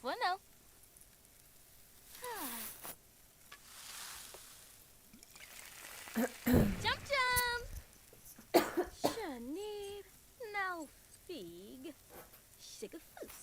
Bueno. Jump jump! Shanib, now fig, shigafus.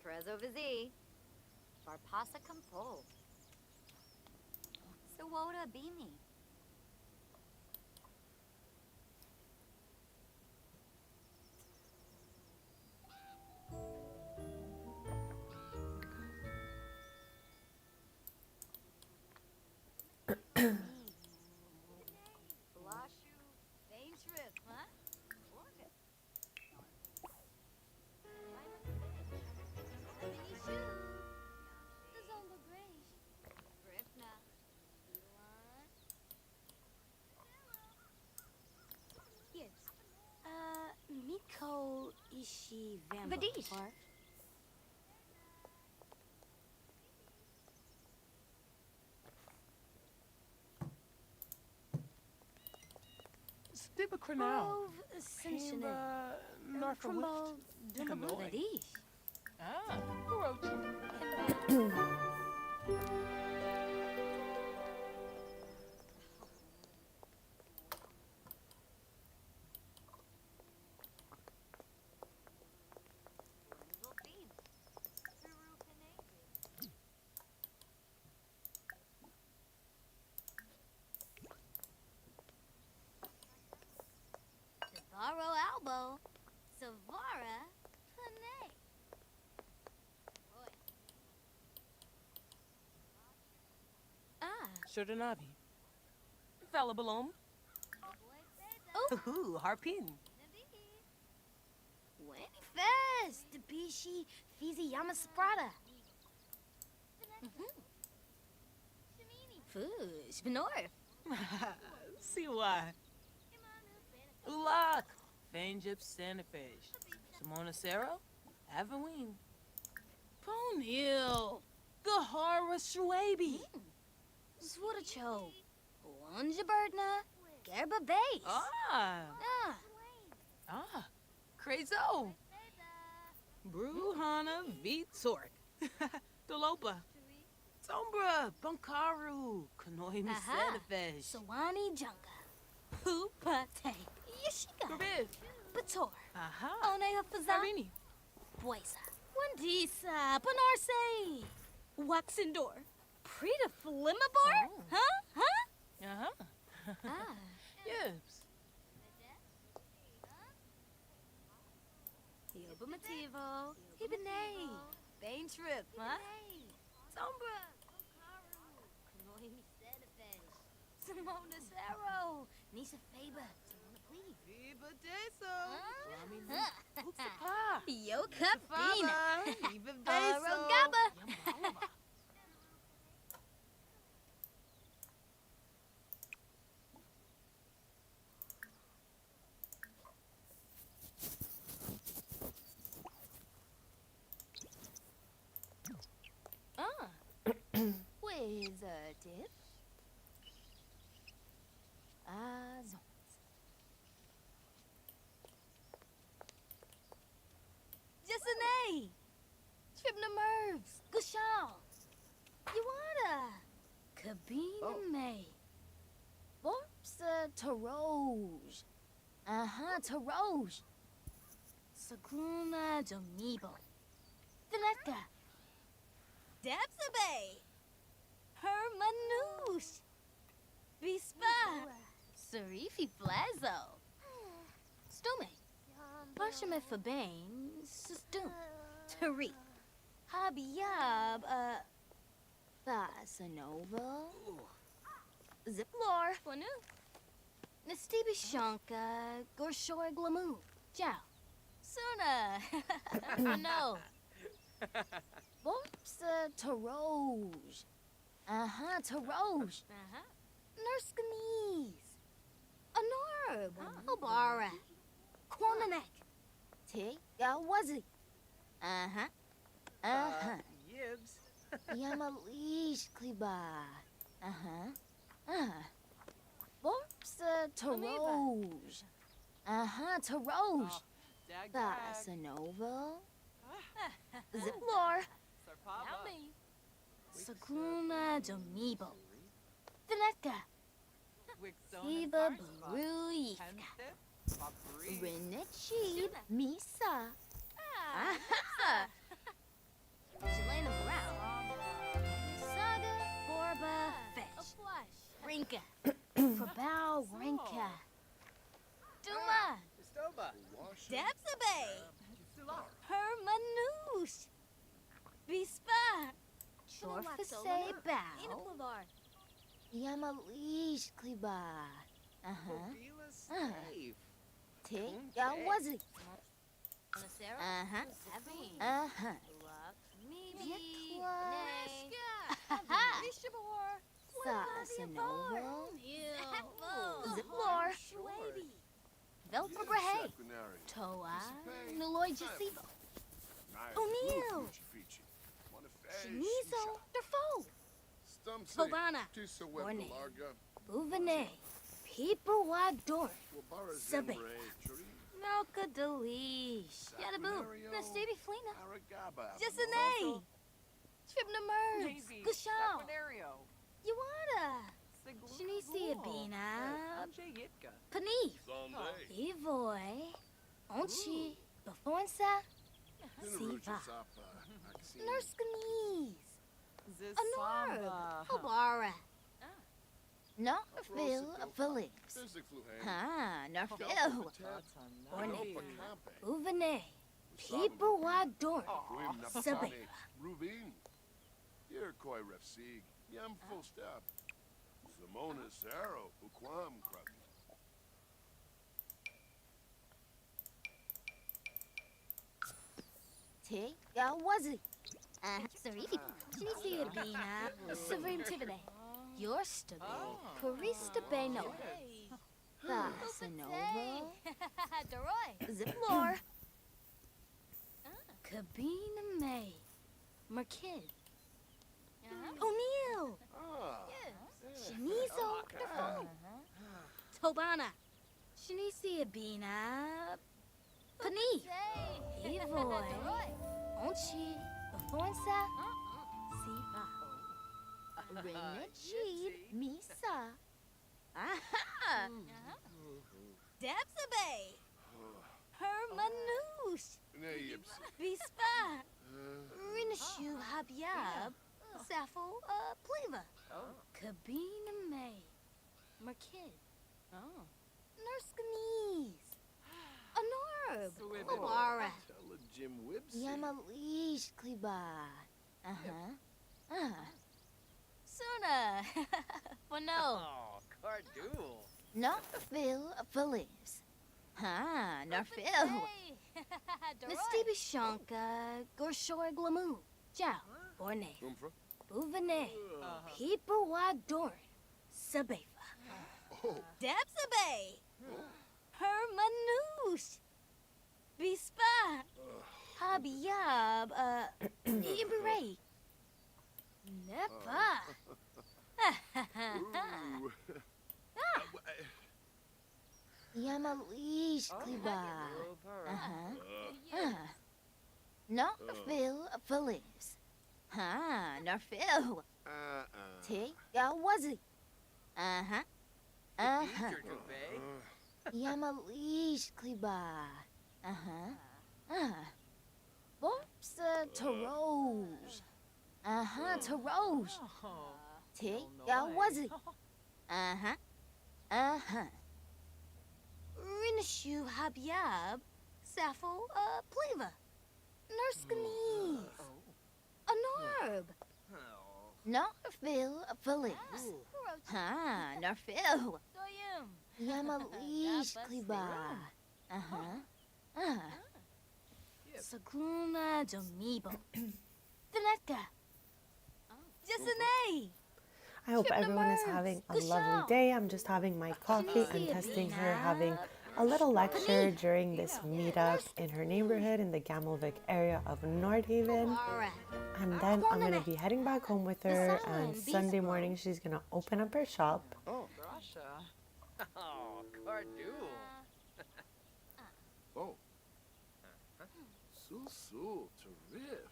Trezo vizi. Varpasa kampo. Sawoda bimi. Blashu, Bain Trip, huh? Orca. Yes. Miko ishi vamba. Vadish. Stiba Cronal. Grove Ascension. Pimba Narfa Crumble Dumbabu. Hanoi. Vadish. Ah, Kurochi. Savaro Albo. Savara Panay. Shurdanavi. Valabalom. Ooh, Harpin. Wenny Fest. Bishi Fizi Yamasprada. Fush. Benor. Siwa. Ulak. Fanjip Sanifish. Simona Sero. Avaween. Ponil. Gahara Shwabi. Swudacho. Wanjabirdna. Gerba Base. Ah. Crazo. Bruhana V. Torque. Dolopa. Sombra, Bunkaru, Kanoimi Aha. Sanafish. Sawani Junga. Pupate. Yashiga. Biff. Bator. Aha. Onea Fazan. Harini. Buesa. Wandisa. Panarse. Waxendor. Prita Flimabor? Oh. Huh? Huh? Uh-huh. Ah. Yes. Yobamativo. Hibine. Bain Trip, huh? Sombra. Kanoimi Sanafish. Simona Zero. Nisa Faber. Simona Please. Viva Deso. Huh? Utsapa. Yoka Bina. Viva Deso. Rogaba. Yamalama. Ah. Where's a dip? Ah, zones. Jessene! Tripna Mervs. Gushal. Yuada. Cabina May. Borpsa Taroge. Taroge. Sagruna Domibo. Danetka. Dapsabe. Hermanouche. Bispa. Sarifi Flazo. Stume. Barshame Fabane. Sustum. Tariq. Habiyab. Fasanova. Ziplor. Wanu. Nastibi Shanka. Gorshor Glamoo. Ciao. Suna. No. Borpsa Taroge. Taroge. Nurskanese. Anorb. Obara. Quananek. Tig. Wazi. Yibs. Yamalish Kliba. Borpsa Taroge. Taroge. Dag dag. Fasanova. Ziplor. Sarpaba. Sagruna Domibo. Danetka. Siva Bruyika. Rinechib Misa. Jelena Brown. Saga Borba Fetch. Rinka. Prabal Rinka. Duma. Estoba. Dapsabe. Sular. Hermanouche. Bispa. Chorfase Bow. Yamalish Kliba. Kobila Slave. Tig. Okay. Wazi. Mimi. Sasanova. Ziplor. Velforbrahe. Toa. Nuloy Jasibo. O'Neill. Shinizo. Derfo. Tobana. Orne. Uvene. People Wador. Sabe. Melka Delish. Yadabu. Nastibi Flina. Jessene. Tripna Mervs. Gushal. Yuada. Shinisi Abina. Panif. Evoy. Onchi. Bafonsa. Siva. Nurskanese. Anorb. Obara. Narfil Phillips. Narfil. Orne. Uvene. People Wador. Sabe. Rubin. Yerkoi Refsig. Yam full step. Simona Saro. Uquam Krug. Tig. Wazi. Sarifi. Shinisi Abina. Supreme Tivide. Yorsta Carista Beno. Fasanova. Ziplor. Cabina May. Marquez. O'Neill. Shinizo. Derfo. Tobana. Shinisi Abina. Panif. Evoy. Onchi. Bafonsa. Siva. Rinachid Misa. Aha! Dabsabay! Hermanouche! Nayibs. Bispa! Rinashu Habyab! Sappho Pleva! Kabina May! Merkid! Nurskanese! Anorb! Swibble. Awara! Tell a Jim Wibsy. Yamalish Kliba! Suna! Fono! Oh, Cardool. No, Phil Phillips. Ha, Narfil. Mistibi Shanka, Gorshor Glamu. Jow, Borne. Umfra? Bouvene. People Wador. Sabefa. Oh. Dabsabe. Hermanouche. Bispa. Habiyab. Ibere. Nepa. Ooh. Yamalish Kliba. No, Phil Phillips. Ha, Narfil. T, Yawazi. Teacher Dubé. Yamalish Kliba. Bops Taroge. Taroge. Oh. T, Yawazi. Rinishu Habyab. Sappho Pleva. Nurskanese. Anorb. Oh. Narfil Phillips. Ha, Narfil. Yamalish Kliba. Sagluna Domibo. Venetka. Jasane. I hope everyone is having a lovely day. I'm just having my coffee and testing her having a little lecture during this meetup in her neighborhood in the Gamelvik area of Nordhaven. And then I'm going to be heading back home with her, and Sunday morning she's going to open up her shop. Oh, Rasha. Oh, Cardool. Oh. Sul, Tarif.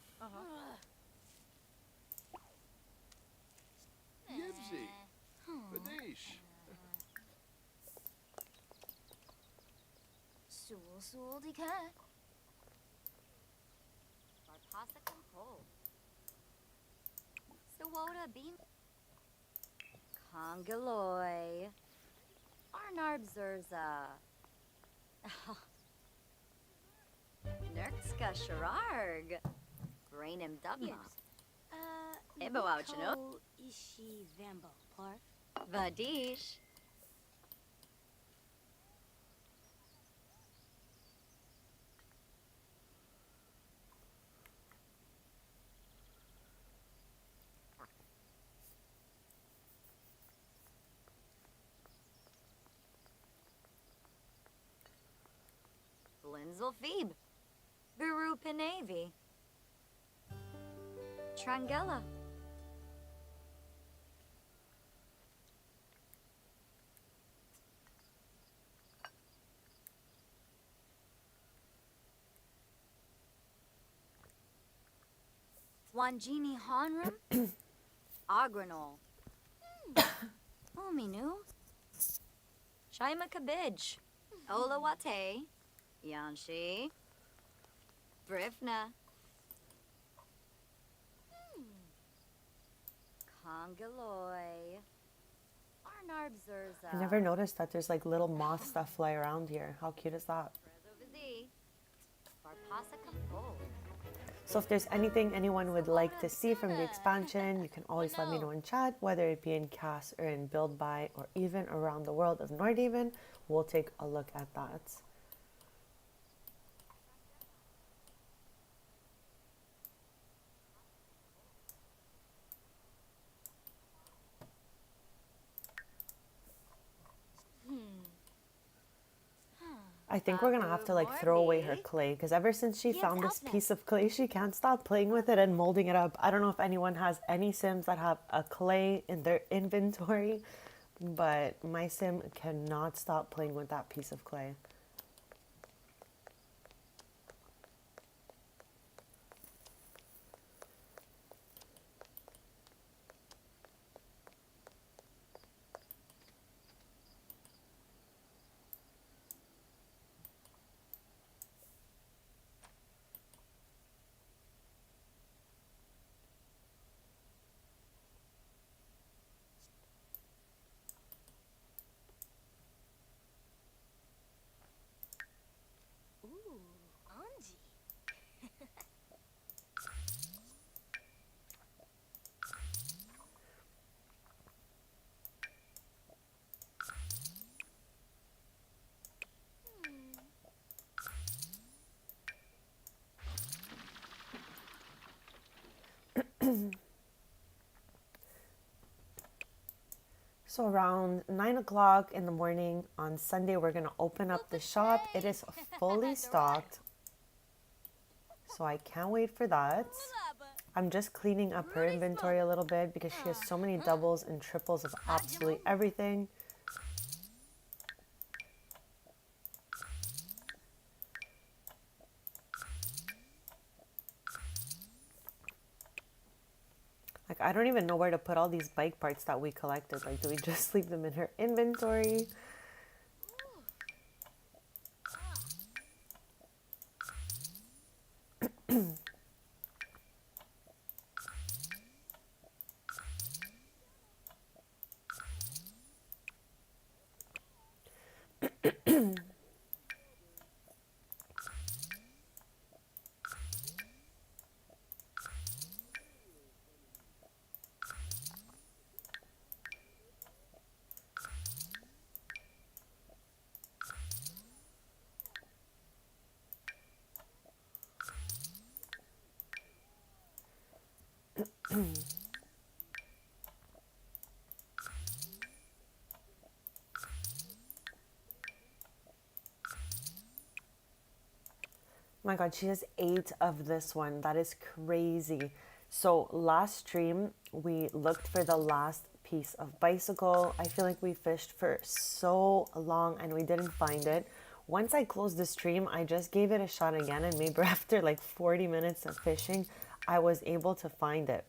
Yibsy. Badish. Sul de cat. Barpasa Compol. Sawota Beam. Congaloy. Arnarb Zurza. Nerkska Shararg. Rainim Dubmas. Ebo Ouchino. Ishi Vambo Park. Vadish. Blinzel Phoebe. Buru Pinavi. Trangella. Wanjini Honram. Agranol. Ominu. Shaima Kabij. Olawate. Yanshi. Brifna. Congaloy. Arnarb Zurza. I never noticed that there's like little moths that fly around here. How cute is that? Trezovizi. Barpasa Compol. So if there's anything anyone would like to see from the expansion, you can always let me know in chat, whether it be in cast or in build by or even around the world of Nordhaven. We'll take a look at that. I think we're gonna have to like throw away her clay, because ever since she found this piece of clay, she can't stop playing with it and molding it up. I don't know if anyone has any Sims that have a clay in their inventory, but my Sim cannot stop playing with that piece of clay. So around 9 o'clock in the morning on Sunday, we're going to open up the shop. It is fully stocked, so I can't wait for that. I'm just cleaning up her inventory a little bit because she has so many doubles and triples of absolutely everything. Like, I don't even know where to put all these bike parts that we collected. Like, do we just leave them in her inventory? My God, she has 8 of this one. That is crazy. So last stream, we looked for the last piece of bicycle. I feel like we fished for so long and we didn't find it. Once I closed the stream, I just gave it a shot again, and maybe after like 40 minutes of fishing, I was able to find it.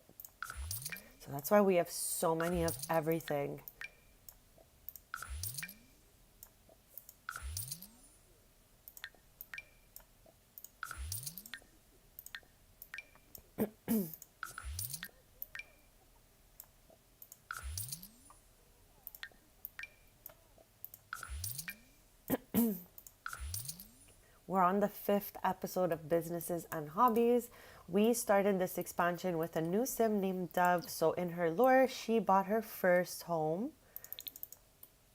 So that's why we have so many of everything. We're on the 5th episode of Businesses and Hobbies. We started this expansion with a new sim named Dove. So in her lore, she bought her first home.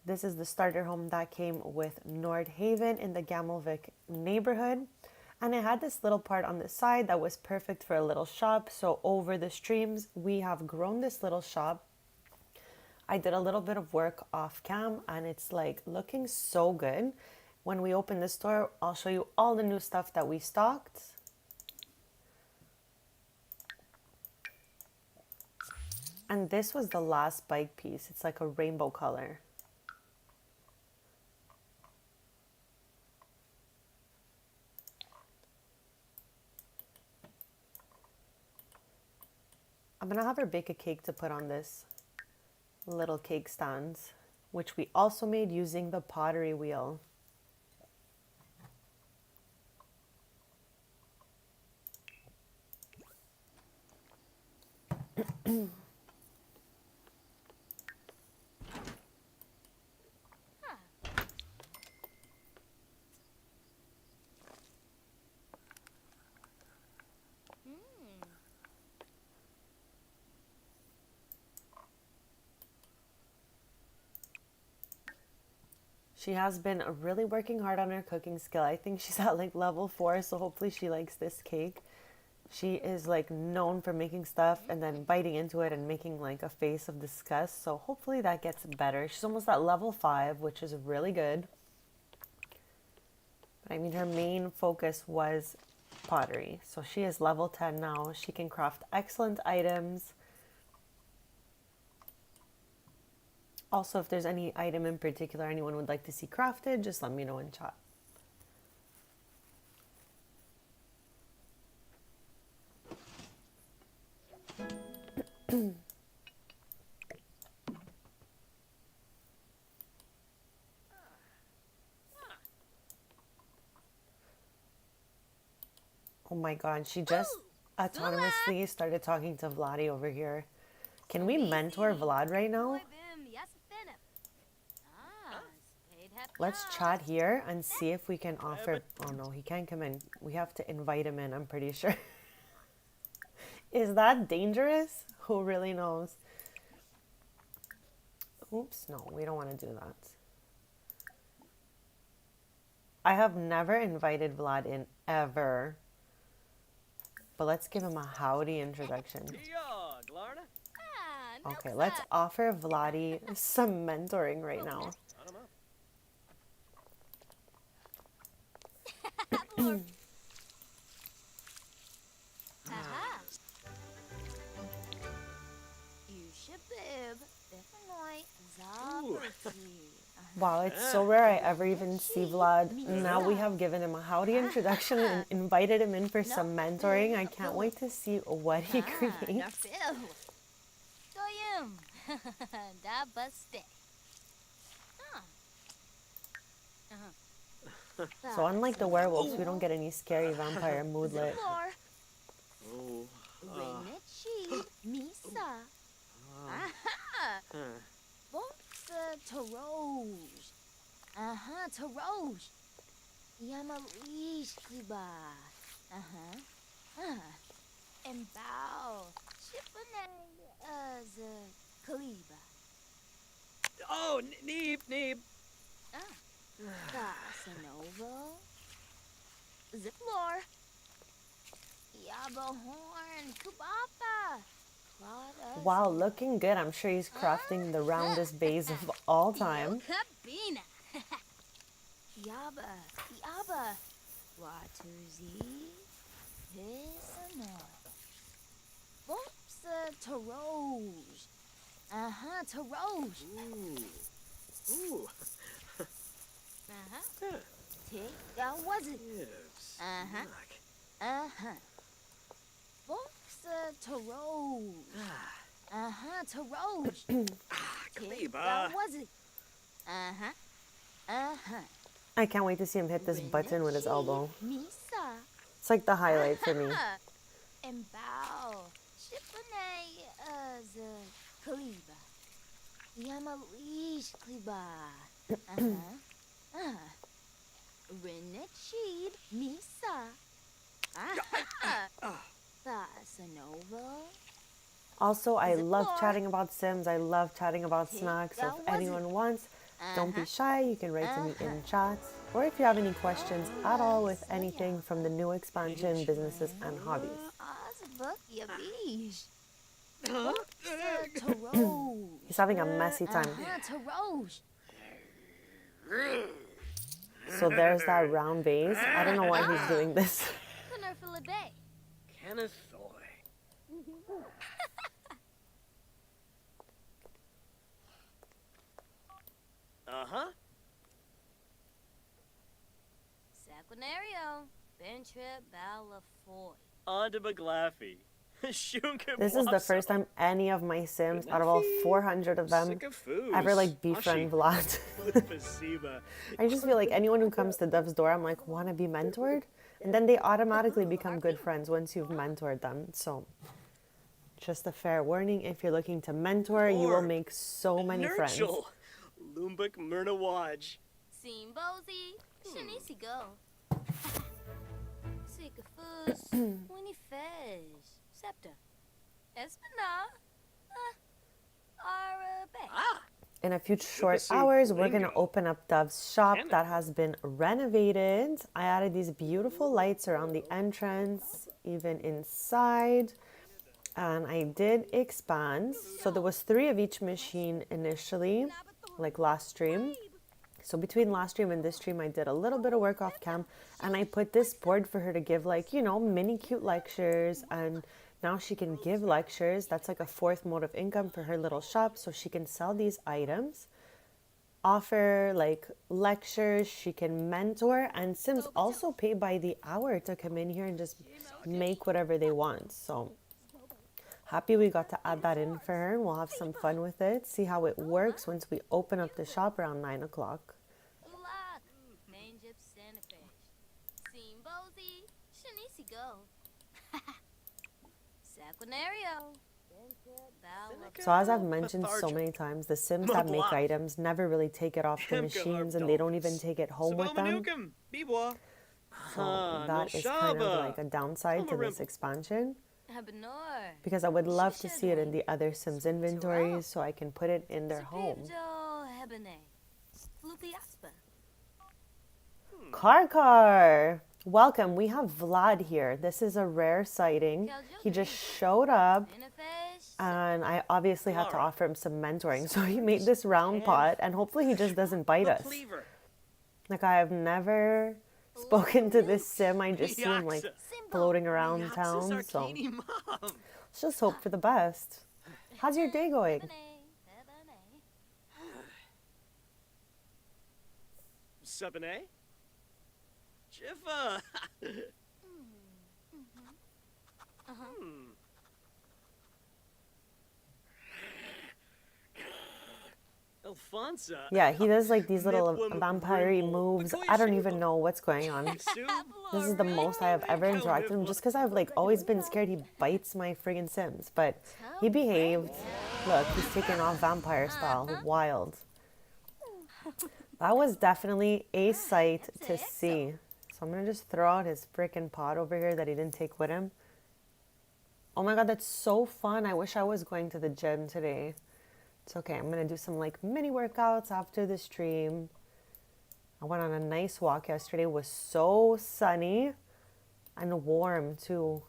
This is the starter home that came with Nordhaven in the Gamelvik neighborhood. And it had this little part on the side that was perfect for a little shop. So over the streams, we have grown this little shop. I did a little bit of work off cam and it's like looking so good. When we open the store, I'll show you all the new stuff that we stocked. And this was the last bike piece. It's like a rainbow color. I'm gonna have her bake a cake to put on this little cake stand, which we also made using the pottery wheel. She has been really working hard on her cooking skill. I think she's at like level 4, so hopefully she likes this cake. She is like known for making stuff and then biting into it and making like a face of disgust. So hopefully that gets better. She's almost at level 5, which is really good. But I mean, her main focus was pottery. So she is level 10 now. She can craft excellent items. Also, if there's any item in particular anyone would like to see crafted, just let me know in chat. Oh my God, she just autonomously started talking to Vladdy over here. Can we mentor Vlad right now? Let's chat here and see if we can offer... Oh no, he can't come in. We have to invite him in, I'm pretty sure. Is that dangerous? Who really knows? Oops, no, we don't want to do that. I have never invited Vlad in, ever. but let's give him a howdy introduction. Yeah, Glarna. Okay, let's offer Vladi some mentoring right now. Aha. You should bib. Definitely. Zaberty. Wow, it's so rare I ever even see Vlad. Now we have given him a howdy introduction and invited him in for some mentoring. I can't wait to see what he creates. Narfil. Doyum. Da buste. So unlike the werewolves, we don't get any scary vampire moodlet. Oh. Renichi. Misa. Aha. Boxa Taroge. Aha, Taroge. Yamalish Kliba. And bow. Chipane as Kaliba. Oh, Neeb. Casanovo. Ziplor. Yaba Horn. Kubapa. Wow, looking good. I'm sure he's crafting the roundest vase of all time. Kabina. Yaba. Watuzi. Pisano. Bopsa Taroge. Aha, Taroge. Ooh. Tick, that was it. Yes. Bopsa Taroge. Aha, Taroge. Tick, that was it. I can't wait to see him hit this button with his elbow. Misa. It's like the highlight for me. And bow. Chipane as Kaliba. Yamalish Kliba. Renichid Misa. Casanova. Also, I love chatting about Sims. I love chatting about snacks. So if anyone wants, don't be shy. You can write to me in chats. Or if you have any questions at all with anything from the new expansion, businesses, and hobbies. He's having a messy time. So there's that round vase. I don't know why he's doing this. Canathoy. Saquinario. Bentrip Balafoy. Onto McGlaffy. This is the first time any of my Sims, out of all 400 of them, ever like befriend Vlad. I just feel like anyone who comes to Dev's door, I'm like, wanna be mentored? And then they automatically become good friends once you've mentored them. So, just a fair warning, if you're looking to mentor, you will make so many friends. Lumbuk Myrna Waj. Simbozy. Shanisi go. Sikafus. Winnie Fez. Septa. Espana. Arabe. In a few short hours, we're going to open up Dove's shop that has been renovated. I added these beautiful lights around the entrance, even inside. And I did expand. So there was 3 of each machine initially, like last stream. So between last stream and this stream, I did a little bit of work off cam. And I put this board for her to give like, you know, mini cute lectures. And now she can give lectures. That's like a 4th mode of income for her little shop. So she can sell these items, offer like lectures, she can mentor, and Sims also pay by the hour to come in here and just make whatever they want. So happy we got to add that in for her, and we'll have some fun with it. See how it works once we open up the shop around 9 o'clock. So as I've mentioned so many times, the Sims that make items never really take it off the machines, and they don't even take it home with them. So that is kind of like a downside to this expansion, because I would love to see it in the other Sims inventories so I can put it in their home. Car. Welcome. We have Vlad here. This is a rare sighting. He just showed up, Winifesh. and I obviously had to Laura. offer him some mentoring. So he made this round pot, and hopefully he just doesn't bite The us. cleaver. Like, I have never spoken to this sim. I just see him like floating around town. So Arcady mom. let's just hope for the best. How's your day going? Sabine? Jiffa. Alfonso. Yeah, he does like these little Nipwim vampire Rimble. moves. Bagoy I don't Shimbo. even know what's going on. Sue? This is the most I have ever interacted with him just because I've like always been scared he bites my friggin' Sims. But he behaved. Look, he's taking off vampire style. Wild. That was definitely a sight to see. So I'm gonna just throw out his freaking pot over here that he didn't take with him. Oh my god, that's so fun. I wish I was going to the gym today. It's okay. I'm gonna do some like mini workouts after the stream. I went on a nice walk yesterday. It was so sunny and warm too.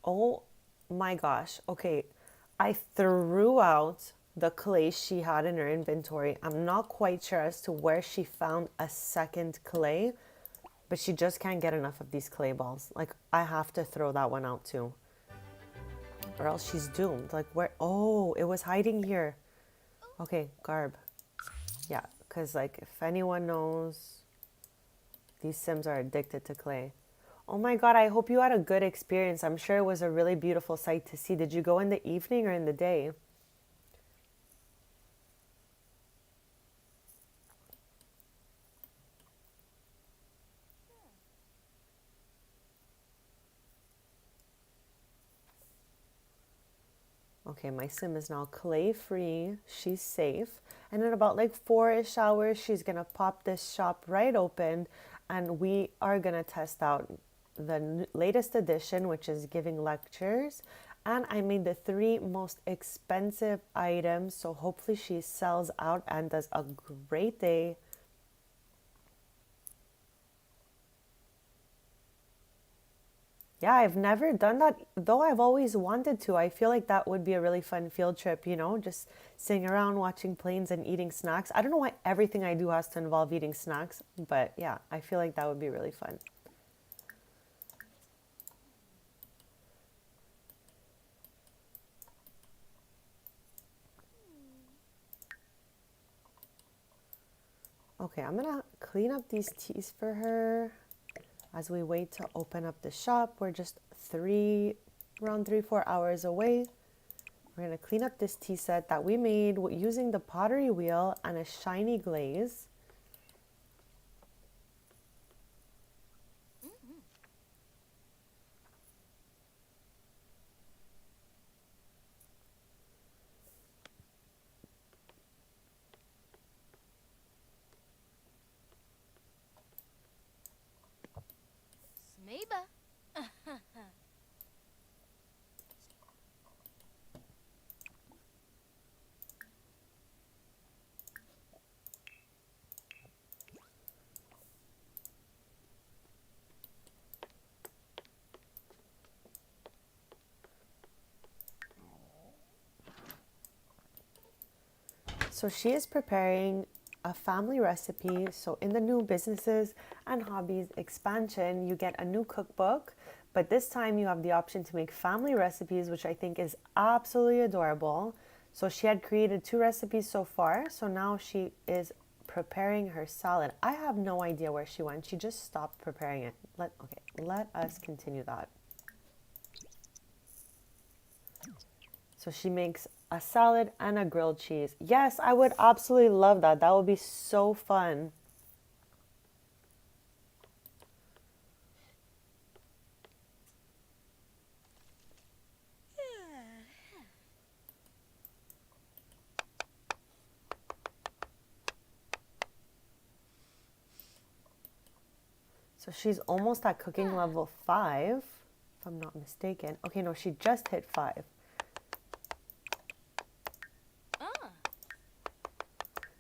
Oh my gosh. Okay. I threw out the clay she had in her inventory. I'm not quite sure as to where she found a second clay, but she just can't get enough of these clay balls. Like, I have to throw that one out too. Or else she's doomed. Like, where? Oh, it was hiding here. Okay, Garb. Yeah, because, like, if anyone knows, these Sims are addicted to clay. Oh my god, I hope you had a good experience. I'm sure it was a really beautiful sight to see. Did you go in the evening or in the day? Okay, my sim is now clay free. She's safe. And in about like 4-ish hours, she's gonna pop this shop right open, and we are gonna test out the latest edition, which is giving lectures. And I made the 3 most expensive items, so hopefully she sells out and does a great day. Yeah, I've never done that, though I've always wanted to. I feel like that would be a really fun field trip, you know, just sitting around watching planes and eating snacks. I don't know why everything I do has to involve eating snacks, but yeah, I feel like that would be really fun. Okay, I'm gonna clean up these teas for her as we wait to open up the shop. We're just around 3-4 hours away. We're gonna clean up this tea set that we made using the pottery wheel and a shiny glaze. Smeeba. So she is preparing a family recipe. So in the new businesses and hobbies expansion, you get a new cookbook, but this time you have the option to make family recipes, which I think is absolutely adorable. So she had created 2 recipes so far. So now she is preparing her salad. I have no idea where she went. She just stopped preparing it. Let us continue that. So she makes a salad and a grilled cheese. Yes, I would absolutely love that. That would be so fun. So she's almost at cooking level 5, if I'm not mistaken. Okay, no, she just hit 5.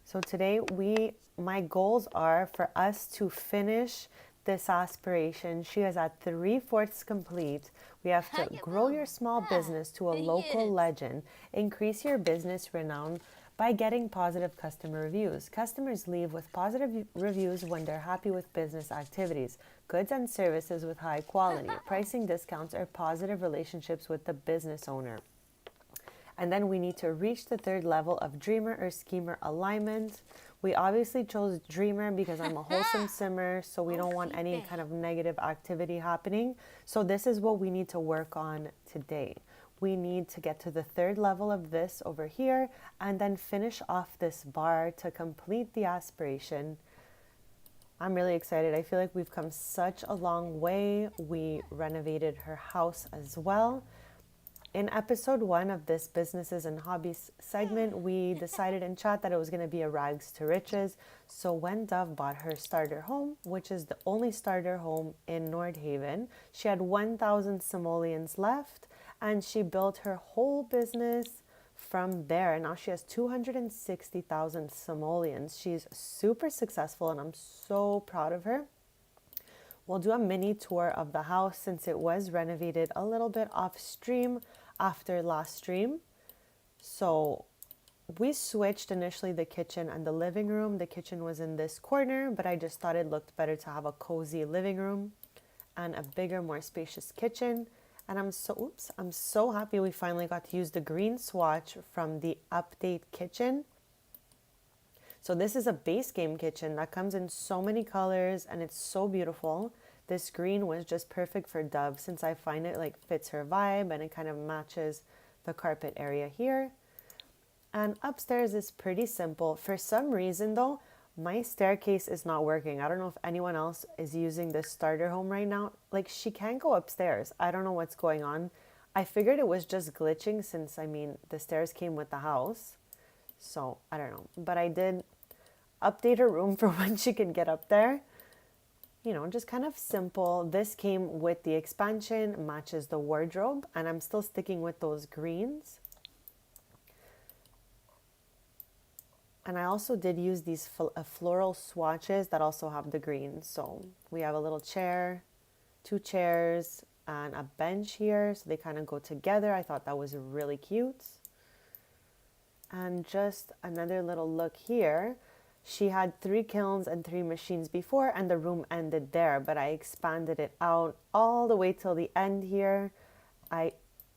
So today my goals are for us to finish this aspiration. She is at 3/4 complete. We have to grow your small business to a local legend, increase your business renown by getting positive customer reviews. Customers leave with positive reviews when they're happy with business activities, goods and services with high quality, pricing discounts, or positive relationships with the business owner. And then we need to reach the 3rd level of dreamer or schemer alignment. We obviously chose dreamer because I'm a wholesome simmer, so we don't want any kind of negative activity happening. So this is what we need to work on today. We need to get to the 3rd level of this over here and then finish off this bar to complete the aspiration. I'm really excited. I feel like we've come such a long way. We renovated her house as well. In episode 1 of this Businesses and Hobbies segment, we decided in chat that it was going to be a rags to riches. So when Dove bought her starter home, which is the only starter home in Nordhaven, she had 1,000 simoleons left, and she built her whole business from there. Now she has 260,000 simoleons. She's super successful, and I'm so proud of her. We'll do a mini tour of the house since it was renovated a little bit off stream after last stream. So we switched initially the kitchen and the living room. The kitchen was in this corner, but I just thought it looked better to have a cozy living room and a bigger, more spacious kitchen. And I'm so happy we finally got to use the green swatch from the update kitchen. So this is a base game kitchen that comes in so many colors and it's so beautiful. This green was just perfect for Dove since I find it like fits her vibe and it kind of matches the carpet area here. And upstairs is pretty simple. For some reason though, my staircase is not working. I don't know if anyone else is using this starter home right now. Like she can't go upstairs. I don't know what's going on. I figured it was just glitching since the stairs came with the house. So I don't know, but I did update her room for when she could get up there. You know, just kind of simple. This came with the expansion, matches the wardrobe, and I'm still sticking with those greens. And I also did use these floral swatches that also have the greens. So we have a little chair, 2 chairs, and a bench here. So they kind of go together. I thought that was really cute. And just another little look here. She had 3 kilns and 3 machines before, and the room ended there, but I expanded it out all the way till the end here. I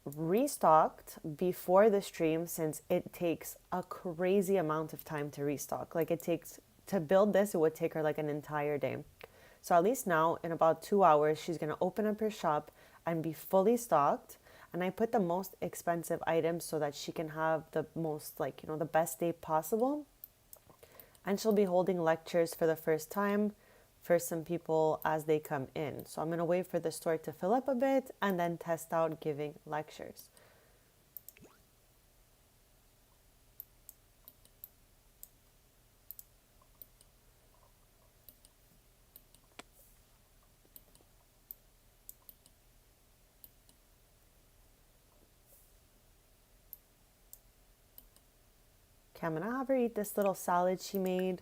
restocked before the stream since it takes a crazy amount of time to restock. Like to build this, it would take her like an entire day. So at least now in about 2 hours, she's going to open up her shop and be fully stocked. And I put the most expensive items so that she can have the most the best day possible. And she'll be holding lectures for the first time for some people as they come in. So I'm going to wait for the store to fill up a bit and then test out giving lectures. Okay, I'm going to have her eat this little salad she made.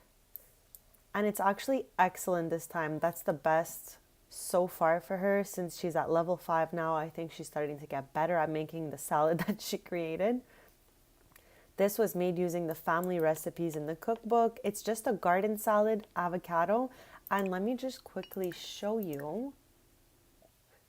And it's actually excellent this time. That's the best so far for her since she's at level 5 now. I think she's starting to get better at making the salad that she created. This was made using the family recipes in the cookbook. It's just a garden salad, avocado. And let me just quickly show you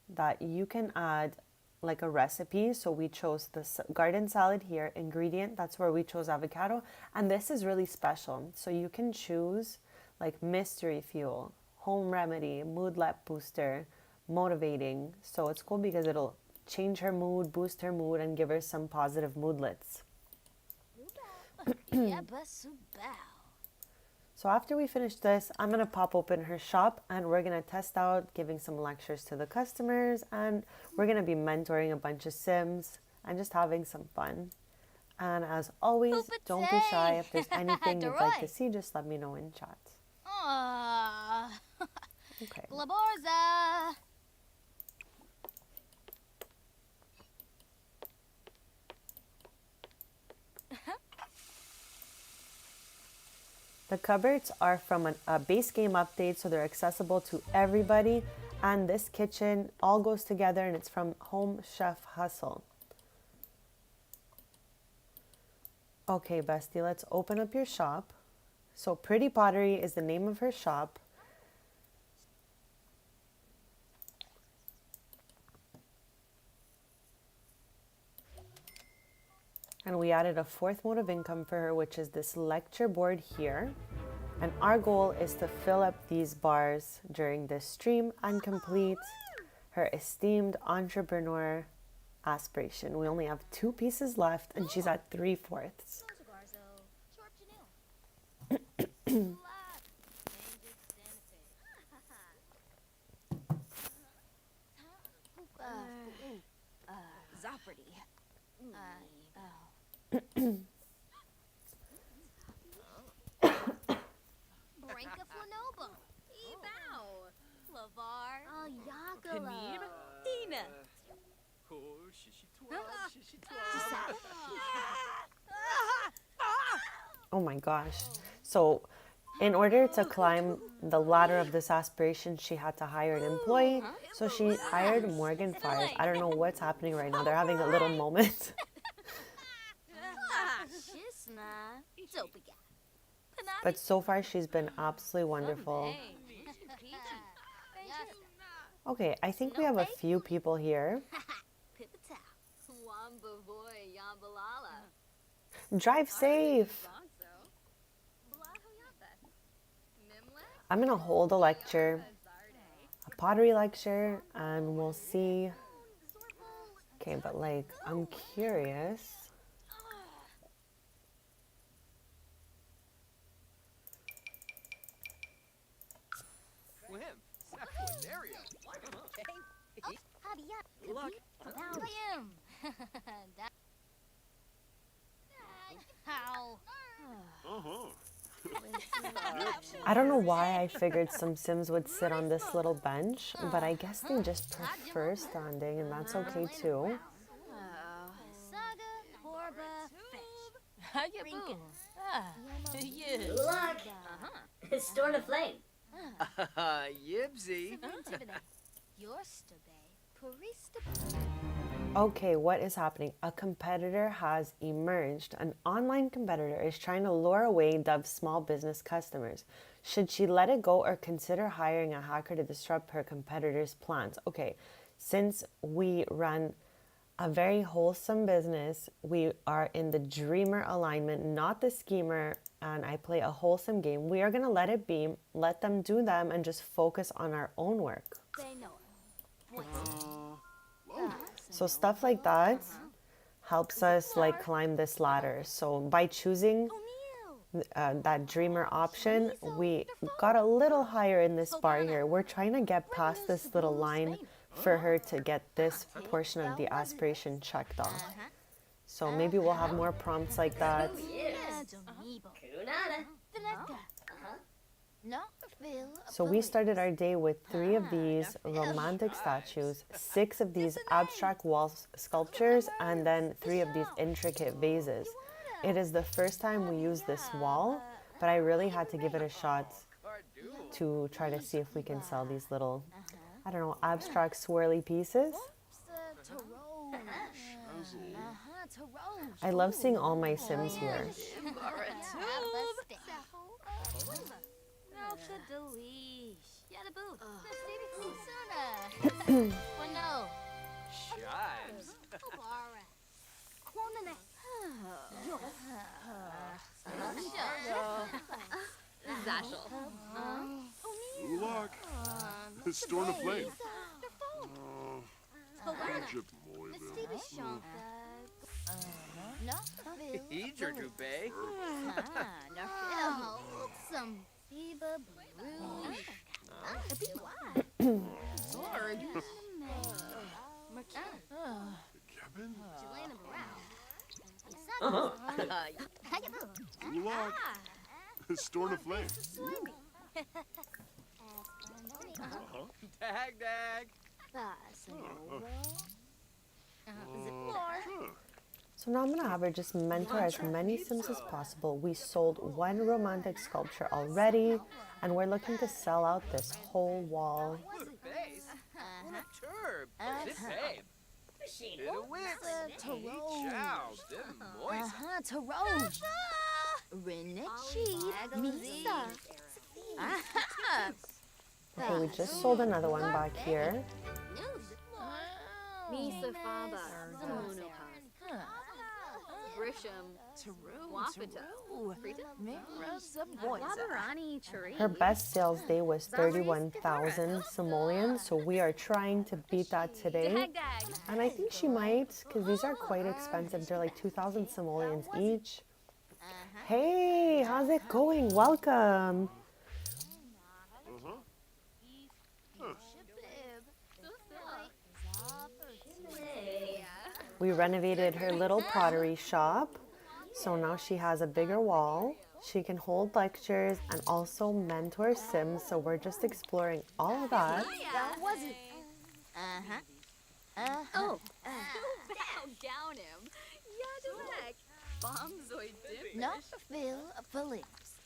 that you can add like a recipe. So we chose the garden salad here, ingredient, that's where we chose avocado. And this is really special. So you can choose like mystery fuel, home remedy, mood lap booster, motivating. So it's cool because it'll change her mood, boost her mood, and give her some positive moodlets. So after we finish this, I'm going to pop open her shop and we're going to test out giving some lectures to the customers, and we're going to be mentoring a bunch of Sims and just having some fun. And as always, don't be shy. If there's anything you'd like to see, just let me know in chat. Okay. Glaborza. The cupboards are from a base game update, so they're accessible to everybody. And this kitchen all goes together, and it's from Home Chef Hustle. Okay, bestie, let's open up your shop. So Pretty Pottery is the name of her shop. And we added a fourth mode of income for her, which is this lecture board here. And our goal is to fill up these bars during this stream and complete her esteemed entrepreneur aspiration. We only have 2 pieces left, and she's at 3/4. Zaprity. Branka Flanobo. Ebow. Lavar. Yakala. Tina. Oh my gosh. So in order to climb the ladder of this aspiration, she had to hire an employee. So she hired Morgan Fires. I don't know what's happening right now. They're having a little moment. Shisna. Zopiga. But so far, she's been absolutely wonderful. Okay, I think we have a few people here. Pipita. Wamba boy, Yambalala. Drive safe. I'm going to hold a lecture, a pottery lecture, and we'll see. Okay, but like, I'm curious. Luck. Liam. How? I don't know why I figured some Sims would sit on this little bench, but I guess they just prefer standing, and that's okay too. Saga. Horba. Hayaboo. Yeah. Luck. Storm of flame. Yibsy. Yorstabe. Purista. Okay, what is happening? A competitor has emerged. An online competitor is trying to lure away Dove's small business customers. Should she let it go or consider hiring a hacker to disrupt her competitor's plans? Okay, since we run a very wholesome business, we are in the dreamer alignment, not the schemer, and I play a wholesome game. We are going to let it be, let them do them, and just focus on our own work. They know. So stuff like that helps us like climb this ladder. So by choosing that dreamer option, we got a little higher in this bar here. We're trying to get past this little line for her to get this portion of the aspiration checked off. So maybe we'll have more prompts like that. Kunada. No, Phil. So we started our day with 3 of these romantic statues, 6 of these abstract wall sculptures, and then 3 of these intricate vases. It is the first time we use this wall, but I really had to give it a shot to try to see if we can sell these little, I don't know, abstract swirly pieces. I love seeing all my Sims here. Chives. Luck. Storm of flame. Egypt No, Eat your toupee. some Biba Brew. Kevin. Luck. Storm of flame. Dag, dag. So now I'm gonna have her just mentor as many Sims as possible. We sold one romantic sculpture already, and we're looking to sell out this whole wall. Base. Turb. This babe. Did a whip. Chow. Dim moist. Taroj. Rinichi. Misa. Okay, we just sold another one back here. Misa Faba. Grisham. Wapito. Wabarani Chari. Her best sales day was 31,000 simoleons, so we are trying to beat that today. And I think she might, because these are quite expensive. They're like 2,000 simoleons each. Hey, how's it going? Welcome. We renovated her little pottery shop, so now she has a bigger wall. She can hold lectures and also mentor Sims, so we're just exploring all of that. That was it. Oh. Bow down him. Yadalek. Bombzoid dim. No, Phil Phillips.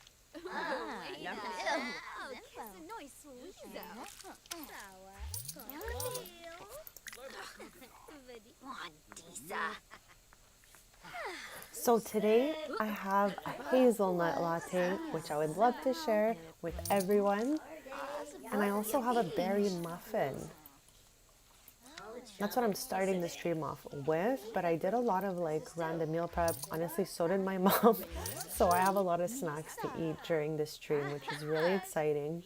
So today I have a hazelnut latte, which I would love to share with everyone. And I also have a berry muffin. That's what I'm starting the stream off with, but I did a lot of like random meal prep. Honestly, so did my mom. So I have a lot of snacks to eat during this stream, which is really exciting.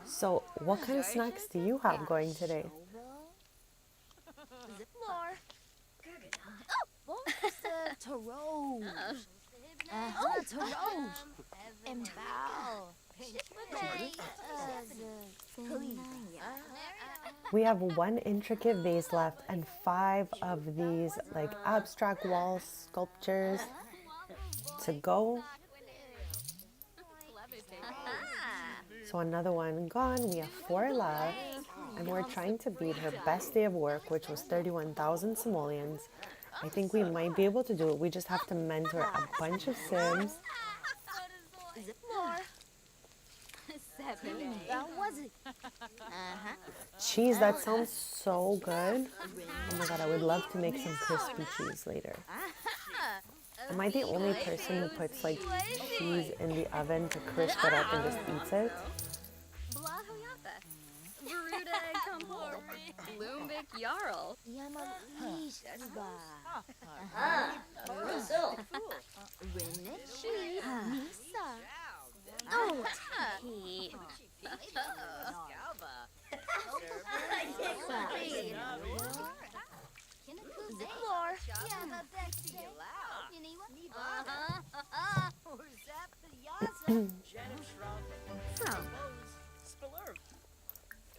So what kind of snacks do you have going today? We have one intricate vase left and 5 of these like abstract wall sculptures to go. So another one gone. We have 4 left, and we're trying to beat her best day of work, which was 31,000 simoleons. I think we might be able to do it. We just have to mentor a bunch of Sims. That was it. Cheese, that sounds so good. Oh my god, I would love to make some crispy cheese later. Am I the only person who puts like cheese in the oven to crisp it up and just eats it? Lumbik Jarl.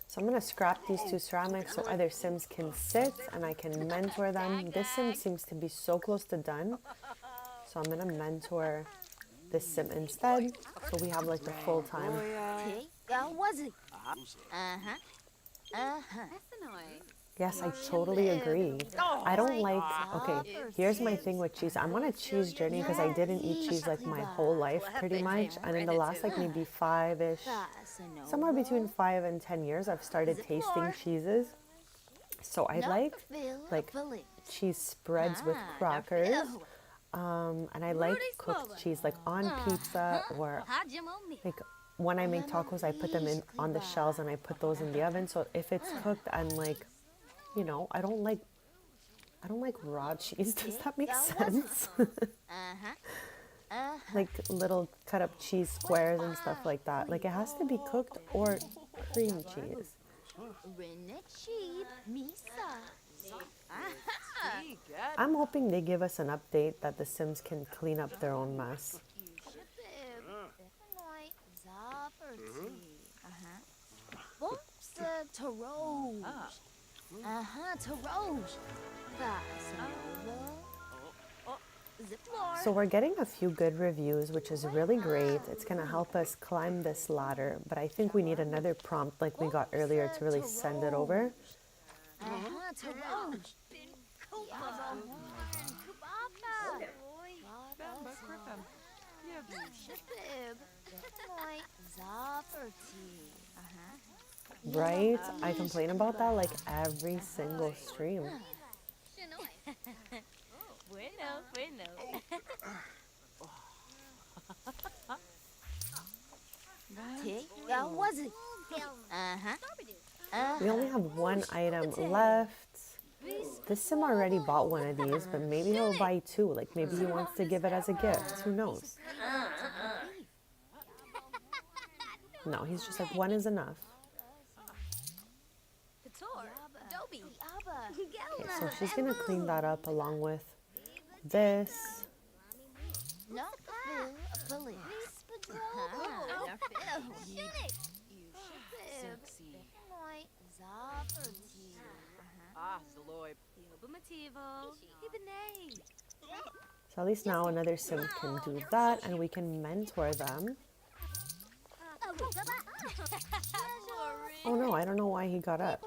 So I'm going to scrap these 2 ceramics so other Sims can sit and I can mentor them. This Sim seems to be so close to done. So I'm going to mentor this Sim instead. So we have like the full time. That was it. Yes, I totally agree. I don't like, okay, here's my thing with cheese. I'm on a cheese journey because I didn't eat cheese like my whole life pretty much. And in the last like maybe 5-ish, somewhere between 5 and 10 years, I've started tasting cheeses. So I like cheese spreads with crackers. And I like cooked cheese like on pizza, or like when I make tacos, I put them in on the shells and I put those in the oven. So if it's cooked, I'm like, you know, I don't like raw cheese. Does that make sense? Like little cut up cheese squares and stuff like that. Like it has to be cooked or cream cheese. I'm hoping they give us an update that the Sims can clean up their own mess. Ziplor. So we're getting a few good reviews, which is really great. It's going to help us climb this ladder, but I think we need another prompt like we got earlier to really send it over. To Roge. Right? I complain about that like every single stream. Bueno. Was it? We only have one item left. This sim already bought one of these, but maybe he'll buy two. Like maybe he wants to give it as a gift. Who knows? No, he's just like, one is enough. Okay, so she's gonna clean that up along with this. So at least now another sim can do that and we can mentor them. Oh no, I don't know why he got up.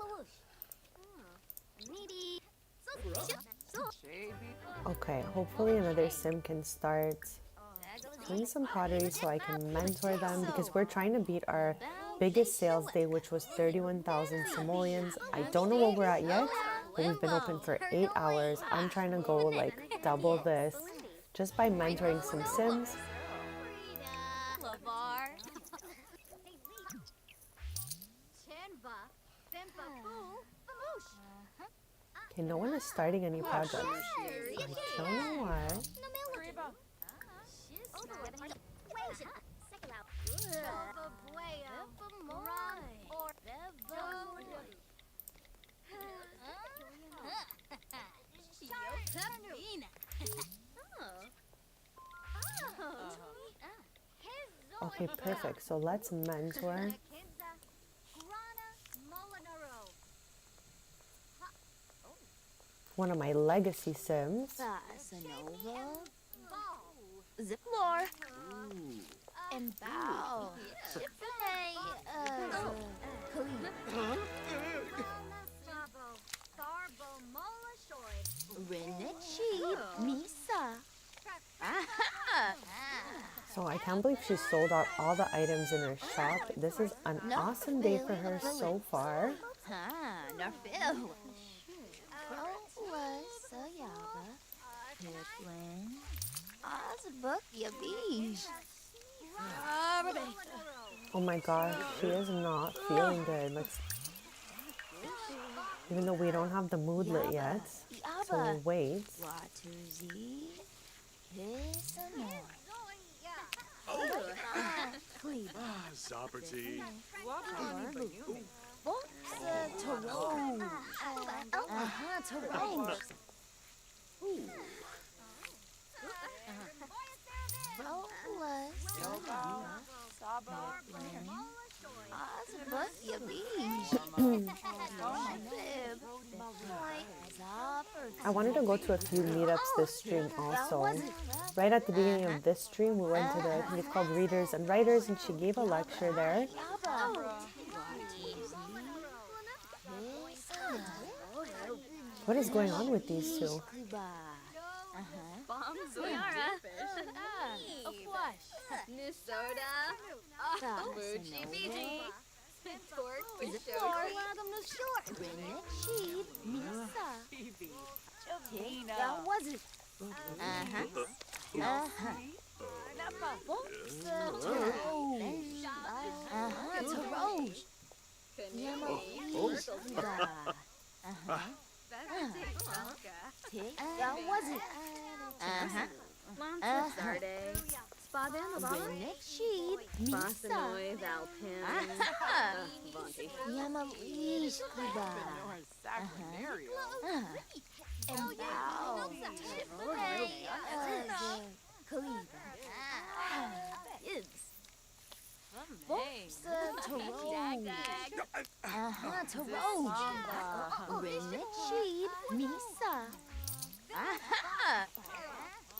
Okay, hopefully another sim can start doing some pottery so I can mentor them because we're trying to beat our biggest sales day, which was 31,000 simoleons. I don't know what we're at yet, but we've been open for 8 hours. I'm trying to go like double this just by mentoring some sims. Okay, no one is starting any projects. I don't know why. Okay, perfect. So let's mentor one of my legacy sims. Ziplor. And bow. Misa. So I can't believe she sold out all the items in her shop. This is an awesome day for her so far. Oh my gosh, she is not feeling good. Even though we don't have the moodlet yet, so we'll wait. Zaperty. I wanted to go to a few meetups this stream also. Right at the beginning of this stream, we went to the, I think it's called Readers and Writers, and she gave a lecture there. What is going on with these two?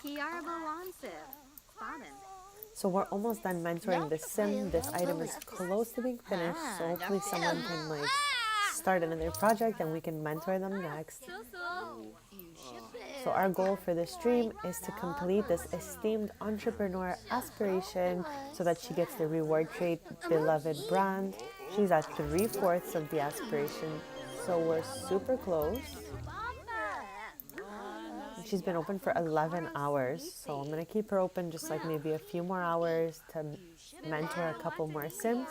Kiarba Wansip. Spottin. So we're almost done mentoring the sim. This item is close to being finished, so hopefully someone can like start another project and we can mentor them next. So our goal for this stream is to complete this esteemed entrepreneur aspiration so that she gets the reward trait beloved brand. She's at 3/4 of the aspiration, so we're super close. She's been open for 11 hours, so I'm gonna keep her open just like maybe a few more hours to mentor a couple more sims.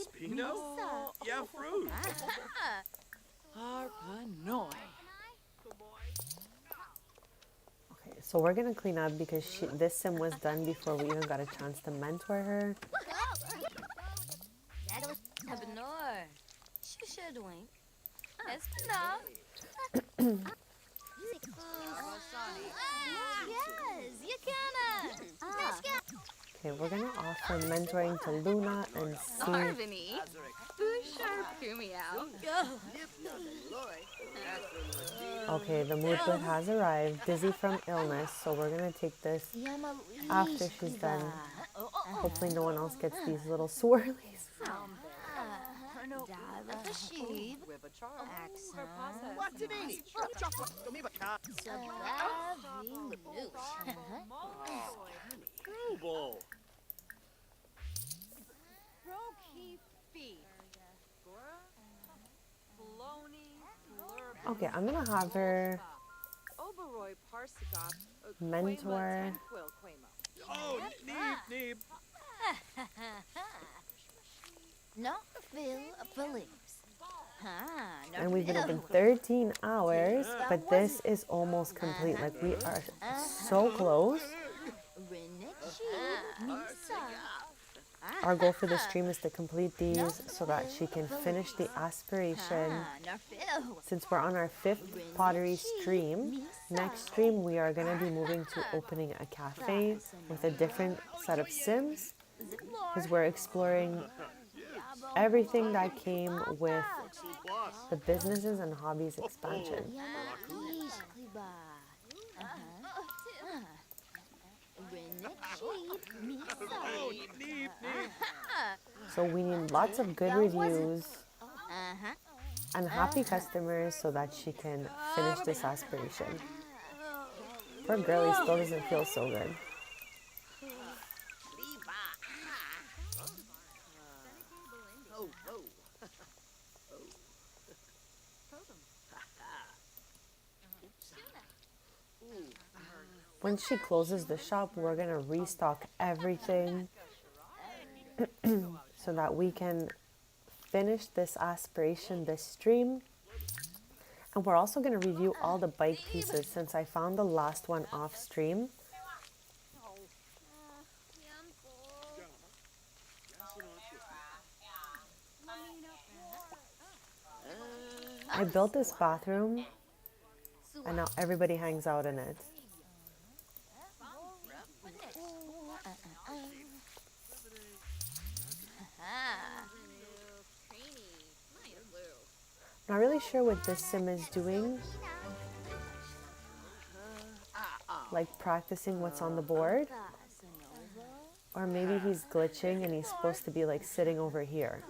Spino? Yeah, fruit. Okay, so we're gonna clean up because this sim was done before we even got a chance to mentor her. Benor. Shishadwing. Espino. Yes, you can. Okay, we're gonna offer mentoring to Luna and see. Arvini. Bouchard Pumiao. Okay, the mood bit has arrived, dizzy from illness, so we're gonna take this after she's done. Hopefully no one else gets these little swirlies. Global. Okay, I'm gonna have her mentor. Oh, Neeb. No, Phil believes. And we've been open 13 hours, but this is almost complete. Like, we are so close. Our goal for the stream is to complete these so that she can finish the aspiration. Since we're on our 5th pottery stream, next stream we are going to be moving to opening a cafe with a different set of sims, because we're exploring everything that came with the businesses and hobbies expansion. So we need lots of good reviews and happy customers so that she can finish this aspiration. Poor girlie still doesn't feel so good. When she closes the shop, we're gonna restock everything so that we can finish this aspiration, this stream. And we're also gonna review all the bike pieces since I found the last one off stream. I built this bathroom and now everybody hangs out in it. Not really sure what this sim is doing. Like practicing what's on the board. Or maybe he's glitching and he's supposed to be like sitting over here.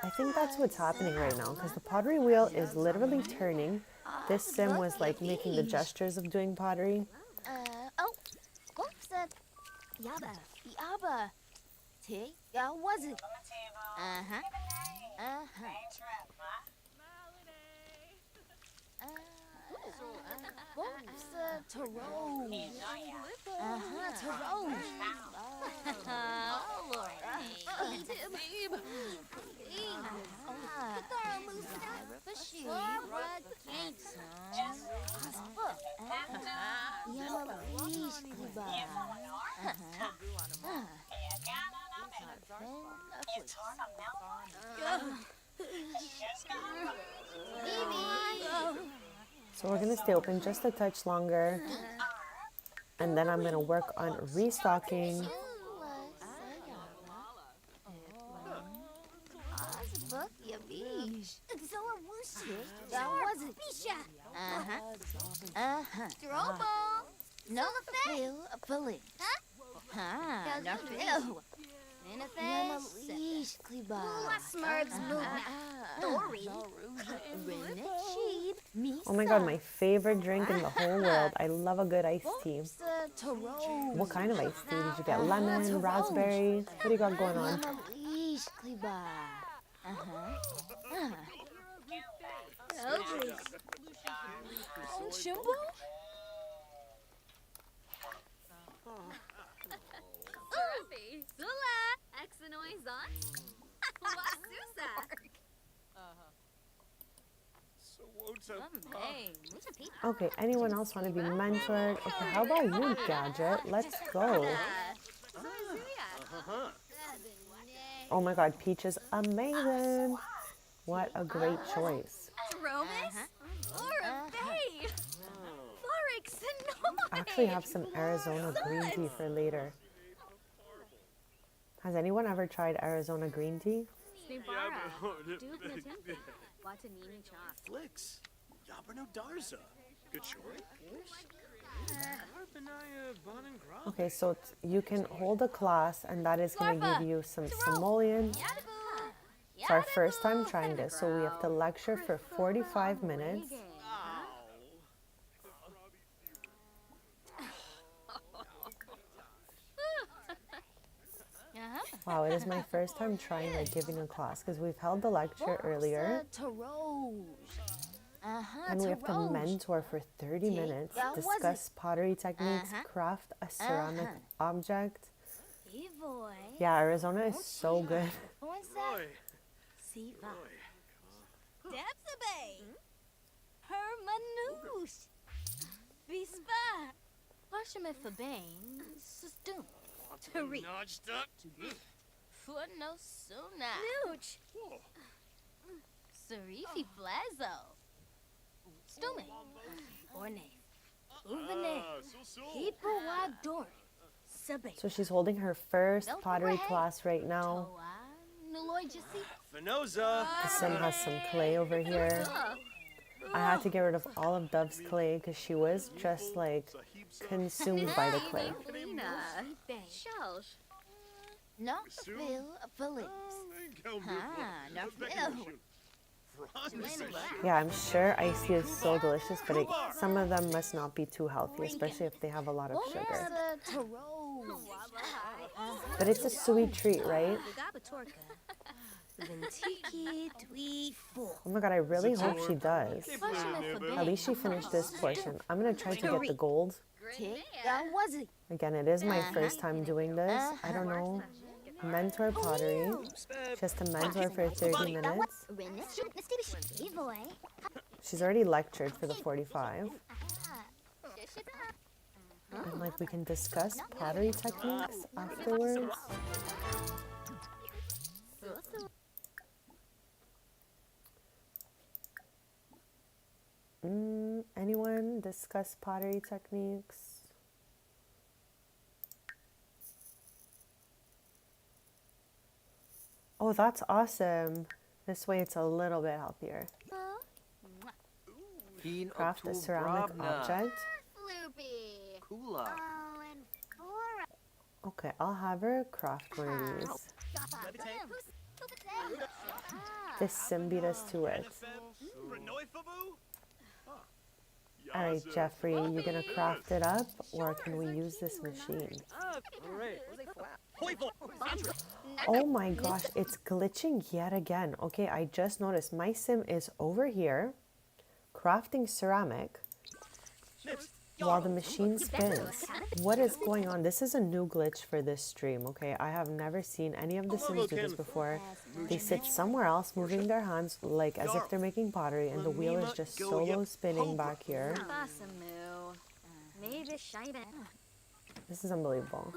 I think that's what's happening right now because the pottery wheel is literally turning. This sim was like making the gestures of doing pottery. Yaba. T. Was it? So we're gonna stay open just a touch longer, and then I'm gonna work on restocking Ja was it? Strobo. No feel Philip. Ha, no feel. Namalish kliba. Smarts Dory. Oh my god, my favorite drink in the whole world. I love a good iced tea. Taro. What kind of iced tea? Did you get lemon, raspberry? What do you got going on? Namalish kliba. Shimbo? Surfy. Sula. Exanoi zon. Wasusa. So wota. Hey. Okay, anyone else want to be mentored? Okay, how about you, Gadget? Let's go. Oh my god, Peach is amazing. What a great choice. Romus. Or Bay. Florix and I actually have some Arizona green tea for later. Has anyone ever tried Arizona green tea? Watanini chop. Flicks. Yabrano Darza. Good choice. Okay, so you can hold a class and that is going to give you some simoleon. It's our first time trying this, so we have to lecture for 45 minutes. Wow, it is my first time trying like giving a class because we've held the lecture earlier and we have to mentor for 30 minutes, discuss pottery techniques, craft a ceramic object. Yeah, Arizona is so good. Siva. Debsabe. Hermanouche. Vispa. Washame for bang. Sustum. Tariq. Footno suna. Nooch. Sarifi flazo. Stume. Orne. Uvene. Hipo wador. Sabe. So she's holding her first pottery class right now. Fenoza. The sim has some clay over here. I had to get rid of all of Dove's clay because she was just like consumed by the clay. No feel Phillips. No feel. Yeah, I'm sure iced tea is so delicious, but some of them must not be too healthy, especially if they have a lot of sugar. But it's a sweet treat, right? Oh my god, I really hope she does. At least she finished this portion. I'm gonna try to get the gold. Again, it is my first time doing this. I don't know. Mentor pottery. She has to mentor for 30 minutes. She's already lectured for the 45. And like we can discuss pottery techniques afterwards. Anyone discuss pottery techniques? Oh, that's awesome. This way it's a little bit healthier. Craft a ceramic object. Okay, I'll have her craft one of these. This sim beat us to it. Alright, Jeffrey, you gonna craft it up, or can we use this machine? Oh my gosh, it's glitching yet again. Okay, I just noticed my sim is over here, crafting ceramic, while the machine spins. What is going on? This is a new glitch for this stream, okay? I have never seen any of the sims do this before. They sit somewhere else, moving their hands like as if they're making pottery, and the wheel is just solo spinning back here. This is unbelievable.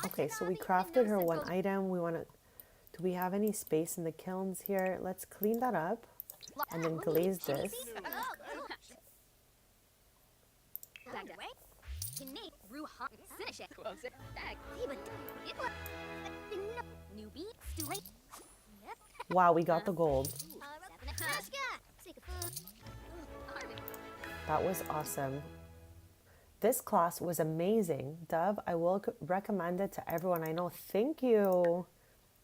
Okay, so we crafted her one item. We want to... Do we have any space in the kilns here? Let's clean that up and then glaze this. hot. Finish it. Newbie. Stewie. Wow, we got the gold. That was awesome. This class was amazing. Dove, I will recommend it to everyone I know. Thank you.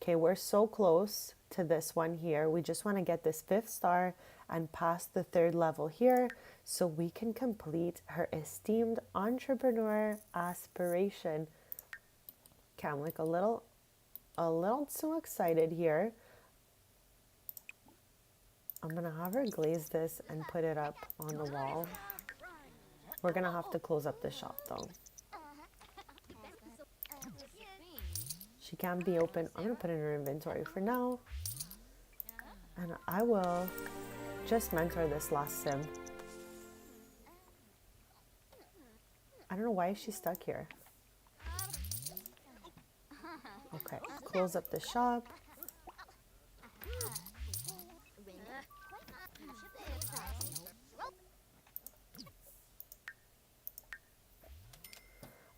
Okay, we're so close to this one here. We just want to get this 5th star and pass the 3rd level here so we can complete her esteemed entrepreneur aspiration. Okay, I'm like a little too excited here. I'm gonna have her glaze this and put it up on the wall. We're gonna have to close up the shop though. She can't be open. I'm gonna put it in her inventory for now. And I will just mentor this last sim. I don't know why she's stuck here. Okay, close up the shop.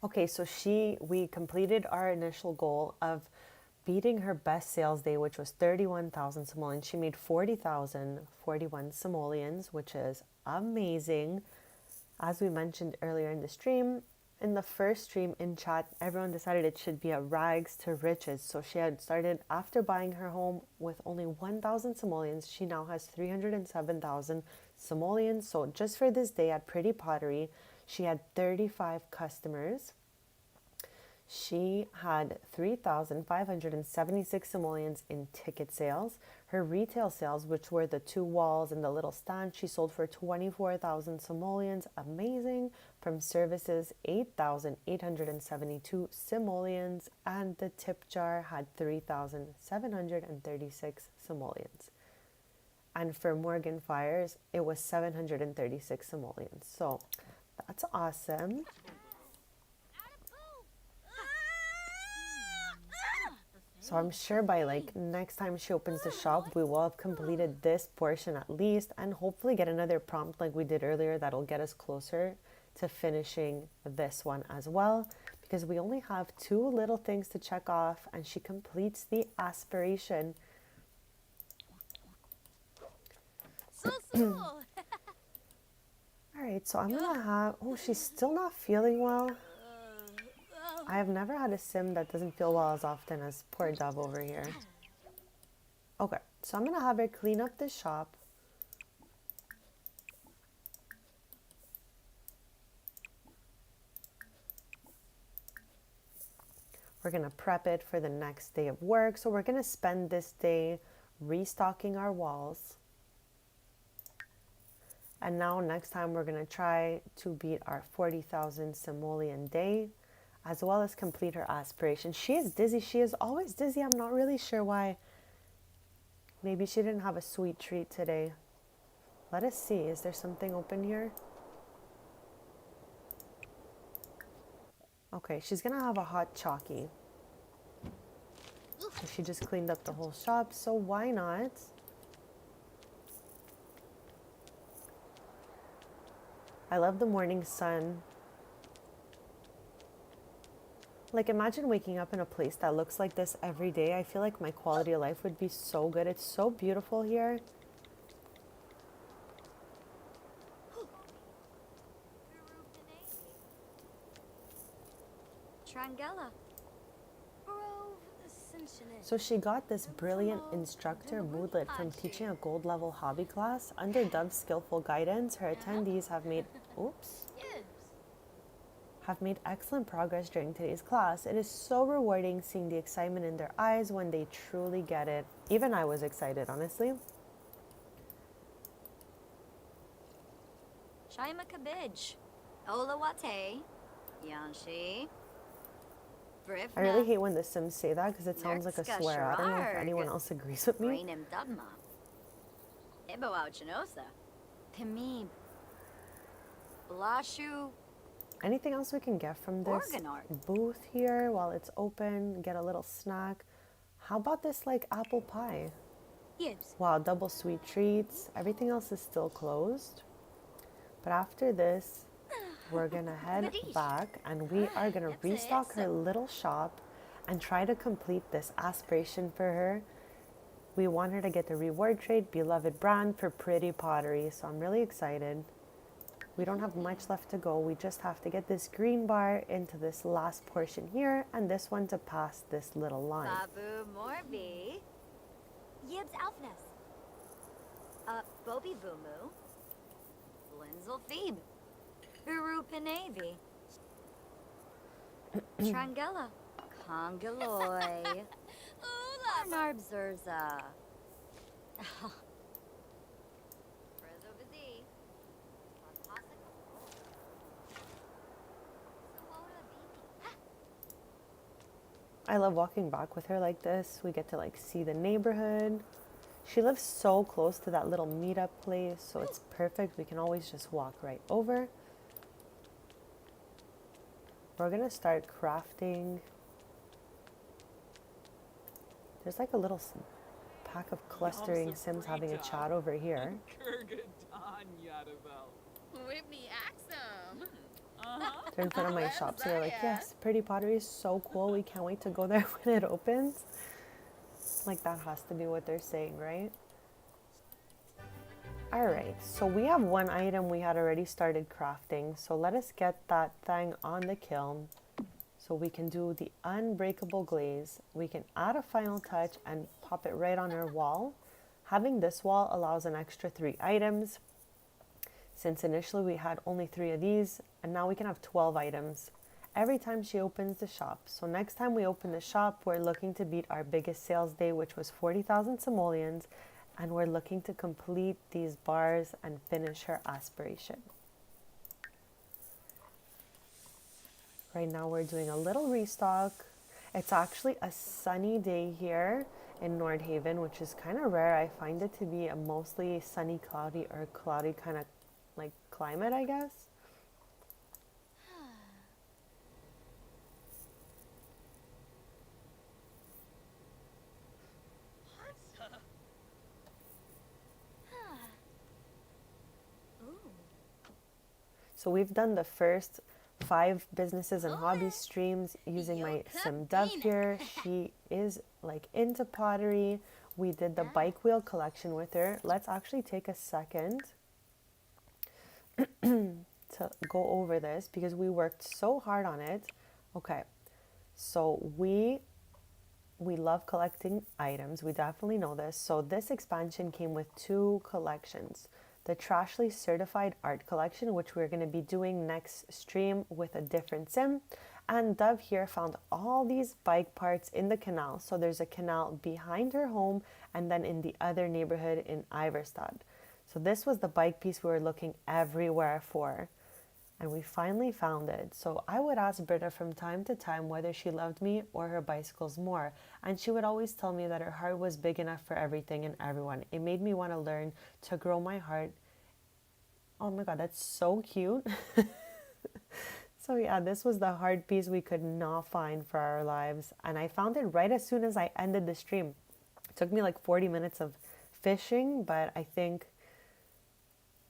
Okay, so we completed our initial goal of beating her best sales day, which was 31,000 simoleons. She made 40,041 simoleons, which is amazing. As we mentioned earlier in the stream, in the first stream in chat, everyone decided it should be a rags to riches. So she had started after buying her home with only 1,000 simoleons. She now has 307,000 simoleons. So just for this day at Pretty Pottery, she had 35 customers. She had 3,576 simoleons in ticket sales. Her retail sales, which were the 2 walls and the little stand, she sold for 24,000 simoleons. Amazing. From services, 8,872 simoleons. And the tip jar had 3,736 simoleons. And for Morgan Fires, it was 736 simoleons. So that's awesome. So I'm sure by like next time she opens the shop, we will have completed this portion at least and hopefully get another prompt like we did earlier that'll get us closer to finishing this one as well, because we only have 2 little things to check off and she completes the aspiration. Alright, so I'm gonna have, oh, she's still not feeling well. I have never had a sim that doesn't feel well as often as poor Dove over here. Okay, so I'm gonna have her clean up the shop. We're gonna prep it for the next day of work. So we're gonna spend this day restocking our walls. And now next time we're gonna try to beat our 40,000 simoleon day, as well as complete her aspiration. She is dizzy. She is always dizzy. I'm not really sure why. Maybe she didn't have a sweet treat today. Let us see. Is there something open here? Okay, she's gonna have a hot chalky. So she just cleaned up the whole shop, so why not? I love the morning sun. Like, imagine waking up in a place that looks like this every day. I feel like my quality of life would be so good. It's so beautiful here. Trangella. So she got this brilliant instructor moodlet from teaching a gold level hobby class. Under Dove's skillful guidance, her attendees have made excellent progress during today's class. It is so rewarding seeing the excitement in their eyes when they truly get it. Even I was excited, honestly. Shaima Kabij. Olawate. Yanshi. I really hate when the Sims say that because it sounds like a swear. I don't know if anyone else agrees with me. Rainim Dudma. Iboau Chinosa. Timib. Blashu. Anything else we can get from this booth here while it's open? Get a little snack. How about this like apple pie? Yes. Wow, double sweet treats. Everything else is still closed. But after this, we're gonna head back and we are gonna restock her little shop and try to complete this aspiration for her. We want her to get the reward trade, beloved brand for pretty pottery. So I'm really excited. We don't have much left to go. We just have to get this green bar into this last portion here and this one to pass this little line. Babu Morbi. Yibs Alfnes. Bobby Boomoo. Blinzel Phoebe. Uru Pinavi. Trangella. Congaloy. Arnarb Zurza. Prezo Vizi. I love walking back with her like this. We get to like see the neighborhood. She lives so close to that little meetup place, so it's perfect. We can always just walk right over. We're gonna start crafting. There's like a little pack of clustering Sims having a chat over here. Whitney Axum. They're in front of my shop, so they're like, yes, pretty pottery is so cool. We can't wait to go there when it opens. Like that has to be what they're saying, right? All right, so we have one item we had already started crafting. So let us get that thing on the kiln so we can do the unbreakable glaze. We can add a final touch and pop it right on our wall. Having this wall allows an extra 3 items. Since initially we had only 3 of these, and now we can have 12 items every time she opens the shop. So next time we open the shop, we're looking to beat our biggest sales day, which was 40,000 simoleons, and we're looking to complete these bars and finish her aspiration. Right now we're doing a little restock. It's actually a sunny day here in Nordhaven, which is kind of rare. I find it to be a mostly sunny, cloudy, or cloudy kind of like climate, I guess. So we've done the first 5 businesses and hobbies streams using my sim Dove here. She is like into pottery. We did the bike wheel collection with her. Let's actually take a second to go over this because we worked so hard on it. Okay, so we love collecting items. We definitely know this. So this expansion came with 2 collections. The Trashly Certified Art Collection, which we're going to be doing next stream with a different sim. And Dove here found all these bike parts in the canal. So there's a canal behind her home and then in the other neighborhood in Iverstad. So this was the bike piece we were looking everywhere for. And we finally found it. So I would ask Britta from time to time whether she loved me or her bicycles more. And she would always tell me that her heart was big enough for everything and everyone. It made me want to learn to grow my heart. Oh my God, that's so cute. So yeah, this was the hard piece we could not find for our lives. And I found it right as soon as I ended the stream. It took me like 40 minutes of fishing, but I think,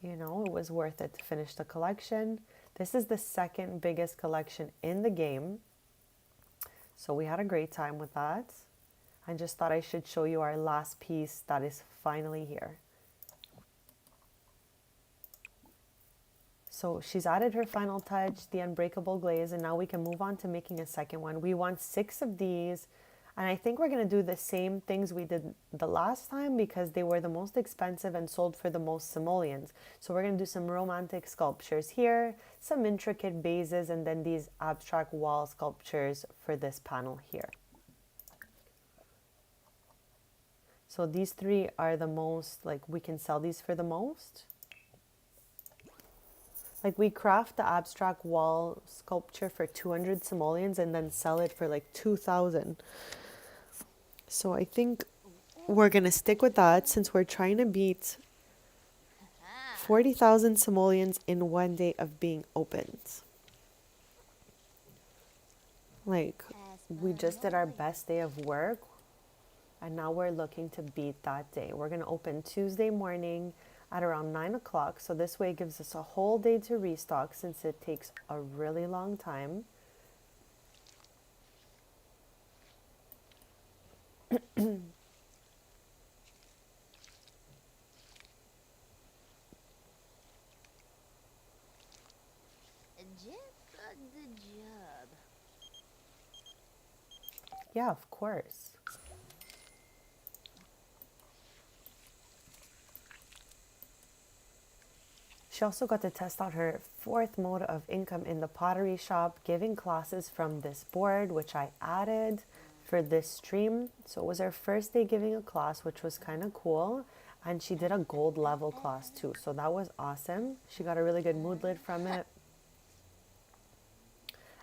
you know, it was worth it to finish the collection. This is the second biggest collection in the game. So we had a great time with that. I just thought I should show you our last piece that is finally here. So she's added her final touch, the unbreakable glaze, and now we can move on to making a second one. We want 6 of these. And I think we're going to do the same things we did the last time because they were the most expensive and sold for the most simoleons. So we're going to do some romantic sculptures here, some intricate bases, and then these abstract wall sculptures for this panel here. So these 3 are the most, like we can sell these for the most. Like we craft the abstract wall sculpture for 200 simoleons and then sell it for like 2,000. So I think we're going to stick with that since we're trying to beat 40,000 simoleons in one day of being opened. Like we just did our best day of work and now we're looking to beat that day. We're going to open Tuesday morning at around 9 o'clock. So this way it gives us a whole day to restock since it takes a really long time. Just got the job. Yeah, of course. She also got to test out her fourth mode of income in the pottery shop, giving classes from this board, which I added for this stream. So it was her first day giving a class, which was kind of cool. And she did a gold level class too. So that was awesome. She got a really good mood lid from it.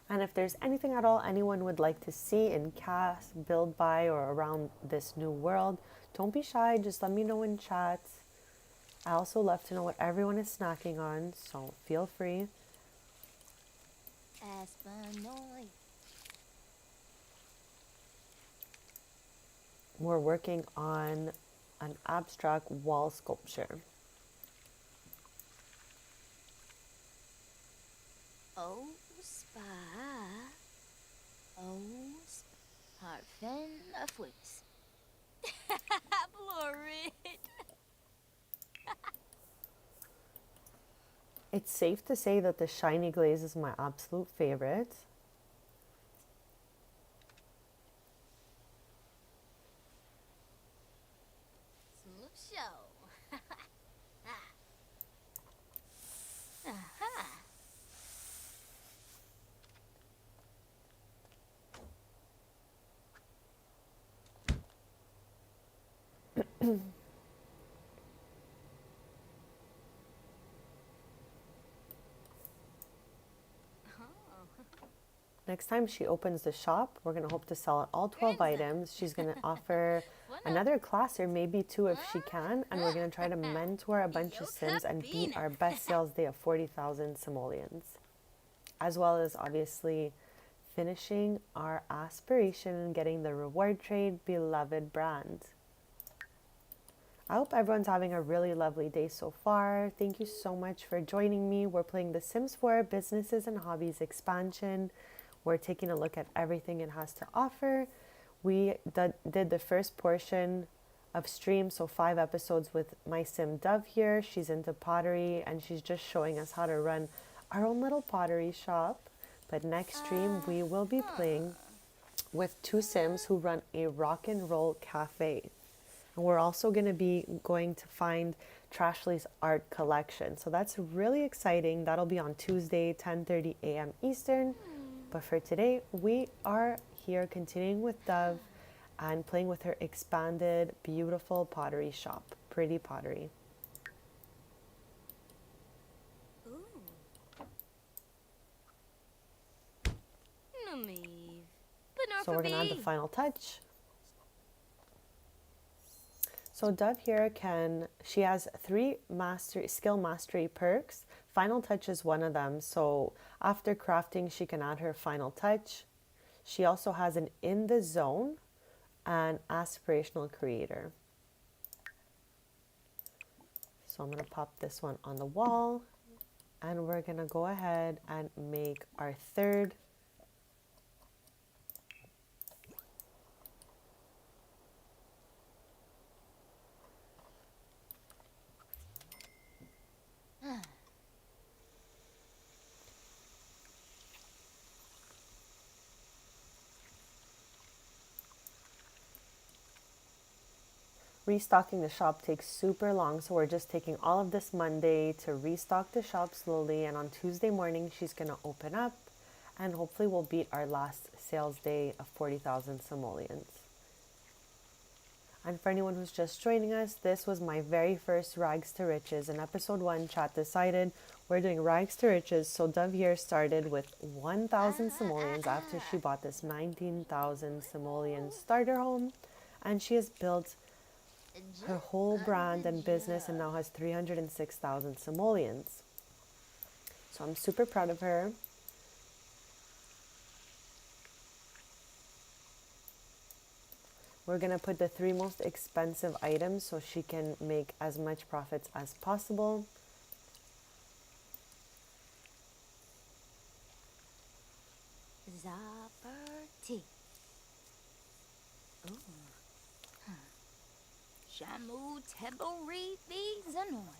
And if there's anything at all anyone would like to see in CAS, build by, or around this new world, don't be shy. Just let me know in chat. I also love to know what everyone is snacking on, so feel free. Aspanoy. We're working on an abstract wall sculpture. Oh, spa. Oh, parfum of wits. Florid. It's safe to say that the shiny glaze is my absolute favorite. Smooth show. Next time she opens the shop, we're going to hope to sell all 12 items. She's going to offer another class or maybe 2 if she can. And we're going to try to mentor a bunch of Sims and beat our best sales day of 40,000 simoleons. As well as obviously finishing our aspiration and getting the reward trade beloved brand. I hope everyone's having a really lovely day so far. Thank you so much for joining me. We're playing The Sims 4 Businesses and Hobbies expansion. We're taking a look at everything it has to offer. We did the first portion of stream, so 5 episodes with my sim Dove here. She's into pottery and she's just showing us how to run our own little pottery shop. But next stream we will be playing with 2 sims who run a rock and roll cafe. And we're also going to be going to find Trashley's art collection. So that's really exciting. That'll be on Tuesday, 10:30 a.m. Eastern. But for today, we are here continuing with Dove and playing with her expanded, beautiful pottery shop. Pretty pottery. So we're going to add the final touch. So Dove here she has 3 skill mastery perks. Final touch is one of them. So after crafting, she can add her final touch. She also has an in the zone and aspirational creator. So I'm going to pop this one on the wall and we're going to go ahead and make our third. Restocking the shop takes super long, so we're just taking all of this Monday to restock the shop slowly, and on Tuesday morning she's going to open up and hopefully we'll beat our last sales day of 40,000 simoleons. And for anyone who's just joining us, this was my very first Rags to Riches. In episode 1, chat decided we're doing Rags to Riches, so Dove here started with 1,000 simoleons after she bought this 19,000 simoleon starter home, and she has built her whole brand and business and now has 306,000 simoleons. So I'm super proud of her. We're gonna put the 3 most expensive items so she can make as much profits as possible. Zaberti. Ooh. Shamu Tebori Zanoi.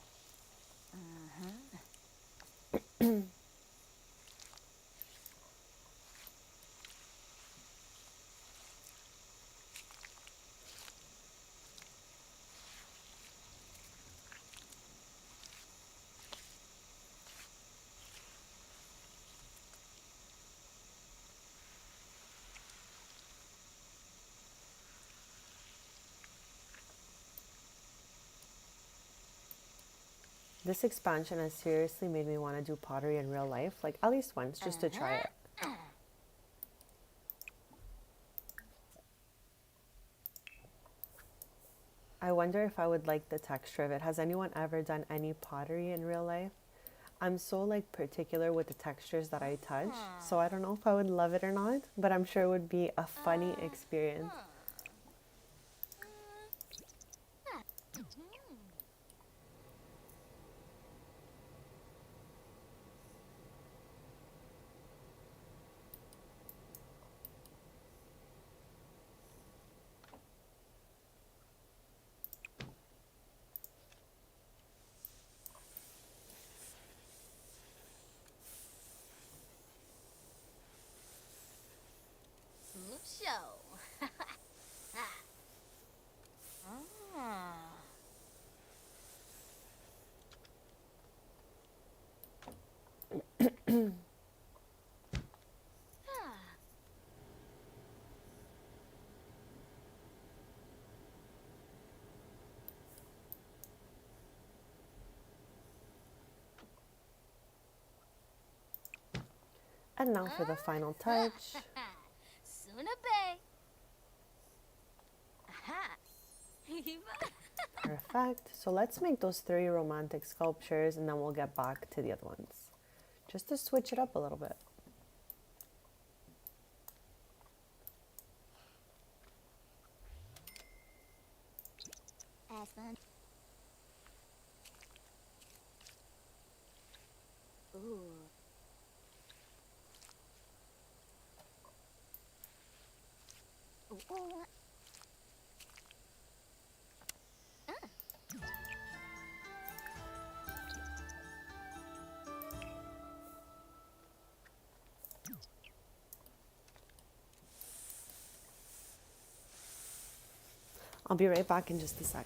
This expansion has seriously made me want to do pottery in real life, like at least once, just to try it. I wonder if I would like the texture of it. Has anyone ever done any pottery in real life? I'm so like particular with the textures that I touch, so I don't know if I would love it or not, but I'm sure it would be a funny experience. Lucio. And now for the final touch. Sunabe. Perfect. So let's make those 3 romantic sculptures and then we'll get back to the other ones. Just to switch it up a little bit. Fun. Ooh. Ooh. I'll be right back in just a sec.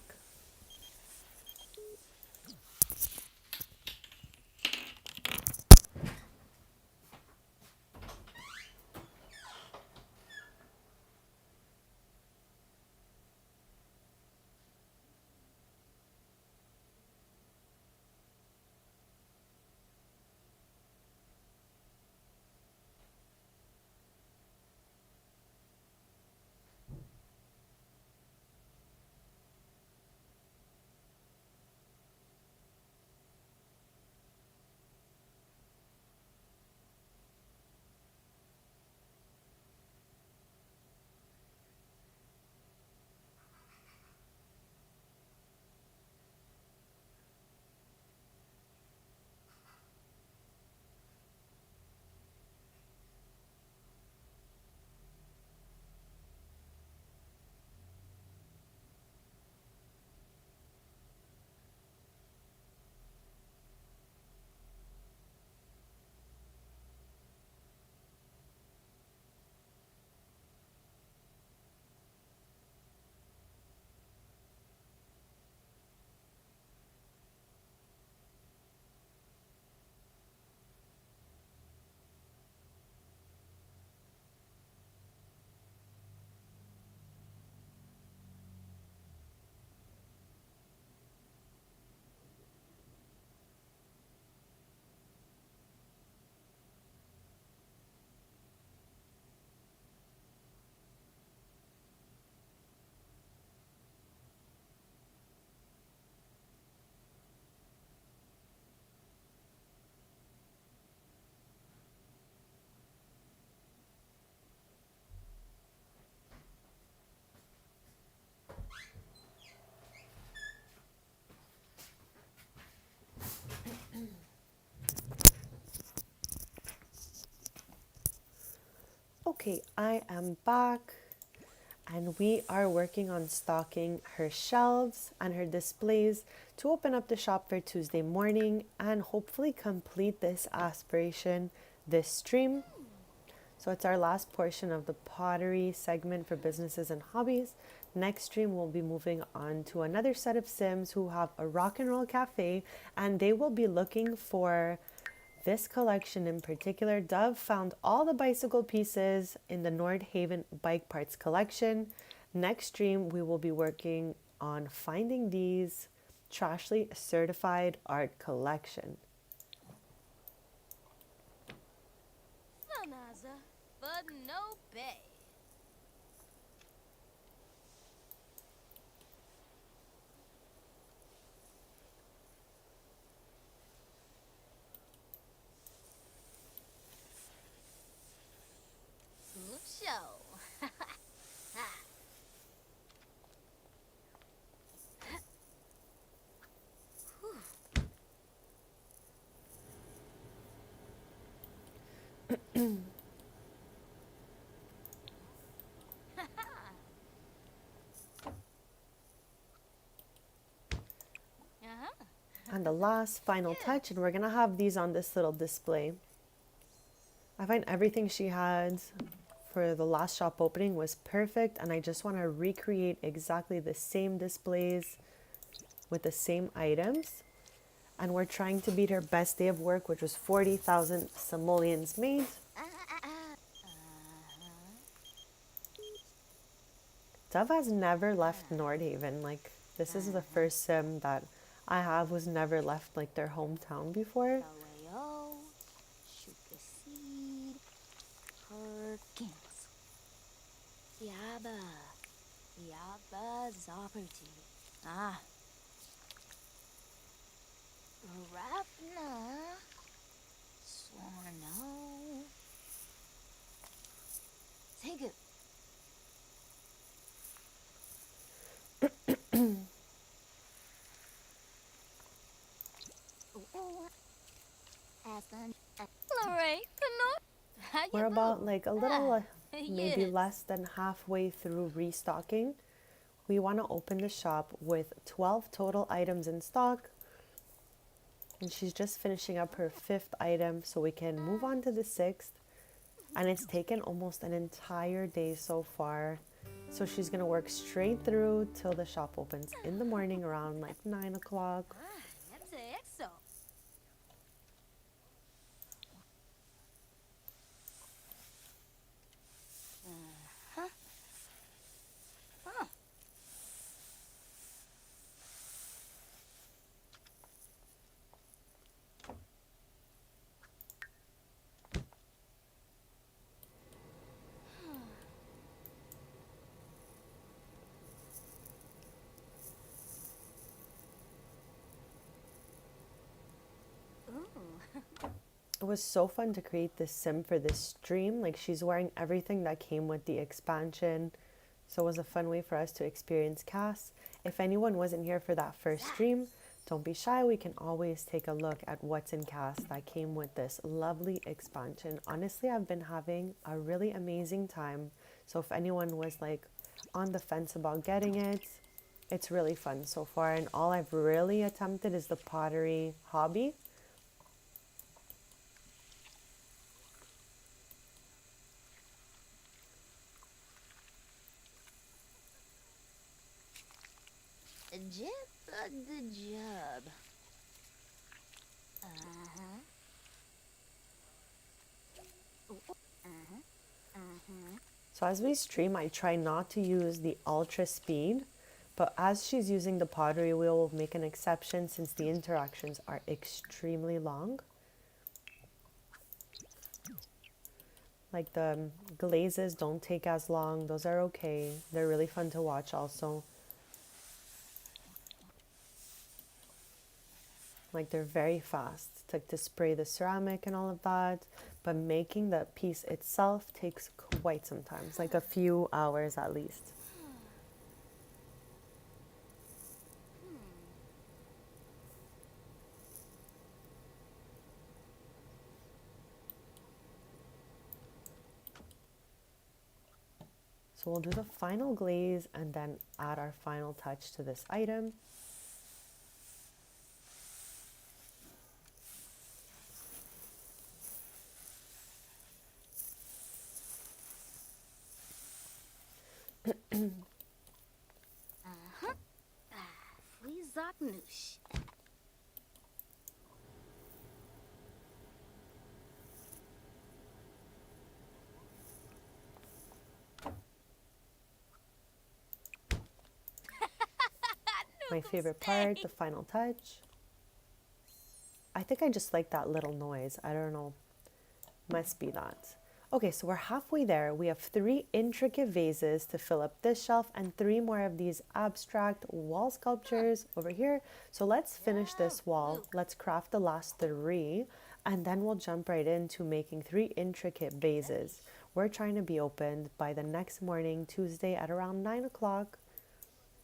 Okay, I am back and we are working on stocking her shelves and her displays to open up the shop for Tuesday morning and hopefully complete this aspiration this stream. So it's our last portion of the pottery segment for businesses and hobbies. Next stream we'll be moving on to another set of Sims who have a rock and roll cafe, and they will be looking for this collection in particular. Dove found all the bicycle pieces in the Nordhaven bike parts collection. Next stream we will be working on finding these Trashly certified art collection. Sanaza, but no bay. Good show. And the last final touch, and we're gonna have these on this little display. I find everything she had for the last shop opening was perfect, and I just want to recreate exactly the same displays with the same items. And we're trying to beat her best day of work, which was 40,000 simoleons made. Dove has never left Nordhaven. Like, this is the first sim that I have who's never left like their hometown before. Galeo, shoot the seed, Perkins. Yabba Zopperty. Rapna, Swarno. Take it. We're about like a little, maybe yes. less than halfway through restocking. We want to open the shop with 12 total items in stock. And she's just finishing up her 5th item, so we can move on to the 6th. And it's taken almost an entire day so far. So she's going to work straight through till the shop opens in the morning around like 9 o'clock. That's EXO. It was so fun to create this sim for this stream. Like, she's wearing everything that came with the expansion. So it was a fun way for us to experience Cass. If anyone wasn't here for that first stream, don't be shy. We can always take a look at what's in Cass that came with this lovely expansion. Honestly, I've been having a really amazing time. So if anyone was like on the fence about getting it, it's really fun so far. And all I've really attempted is the pottery hobby. The job. So as we stream, I try not to use the ultra speed, but as she's using the pottery wheel, we'll make an exception since the interactions are extremely long. Like the glazes don't take as long. Those are okay. They're really fun to watch also. Like, they're very fast to spray the ceramic and all of that, but making the piece itself takes quite some time, like a few hours at least. So we'll do the final glaze and then add our final touch to this item. Flizaknush. My favorite part, the final touch. I think I just like that little noise. I don't know. Must be that. Okay, so we're halfway there. We have 3 intricate vases to fill up this shelf and 3 more of these abstract wall sculptures over here. So let's finish this wall. Let's craft the last 3 and then we'll jump right into making 3 intricate vases. We're trying to be opened by the next morning, Tuesday at around 9 o'clock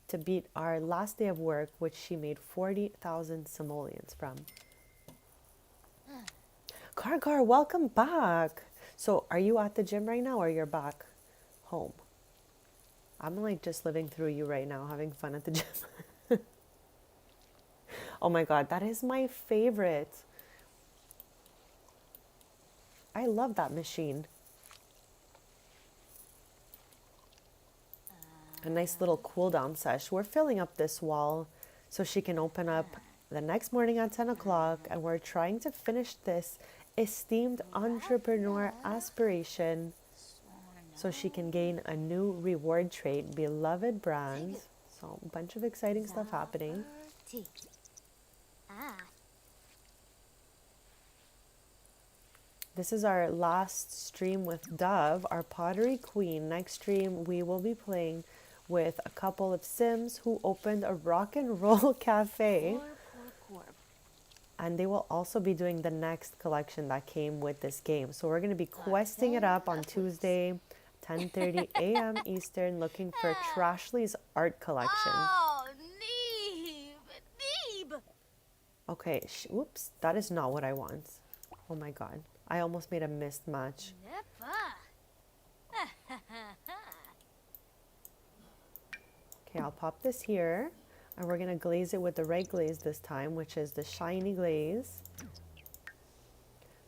to beat our last day of work, which she made 40,000 simoleons from. Kargar, welcome back. So are you at the gym right now or you're back home? I'm like just living through you right now, having fun at the gym. Oh my God, that is my favorite. I love that machine. A nice little cool down sesh. We're filling up this wall so she can open up the next morning at 10 o'clock, and we're trying to finish this esteemed entrepreneur aspiration so she can gain a new reward trait, beloved brand. So a bunch of exciting stuff happening. This is our last stream with Dove, our pottery queen. Next stream we will be playing with a couple of Sims who opened a rock and roll cafe. And they will also be doing the next collection that came with this game. So we're going to be questing it up on Tuesday, 10:30 a.m. Eastern, looking for Trashley's art collection. Oh, Neeb! Okay, oops, that is not what I want. Oh my God, I almost made a missed match. Okay, I'll pop this here. And we're going to glaze it with the right glaze this time, which is the shiny glaze.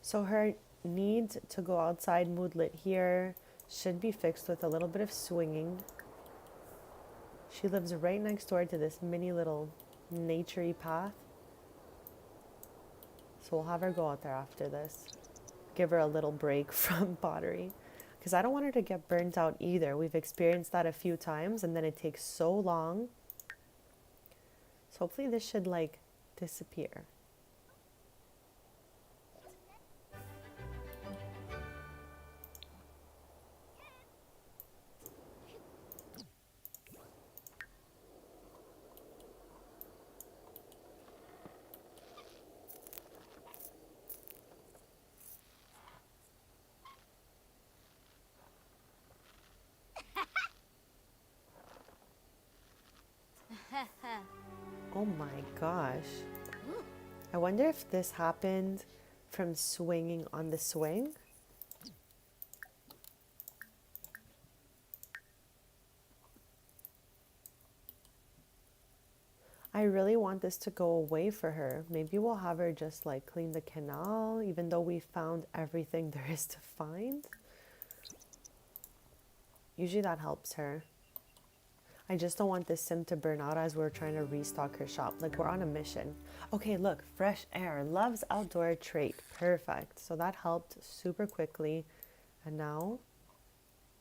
So her need to go outside moodlet here should be fixed with a little bit of swinging. She lives right next door to this mini little nature-y path. So we'll have her go out there after this. Give her a little break from pottery. Because I don't want her to get burnt out either. We've experienced that a few times and then it takes so long. So hopefully this should like disappear. Oh my gosh. I wonder if this happened from swinging on the swing. I really want this to go away for her. Maybe we'll have her just like clean the canal, even though we found everything there is to find. Usually that helps her. I just don't want this sim to burn out as we're trying to restock her shop. Like we're on a mission. Okay, look, fresh air, loves outdoor trait. Perfect. So that helped super quickly. And now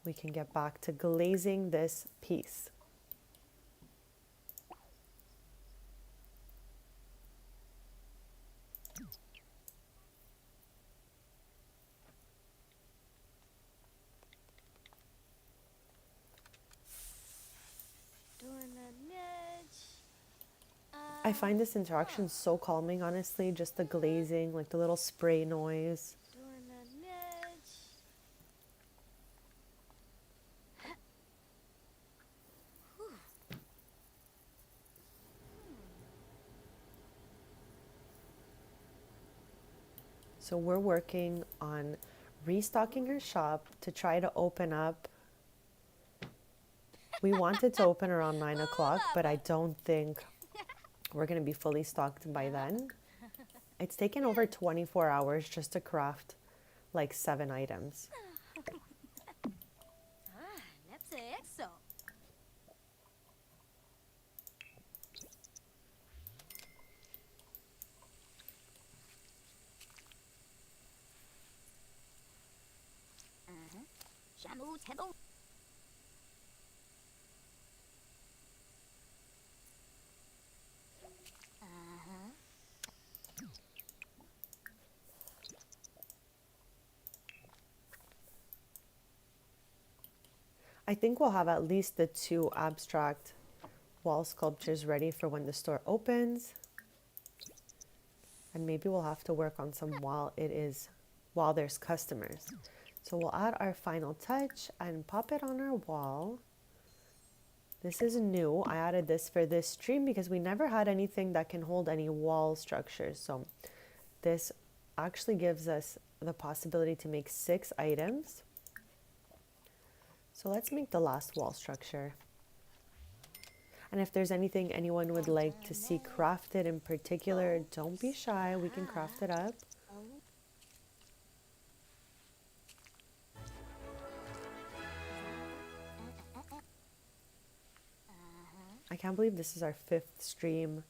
we can get back to glazing this piece. I find this interaction so calming, honestly. Just the glazing, like the little spray noise. So we're working on restocking her shop to try to open up We wanted to open around 9 o'clock, but I don't think we're going to be fully stocked by then. It's taken over 24 hours just to craft like 7 items. Exo. Shamu Tebo. I think we'll have at least the 2 abstract wall sculptures ready for when the store opens. And maybe we'll have to work on some while there's customers. So we'll add our final touch and pop it on our wall. This is new. I added this for this stream because we never had anything that can hold any wall structures. So this actually gives us the possibility to make 6 items. So let's make the last wall structure. And if there's anything anyone would like to see crafted in particular, don't be shy, we can craft it up. I can't believe this is our 5th stream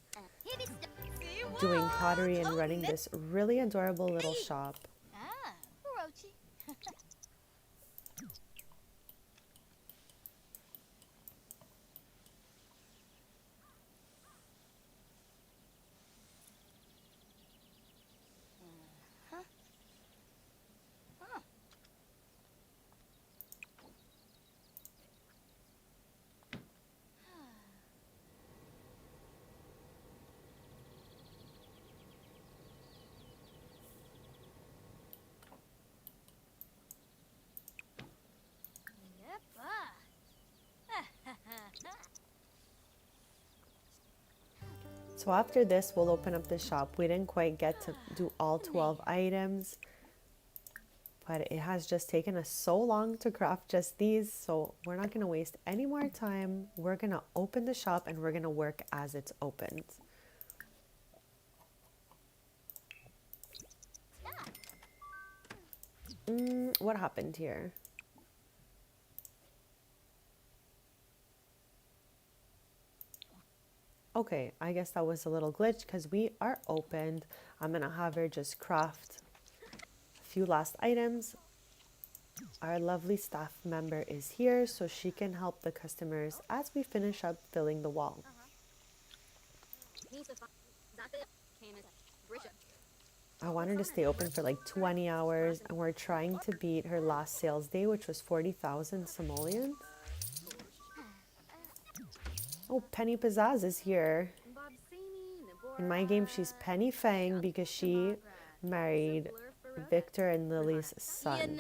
doing pottery and running this really adorable little shop. Orochi. So after this, we'll open up the shop. We didn't quite get to do all 12 items, but it has just taken us so long to craft just these. So we're not going to waste any more time. We're going to open the shop and we're going to work as it's opened. What happened here? Okay, I guess that was a little glitch because we are opened. I'm going to have her just craft a few last items. Our lovely staff member is here so she can help the customers as we finish up filling the wall. I want her to stay open for like 20 hours and we're trying to beat her last sales day, which was 40,000 simoleons. Oh, Penny Pizzazz is here. In my game, she's Penny Fang because she married Victor and Lily's son.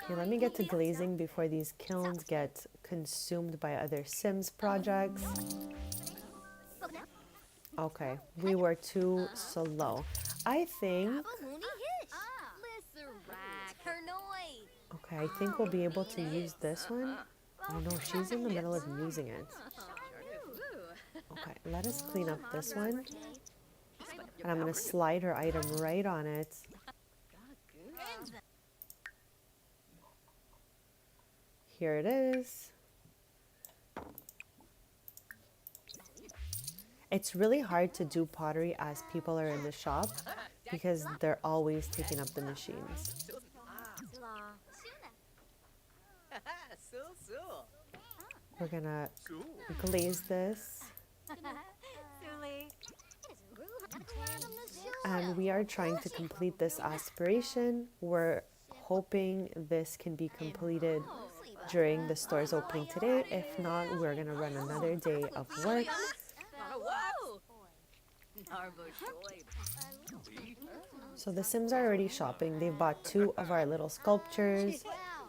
Okay, let me get to glazing before these kilns get consumed by other Sims projects. Okay, we were too slow. I think... Okay, I think we'll be able to use this one. Oh no, she's in the middle of using it. Okay, let us clean up this one. And I'm going to slide her item right on it. Here it is. It's really hard to do pottery as people are in the shop because they're always taking up the machines. We're gonna glaze this. And we are trying to complete this aspiration. We're hoping this can be completed during the store's opening today. If not, we're gonna run another day of work. So the Sims are already shopping. They've bought 2 of our little sculptures.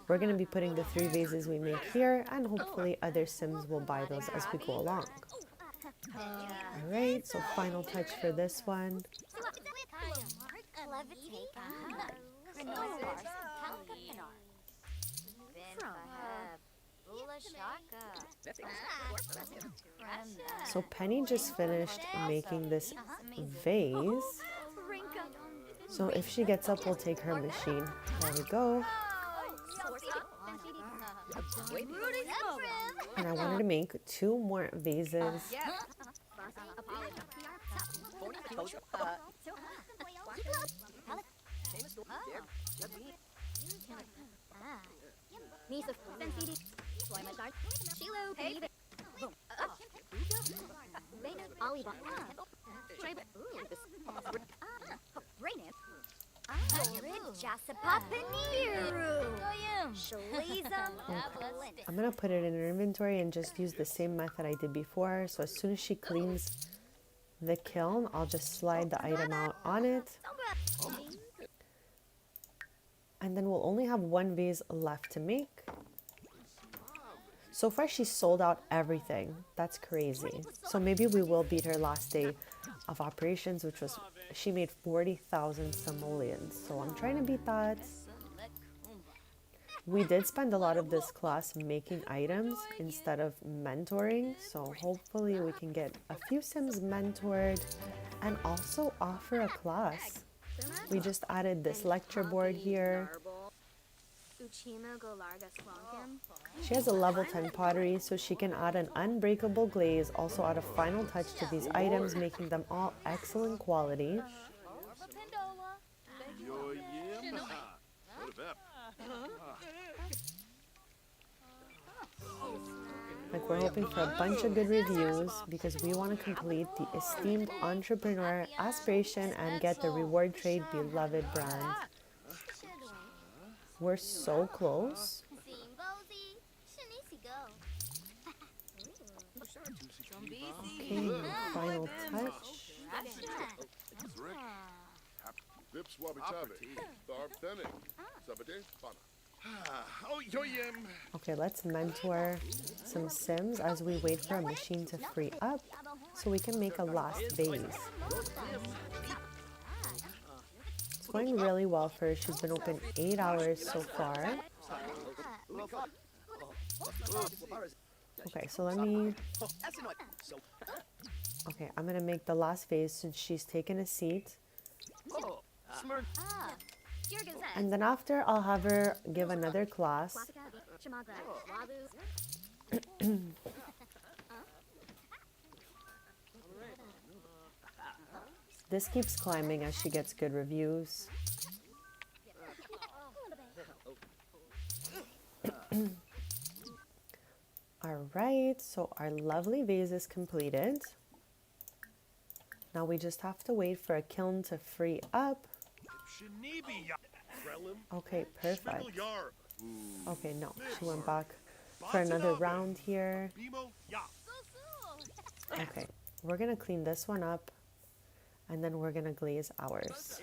We're going to be putting the 3 vases we make here, and hopefully other Sims will buy those as we go along. Alright, so final touch for this one. So Penny just finished making this vase. So if she gets up, we'll take her machine. There we go. And I wanted to make 2 more vases. I'm gonna put it in her inventory and just use the same method I did before. So as soon as she cleans the kiln, I'll just slide the item out on it. And then we'll only have 1 vase left to make. So far she sold out everything. That's crazy. So maybe we will beat her last day of operations, which was, she made 40,000 simoleons. So I'm trying to beat that. We did spend a lot of this class making items instead of mentoring. So hopefully we can get a few sims mentored and also offer a class. We just added this lecture board here. She has a level 10 pottery, so she can add an unbreakable glaze, also add a final touch to these items, making them all excellent quality. Like, we're hoping for a bunch of good reviews because we want to complete the esteemed entrepreneur aspiration and get the reward trade beloved brand. We're so close. Okay, final touch. Okay, let's mentor some sims as we wait for a machine to free up so we can make a last vase. It's going really well for her. She's been open 8 hours so far. Okay, so okay, I'm gonna make the last vase since she's taken a seat. And then after, I'll have her give another class. This keeps climbing as she gets good reviews. Alright, so our lovely vase is completed. Now we just have to wait for a kiln to free up. Okay, perfect. Okay, no, she went back for another round here. Okay, we're gonna clean this one up and then we're gonna glaze ours.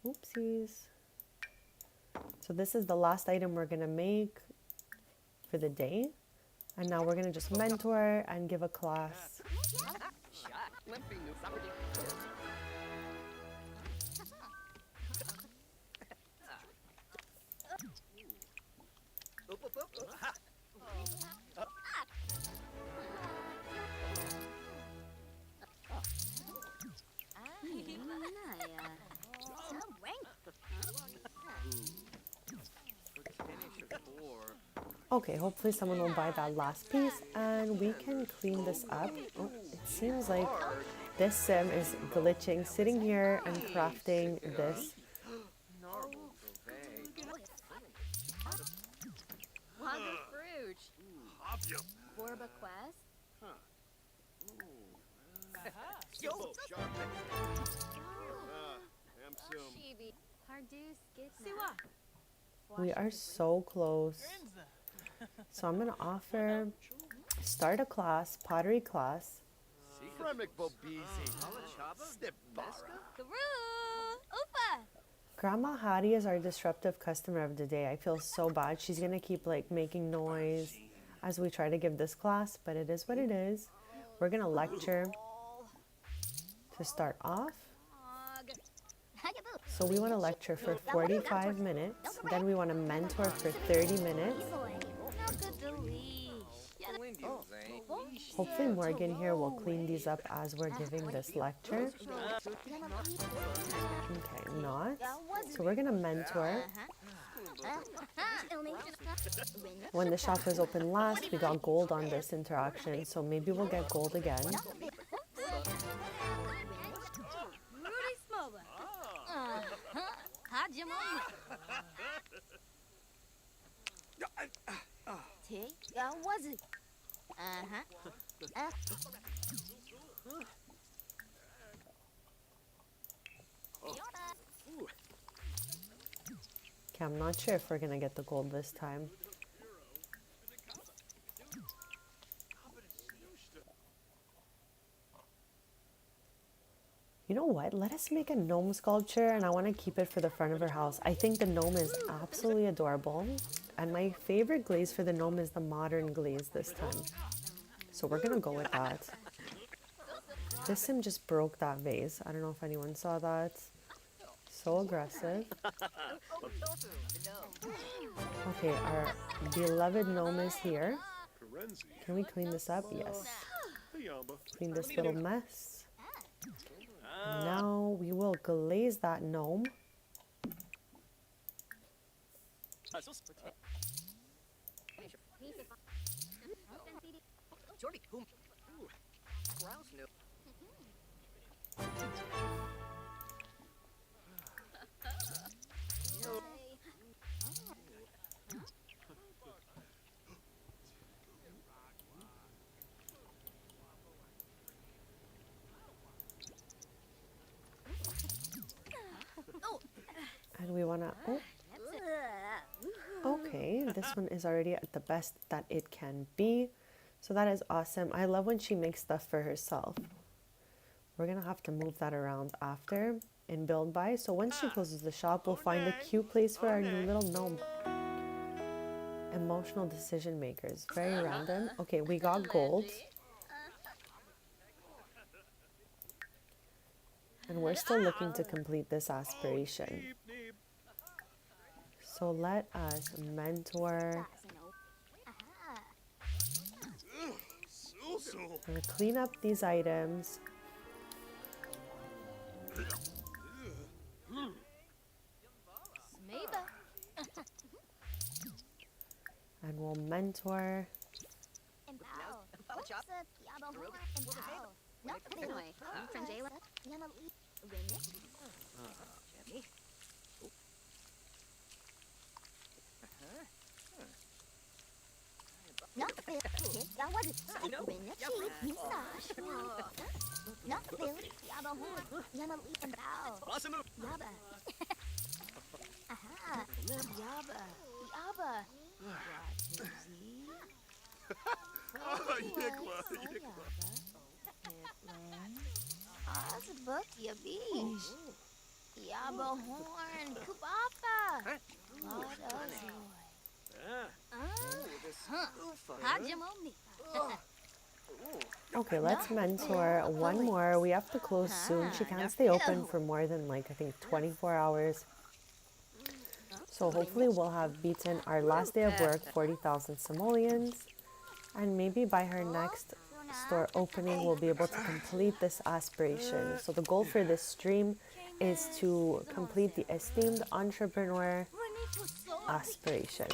Oopsies. So this is the last item we're gonna make for the day. And now we're gonna just mentor and give a class. Okay, hopefully someone will buy that last piece and we can clean this up. Oh, it seems like this sim is glitching, sitting here and crafting this. We are so close. So I'm gonna offer, start a class, pottery class. Grandma Hattie is our disruptive customer of the day. I feel so bad. She's gonna keep like making noise as we try to give this class, but it is what it is. We're gonna lecture to start off. So we want to lecture for 45 minutes, then we want to mentor for 30 minutes. Hopefully Morgan here will clean these up as we're giving this lecture. Okay, not. So we're gonna mentor. When the shop was open last, we got gold on this interaction, so maybe we'll get gold again. Rudy Smoba. Hajimon. Tick, was it? Okay, I'm not sure if we're gonna get the gold this time. You know what? Let us make a gnome sculpture, and I want to keep it for the front of our house. I think the gnome is absolutely adorable, and my favorite glaze for the gnome is the modern glaze this time. So we're gonna go with that. This sim just broke that vase. I don't know if anyone saw that. So aggressive. Okay, our beloved gnome is here. Can we clean this up? Yes. Clean this little mess. And now we will glaze that gnome. And we want to, okay, this one is already at the best that it can be. So that is awesome. I love when she makes stuff for herself. We're going to have to move that around after in build by. So once she closes the shop, we'll find a cute place for our new little gnome. Emotional decision makers. Very random. Okay, we got gold. And we're still looking to complete this aspiration. So let us mentor. I'm going to clean up these items. And we'll mentor. Okay, let's mentor one more. We have to close soon. She can't stay open for more than like, I think 24 hours. So hopefully we'll have beaten our last day of work, 40,000 simoleons. And maybe by her next store opening, we'll be able to complete this aspiration. So the goal for this stream is to complete the esteemed entrepreneur aspiration.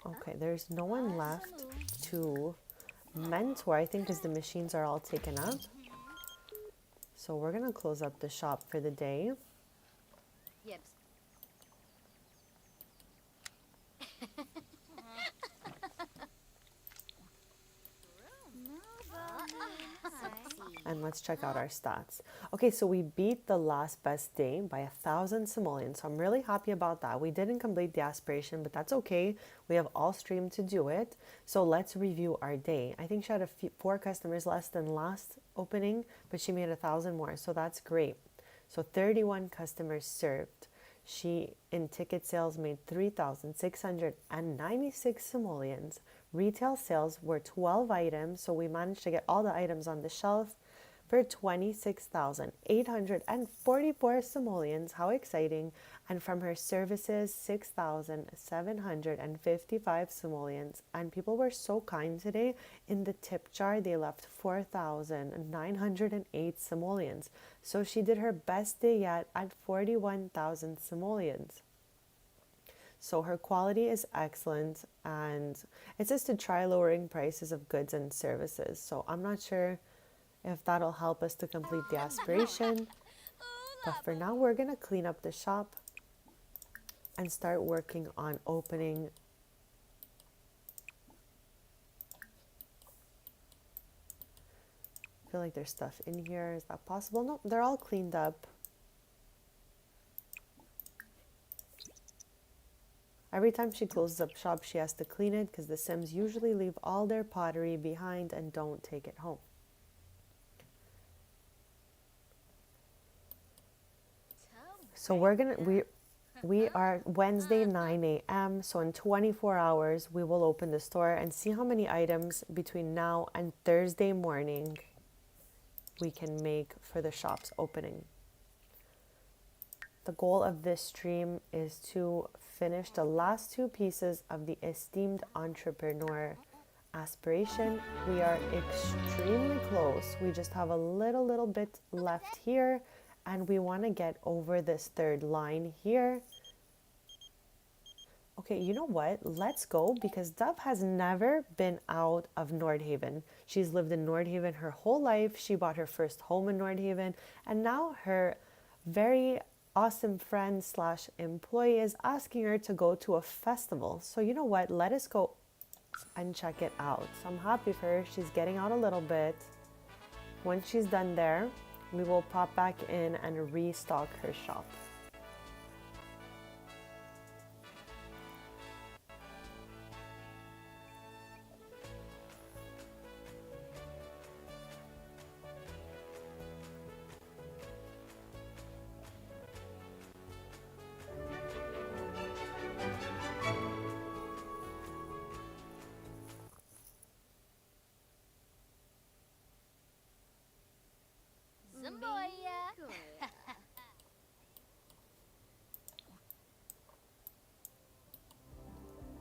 Okay, there's no one left to mentor, I think, because the machines are all taken up. So we're going to close up the shop for the day. And let's check out our stats. Okay, so we beat the last best day by 1,000 simoleons. So I'm really happy about that. We didn't complete the aspiration, but that's okay. We have all stream to do it. So let's review our day. I think she had 4 customers less than last opening, but she made 1,000 more. So that's great. So 31 customers served. She, in ticket sales, made 3,696 simoleons. Retail sales were 12 items, so we managed to get all the items on the shelf for 26,844 simoleons. How exciting! And from her services, 6,755 simoleons. And people were so kind today. In the tip jar, they left 4,908 simoleons. So she did her best day yet at 41,000 simoleons. So her quality is excellent, and it says to try lowering prices of goods and services. So I'm not sure if that'll help us to complete the aspiration. But for now, we're going to clean up the shop and start working on opening. I feel like there's stuff in here. Is that possible? No, they're all cleaned up. Every time she closes up shop, she has to clean it because the Sims usually leave all their pottery behind and don't take it home. So we are Wednesday 9 a.m. So in 24 hours, we will open the store and see how many items between now and Thursday morning we can make for the shop's opening. The goal of this stream is to finish the last two pieces of the esteemed entrepreneur aspiration. We are extremely close. We just have a little bit left here, and we want to get over this third line here. Okay, you know what? Let's go, because Dove has never been out of Nordhaven. She's lived in Nordhaven her whole life. She bought her first home in Nordhaven, and now her very awesome friend slash employee is asking her to go to a festival. So you know what? Let us go and check it out. So I'm happy for her. She's getting out a little bit. Once she's done there, we will pop back in and restock her shop.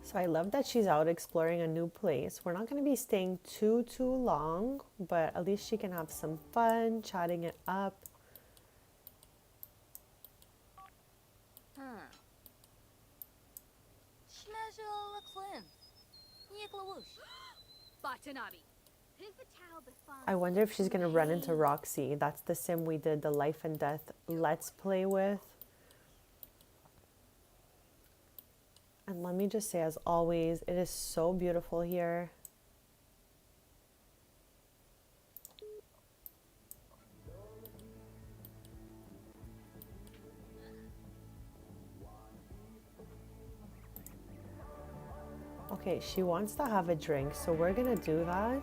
So I love that she's out exploring a new place. We're not going to be staying too long, but at least she can have some fun, chatting it up. I wonder if she's going to run into Roxy. That's the sim we did the life and death let's play with. And let me just say, as always, it is so beautiful here. Okay, she wants to have a drink, so we're gonna do that.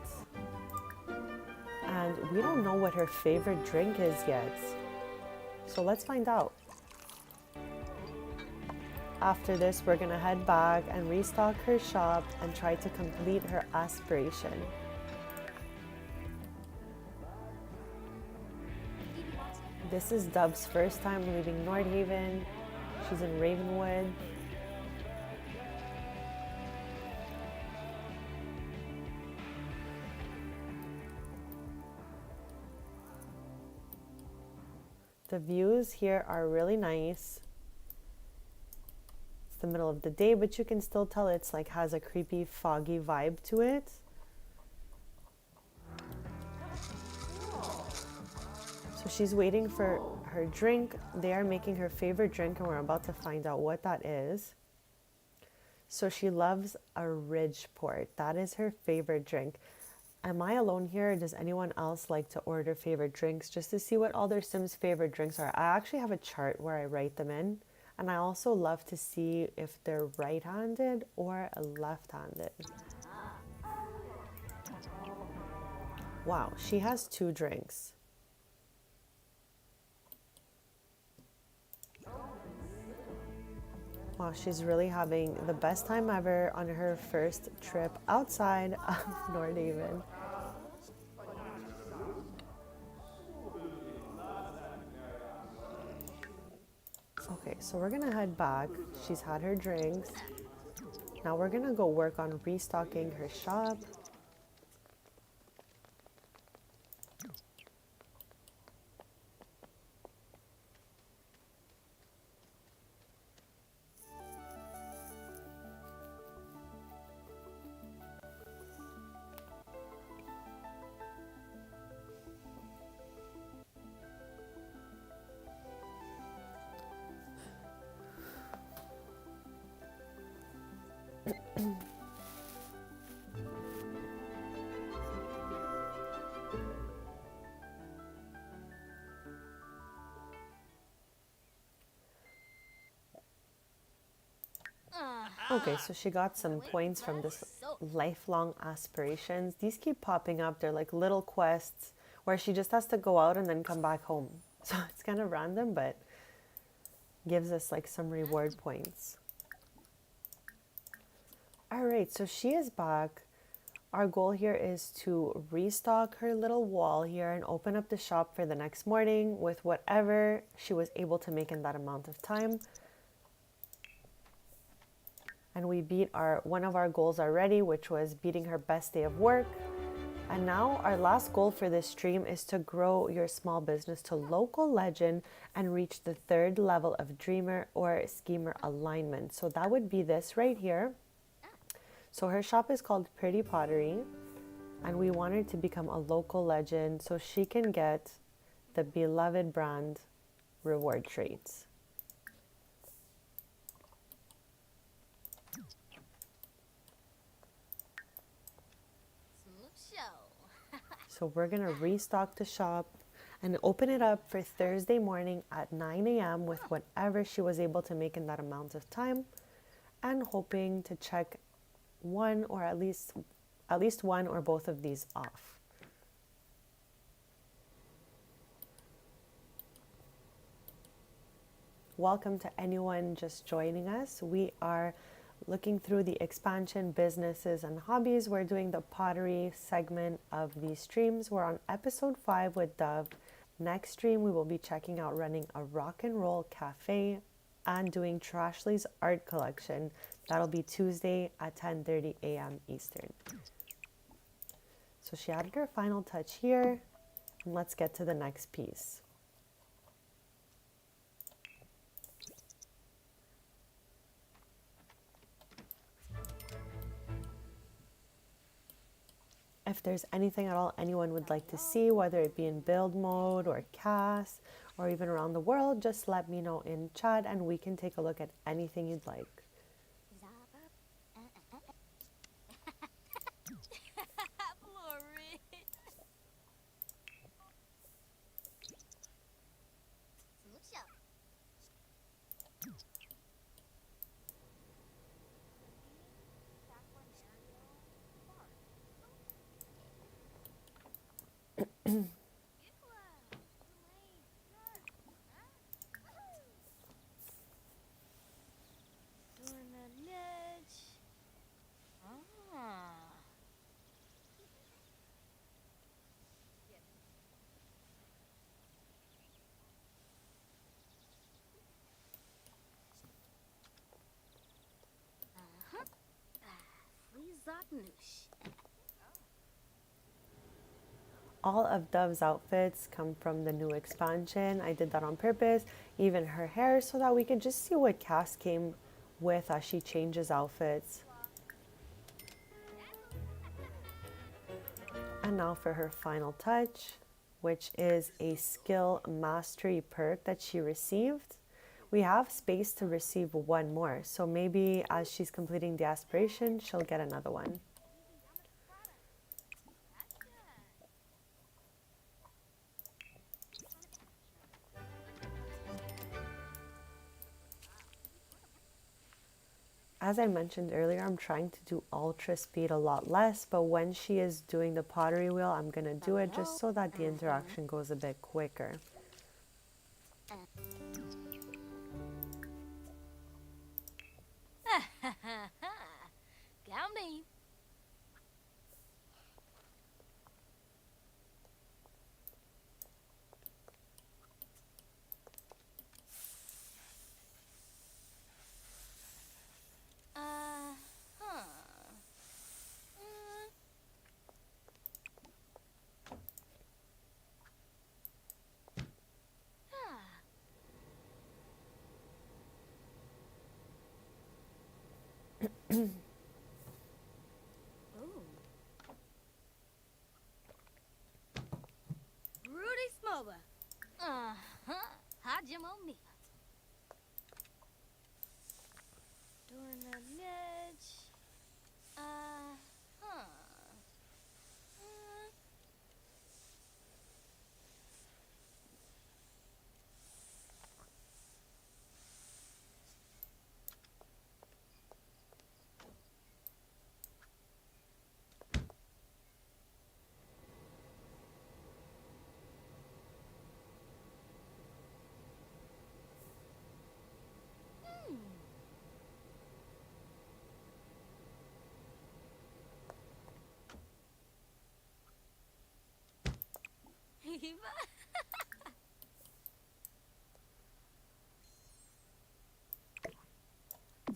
And we don't know what her favorite drink is yet. So let's find out. After this, we're gonna head back and restock her shop and try to complete her aspiration. This is Dove's first time leaving Nordhaven. She's in Ravenwood. The views here are really nice. It's the middle of the day, but you can still tell it's like has a creepy, foggy vibe to it. So she's waiting for her drink. They are making her favorite drink, and we're about to find out what that is. So she loves a ridge port. That is her favorite drink. Am I alone here? Does anyone else like to order favorite drinks just to see what all their Sims' favorite drinks are? I actually have a chart where I write them in. And I also love to see if they're right-handed or left-handed. Wow, she has 2 drinks. Wow, she's really having the best time ever on her first trip outside of Nordhaven. Okay, so we're gonna head back. She's had her drinks. Now we're gonna go work on restocking her shop. Okay, so she got some points from this lifelong aspirations. These keep popping up. They're like little quests where she just has to go out and then come back home. So it's kind of random, but gives us like some reward points. All right, so she is back. Our goal here is to restock her little wall here and open up the shop for the next morning with whatever she was able to make in that amount of time. And we beat one of our goals already, which was beating her best day of work. And now our last goal for this stream is to grow your small business to local legend and reach the 3rd level of dreamer or schemer alignment. So that would be this right here. So her shop is called Pretty Pottery, and we want her to become a local legend so she can get the beloved brand reward traits. So we're gonna restock the shop and open it up for Thursday morning at 9 a.m. with whatever she was able to make in that amount of time, and hoping to check one or at least one or both of these off. Welcome to anyone just joining us. We are looking through the expansion, businesses, and hobbies. We're doing the pottery segment of these streams. We're on episode 5 with Dove. Next stream, we will be checking out running a rock and roll cafe and doing Trashley's art collection. That'll be Tuesday at 10:30 a.m. Eastern. So she added her final touch here, and let's get to the next piece. If there's anything at all anyone would like to see, whether it be in build mode or cast or even around the world, just let me know in chat and we can take a look at anything you'd like. All of Dove's outfits come from the new expansion. I did that on purpose, even her hair, so that we could just see what Cass came with as she changes outfits. And now for her final touch, which is a skill mastery perk that she received. We have space to receive one more, so maybe as she's completing the aspiration, she'll get another one. As I mentioned earlier, I'm trying to do ultra speed a lot less, but when she is doing the pottery wheel, I'm gonna do it just so that the interaction goes a bit quicker. Rudy Smoba. Hajimomi. Dorna Nidge.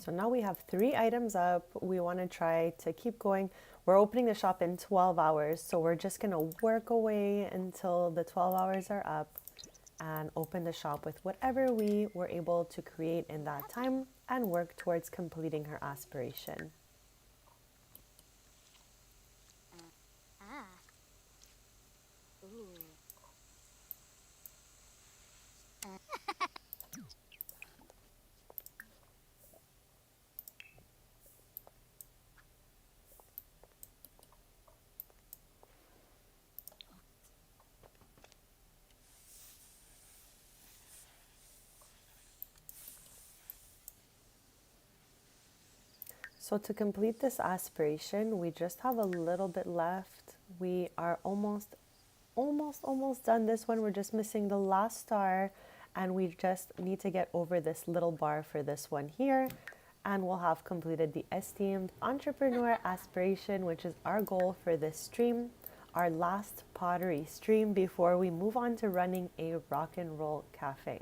So now we have 3 items up. We want to try to keep going. We're opening the shop in 12 hours, so we're just going to work away until the 12 hours are up and open the shop with whatever we were able to create in that time and work towards completing her aspiration. So to complete this aspiration, we just have a little bit left. We are almost done this one. We're just missing the last star, and we just need to get over this little bar for this one here, and we'll have completed the esteemed entrepreneur aspiration, which is our goal for this stream, our last pottery stream before we move on to running a rock and roll cafe.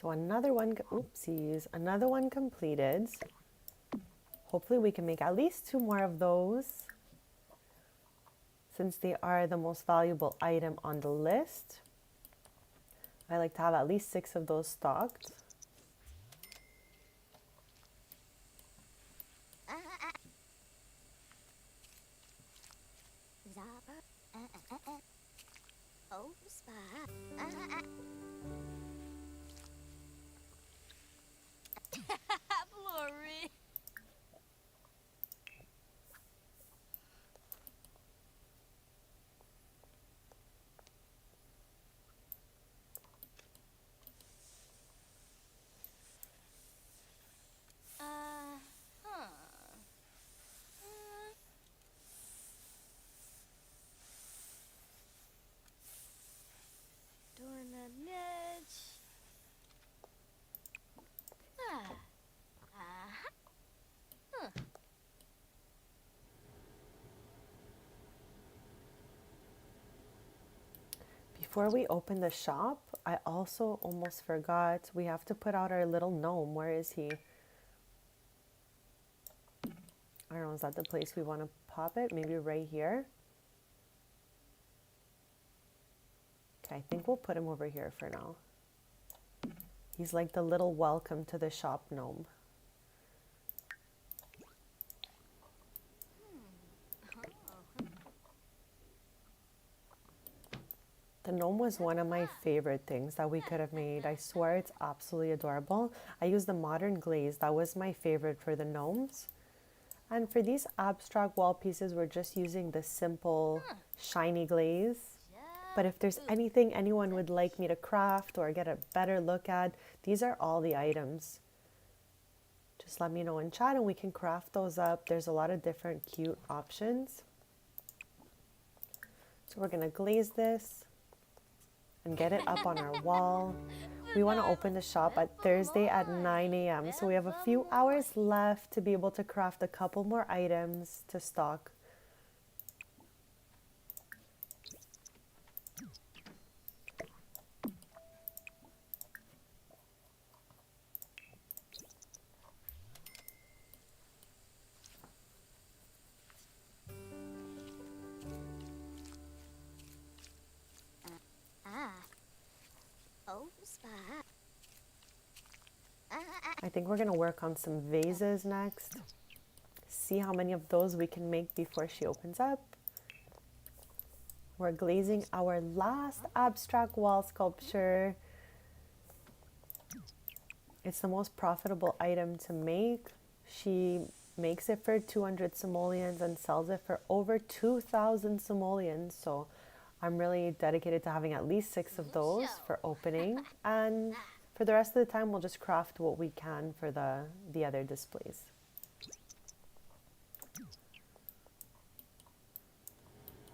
So another one, oopsies, another one completed. Hopefully we can make at least 2 more of those, since they are the most valuable item on the list. I like to have at least 6 of those stocked. Oh, spa. Glory. Dorna Nidge. Before we open the shop, I also almost forgot, we have to put out our little gnome. Where is he? I don't know, is that the place we want to pop it? Maybe right here? Okay, I think we'll put him over here for now. He's like the little welcome to the shop gnome. The gnome was one of my favorite things that we could have made. I swear it's absolutely adorable. I used the modern glaze. That was my favorite for the gnomes. And for these abstract wall pieces, we're just using the simple shiny glaze. But if there's anything anyone would like me to craft or get a better look at, these are all the items. Just let me know in chat and we can craft those up. There's a lot of different cute options. So we're going to glaze this. and get it up on our wall. We want to open the shop at Thursday at 9 a.m. So we have a few hours left to be able to craft a couple more items to stock. Oh, spot. I think we're going to work on some vases next. See how many of those we can make before she opens up. We're glazing our last abstract wall sculpture. It's the most profitable item to make. She makes it for 200 simoleons and sells it for over 2,000 simoleons. So I'm really dedicated to having at least 6 of those for opening. And for the rest of the time, we'll just craft what we can for the other displays.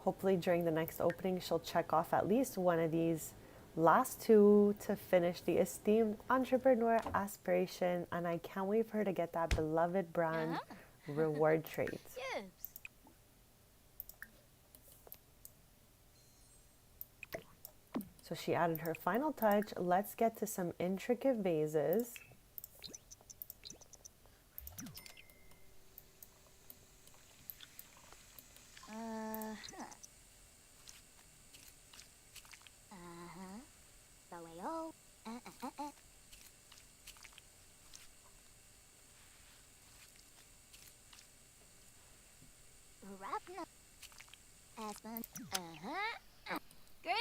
Hopefully during the next opening, she'll check off at least one of these last 2 to finish the esteemed entrepreneur aspiration. And I can't wait for her to get that beloved brand reward trait. Yes. So she added her final touch. Let's get to some intricate vases.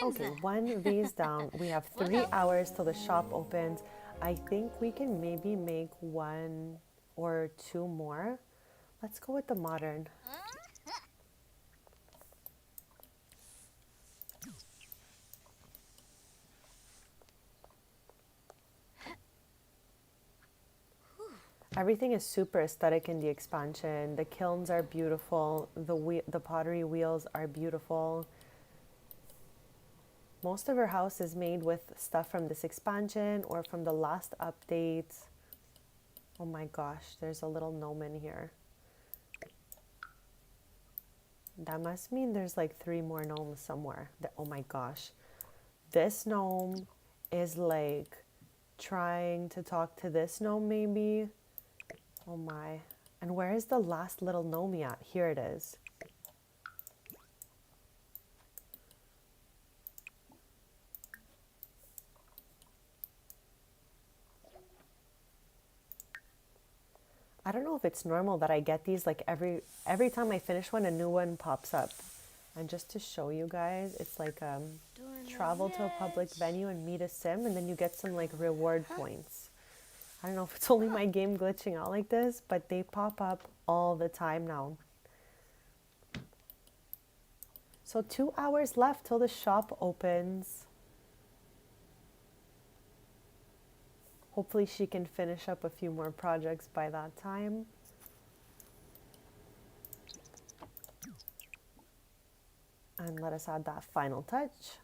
Okay, one vase down. We have 3 hours till the shop opens. I think we can maybe make 1 or 2 more. Let's go with the modern. Everything is super aesthetic in the expansion. The kilns are beautiful. The pottery wheels are beautiful. Most of her house is made with stuff from this expansion or from the last update. Oh my gosh, there's a little gnome in here. That must mean there's like 3 more gnomes somewhere. Oh my gosh. This gnome is like trying to talk to this gnome maybe. Oh my. And where is the last little gnome at? Here it is. I don't know if it's normal that I get these like every time I finish one, a new one pops up. And just to show you guys, it's like travel to a public venue and meet a sim, and then you get some like reward points. I don't know if it's only my game glitching out like this, but they pop up all the time now. So 2 hours left till the shop opens. Hopefully she can finish up a few more projects by that time. And let us add that final touch.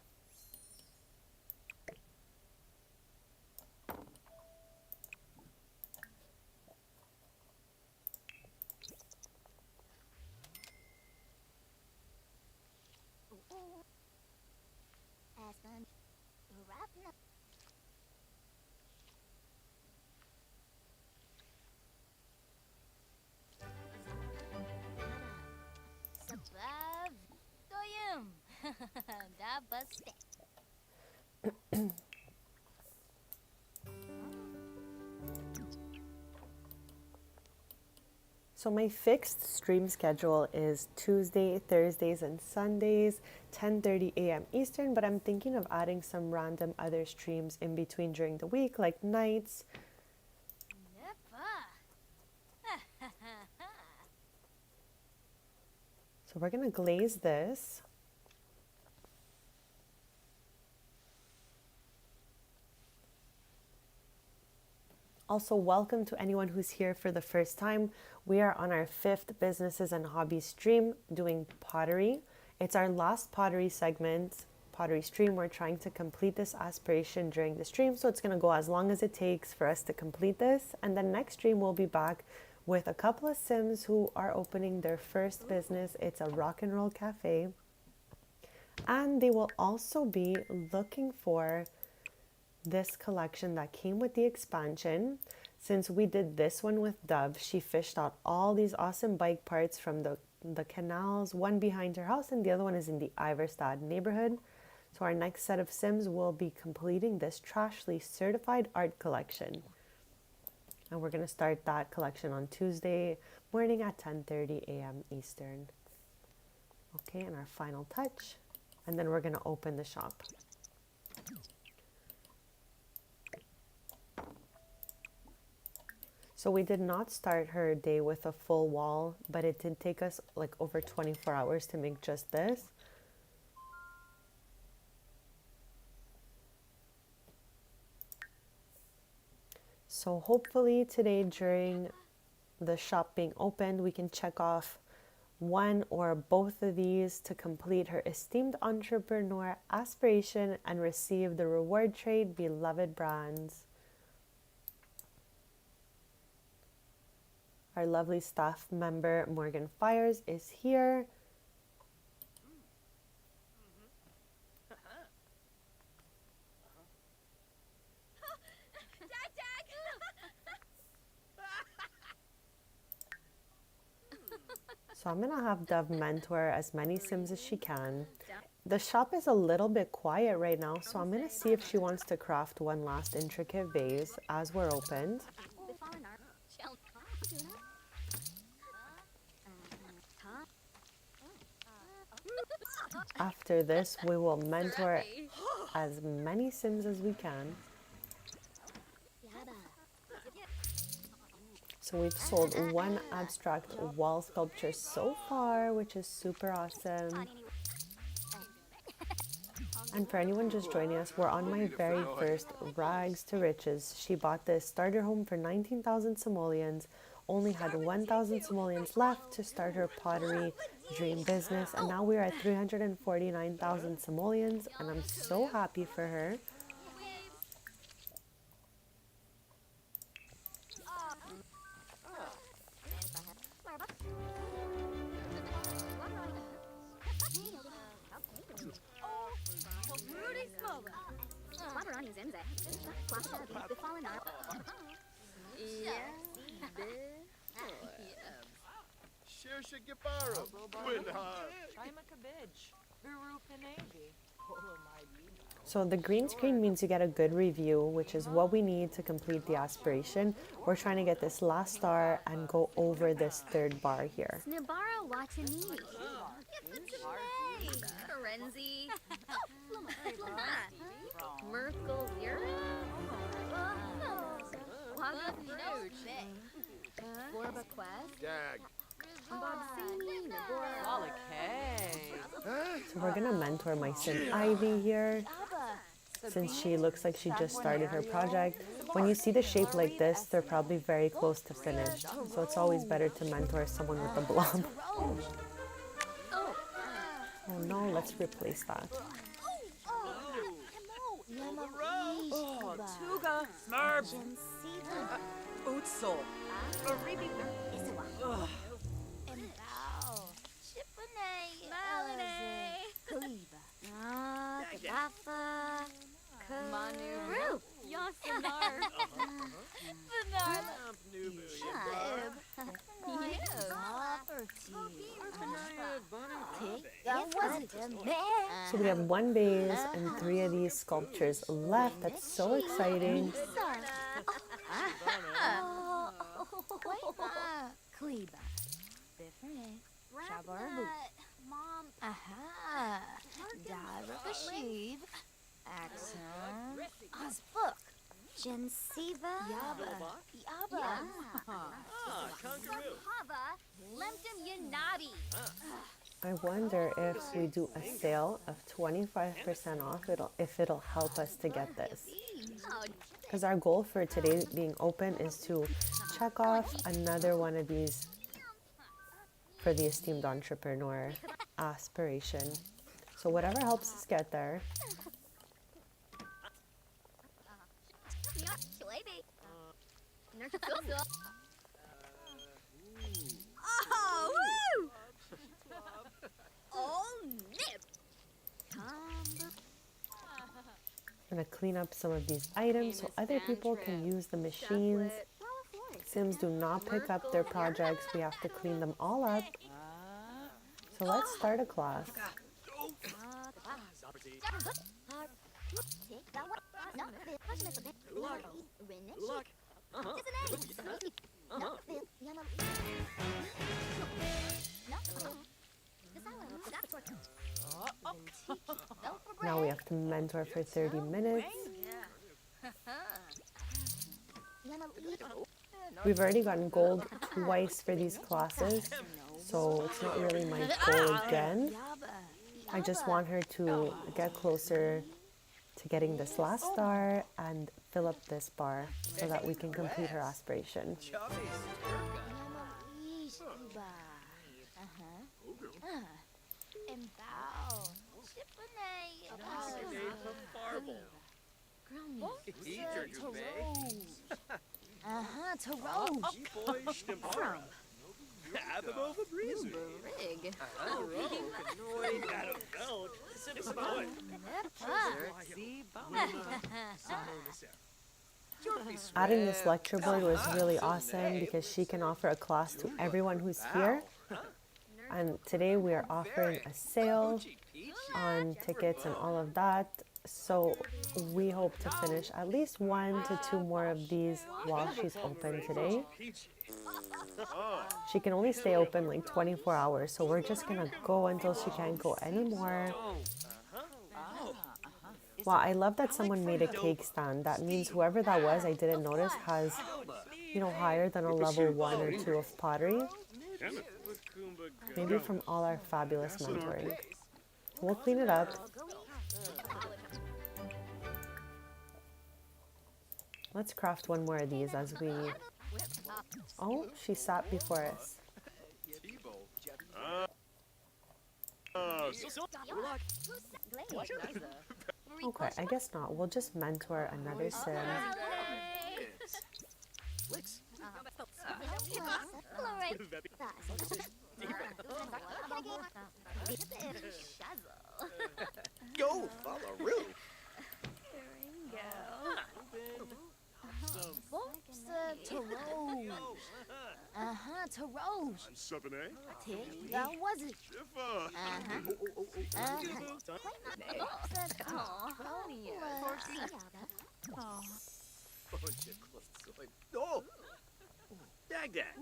So my fixed stream schedule is Tuesday, Thursdays, and Sundays, 10:30 a.m. Eastern, but I'm thinking of adding some random other streams in between during the week, like nights. So we're gonna glaze this. Also, welcome to anyone who's here for the first time. We are on our 5th Businesses and Hobbies stream doing pottery. It's our last pottery segment, pottery stream. We're trying to complete this aspiration during the stream, so it's going to go as long as it takes for us to complete this. And then next stream we'll be back with a couple of Sims who are opening their first business. It's a rock and roll cafe, and they will also be looking for this collection that came with the expansion. Since we did this one with Dove, she fished out all these awesome bike parts from the canals, one behind her house and the other one is in the Iverstad neighborhood. So our next set of Sims will be completing this Trashly certified art collection. And we're going to start that collection on Tuesday morning at 10:30 a.m. Eastern. Okay, and our final touch. And then we're going to open the shop. So we did not start her day with a full wall, but it did take us like over 24 hours to make just this. So hopefully today during the shop being opened, we can check off one or both of these to complete her esteemed entrepreneur aspiration and receive the reward trade beloved brands. Our lovely staff member Morgan Fires is here. So I'm going to have Dove mentor as many Sims as she can. The shop is a little bit quiet right now, so I'm going to see if she wants to craft one last intricate vase as we're opened. After this, we will mentor as many Sims as we can. So we've sold one abstract wall sculpture so far, which is super awesome. And for anyone just joining us, we're on my very first Rags to Riches. She bought this starter home for 19,000 simoleons, only had 1,000 simoleons left to start her pottery dream business, and now we are at 349,000 simoleons, and I'm so happy for her. So the green screen means you get a good review, which is what we need to complete the aspiration. We're trying to get this last star and go over this third bar here. Nabara Watani. Karenzi. Merkel Zero. Waga Borba Quest. Dag. Bogsini. Nagora. So we're gonna mentor my Sim Ivy here, since she looks like she just started her project. When you see the shape like this, they're probably very close to finished. So it's always better to mentor someone with a blob. Oh no, let's replace that. Tuga, Smurf, Utsul, Manu. Yossinar. So we have one vase and 3 of these sculptures left. That's so exciting. Mom. Aha. Darabashiv. Axon. Osbook. Gensiva. Yaba. Hava. Lemtum Yanabi. I wonder if we do a sale of 25% off, if it'll help us to get this. Because our goal for today being open is to check off another one of these for the esteemed entrepreneur aspiration. So whatever helps us get there. Oh, woo! Oh, nip. I'm gonna clean up some of these items so other people can use the machines. Sims do not pick up their projects. We have to clean them all up. So let's start a class. Now we have to mentor for 30 minutes. We've already gotten gold twice for these classes, so it's not really my goal again. I just want her to get closer to getting this last star and fill up this bar so that we can complete her aspiration. Adding this lecture board was really awesome because she can offer a class to everyone who's here. And today we are offering a sale on tickets and all of that. So we hope to finish at least 1 to 2 more of these while she's open today. She can only stay open like 24 hours, so we're just gonna go until she can't go anymore. Wow, I love that someone made a cake stand. That means whoever that was, I didn't notice, has, you know, higher than a level 1 or 2 of pottery. Maybe from all our fabulous mentoring. We'll clean it up. Let's craft one more of these as we... Oh, she sat before us. Okay, I guess not. We'll just mentor another sim. Go, follow To Rose. That was it. Oh! Dag dag!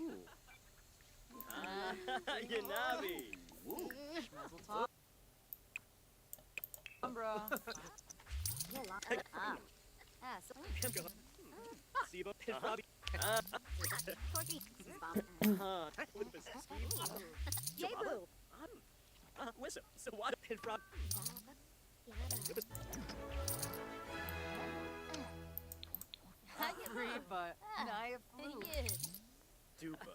Yanabi! Umbra. But Naya flew. Dupa.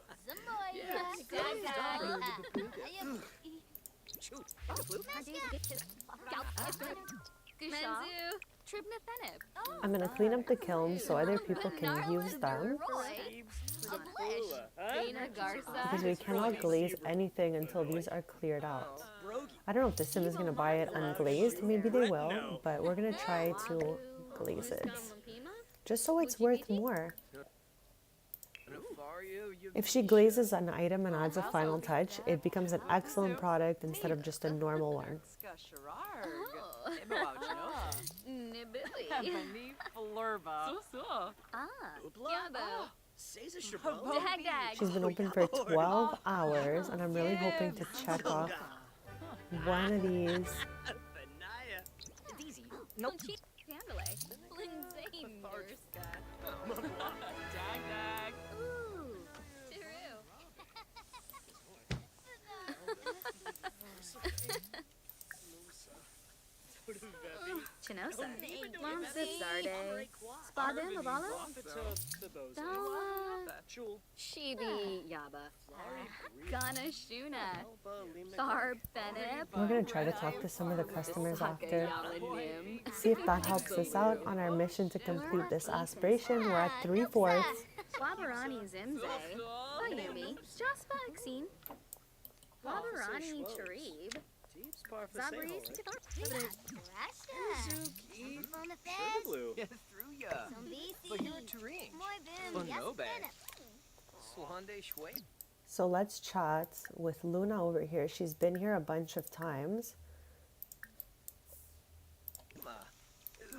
I'm gonna clean up the kilns so other people can use them. Because we cannot glaze anything until these are cleared out. I don't know if the sim is gonna buy it unglazed, maybe they will, but we're gonna try to glaze it. Just so it's worth more. If she glazes an item and adds a final touch, it becomes an excellent product instead of just a normal one. She's been open for 12 hours, and I'm really hoping to check off one of these. Chinosa. Mom Zarde. Spadin Babalo. Dawa. Shibi Yaba. Gana Shuna. Thar Benep. We're going to try to talk to some of the customers after. See if that helps us out on our mission to complete this aspiration. We're at 3/4. Wabarani Zimze. Bayumi. Jaspa Exine. Wabarani Charib. Zabris. On the fence. Blue. Through ya. Zombisi. But you're Turing. Moi bim. Yes, Bonobe. Ben. Swande Shway. So let's chat with Luna over here. She's been here a bunch of times.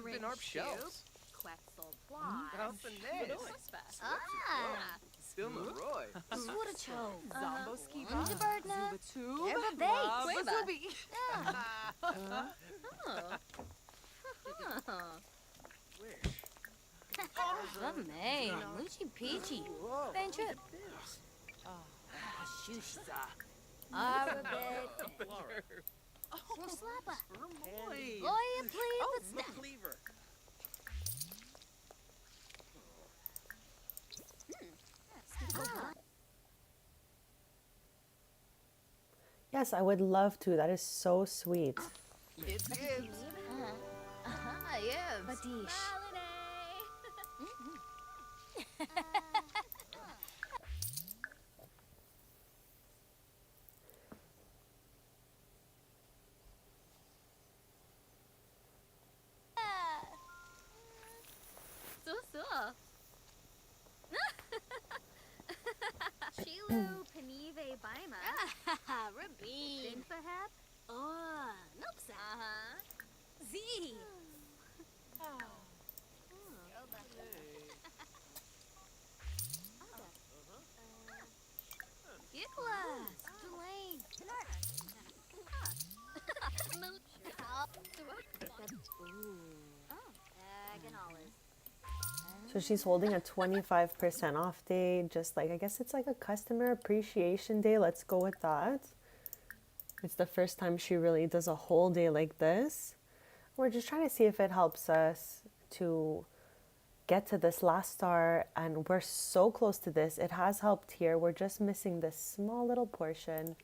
Been our shelves. Quetzal Fly. Ah. Still Roy. Swodacho. Zombo Skiba. Ungebirdna. Zubatube. Erba Bay. Wasabi. Main. Luchi Peachy. Benchit. Shushiza. Arabet. Slappa. Boy. Lawyer, please. But stop. Cleaver. Yes, I would love to. That is so sweet. It's Gibbs. Yeah. Badish. Shilu Panive Baima. Rabin. Dinfahab. Oh, Nopsa. Z. Gitlas. Delane. So she's holding a 25% off day, just like, I guess it's like a customer appreciation day. Let's go with that. It's the first time she really does a whole day like this. We're just trying to see if it helps us to get to this last star, and we're so close to this. It has helped here. We're just missing this small little portion.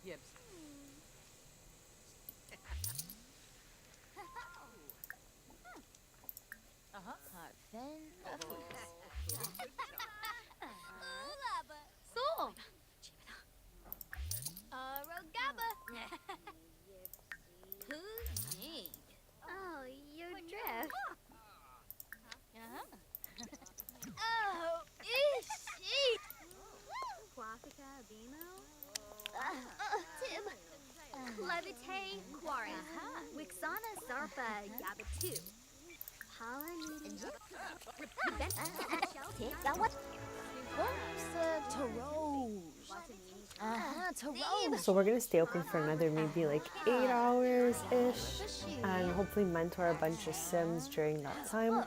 Gibbs. So. Rogaba. Oh, your dress. Oh, ish. Quafika Bimo. Tim. Levite Quarry. Wixana Sarpa Yabatu. So we're gonna stay open for another maybe like 8 hours-ish, and hopefully mentor a bunch of Sims during that time.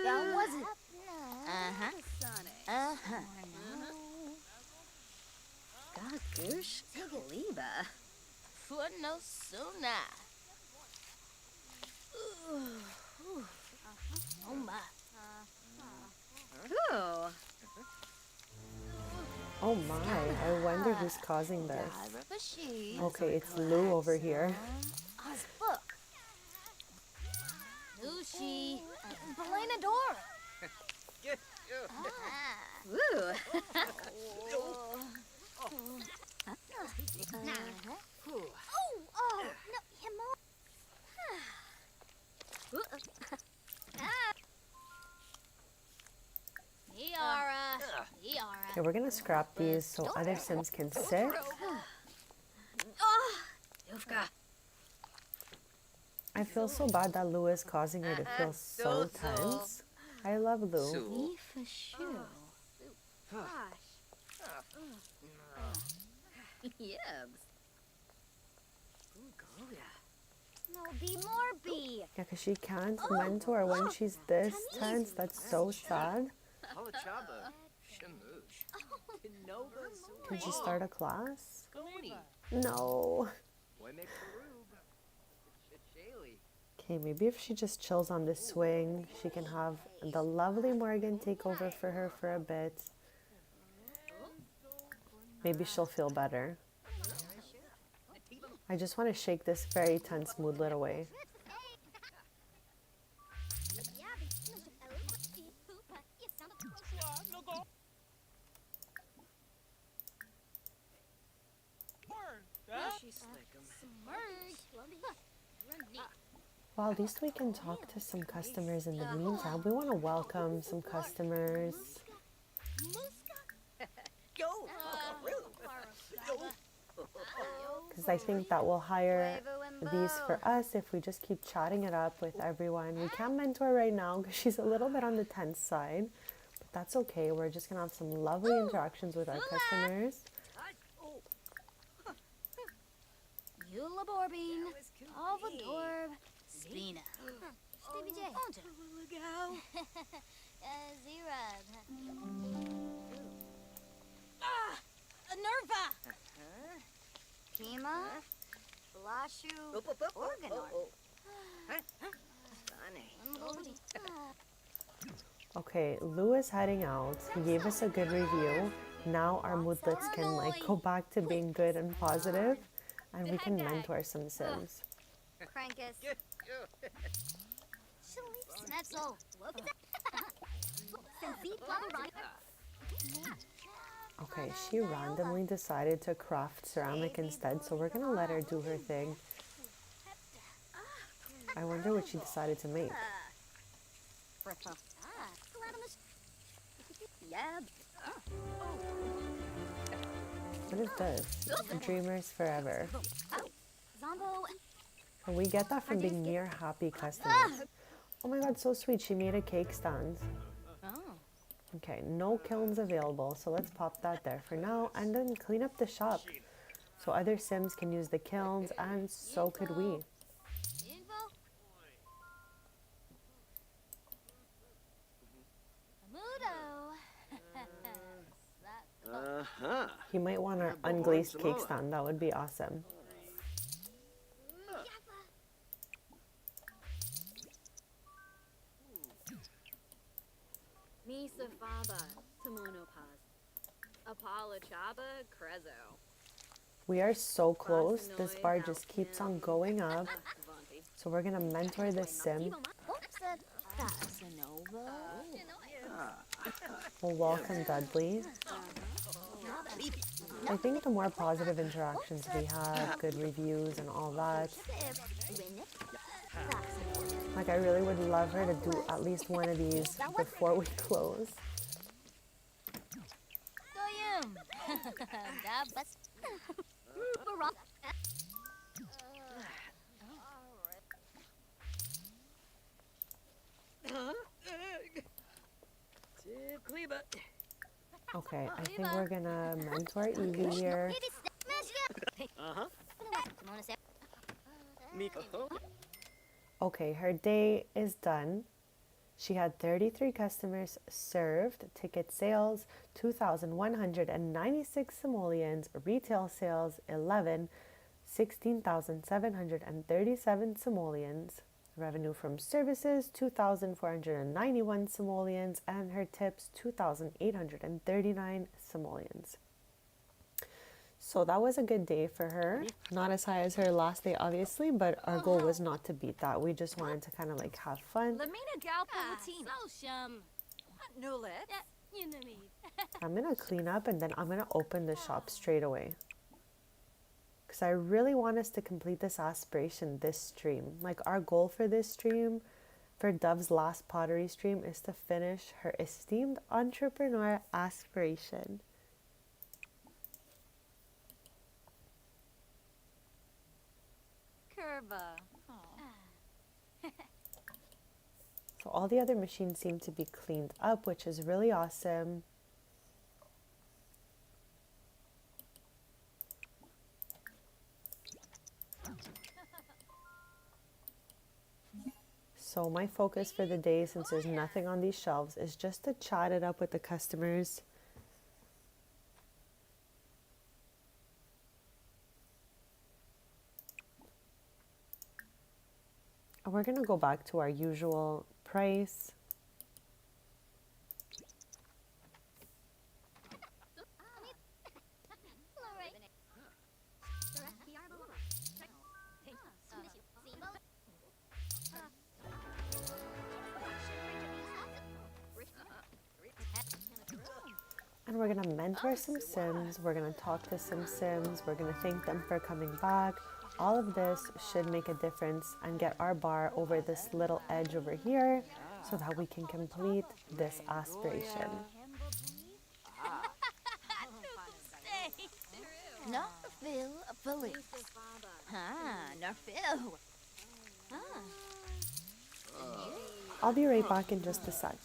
That wasn't. Gagush Kaliba. Foot no sooner. Oh my. Ooh. Oh my, I wonder who's causing this. Okay, it's Lou over here. Lucy. Belena Dora. Get Ooh. Oh, no, him Okay, we're gonna scrap these so other Sims can sit. I feel so bad that Lou is causing her to feel so tense. I love Lou. So. Me for sure. Yibs. No, be more be. Yeah, because she can't mentor when she's this tense. That's so sad. Halachaba. Shamoosh. Tinova. Can she start a class? Coney. No. Why make Karub? Shaylee. Okay, maybe if she just chills on this swing, she can have the lovely Morgan take over for her for a bit. Maybe she'll feel better. I just want to shake this very tense moodlet away. She's like Well, at least we can talk to some customers in the meantime. We want to welcome some customers. Because I think that we'll hire these for us if we just keep chatting it up with everyone. We can't mentor right now because she's a little bit on the tense side. But that's okay. We're just going to have some lovely interactions with our customers. Eula Borbine. Alvador. Spina. Stevie J. Zerad. Nerva. Kima. Blashu. Organor. Okay, Lou is heading out. He gave us a good review. Now our moodlets can like go back to being good and positive, and we can mentor some Sims. Crankus. Snetzel. Okay, she randomly decided to craft ceramic instead, so we're gonna let her do her thing. I wonder what she decided to make. Yep. What is this? Dreamers Forever. Zombo. And we get that from being near happy customers. Oh my god, so sweet. She made a cake stand. Okay, no kilns available, so let's pop that there for now and then clean up the shop so other Sims can use the kilns, and so could we. Info. Mudo. Uh-huh. He might want an unglazed cake stand. That would be awesome. Misa Faba. Tamonopaz. Apala Chaba. Crezo. We are so close. This bar just keeps on going up. So we're gonna mentor this Sim. We'll welcome Dudley. I think the more positive interactions we have, good reviews and all that. Like, I really would love her to do at least one of these before we close. Goyim. Okay, I think we're gonna mentor Evie here. Uh-huh. Miko. Okay, her day is done. She had 33 customers served, ticket sales 2,196 simoleons, retail sales 11, 16,737 simoleons, revenue from services 2,491 simoleons, and her tips 2,839 simoleons. So that was a good day for her. Not as high as her last day, obviously, but our goal was not to beat that. We just wanted to kind of like have fun. Lamina Galpa Latina. Social. Nulit. I'm gonna clean up and then I'm gonna open the shop straight away. Because I really want us to complete this aspiration this stream. Like, our goal for this stream, for Dove's last pottery stream, is to finish her esteemed entrepreneur aspiration. Curva. So all the other machines seem to be cleaned up, which is really awesome. So my focus for the day, since there's nothing on these shelves, is just to chat it up with the customers. And we're gonna go back to our usual price. And we're gonna mentor some Sims, we're gonna talk to some Sims, we're gonna thank them for coming back. All of this should make a difference and get our bar over this little edge over here so that we can complete this aspiration. Norfil Philip. Norfil. I'll be right back in just a sec.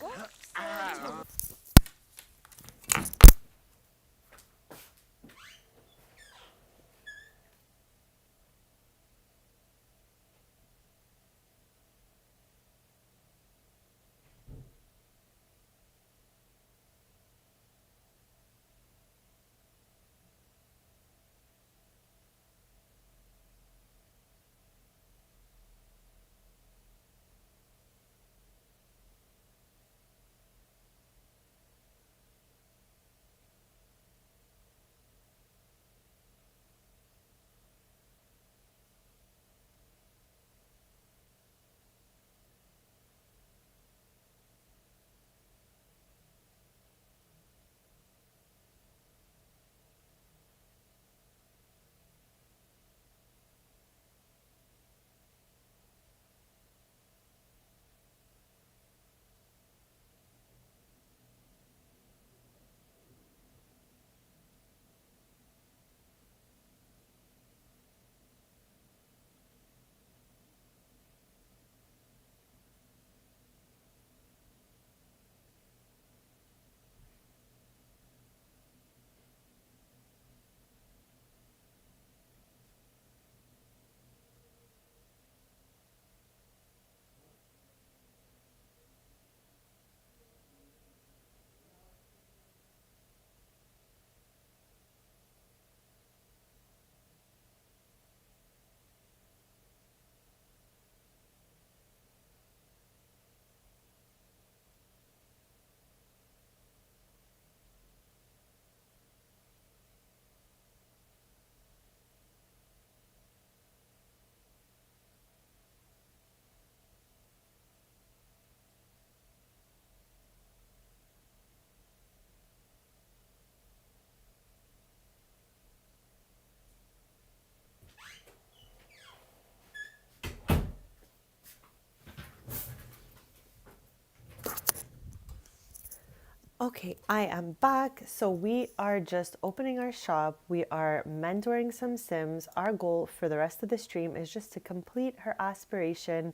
Okay, I am back. So we are just opening our shop. We are mentoring some Sims. Our goal for the rest of the stream is just to complete her aspiration,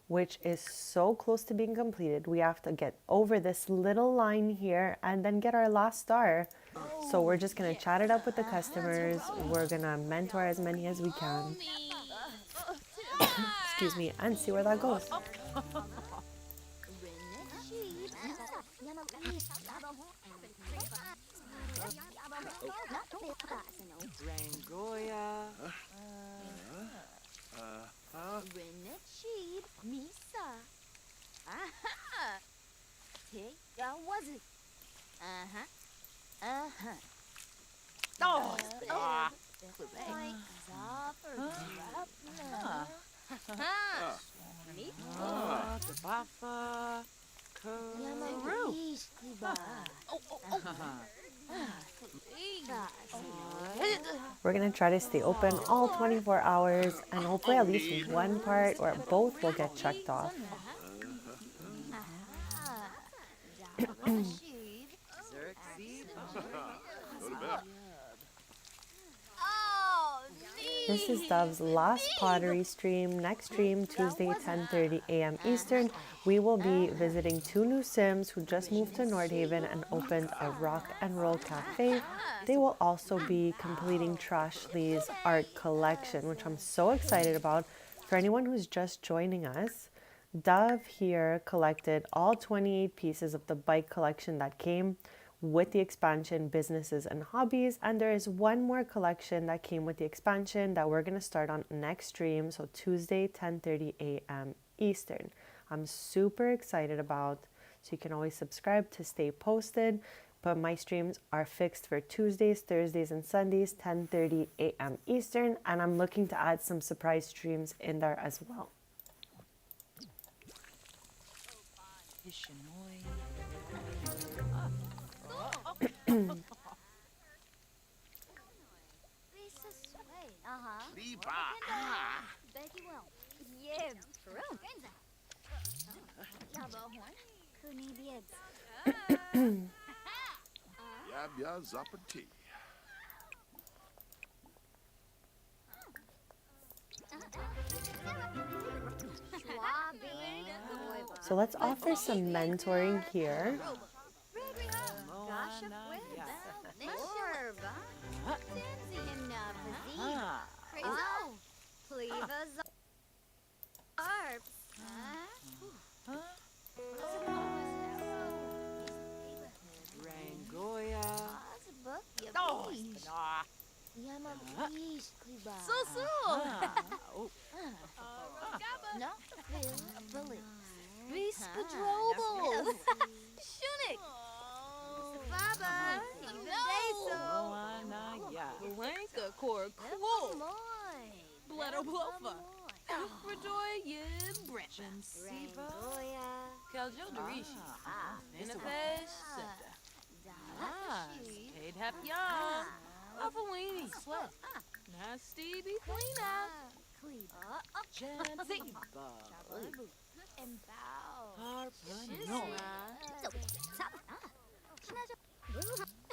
which is so close to being completed. We have to get over this little line here and then get our last star. So we're just gonna chat it up with the customers. We're gonna mentor as many as we can. Excuse me, and see where that goes. Rangoya. Renetshid Misa. Aha. Take was it? Oh, Bafa. We're gonna try to stay open all 24 hours and hopefully at least one part or both will get checked off. Oh, This is Dove's last pottery stream. Next stream, Tuesday, 10:30 a.m. Eastern. We will be visiting two new Sims who just moved to Nordhaven and opened a rock and roll cafe. They will also be completing Trashly's art collection, which I'm so excited about. For anyone who's just joining us, Dove here collected all 28 pieces of the bike collection that came with the expansion, Businesses and Hobbies, and there is one more collection that came with the expansion that we're going to start on next stream, so Tuesday 10:30 a.m. Eastern. I'm super excited about, so you can always subscribe to stay posted, but my streams are fixed for Tuesdays, Thursdays, and Sundays 10:30 a.m. Eastern, and I'm looking to add some surprise streams in there as well. Becky will. Yeah, true. Yabo horn. Kuni bieds. Yab zapati. So let's offer some mentoring here. Rangoya. Oh, no, Phil, Beast Patrol. Shunik. Baba. Blanca Cor Cool. Bledder Bluffa. Fredoya Bretman Siva. Kaljo Dorishi. Ninapesh Septa. Paid Hap Yam. Afawini Sweat. Nasty Be Queena. Janty Bob. And bow. Harpa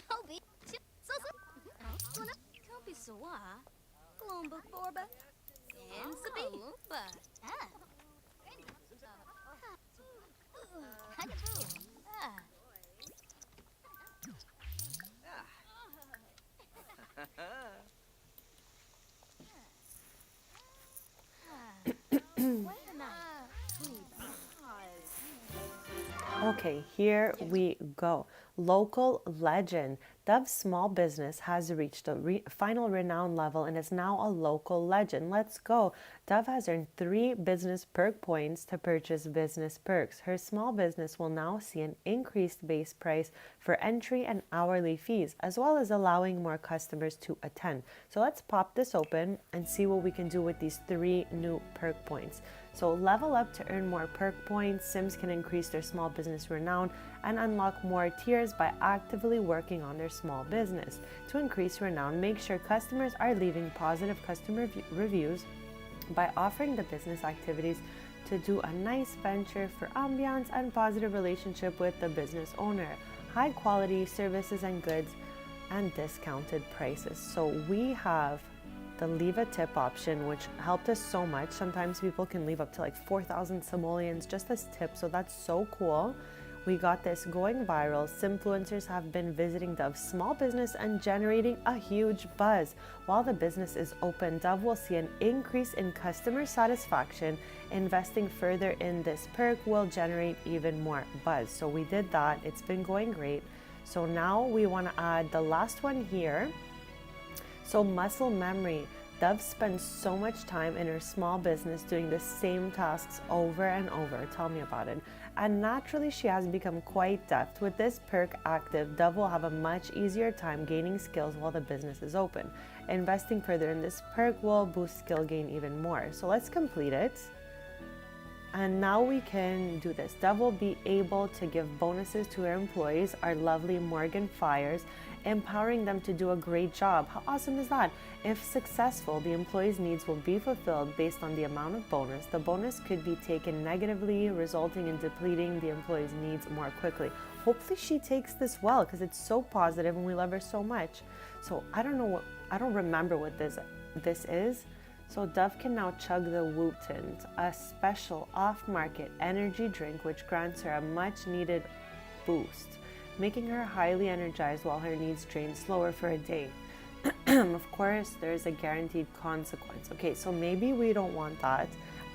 Hobby. Kobe Sawa. Gloomba Borba. And Sabi. Okay, here we go. Local legend. Dove's small business has reached a final renown level and is now a local legend. Let's go. Dove has earned 3 business perk points to purchase business perks. Her small business will now see an increased base price for entry and hourly fees, as well as allowing more customers to attend. So let's pop this open and see what we can do with these 3 new perk points. So level up to earn more perk points. Sims can increase their small business renown and unlock more tiers by actively working on their small business. To increase renown, make sure customers are leaving positive customer reviews by offering the business activities to do a nice venture for ambiance and positive relationship with the business owner. High quality services and goods and discounted prices. So we have the leave a tip option, which helped us so much. Sometimes people can leave up to like 4,000 simoleons just as tips, so that's so cool. We got this going viral. Simfluencers have been visiting Dove's small business and generating a huge buzz. While the business is open, Dove will see an increase in customer satisfaction. Investing further in this perk will generate even more buzz. So we did that. It's been going great. So now we want to add the last one here. So muscle memory. Dove spends so much time in her small business doing the same tasks over and over. Tell me about it. And naturally, she has become quite deft. With this perk active, Dove will have a much easier time gaining skills while the business is open. Investing further in this perk will boost skill gain even more. So let's complete it. And now we can do this. Dove will be able to give bonuses to her employees, our lovely Morgan Fires, empowering them to do a great job. How awesome is that? If successful, the employees' needs will be fulfilled based on the amount of bonus. The bonus could be taken negatively, resulting in depleting the employees' needs more quickly. Hopefully she takes this well, because it's so positive and we love her so much. So I don't remember what this this is? So Dove can now chug the Wootons, a special off-market energy drink which grants her a much-needed boost, making her highly energized while her needs drain slower for a day. Of course, there's a guaranteed consequence. Okay, so maybe we don't want that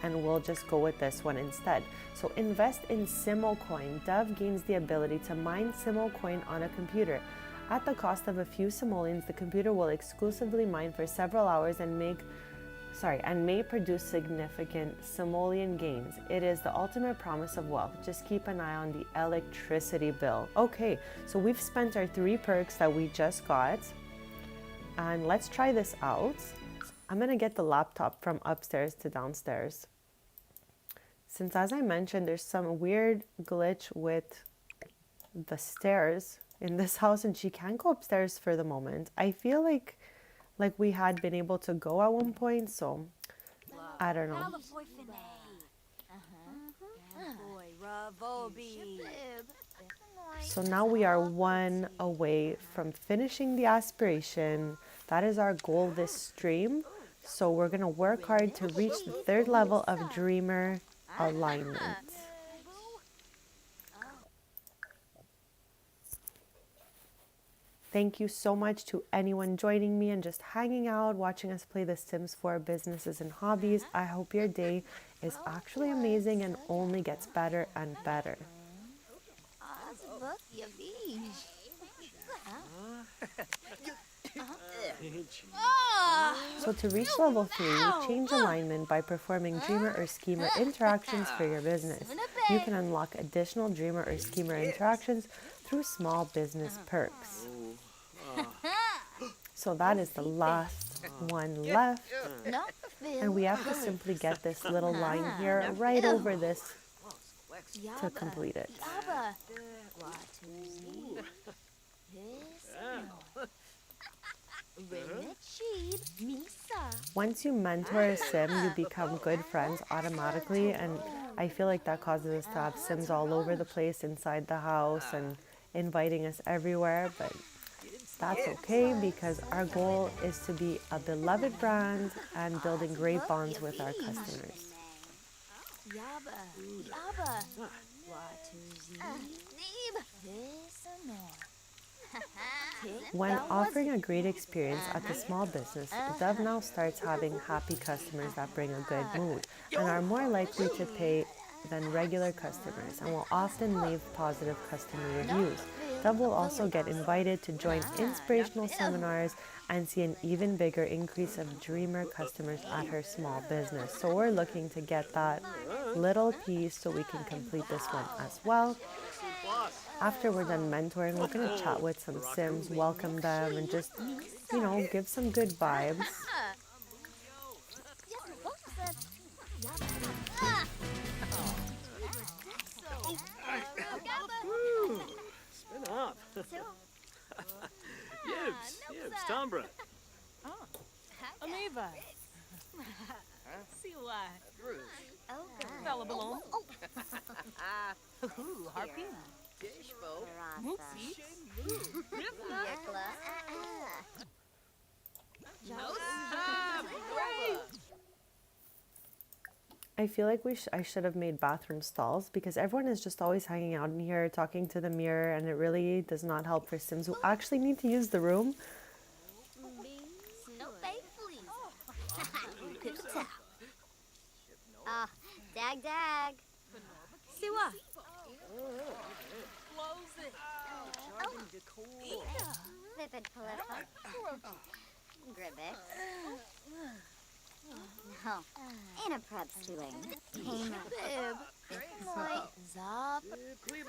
and we'll just go with this one instead. So invest in Simocoin. Dove gains the ability to mine Simocoin on a computer. At the cost of a few simoleons, the computer will exclusively mine for several hours and may produce significant simoleon gains. It is the ultimate promise of wealth. Just keep an eye on the electricity bill. Okay, so we've spent our 3 perks that we just got. And let's try this out. I'm gonna get the laptop from upstairs to downstairs. Since, as I mentioned, there's some weird glitch with the stairs in this house and she can't go upstairs for the moment. I feel like we had been able to go at one point, so I don't know. So now we are 1 away from finishing the aspiration. That is our goal this stream. So we're gonna work hard to reach the 3rd level of Dreamer alignment. Thank you so much to anyone joining me and just hanging out, watching us play The Sims 4 Businesses and Hobbies. I hope your day is actually amazing and only gets better and better. So to reach level 3, change alignment by performing Dreamer or Schemer interactions for your business. You can unlock additional Dreamer or Schemer interactions through small business perks. So that is the last one left. And we have to simply get this little line here right over this to complete it. Once you mentor a sim, you become good friends automatically, and I feel like that causes us to have sims all over the place inside the house and inviting us everywhere, but that's okay because our goal is to be a beloved brand and building great bonds with our customers. When offering a great experience at the small business, Dove now starts having happy customers that bring a good mood and are more likely to pay than regular customers and will often leave positive customer reviews. Dove will also get invited to join inspirational seminars and see an even bigger increase of Dreamer customers at her small business. So we're looking to get that little piece so we can complete this one as well. After we're done mentoring, we're going to chat with some sims, welcome them, and just, give some good vibes. Spin up. Yibs, Tombra. Amiva. Siwa. Fella balloon. Harpy. Moopsie. I feel like I should have made bathroom stalls because everyone is just always hanging out in here talking to the mirror, and it really does not help for sims who actually need to use the room. Dag. Siwa. Vivid Polyphon. Gribbit. No.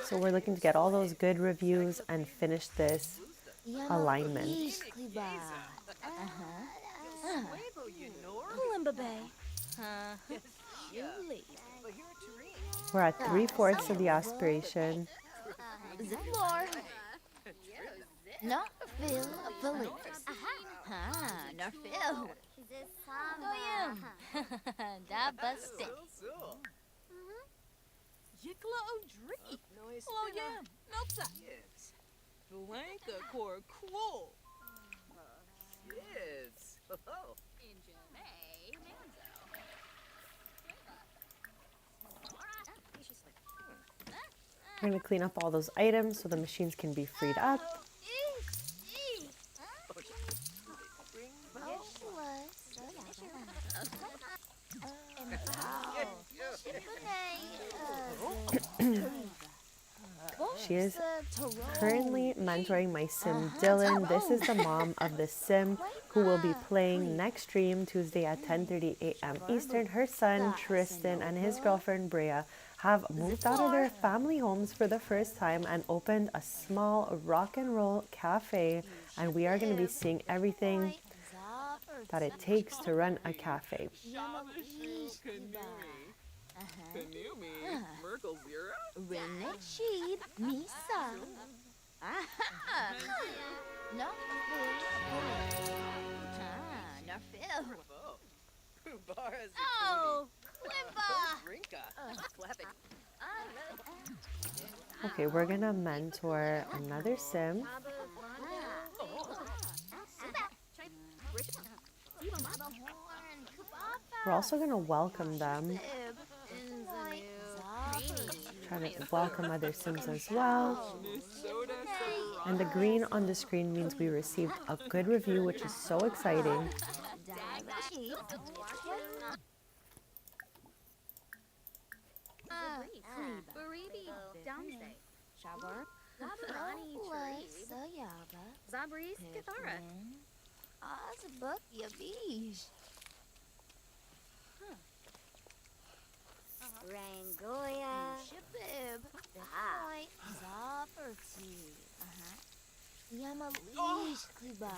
So we're looking to get all those good reviews and finish this alignment. We're at 3/4 of the aspiration. No, Phil, police. No, Phil. Da busted. Yikla O'Dree. Hello, Yam. Nopsa. Blanca Cor Cool. Yes. Oh. We're going to clean up all those items so the machines can be freed up. She is currently mentoring my sim Dylan. This is the mom of the sim who will be playing next stream Tuesday at 10:30 a.m. Eastern. Her son Tristan and his girlfriend Brea have moved out of their family homes for the first time and opened a small rock and roll cafe, and we are going to be seeing everything that it takes to run a cafe. Merkel Zero? Renechid Misa. Aha. No Phil. Oh, Limba. Okay, we're going to mentor another sim. We're also going to welcome them. Trying to welcome other sims as well. And the green on the screen means we received a good review, which is so exciting. Rangoya. Shabib. Zaferty. Yamalish Kliba.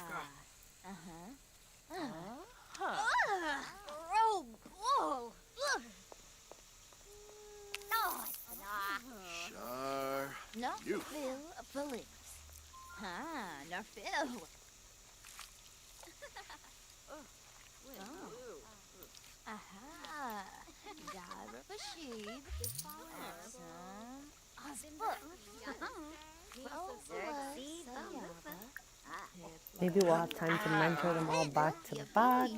Sure. No, You. Phil Phillips. No Phil. Aha. Dara Bashid. Maybe we'll have time to mentor them all back to back.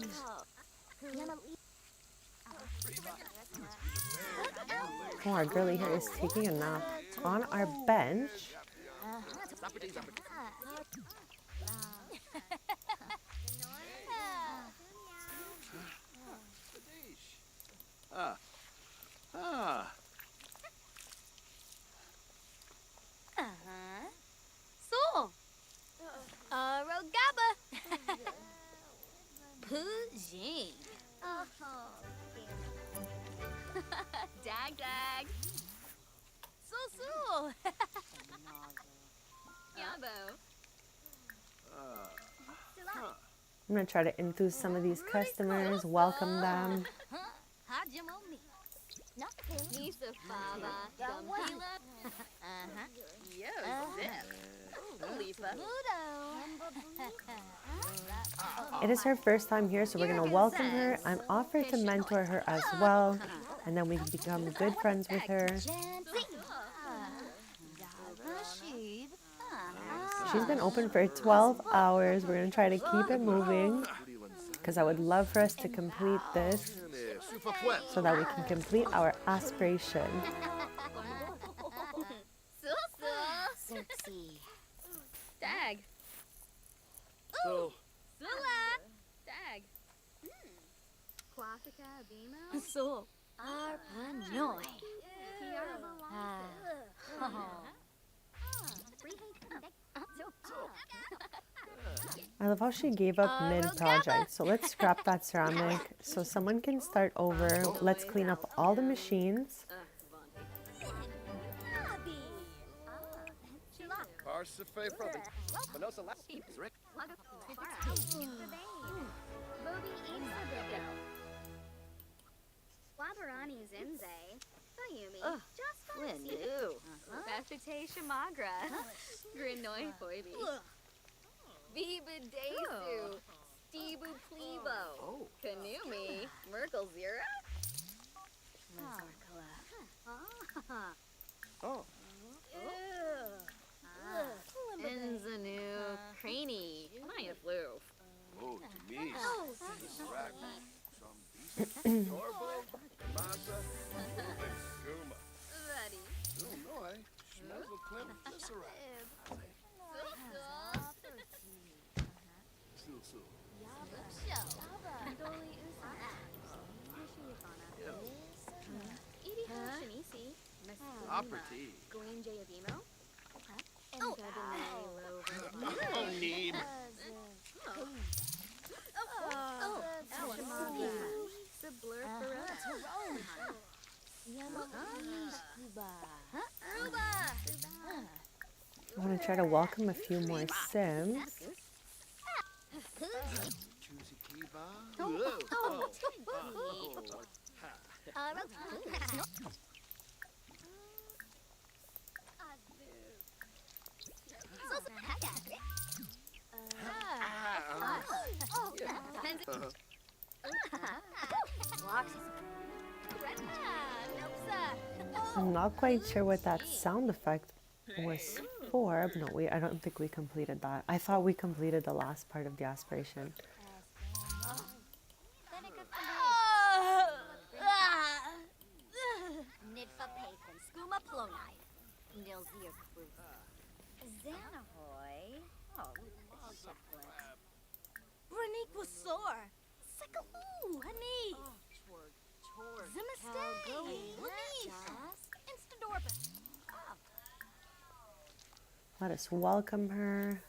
Oh, our girly here is taking a nap on our bench. So. Rogaba. Pujing. Dag. So. Yabo. I'm going to try to enthuse some of these customers, welcome them. It is her first time here, so we're going to welcome her and offer to mentor her as well. And then we can become good friends with her. She's been open for 12 hours. We're going to try to keep it moving because I would love for us to complete this so that we can complete our aspiration. Dag. So, Dag. Quafica Bimo. So. Arpanoy. I love how she gave up mid-project. So let's scrap that ceramic so someone can start over. Let's clean up all the machines. Wabarani Zinze. Bayumi. Just Lindu. Bethite Shamagra. Grinoi Foibi. Viva Desu. Stebu Plebo. Kanumi. Merkel Zero. oh, Enzanu. Craney. Maya Flu. Oh, to me. Rack. Some Torbo, Masa, and Guma. Buddy. Illinois, property. Glean J of Emo? Oh, Oh, Neem. Sublur I want to try to welcome a few more Sims. Choosy Kiba. Oh. I'm not quite sure what that sound effect was for, but no, I don't think we completed that. I thought we completed the last part of the aspiration. Nidfa Pathan, Skuma Plonai, Nilzir Crew. Xanahoy. Oh, Shefflet. Branique was sore. Sikaloo, honey. Zimistay. Lanish. Instadorpin. Let us welcome her.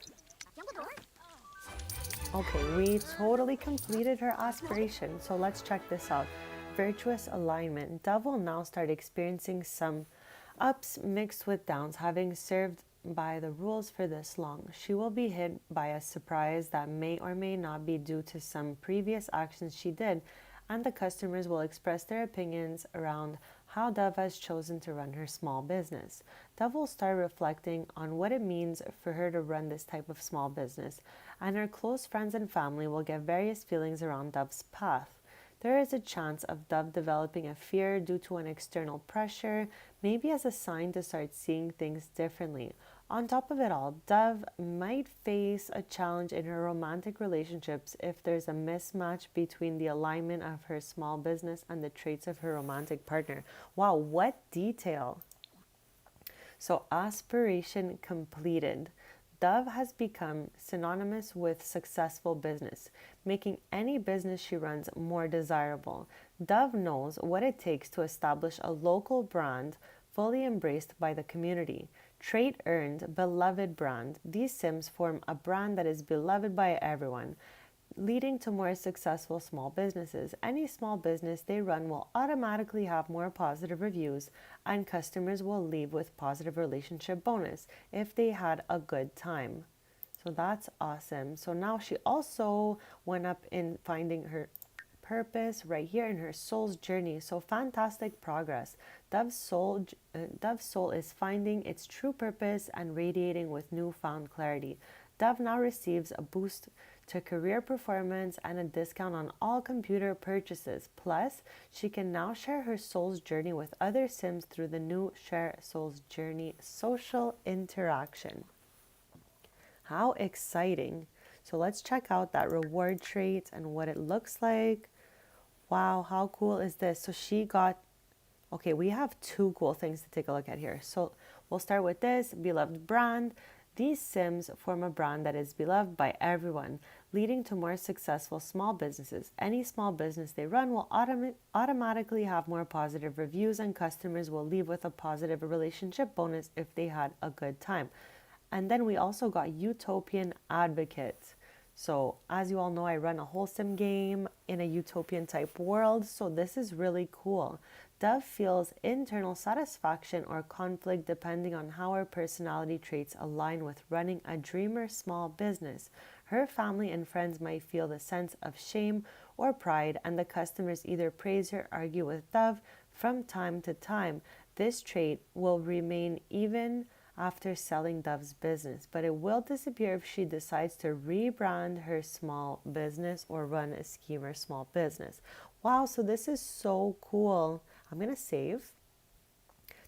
Okay, we totally completed her aspiration, so let's check this out. Virtuous alignment. Dove will now start experiencing some ups mixed with downs, having served by the rules for this long. She will be hit by a surprise that may or may not be due to some previous actions she did, and the customers will express their opinions around how Dove has chosen to run her small business. Dove will start reflecting on what it means for her to run this type of small business, and her close friends and family will get various feelings around Dove's path. There is a chance of Dove developing a fear due to an external pressure, maybe as a sign to start seeing things differently. On top of it all, Dove might face a challenge in her romantic relationships if there's a mismatch between the alignment of her small business and the traits of her romantic partner. Wow, what detail! So, aspiration completed. Dove has become synonymous with successful business, making any business she runs more desirable. Dove knows what it takes to establish a local brand fully embraced by the community. Trait earned, beloved brand. These Sims form a brand that is beloved by everyone, leading to more successful small businesses. Any small business they run will automatically have more positive reviews, and customers will leave with positive relationship bonus if they had a good time. So that's awesome. So now she also went up in finding her purpose right here in her soul's journey. So fantastic progress. Dove's soul is finding its true purpose and radiating with newfound clarity. Dove now receives a boost to career performance and a discount on all computer purchases. Plus, she can now share her soul's journey with other Sims through the new Share Soul's Journey social interaction. How exciting! So let's check out that reward trait and what it looks like. Wow, how cool is this? So she got, okay, we have two cool things to take a look at here. So we'll start with this beloved brand. These Sims form a brand that is beloved by everyone, leading to more successful small businesses. Any small business they run will automatically have more positive reviews, and customers will leave with a positive relationship bonus if they had a good time. And then we also got Utopian Advocate. So as you all know, I run a wholesome game in a utopian type world, so this is really cool. Dove feels internal satisfaction or conflict depending on how her personality traits align with running a dreamer small business. Her family and friends might feel the sense of shame or pride, and the customers either praise or argue with Dove from time to time. This trait will remain even after selling Dove's business, but it will disappear if she decides to rebrand her small business or run a schemer small business. Wow, so this is so cool. I'm going to save.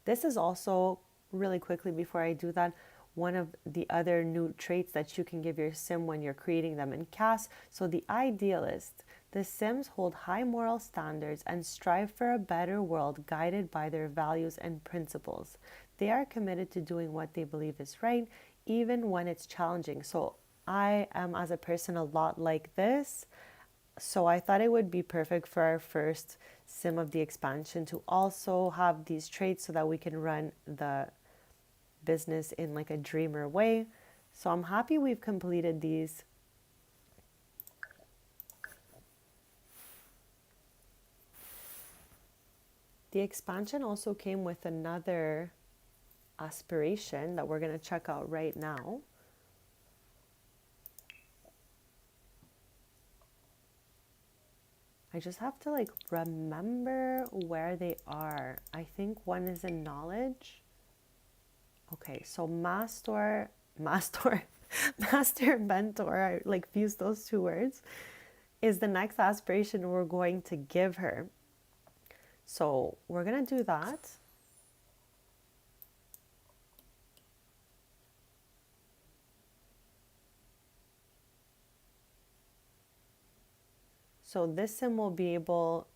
This is also, really quickly before I do that, one of the other new traits that you can give your sim when you're creating them in CAS. So the idealist. The Sims hold high moral standards and strive for a better world guided by their values and principles. They are committed to doing what they believe is right, even when it's challenging. So I am, as a person, a lot like this. So I thought it would be perfect for our first sim of the expansion to also have these traits so that we can run the business in like a dreamer way. So I'm happy we've completed these. The expansion also came with another aspiration that we're going to check out right now. I just have to like remember where they are. I think one is in knowledge. Okay, so master, master mentor, I like fused those two words, is the next aspiration we're going to give her. So we're going to do that. So this sim will be able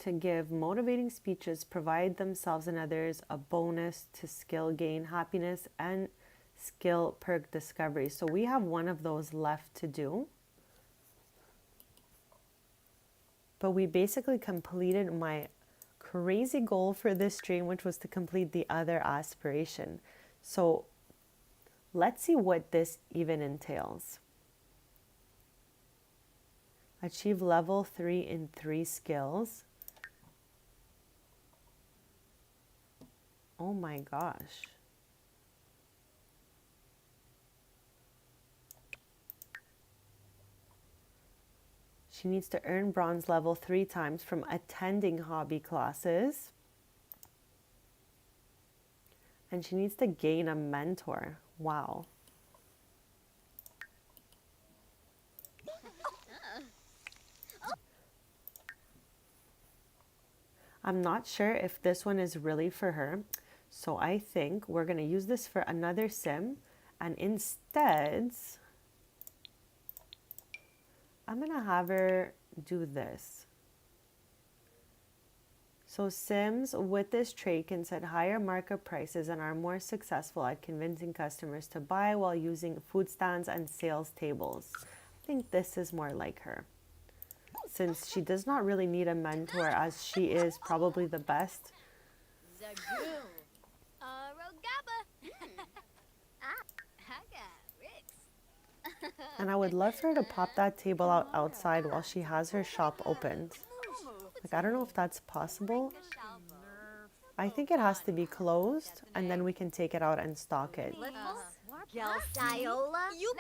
to give motivating speeches, provide themselves and others a bonus to skill gain, happiness, and skill perk discovery. So we have one of those left to do. But we basically completed my crazy goal for this stream, which was to complete the other aspiration. So let's see what this even entails. Achieve level 3 in 3 skills. Oh my gosh. She needs to earn bronze level 3 times from attending hobby classes. And she needs to gain a mentor. Wow. I'm not sure if this one is really for her. So I think we're going to use this for another sim. And instead, I'm going to have her do this. So Sims with this trait can set higher markup prices and are more successful at convincing customers to buy while using food stands and sales tables. I think this is more like her, since she does not really need a mentor, as she is probably the best. And I would love for her to pop that table out outside while she has her shop opened. Like, I don't know if that's possible. I think it has to be closed, and then we can take it out and stock it. Diola? You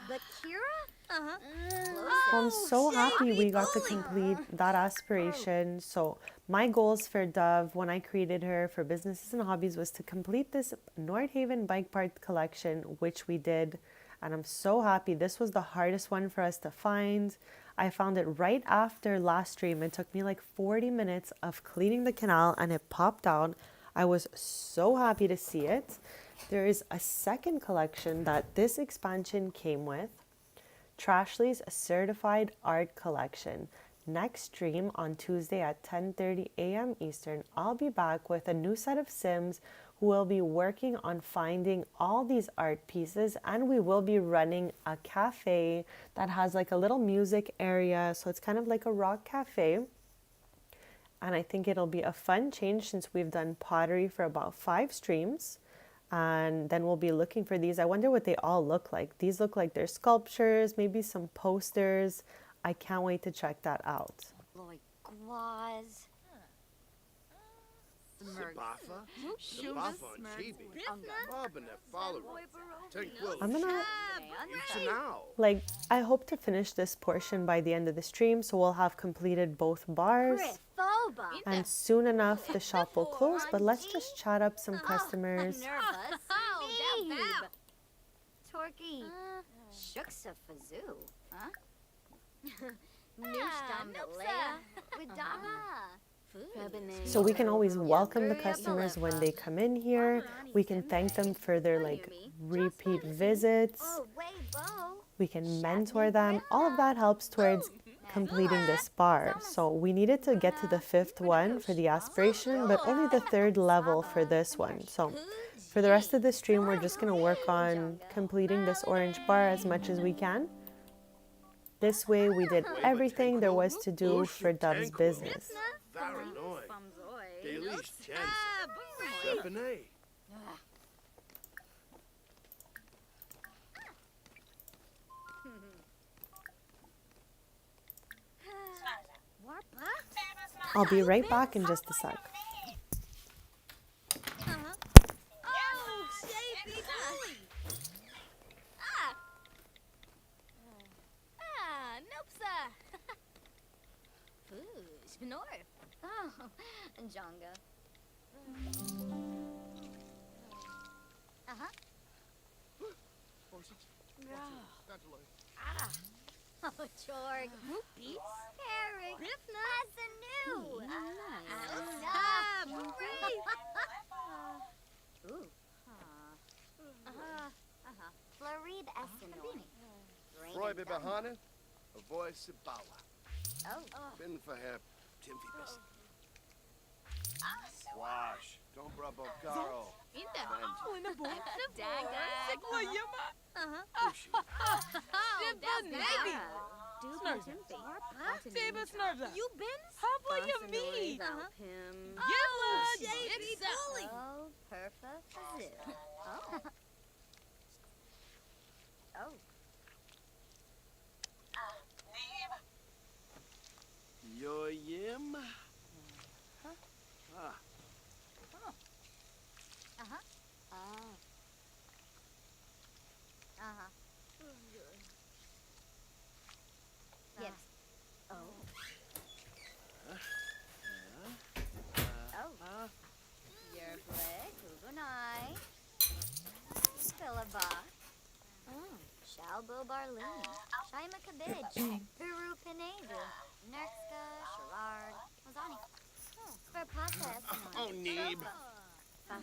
Bakira? Well, I'm so happy we got to complete that aspiration. So my goals for Dove when I created her for businesses and hobbies was to complete this Nordhaven bike part collection, which we did. And I'm so happy. This was the hardest one for us to find. I found it right after last stream. It took me like 40 minutes of cleaning the canal and it popped out. I was so happy to see it. There is a second collection that this expansion came with. Trashly's Certified Art Collection. Next stream on Tuesday at 10:30 a.m. Eastern, I'll be back with a new set of Sims who will be working on finding all these art pieces, and we will be running a cafe that has like a little music area, so it's kind of like a rock cafe. And I think it'll be a fun change since we've done pottery for about 5 streams. And then we'll be looking for these. I wonder what they all look like. These look like they're sculptures, maybe some posters. I can't wait to check that out. I'm gonna, like, I hope to finish this portion by the end of the stream, so we'll have completed both bars. And soon enough, the shop will close, but let's just chat up some customers. Torky. Shuksa fazoo. Huh? So we can always welcome the customers when they come in here. We can thank them for their like repeat visits. We can mentor them. All of that helps towards completing this bar. So we needed to get to the 5th one for the aspiration, but only the 3rd level for this one. So for the rest of the stream, we're just going to work on completing this orange bar as much as we can. This way we did everything there was to do for Dove's business. Varanoi. Bumzoy. Delish chance. Bumray. Sepane. Warpa? I'll be right back in just a sec. Oh, Shavy Bully. Noopsa. Foosh, Benor. Oh, Jonga. Uh-huh. Horses. Oh, Jorg. Whoopies. Eric. Rifna. Asanu. Ah, Bumray. Ooh. Florid Essenoi. Roy Bibahana. A voice Sibawa. Oh. Been for her. Timothy Best. Wash. Don't brabo Carl. Inda. Bend. Oh, in the book. Daga. Siglayama. Ushi. Oh, that's baby. Snurza. Seba Snurza. You been? How about you me? Him. Oh, Shavy Bully. Oh, Perfa Fazoo. Oh. Oh. Yo yim. Ah. Uh-huh. Uh-huh. Yes. Oh. Oh. Your blick, Ugunai. Philibah. Shalbo Barloon. Shaima Kabij. Viru Pinedu. Nerska, Sherard. Mazani. Verpasa Essenoi. Oh, Neeb.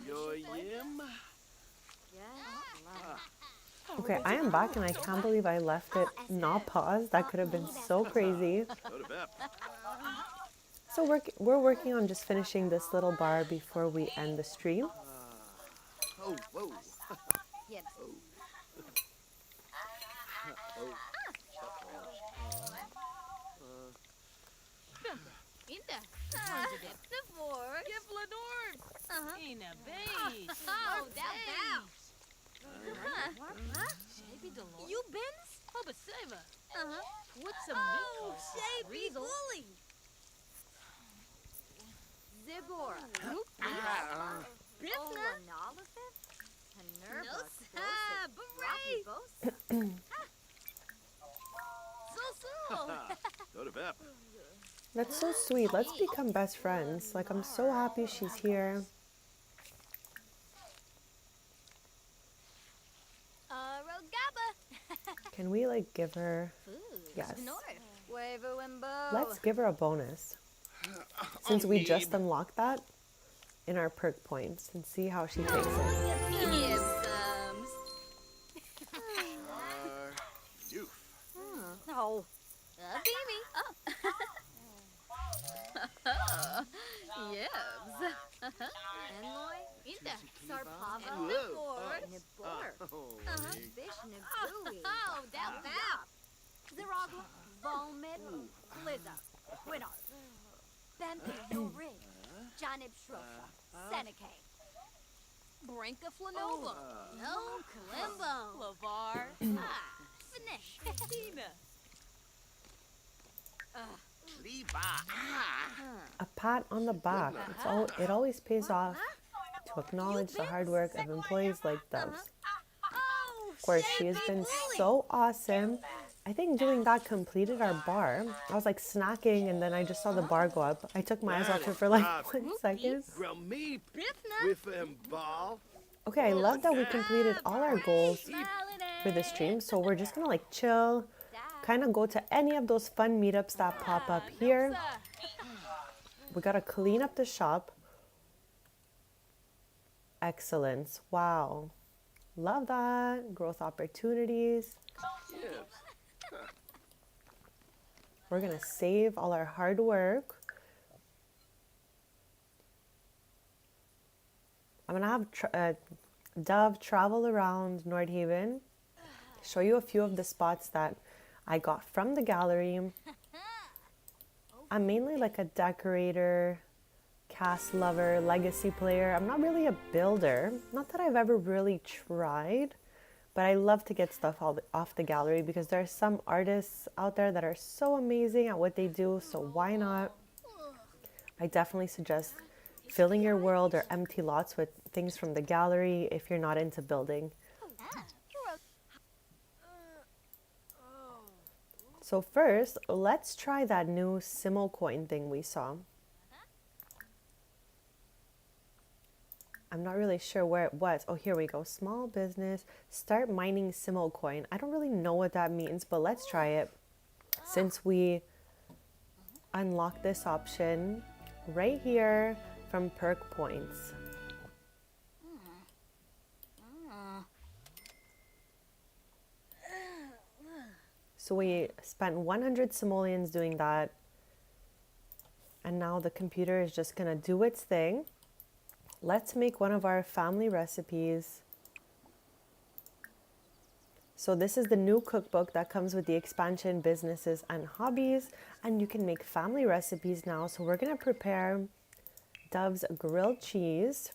Yo yim. Okay, I am back and I can't believe I left it not paused. That could have been so crazy. Go to bed. So we're working on just finishing this little bar before we end the stream. Oh, whoa. Yes. Inda. Navor. Give Lenore. In a base. Oh, that bounce. Shavy Dolores. You been? Oh, but Seva. What's a meat? Oh, Shavy Bully. Zibora. Rifna. Nolifif. Hanerba. Nosa. Beret. So. Go to bed. That's so sweet. Let's become best friends. Like, I'm so happy she's here. Rogaba. Can we like give her? Yes. Let's give her a bonus. Since we just unlocked that in our perk points and see how she takes it. Youth. No. Baby. Yebs. Enloy. Inda. Sarpava. Whoa. Nibor. Oh, Bish Nabui. Oh, that bap. Zirago. Volmid. Liza. Winner. Bempi Yorig. Janib Shrofa. Seneca. Brinka Flanova. No Kalimbo. Lavar. Finish. Tina. A pat on the back. It always pays off to acknowledge the hard work of employees like Doves. Of course, she has been so awesome. I think doing that completed our bar. I was like snacking and then I just saw the bar go up. I took my eyes off it for like 1 second. me with ball. Okay, I love that we completed all our goals for the stream. So we're just gonna like chill, kind of go to any of those fun meetups that pop up here. We gotta clean up the shop. Excellence. Wow. Love that. Growth opportunities. We're gonna save all our hard work. I'm gonna have Dove travel around Nordhaven, show you a few of the spots that I got from the gallery. I'm mainly like a decorator, cast lover, legacy player. I'm not really a builder. Not that I've ever really tried, but I love to get stuff off the gallery because there are some artists out there that are so amazing at what they do, so why not? I definitely suggest filling your world or empty lots with things from the gallery if you're not into building. So first, let's try that new Simmel coin thing we saw. I'm not really sure where it was. Oh, here we go. Small business. Start mining Simmel coin. I don't really know what that means, but let's try it. Since we unlock this option right here from perk points. So we spent 100 simoleons doing that. And now the computer is just going to do its thing. Let's make one of our family recipes. So this is the new cookbook that comes with the expansion Businesses and Hobbies. And you can make family recipes now. So we're going to prepare Dove's grilled cheese.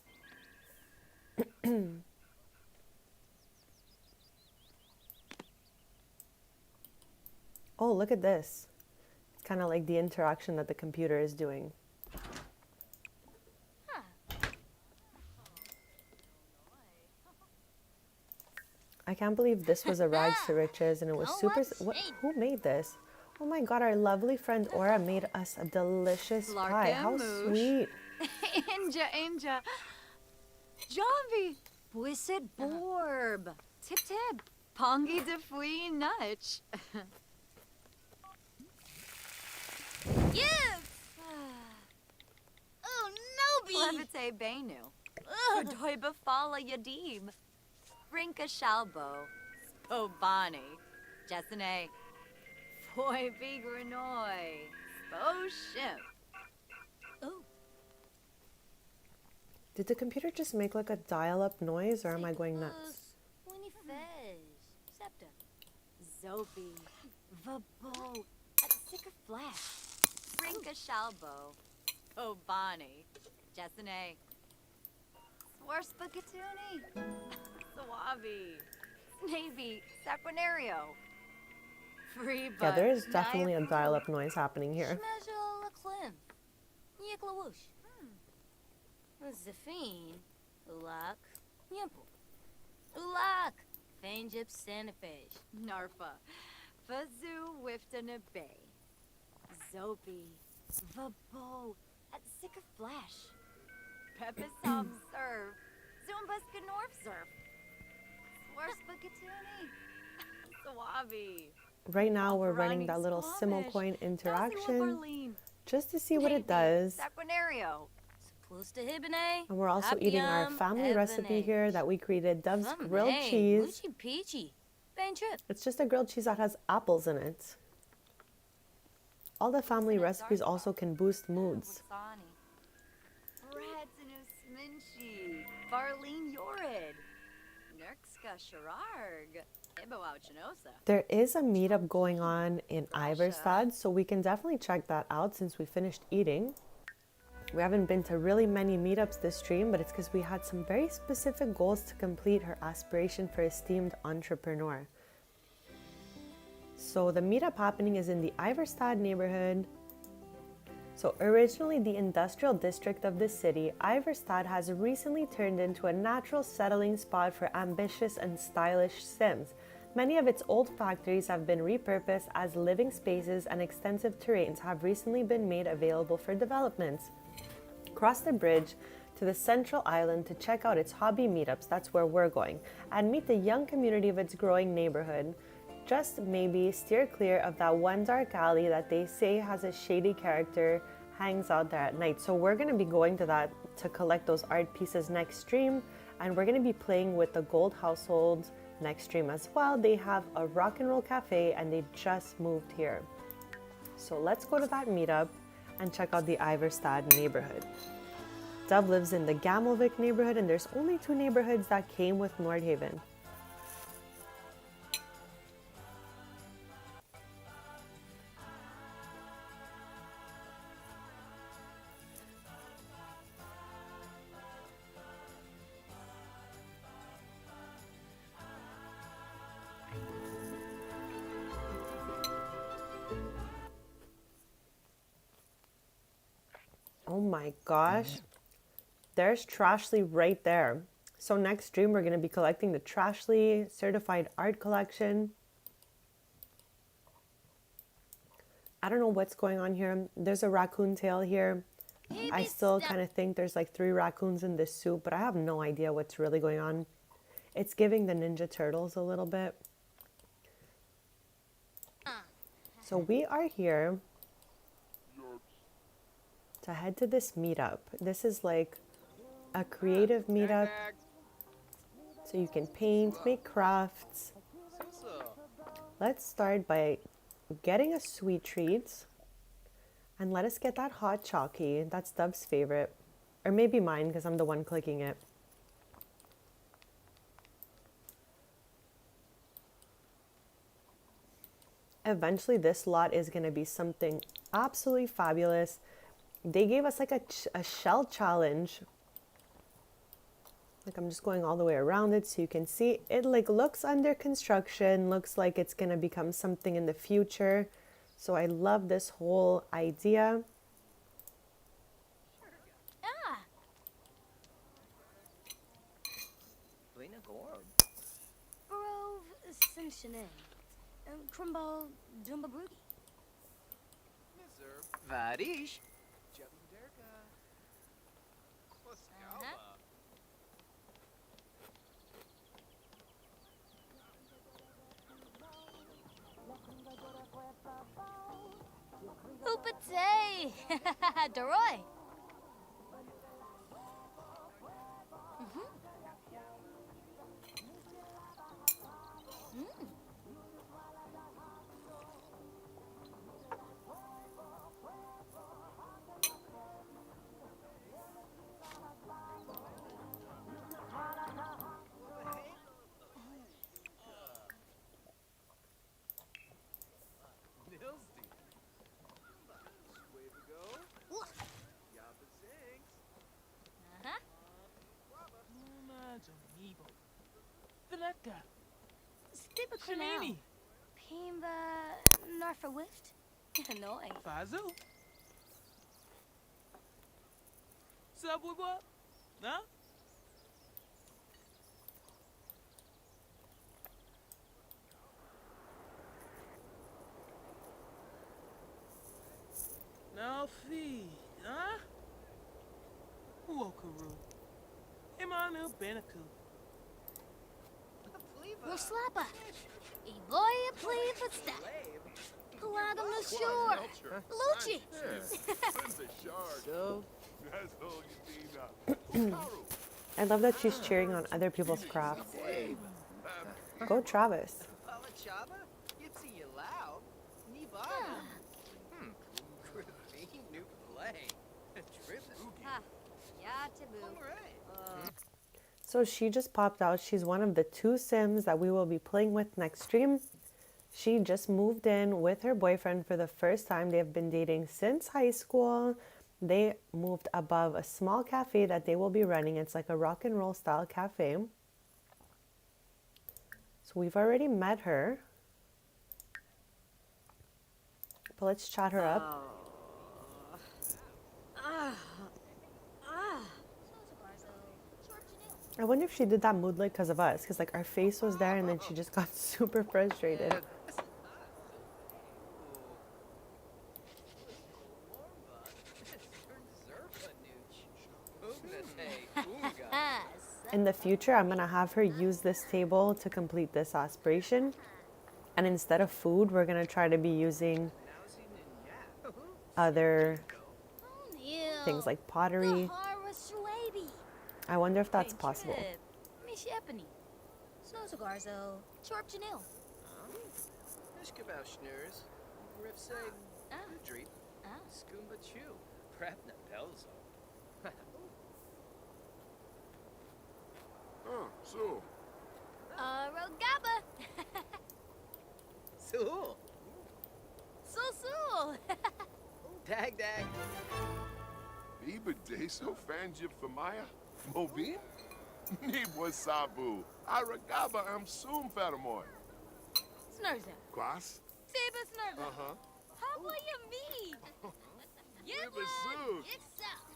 Oh, look at this. It's kind of like the interaction that the computer is doing. I can't believe this was a rags to riches and it was super... Who made this? Oh my god, our lovely friend Aura made us a delicious pie. How sweet. Inja. Javi. Buisit Borb. Tip tip. Pongi de fui nutch. Yes! Oh, Nobi! Levite Benu. Udoi Bafala Yadim. Brinka Shalbo. Spobani. Jessene. Foy Bigranoi. Spo Shim. Oh. Did the computer just make like a dial-up noise or am I going nuts? Winnie Fez. Septa. Zobi. Vabo. At Sika Flash. Brinka Shalbo. Spobani. Jessene. Swarspagatuni. Sawabi. Navy. Saquinario. Free Yeah, there is definitely a dial-up noise happening here. Schmezzo Leclim. Yiklawush. Zafine. Ulak. Yimple. Ulak. Fanjip Sanafej. Narfa. Fazoo Wiftana Bay. Zobi. Vabo. At Sika Flash. Pepisam Serve. Zumbas Ganorf Surf. Swarspagatuni. Sawabi. Right now we're running that little Simmel coin interaction just to see what it does. Saquinario. And we're also eating our family recipe here that we created, Dove's grilled cheese. It's just a grilled cheese that has apples in it. All the family recipes also can boost moods. Minchi. Barlene Yorid. Nerkska Shararg. There is a meetup going on in Iverstad, so we can definitely check that out since we finished eating. We haven't been to really many meetups this stream, but it's because we had some very specific goals to complete her aspiration for esteemed entrepreneur. So the meetup happening is in the Iverstad neighborhood. So originally the industrial district of the city, Iverstad has recently turned into a natural settling spot for ambitious and stylish Sims. Many of its old factories have been repurposed as living spaces and extensive terrains have recently been made available for developments. Cross the bridge to the central island to check out its hobby meetups, that's where we're going, and meet the young community of its growing neighborhood. Just maybe steer clear of that one dark alley that they say has a shady character hangs out there at night. So we're going to be going to that to collect those art pieces next stream, and we're going to be playing with the Gold Household next stream as well. They have a rock and roll cafe and they just moved here. So let's go to that meetup and check out the Iverstad neighborhood. Dove lives in the Gamelvik neighborhood and there's only 2 neighborhoods that came with Nordhaven. Oh my gosh. There's Trashly right there. So next stream, we're going to be collecting the Trashly Certified Art Collection. I don't know what's going on here. There's a raccoon tail here. I still kind of think there's like 3 raccoons in this soup, but I have no idea what's really going on. It's giving the Ninja Turtles a little bit. So we are here to head to this meetup. This is like a creative meetup. So you can paint, make crafts. Let's start by getting a sweet treat. And let us get that hot chalky. That's Dove's favorite. Or maybe mine because I'm the one clicking it. Eventually this lot is going to be something absolutely fabulous. They gave us like a shell challenge. Like I'm just going all the way around it so you can see it like looks under construction, looks like it's going to become something in the future. So I love this whole idea. Lena Gorb. Barove Cincinnati. Crumball Dumba Broody. Varish. Hoopatay! Deroy! Stipa Canal. Pimba Narfa Wift. Hanoi. Fazu? Subway what? Huh? No fee, huh? Wokaru. Imanu Benaku. Roslapa! Eboya Pleva Step! Palagam no Shore! Lucci! I love that she's cheering on other people's crafts. Go Travis. So she just popped out. She's one of the 2 Sims that we will be playing with next stream. She just moved in with her boyfriend for the first time. They have been dating since high school. They moved above a small cafe that they will be running. It's like a rock and roll style cafe. So we've already met her. But let's chat her up. I wonder if she did that mood like because of us. Because like our face was there and then she just got super frustrated. In the future, I'm going to have her use this table to complete this aspiration. And instead of food, we're going to try to be using other things like pottery. I wonder if that's possible. So. Rogaba! Sul. Sul! Dag dag. Iba de so fanjip for Maya? Mobin? Nibwa sabu. Aragaba am soon fatamoy. Snurza. Class? Seba Snurza. Uh-huh. How will you meet? Iba soon. It's up.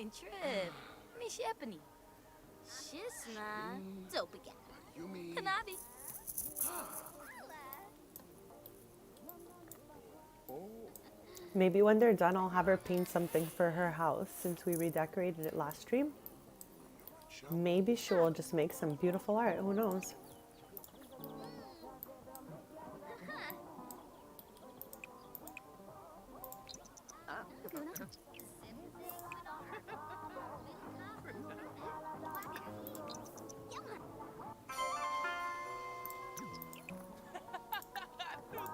Main trip. Me Shepany. Shisma. Zopiga. You mean... Kanabi. Maybe when they're done, I'll have her paint something for her house since we redecorated it last stream. Maybe she will just make some beautiful art. Who knows?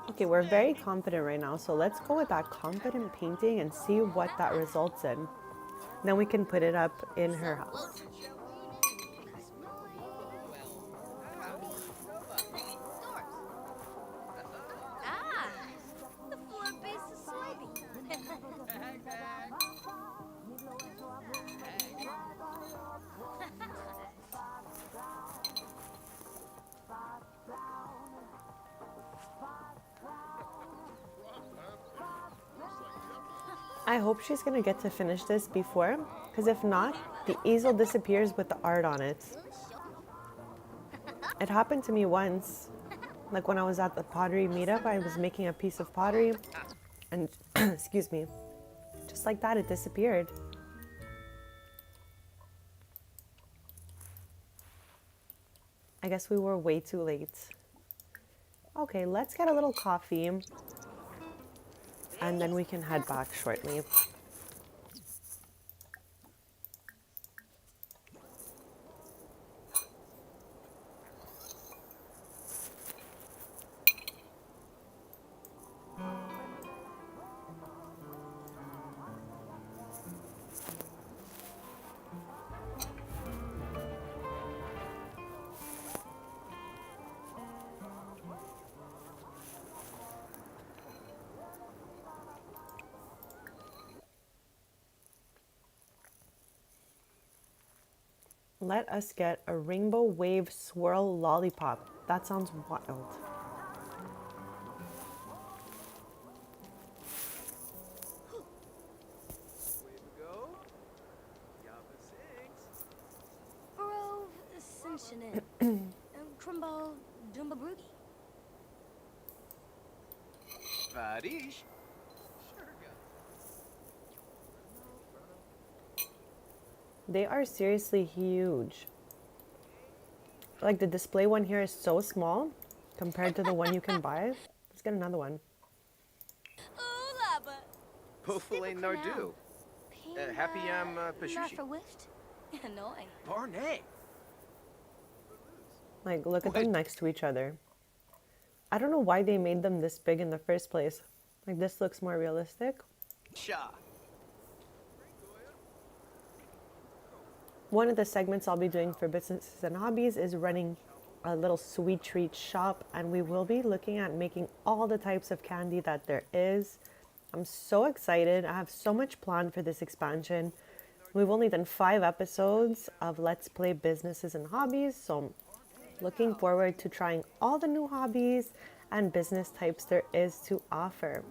Okay, we're very confident right now, so let's go with that confident painting and see what that results in. Then we can put it up in her house. Ah, the floor base is soybean. I hope she's gonna get to finish this before, because if not, the easel disappears with the art on it. It happened to me once, like when I was at the pottery meetup, I was making a piece of pottery and, excuse me, just like that, it disappeared. I guess we were way too late. Okay, let's get a little coffee and then we can head back shortly. Let us get a rainbow wave swirl lollipop. That sounds wild. Grove Ascension Crimbal Dumbabrugi. Varish. They are seriously huge. Like the display one here is so small compared to the one you can buy. Let's get another one. Pofule Nardu. Happy Pashushi. Annoying. Barnay. Like, look at them next to each other. I don't know why they made them this big in the first place. Like, this looks more realistic. Cha. One of the segments I'll be doing for Businesses and Hobbies is running a little sweet treat shop, and we will be looking at making all the types of candy that there is. I'm so excited. I have so much planned for this expansion. We've only done 5 episodes of Let's Play Businesses and Hobbies, so looking forward to trying all the new hobbies and business types there is to offer.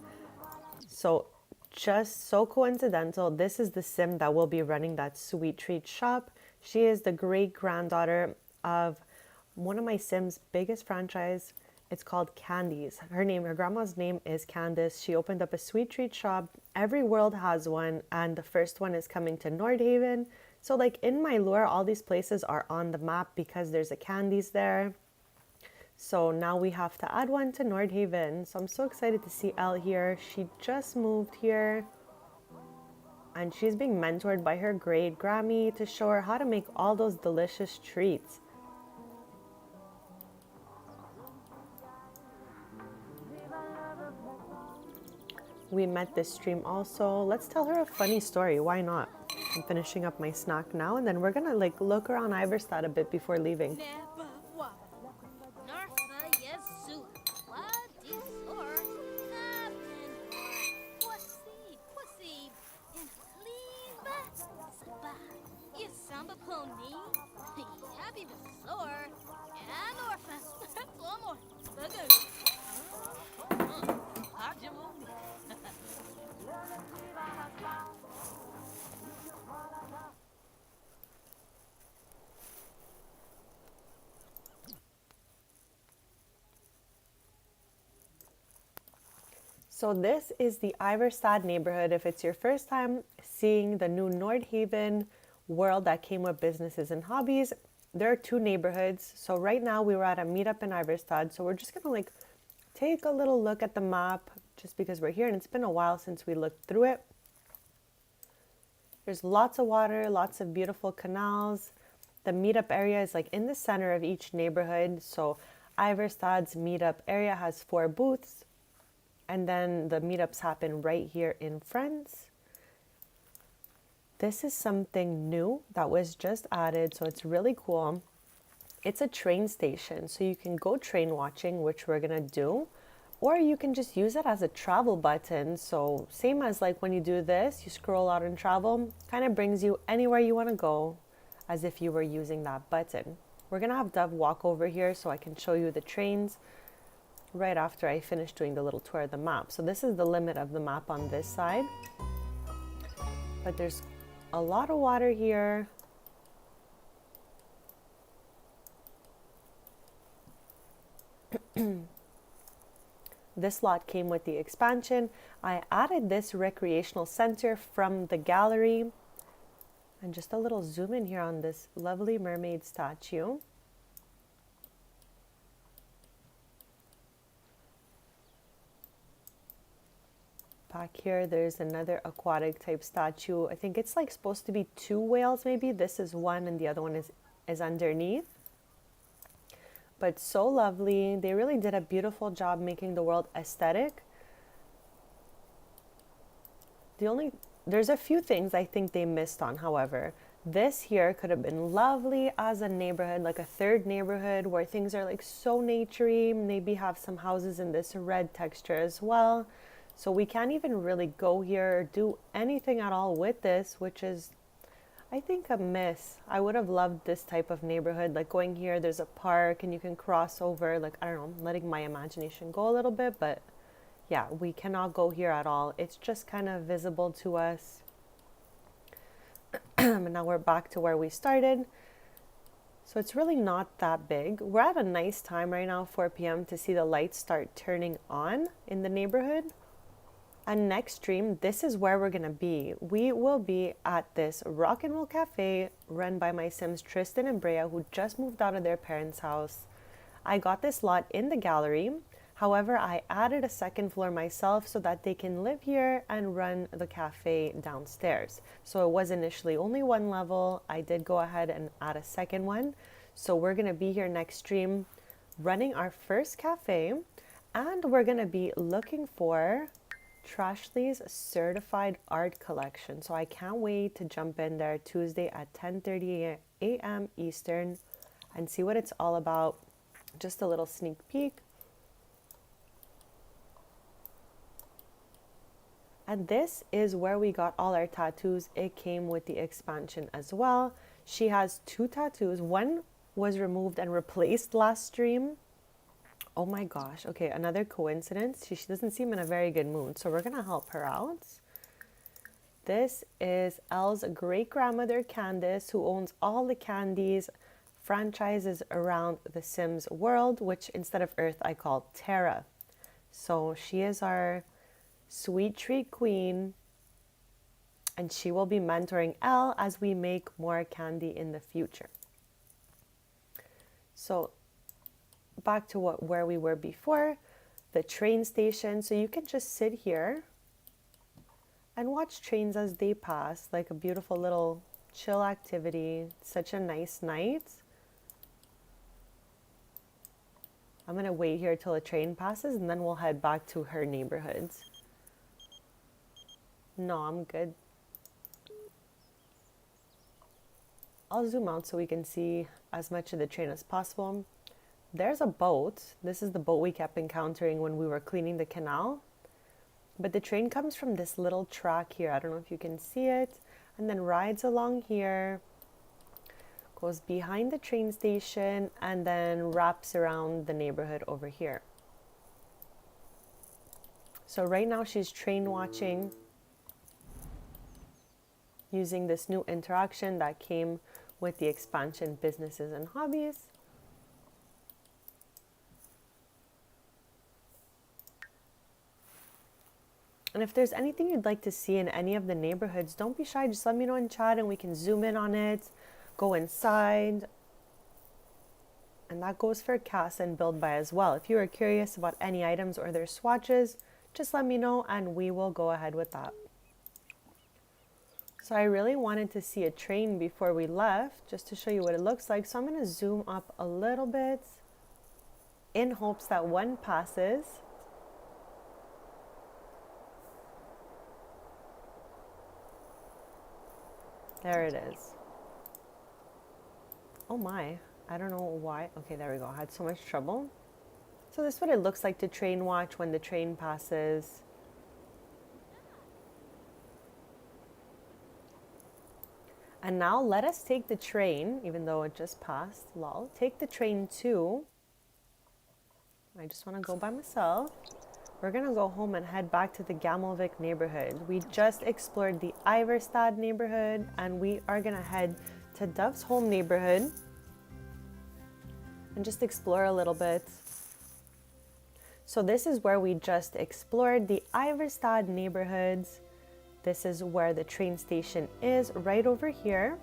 So just so coincidental, this is the sim that will be running that sweet treat shop. She is the great granddaughter of one of my sim's biggest franchise. It's called Candies. Her grandma's name is Candice. She opened up a sweet treat shop. Every world has one, and the first one is coming to Nordhaven. So like in my lore, all these places are on the map because there's a Candies there. So now we have to add one to Nordhaven. So I'm so excited to see Elle here. She just moved here. And she's being mentored by her great Grammy to show her how to make all those delicious treats. We met this stream also. Let's tell her a funny story. Why not? I'm finishing up my snack now, and then we're gonna like look around Iverstad a bit before leaving. So this is the Iverstad neighborhood. If it's your first time seeing the new Nordhaven world that came with Businesses and Hobbies, there are two neighborhoods. So right now we were at a meetup in Iverstad. So we're just gonna like take a little look at the map just because we're here and it's been a while since we looked through it. There's lots of water, lots of beautiful canals. The meetup area is like in the center of each neighborhood. So Iverstad's meetup area has 4 booths. And then the meetups happen right here in Friends. This is something new that was just added, so it's really cool. It's a train station, so you can go train watching, which we're gonna do, or you can just use it as a travel button. So same as like when you do this, you scroll out and travel, kind of brings you anywhere you wanna go as if you were using that button. We're gonna have Dove walk over here so I can show you the trains right after I finish doing the little tour of the map. So this is the limit of the map on this side. But there's a lot of water here. This lot came with the expansion. I added this recreational center from the gallery. And just a little zoom in here on this lovely mermaid statue. Back here, there's another aquatic type statue. I think it's like supposed to be 2 whales maybe. This is one and the other one is underneath. But so lovely. They really did a beautiful job making the world aesthetic. There's a few things I think they missed on, however. This here could have been lovely as a neighborhood, like a third neighborhood where things are like so naturey. Maybe have some houses in this red texture as well. So we can't even really go here or do anything at all with this, which is, I think, a miss. I would have loved this type of neighborhood, like going here, there's a park and you can cross over, like, I don't know, letting my imagination go a little bit, but yeah, we cannot go here at all. It's just kind of visible to us. And now we're back to where we started. So it's really not that big. We're at a nice time right now, 4 p.m. to see the lights start turning on in the neighborhood. And next stream, this is where we're gonna be. We will be at this rock and roll cafe run by my Sims Tristan and Brea, who just moved out of their parents' house. I got this lot in the gallery. However, I added a second floor myself so that they can live here and run the cafe downstairs. So it was initially only 1 level. I did go ahead and add a second one. So we're gonna be here next stream running our first cafe, and we're gonna be looking for Trashley's certified art collection. So I can't wait to jump in there Tuesday at 10:30 a.m. Eastern and see what it's all about. Just a little sneak peek. And this is where we got all our tattoos. It came with the expansion as well. She has 2 tattoos. One was removed and replaced last stream. Oh my gosh. Okay, another coincidence. She doesn't seem in a very good mood, so we're going to help her out. This is Elle's great-grandmother, Candace, who owns all the candies franchises around the Sims world, which instead of Earth, I call Terra. So she is our sweet treat queen, and she will be mentoring Elle as we make more candy in the future. So back to where we were before, the train station. So you can just sit here and watch trains as they pass, like a beautiful little chill activity. Such a nice night. I'm going to wait here till a train passes and then we'll head back to her neighborhoods. No, I'm good. I'll zoom out so we can see as much of the train as possible. There's a boat. This is the boat we kept encountering when we were cleaning the canal. But the train comes from this little track here. I don't know if you can see it. And then rides along here, goes behind the train station, and then wraps around the neighborhood over here. So right now she's train watching using this new interaction that came with the expansion Businesses and Hobbies. And if there's anything you'd like to see in any of the neighborhoods, don't be shy. Just let me know in chat and we can zoom in on it, go inside. And that goes for Casa and Build By as well. If you are curious about any items or their swatches, just let me know and we will go ahead with that. So I really wanted to see a train before we left, just to show you what it looks like. So I'm going to zoom up a little bit in hopes that one passes. There it is. Oh my, I don't know why. Okay, there we go. I had so much trouble. So this is what it looks like to train watch when the train passes. And now let us take the train, even though it just passed, lol. Take the train to, I just want to go by myself. We're going to go home and head back to the Gamelvik neighborhood. We just explored the Iverstad neighborhood and we are going to head to Dove's home neighborhood and just explore a little bit. So this is where we just explored the Iverstad neighborhoods. This is where the train station is, right over here.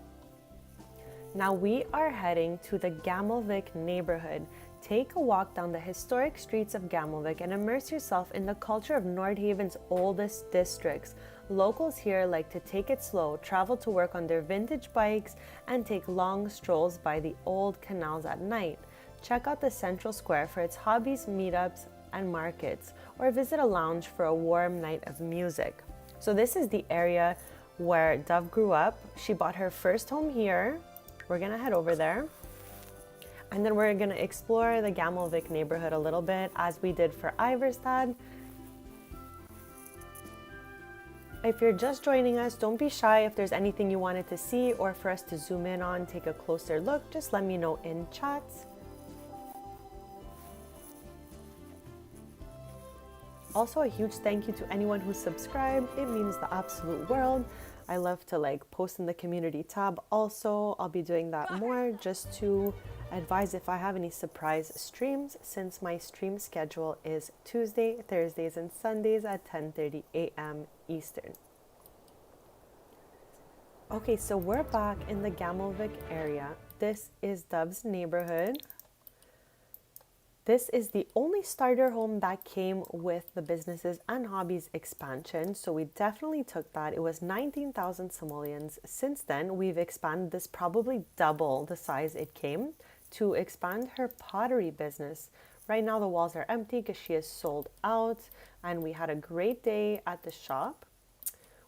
Now we are heading to the Gamelvik neighborhood. Take a walk down the historic streets of Gamelvik and immerse yourself in the culture of Nordhaven's oldest districts. Locals here like to take it slow, travel to work on their vintage bikes, and take long strolls by the old canals at night. Check out the central square for its hobbies, meetups, and markets, or visit a lounge for a warm night of music. So this is the area where Dove grew up. She bought her first home here. We're gonna head over there. And then we're gonna explore the Gamelvik neighborhood a little bit as we did for Iverstad. If you're just joining us, don't be shy. If there's anything you wanted to see or for us to zoom in on, take a closer look, just let me know in chat. Also, a huge thank you to anyone who subscribed. It means the absolute world. I love to post in the community tab. Also, I'll be doing that more just to advise if I have any surprise streams, since my stream schedule is Tuesday, Thursdays, and Sundays at 10:30 a.m. Eastern. Okay, so we're back in the Gamelvik area. This is Dove's neighborhood. This is the only starter home that came with the businesses and hobbies expansion. So we definitely took that. It was 19,000 simoleons. Since then, we've expanded this probably double the size it came to expand her pottery business. Right now, the walls are empty because she is sold out and we had a great day at the shop.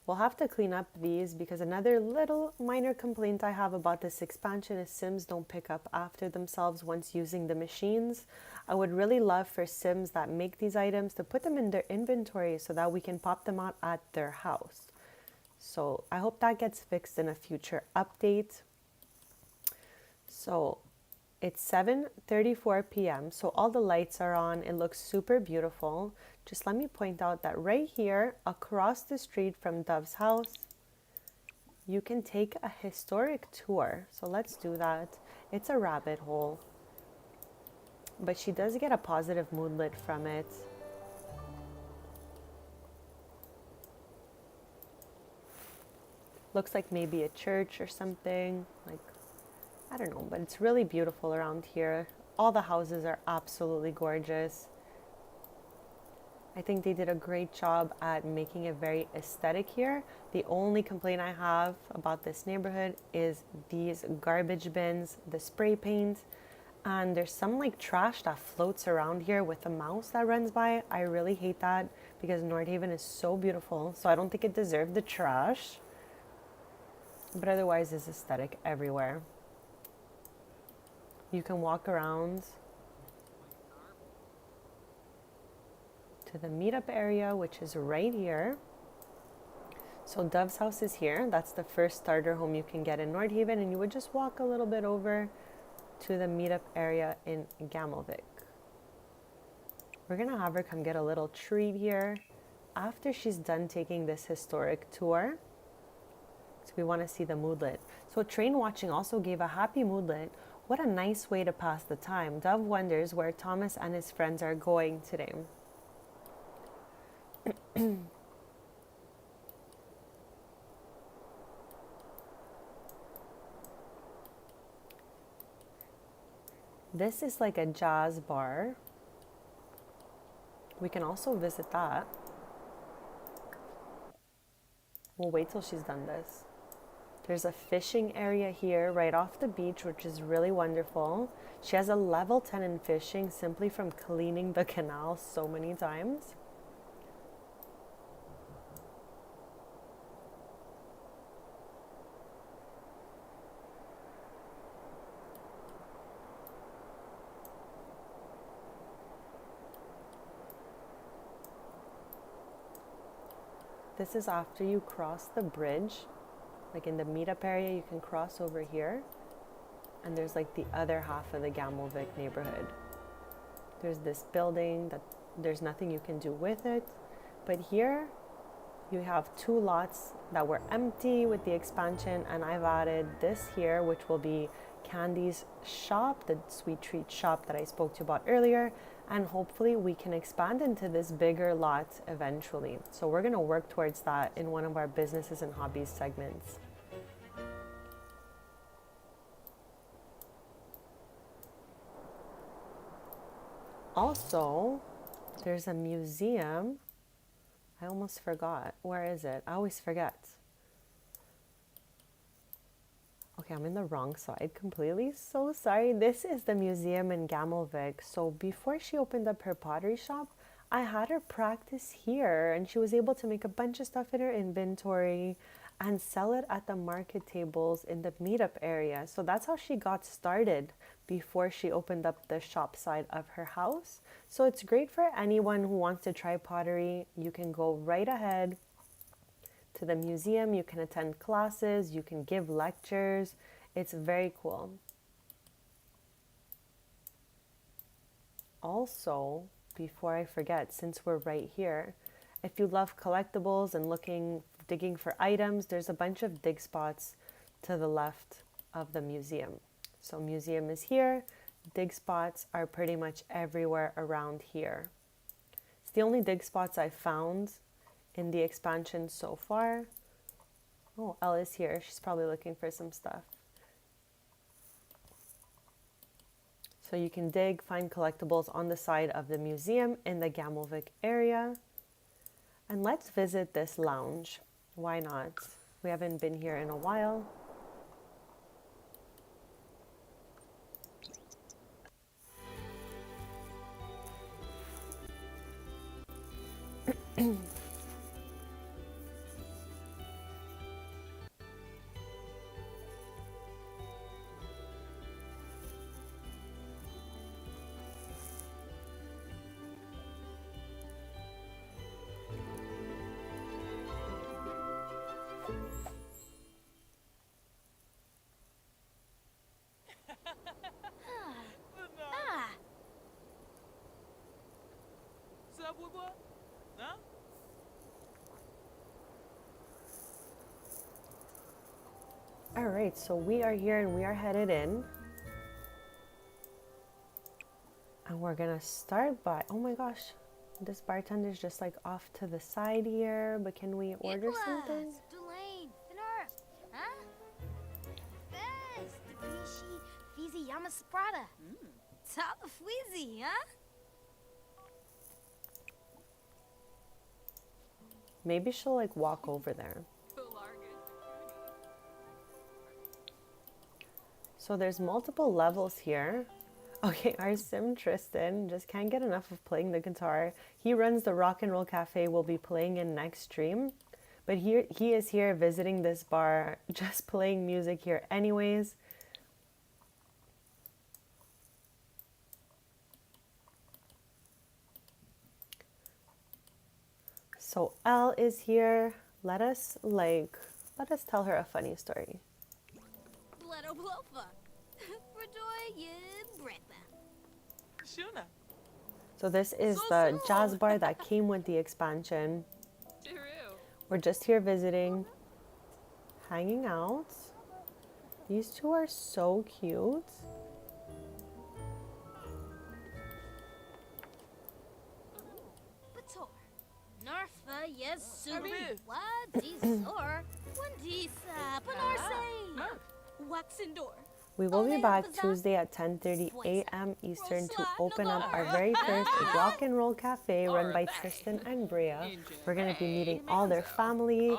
We'll have to clean up these because another little minor complaint I have about this expansion is Sims don't pick up after themselves once using the machines. I would really love for Sims that make these items to put them in their inventory so that we can pop them out at their house. So I hope that gets fixed in a future update. So it's 7:34 p.m. So all the lights are on. It looks super beautiful. Just let me point out that right here across the street from Dove's house, you can take a historic tour. So let's do that. It's a rabbit hole, but she does get a positive moodlet from it. Looks like maybe a church or something, I don't know, but it's really beautiful around here. All the houses are absolutely gorgeous. I think they did a great job at making it very aesthetic here. The only complaint I have about this neighborhood is these garbage bins, the spray paint, and there's some trash that floats around here with a mouse that runs by. I really hate that because Nordhaven is so beautiful, so I don't think it deserved the trash. But otherwise, it's aesthetic everywhere. You can walk around to the meetup area, which is right here. So Dove's house is here. That's the first starter home you can get in Nordhaven, and you would just walk a little bit over to the meetup area in Gamelvik. We're gonna have her come get a little treat here after she's done taking this historic tour. So we want to see the moodlet. So train watching also gave a happy moodlet. What a nice way to pass the time. Dove wonders where Thomas and his friends are going today. This is like a jazz bar. We can also visit that. We'll wait till she's done this. There's a fishing area here right off the beach, which is really wonderful. She has a level 10 in fishing simply from cleaning the canal so many times. This is after you cross the bridge. Like in the meetup area, you can cross over here. And there's like the other half of the Gamelvik neighborhood. There's this building that there's nothing you can do with it. But here you have 2 lots that were empty with the expansion, and I've added this here, which will be Candy's shop, the sweet treat shop that I spoke to you about earlier. And hopefully we can expand into this bigger lot eventually. So we're going to work towards that in one of our businesses and hobbies segments. Also, there's a museum. I almost forgot. Where is it? I always forget. Okay, I'm in the wrong side completely. So sorry. This is the museum in Gamelvik. So before she opened up her pottery shop, I had her practice here, and she was able to make a bunch of stuff in her inventory and sell it at the market tables in the meetup area. So that's how she got started before she opened up the shop side of her house. So it's great for anyone who wants to try pottery. You can go right ahead to the museum, you can attend classes, you can give lectures. It's very cool. Also, before I forget, since we're right here, if you love collectibles and digging for items, there's a bunch of dig spots to the left of the museum. So museum is here, dig spots are pretty much everywhere around here. It's the only dig spots I found in the expansion so far. Oh, Elle is here. She's probably looking for some stuff. So you can dig, find collectibles on the side of the museum in the Gamelvik area. And let's visit this lounge. Why not? We haven't been here in a while. All right, so we are here and we are headed in. And we're gonna start by, oh my gosh, this bartender's just like off to the side here, but can we order something? Delane, Finarf, huh? Best, Bishi, Fizi Yamasprata. Tala Fweezy, huh? Maybe she'll like walk over there. So there's multiple levels here. Okay, our sim Tristan just can't get enough of playing the guitar. He runs the Rock and Roll Cafe we'll be playing in next stream. But he is here visiting this bar, just playing music here anyways. So Elle is here. Let us tell her a funny story. So this is the jazz bar that came with the expansion. We're just here visiting, hanging out. These two are so cute. Narfa, yes, Suri. What? Disor. One disa. Panarse. Waxendor. We will be back Tuesday at 10:30 a.m. Eastern to open up our very first rock and roll cafe run by Tristan and Brea. We're going to be meeting all their family.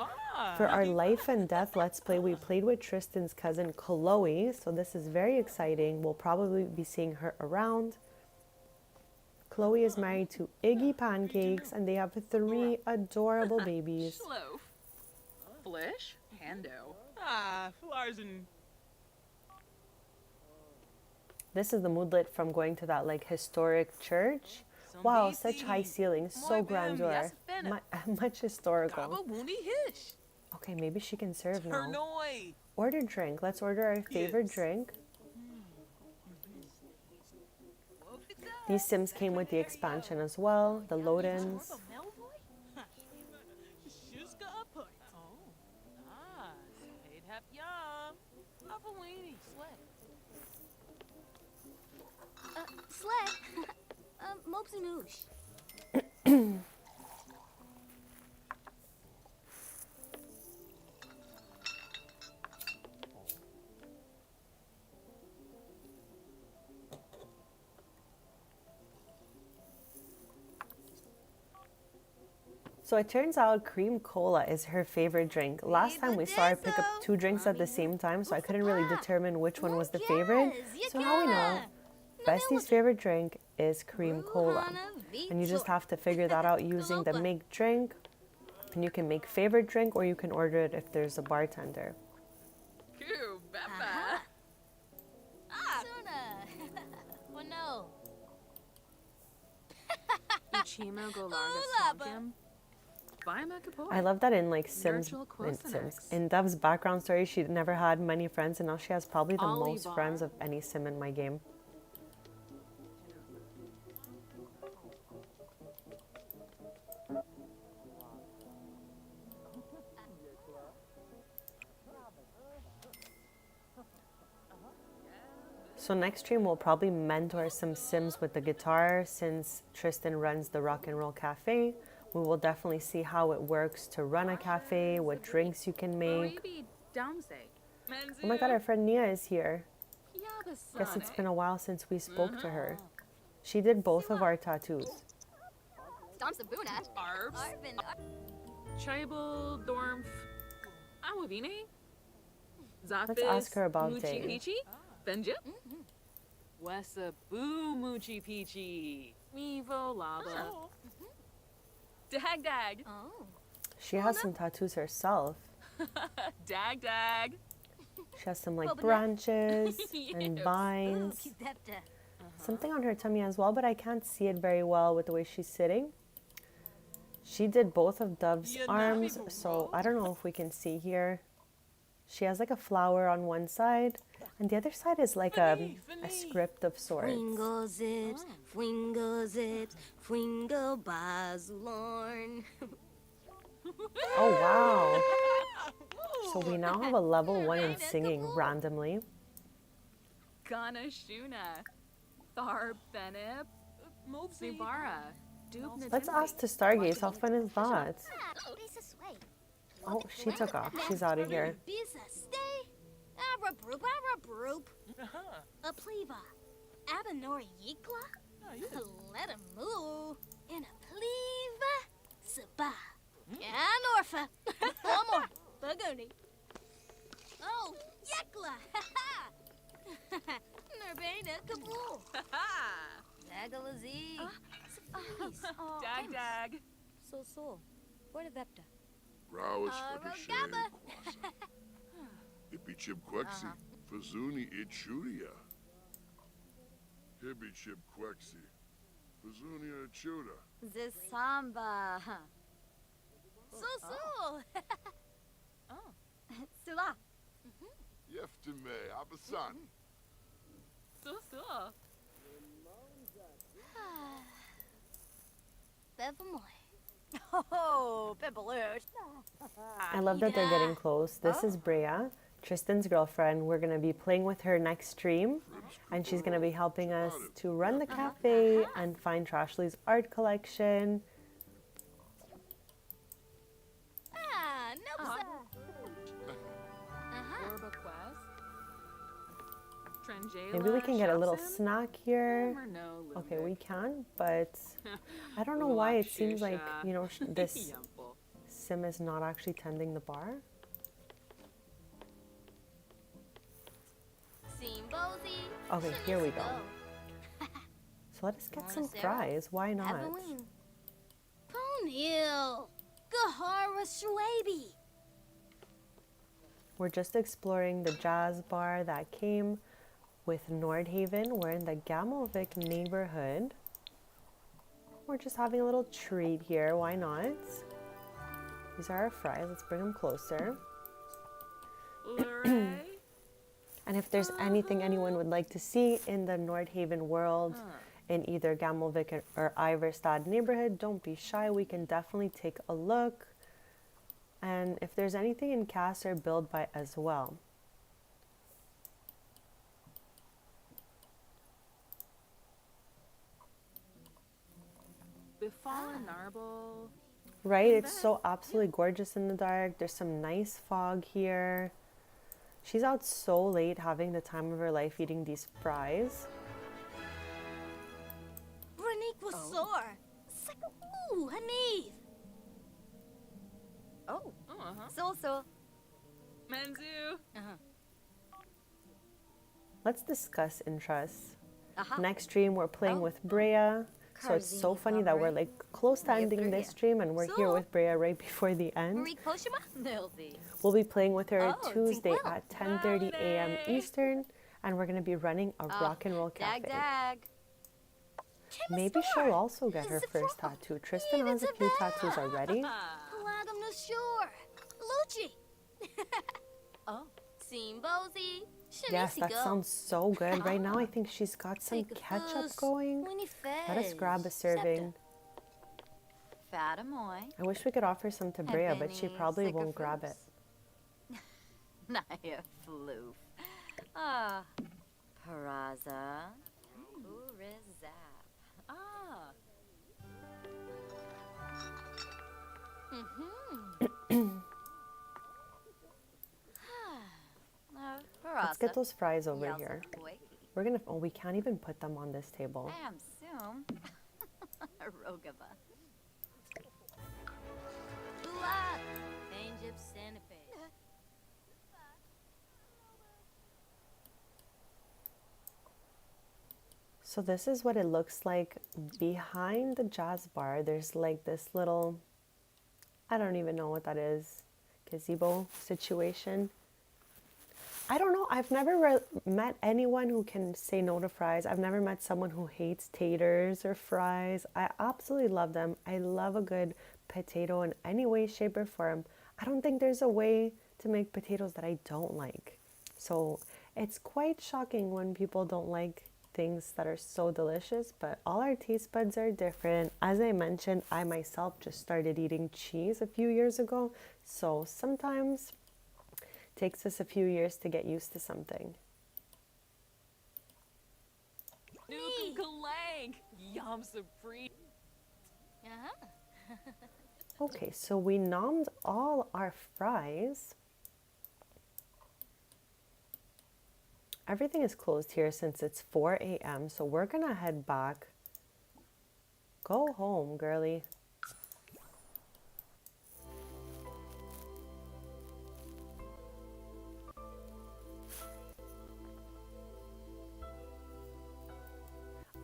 For our life and death let's play, we played with Tristan's cousin Chloe, so this is very exciting. We'll probably be seeing her around. Chloe is married to Iggy Pancakes and they have 3 adorable babies. Schloaf. Flish. Hando. Flowers and... This is the moodlet from going to that like historic church. Wow, such high ceilings, so grandeur, much historical. Okay, maybe she can serve now. Order drink. Let's order our favorite drink. These Sims came with the expansion as well, the load-ins. Sled. Mopsy moosh. So it turns out cream cola is her favorite drink. Last time we saw her pick up 2 drinks at the same time, so I couldn't really determine which one was the favorite. So now we know. Bestie's favorite drink is cream cola. And you just have to figure that out using the make drink. And you can make favorite drink or you can order it if there's a bartender. Coo, Beppa. Suna. Well, no. Uchimo go larga I love that in like in Dev's background story, she never had many friends and now she has probably the most friends of any sim in my game. So next stream we'll probably mentor some Sims with the guitar since Tristan runs the Rock and Roll Cafe. We will definitely see how it works to run a cafe, what drinks you can make. Oh my god, our friend Nia is here. Guess it's been a while since we spoke to her. She did both of our tattoos. Let's ask her about Day. Wesa boo moochie peachy. Mevo lava. Dag dag. Oh. She has some tattoos herself. Dag dag. She has some like branches and vines. Something on her tummy as well, but I can't see it very well with the way she's sitting. She did both of Dove's arms, so I don't know if we can see here. She has like a flower on one side, and the other side is like a script of sorts. Fwingo zips, fwingo zips, fwingo bazulorn. Oh wow. So we now have a level 1 in singing randomly. Gana shuna. Thar benip. Subara. Let's ask to Stargaze, how fun is that? Oh, she took off. She's out of here. A pleva. Abanori yikla. Let him move. In a pleva. Saba. And Orpha. One more. Bagoni. Oh, yekla. Nurbana kabul. Nagalazi. Dag dag. So. Where the vepta? Browis Fadishay Kwasa. Ipichib Quexi. Fazuni Ichuria. Hibichib Quexi. Fazunia Chuda. Zisamba. So. Oh. Sula. Yeftime Abasan. So. Bevamoy. Oh, Pimpaloot. I love that they're getting close. This is Brea, Tristan's girlfriend. We're going to be playing with her next stream, and she's going to be helping us to run the cafe and find Trashley's art collection. Maybe we can get a little snack here. Okay, we can, but I don't know why it seems like, you know, this sim is not actually tending the bar. Okay, here we go. So let us get some fries. Why not? Ponil. Gahara Shwabi. We're just exploring the jazz bar that came with Nordhaven. We're in the Gamelvik neighborhood. We're just having a little treat here. Why not? These are our fries. Let's bring them closer. And if there's anything anyone would like to see in the Nordhaven world, in either Gamelvik or Iverstad neighborhood, don't be shy. We can definitely take a look. And if there's anything in Kasser, build by as well. Right? It's so absolutely gorgeous in the dark. There's some nice fog here. She's out so late having the time of her life eating these fries. Branik was sore. Ooh, Hanif. Oh. So. Manzu. Let's discuss interests. Next stream, we're playing with Brea. So it's so funny that we're like close to ending this stream and we're here with Brea right before the end. We'll be playing with her Tuesday at 10:30 a.m. Eastern, and we're going to be running a rock and roll cafe. Maybe she'll also get her first tattoo. Tristan has a few tattoos already. Yes, that sounds so good. Right now, I think she's got some ketchup going. Let us grab a serving. I wish we could offer some to Brea, but she probably won't grab it. Naya floof. Ah. Paraza. Urizap. Ah. Let's get those fries over here. We're gonna, oh, we can't even put them on this table. I am soon. Rogava. So this is what it looks like behind the jazz bar. There's like this little, I don't even know what that is, gazebo situation. I don't know. I've never met anyone who can say no to fries. I've never met someone who hates taters or fries. I absolutely love them. I love a good potato in any way, shape, or form. I don't think there's a way to make potatoes that I don't like. So it's quite shocking when people don't like things that are so delicious, but all our taste buds are different. As I mentioned, I myself just started eating cheese a few years ago. So sometimes takes us a few years to get used to something. Okay, so we nommed all our fries. Everything is closed here since it's 4 a.m. So we're gonna head back. Go home, girly.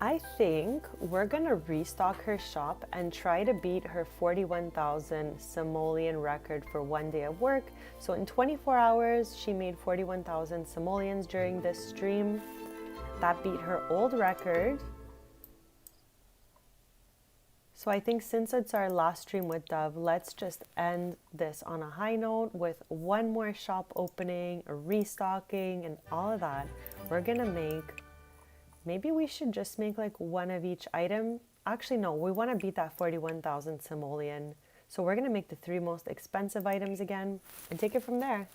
I think we're gonna restock her shop and try to beat her 41,000 simoleon record for one day of work. So in 24 hours, she made 41,000 simoleons during this stream. That beat her old record. So I think since it's our last stream with Dove, let's just end this on a high note with one more shop opening, a restocking, and all of that. We're gonna make, maybe we should just make like one of each item. Actually, no, we want to beat that 41,000 simoleon. So we're going to make the 3 most expensive items again and take it from there.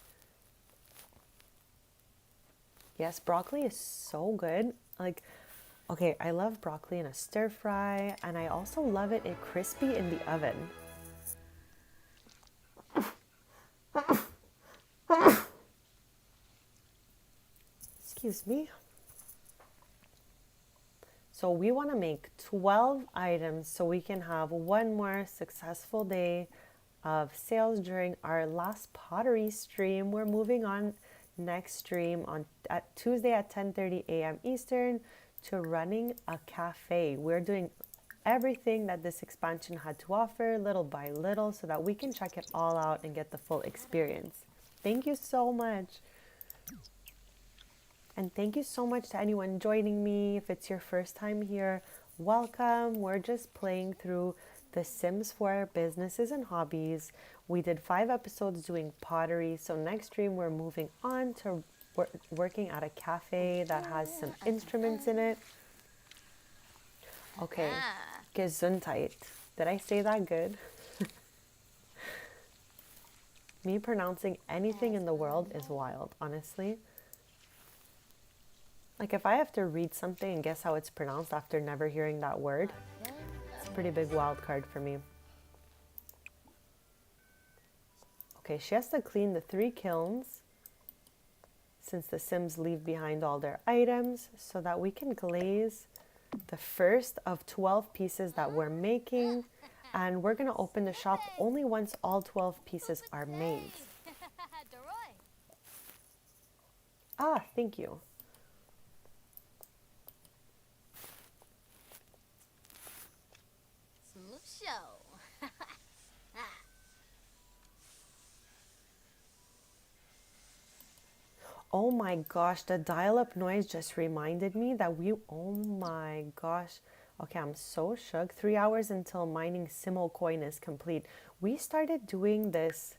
Yes, broccoli is so good. Like, okay, I love broccoli in a stir fry, and I also love it crispy in the oven. Excuse me. So we want to make 12 items so we can have one more successful day of sales during our last pottery stream. We're moving on next stream at Tuesday at 10:30 a.m. Eastern to running a cafe. We're doing everything that this expansion had to offer little by little so that we can check it all out and get the full experience. Thank you so much. And thank you so much to anyone joining me. If it's your first time here, welcome. We're just playing through The Sims 4 Businesses and Hobbies. We did 5 episodes doing pottery. So next stream, we're moving on to working at a cafe that has some instruments in it. Okay, Gesundheit. Did I say that good? Me pronouncing anything in the world is wild, honestly. Like if I have to read something and guess how it's pronounced after never hearing that word, it's a pretty big wild card for me. Okay, she has to clean the 3 kilns since the Sims leave behind all their items so that we can glaze the first of 12 pieces that we're making. And we're going to open the shop only once all 12 pieces are made. Ah, thank you. Oh my gosh, the dial-up noise just reminded me that oh my gosh. Okay, I'm so shook. 3 hours until mining Simo coin is complete. We started doing this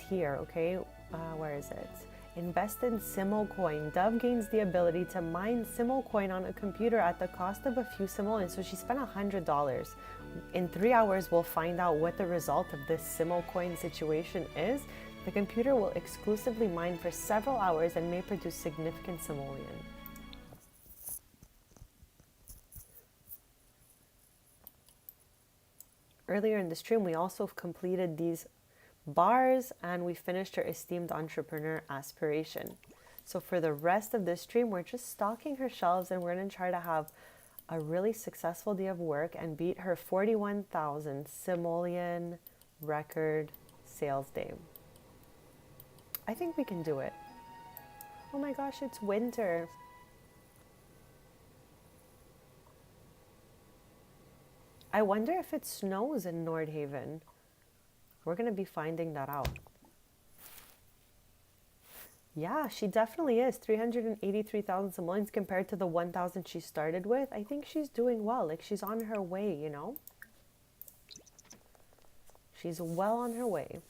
here, okay? Where is it? Invest in Simo coin. Dove gains the ability to mine Simo coin on a computer at the cost of a few simoleons. So she spent $100. In 3 hours, we'll find out what the result of this Simo coin situation is. The computer will exclusively mine for several hours and may produce significant simoleon. Earlier in the stream, we also completed these bars and we finished her esteemed entrepreneur aspiration. So for the rest of this stream, we're just stocking her shelves and we're going to try to have a really successful day of work and beat her 41,000 simoleon record sales day. I think we can do it. Oh my gosh, it's winter. I wonder if it snows in Nordhaven. We're going to be finding that out. Yeah, she definitely is. 383,000 simoleons compared to the 1,000 she started with. I think she's doing well. Like she's on her way, you know? She's well on her way.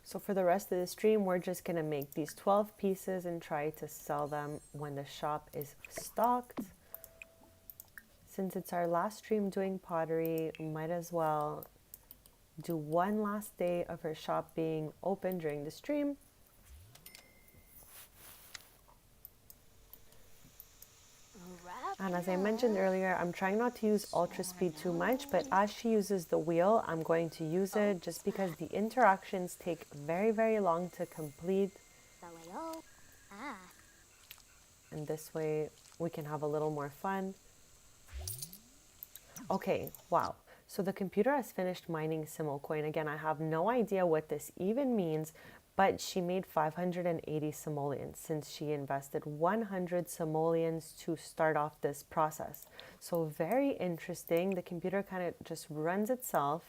So for the rest of the stream, we're just going to make these 12 pieces and try to sell them when the shop is stocked. Since it's our last stream doing pottery, we might as well do one last day of her shop being open during the stream. And as I mentioned earlier, I'm trying not to use ultra speed too much, but as she uses the wheel, I'm going to use it just because the interactions take very, very long to complete. And this way we can have a little more fun. Okay, wow. So the computer has finished mining Simo coin. Again, I have no idea what this even means, but she made 580 simoleons since she invested 100 simoleons to start off this process. So very interesting. The computer kind of just runs itself.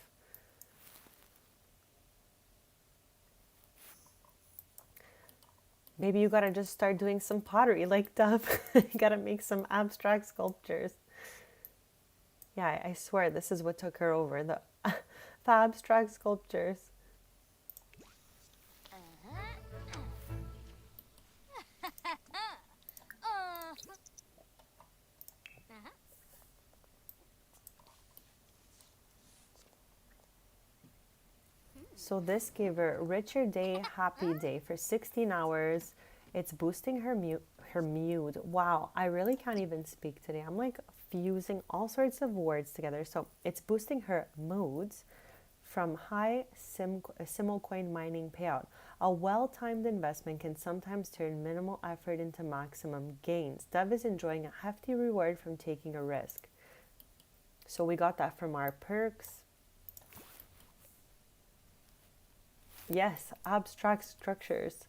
Maybe you gotta just start doing some pottery like Dove. You gotta make some abstract sculptures. Yeah, I swear this is what took her over, the abstract sculptures. So this gave her richer day, happy day for 16 hours. It's boosting her mood. Wow, I really can't even speak today. I'm like fusing all sorts of words together. So it's boosting her moods from high Simo coin mining payout. A well-timed investment can sometimes turn minimal effort into maximum gains. Dove is enjoying a hefty reward from taking a risk. So we got that from our perks. Yes, abstract structures.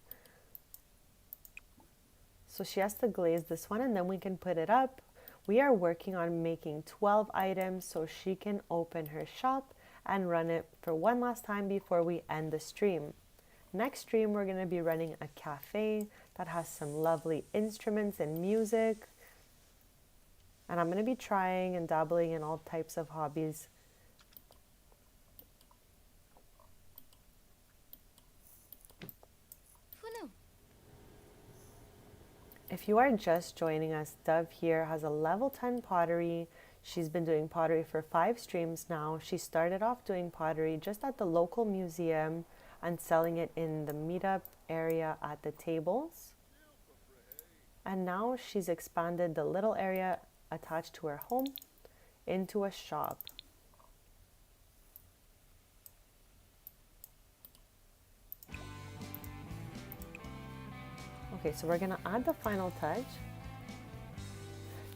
So she has to glaze this one and then we can put it up. We are working on making 12 items so she can open her shop and run it for one last time before we end the stream. Next stream, we're going to be running a cafe that has some lovely instruments and music. And I'm going to be trying and dabbling in all types of hobbies. If you are just joining us, Dove here has a level 10 pottery. She's been doing pottery for 5 streams now. She started off doing pottery just at the local museum and selling it in the meetup area at the tables. And now she's expanded the little area attached to her home into a shop. Okay, so we're gonna add the final touch.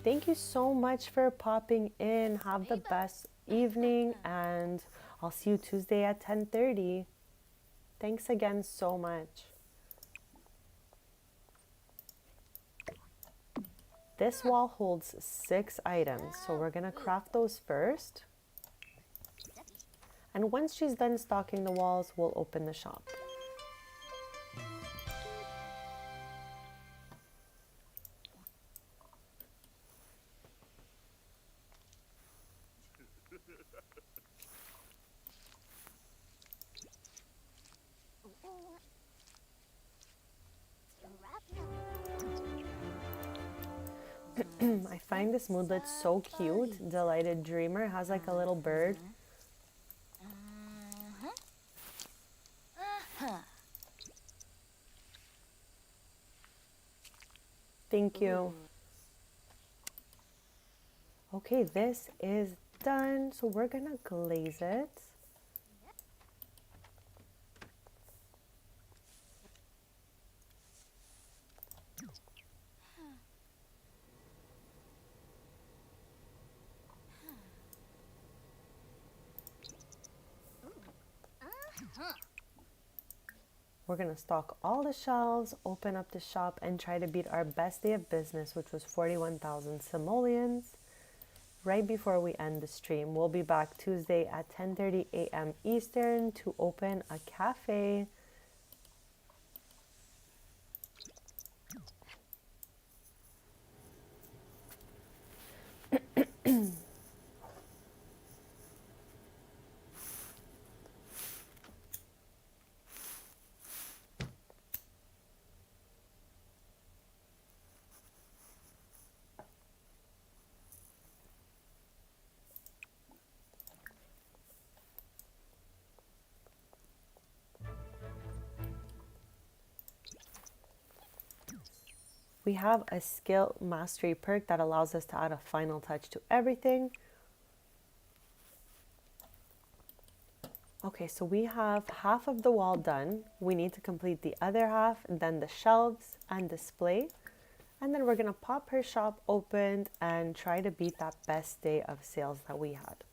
Thank you so much for popping in. Have the best evening and I'll see you Tuesday at 10:30. Thanks again so much. This wall holds 6 items, so we're gonna craft those first. And once she's done stocking the walls, we'll open the shop. I find this moodlet so cute. Delighted Dreamer has like a little bird. Thank you. Okay, this is done. So we're gonna glaze it. We're going to stock all the shelves, open up the shop, and try to beat our best day of business, which was 41,000 simoleons, right before we end the stream. We'll be back Tuesday at 10:30 a.m. Eastern to open a cafe. We have a skill mastery perk that allows us to add a final touch to everything. Okay, so we have half of the wall done. We need to complete the other half, and then the shelves and display. And then we're gonna pop her shop open and try to beat that best day of sales that we had.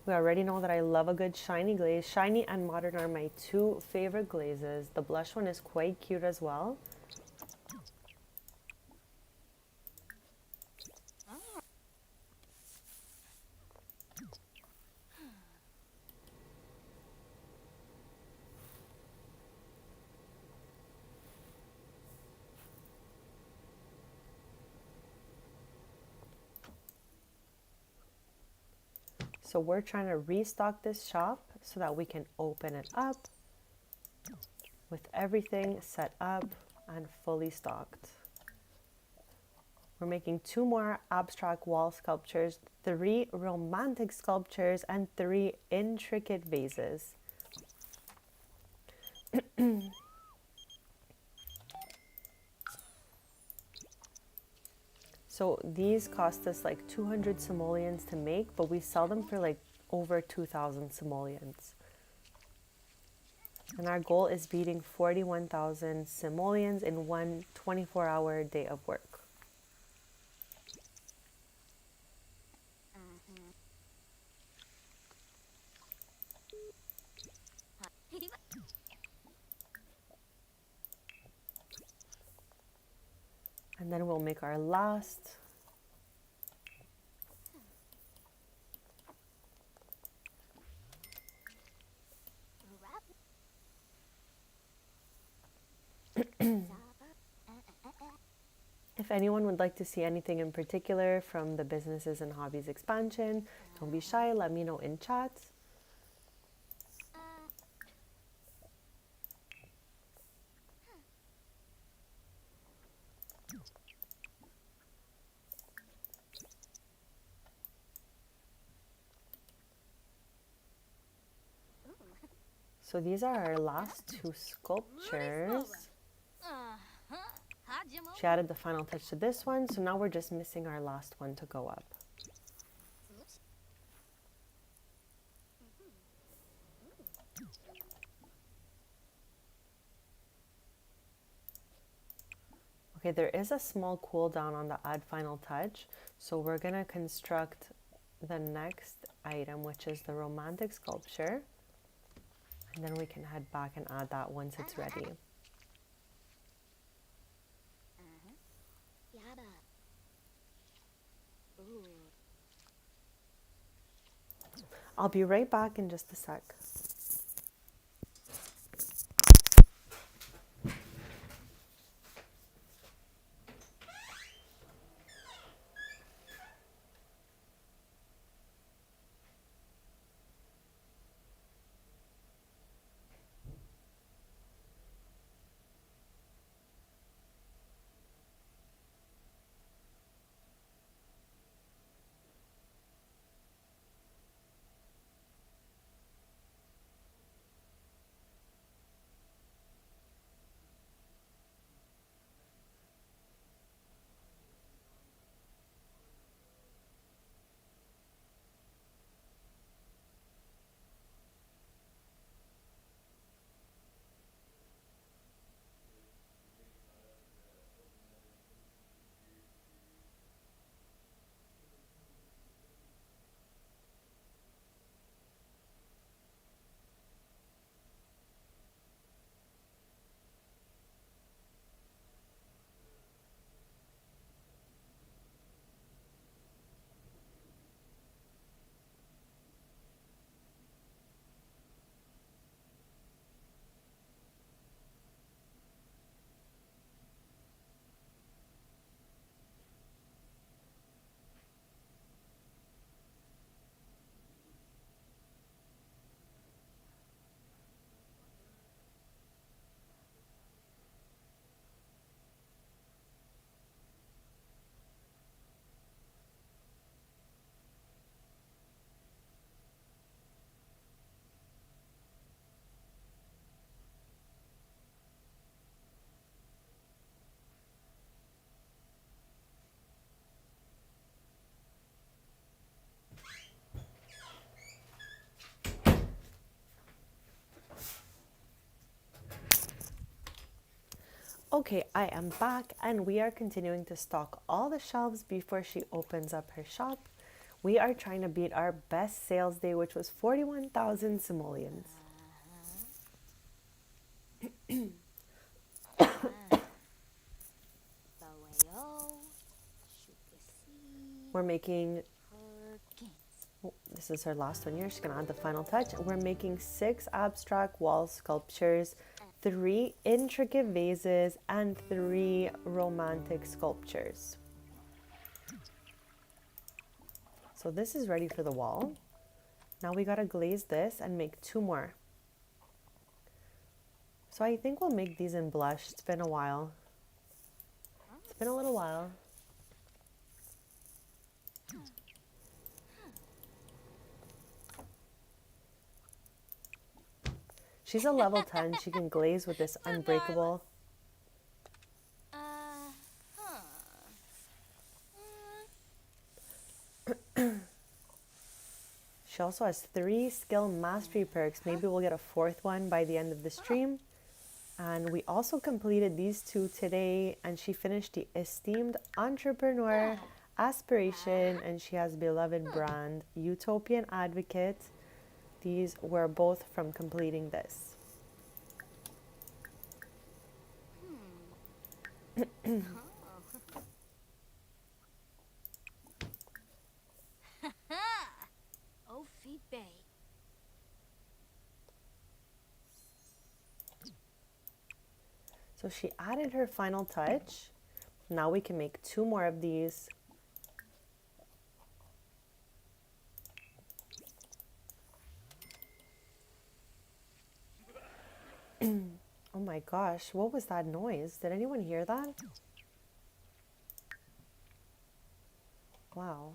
We already know that I love a good shiny glaze. Shiny and modern are my 2 favorite glazes. The blush one is quite cute as well. So we're trying to restock this shop so that we can open it up with everything set up and fully stocked. We're making 2 more abstract wall sculptures, 3 romantic sculptures, and 3 intricate vases. So these cost us like 200 simoleons to make, but we sell them for like over 2,000 simoleons. And our goal is beating 41,000 simoleons in one 24-hour day of work. And then we'll make our last. If anyone would like to see anything in particular from the businesses and hobbies expansion, don't be shy, let me know in chat. So these are our last 2 sculptures. She added the final touch to this one, so now we're just missing our last one to go up. Okay, there is a small cooldown on the add final touch, so we're gonna construct the next item, which is the romantic sculpture, and then we can head back and add that once it's ready. I'll be right back in just a sec. Okay, I am back and we are continuing to stock all the shelves before she opens up her shop. We are trying to beat our best sales day, which was 41,000 simoleons. We're making, this is her last one here, she's gonna add the final touch. We're making 6 abstract wall sculptures, 3 intricate vases, and 3 romantic sculptures. So this is ready for the wall. Now we gotta glaze this and make 2 more. So I think we'll make these in blush. It's been a while. It's been a little while. She's a level 10. She can glaze with this unbreakable. She also has 3 skill mastery perks. Maybe we'll get a 4th one by the end of the stream. And we also completed these 2 today. And she finished the esteemed entrepreneur, aspiration, and she has beloved brand, utopian advocate. These were both from completing this. Oh, feet bay. So she added her final touch. Now we can make 2 more of these. Oh my gosh, what was that noise? Did anyone hear that? Wow.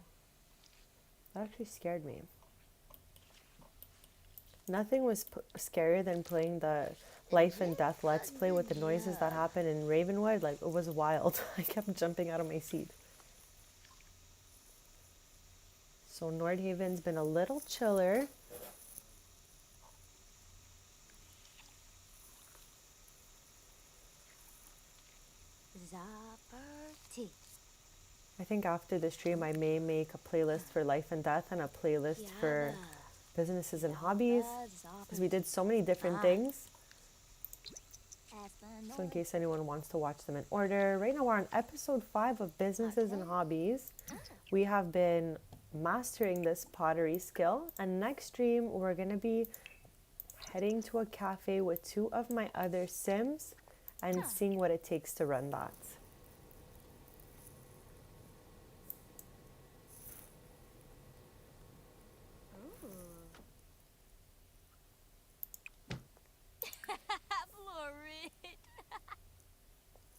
That actually scared me. Nothing was scarier than playing the Life and Death Let's Play with the noises that happen in Ravenwood. Like, it was wild. I kept jumping out of my seat. So Nordhaven's been a little chiller. Zapperty. I think after the stream I may make a playlist for Life and Death and a playlist for businesses and hobbies, because we did so many different things. So in case anyone wants to watch them in order, right now we're on episode 5 of businesses and hobbies. We have been mastering this pottery skill, and next stream we're going to be heading to a cafe with 2 of my other Sims and seeing what it takes to run that.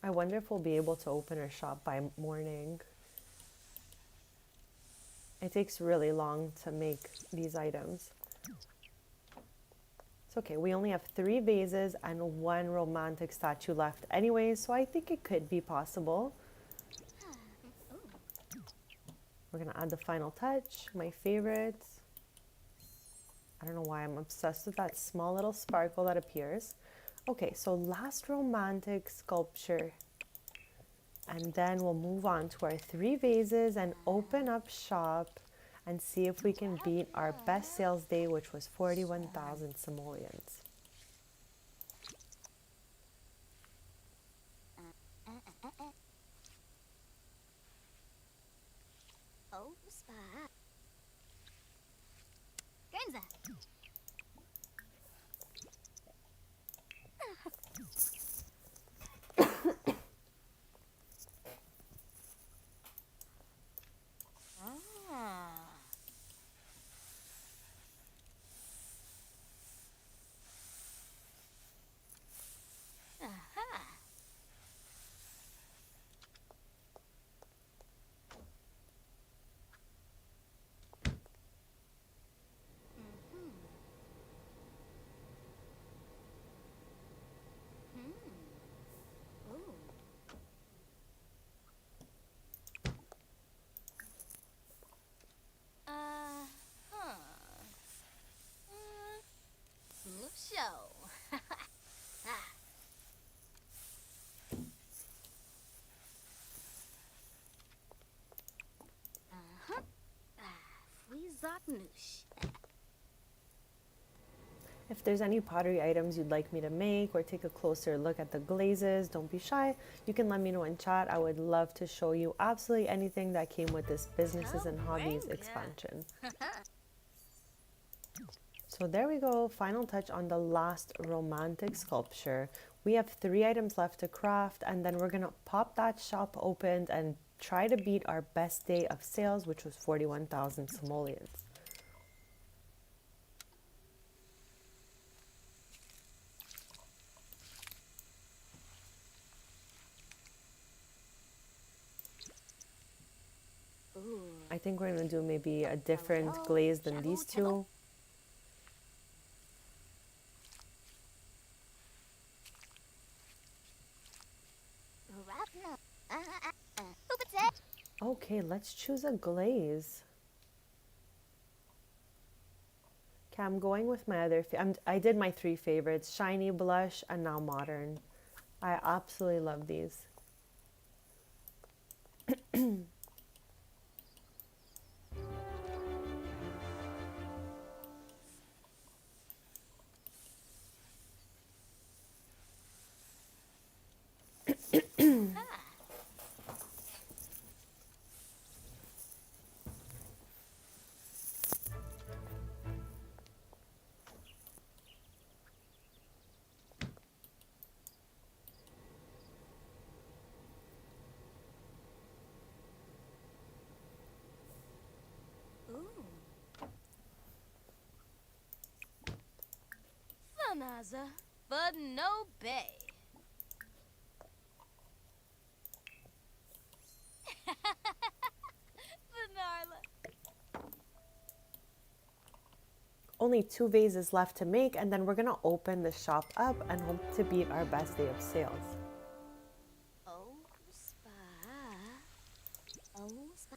I wonder if we'll be able to open our shop by morning. It takes really long to make these items. It's okay, we only have 3 vases and 1 romantic statue left anyway, so I think it could be possible. We're gonna add the final touch, my favorite. I don't know why I'm obsessed with that small little sparkle that appears. Okay, so last romantic sculpture. And then we'll move on to our 3 vases and open up shop and see if we can beat our best sales day, which was 41,000 simoleons. Oh, spot. Genza. Show. If there's any pottery items you'd like me to make or take a closer look at the glazes, don't be shy. You can let me know in chat. I would love to show you absolutely anything that came with this businesses and hobbies expansion. So there we go, final touch on the last romantic sculpture. We have 3 items left to craft, and then we're gonna pop that shop open and try to beat our best day of sales, which was 41,000 simoleons. Ooh. I think we're gonna do maybe a different glaze than these two. Okay, let's choose a glaze. Okay, I'm going with my other, I did my 3 favorites, shiny, blush, and now modern. I absolutely love these. Fanaza, but no bay. Vanarla. Only 2 vases left to make, and then we're gonna open the shop up and hope to beat our best day of sales. Oh, spa. Oh, spa.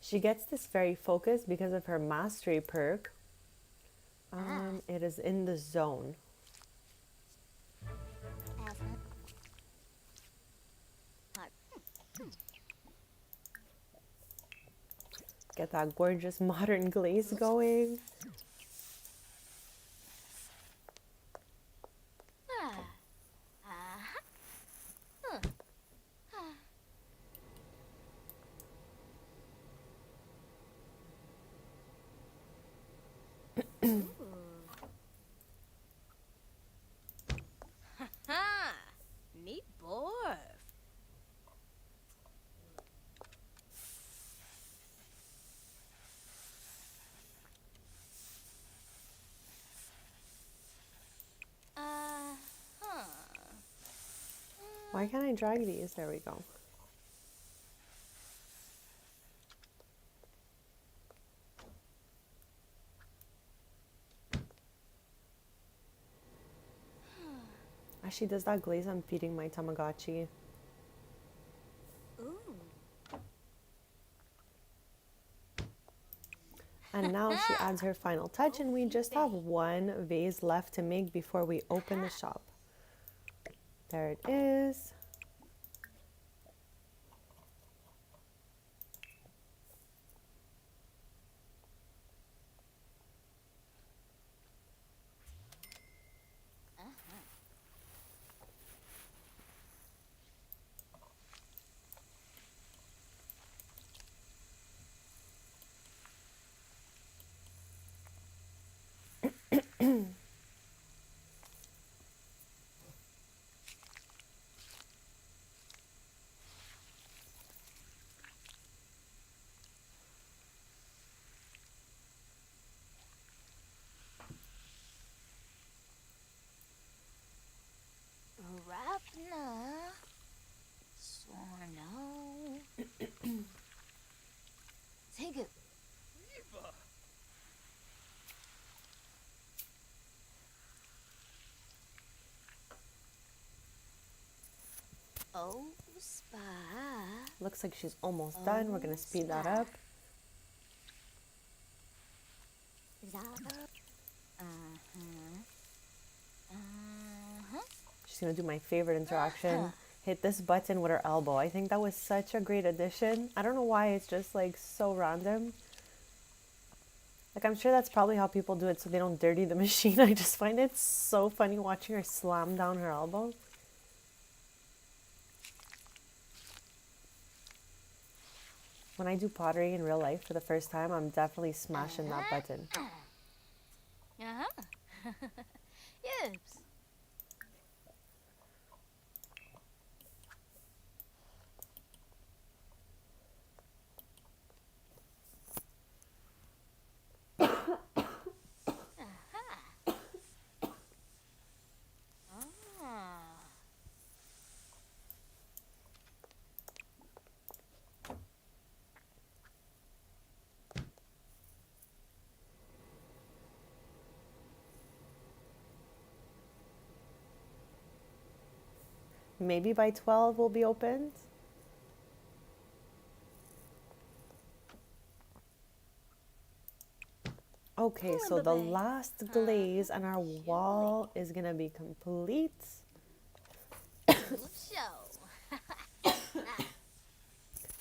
She gets this very focused because of her mastery perk. It is in the zone. Get that gorgeous modern glaze going. Ha! Neat borf. Why can't I drag these? There we go. As she does that glaze, I'm feeding my Tamagotchi. And now she adds her final touch, and we just have 1 vase left to make before we open the shop. There it is. Rapna. Sorno. Take it. Oh, spa. Looks like she's almost done. We're going to speed that up. She's going to do my favorite interaction. Hit this button with her elbow. I think that was such a great addition. I don't know why it's just like so random. Like, I'm sure that's probably how people do it so they don't dirty the machine. I just find it so funny watching her slam down her elbow. When I do pottery in real life for the first time, I'm definitely smashing that button. Yips. Maybe by 12 will be opened. Okay, so the last glaze and our wall is gonna be complete.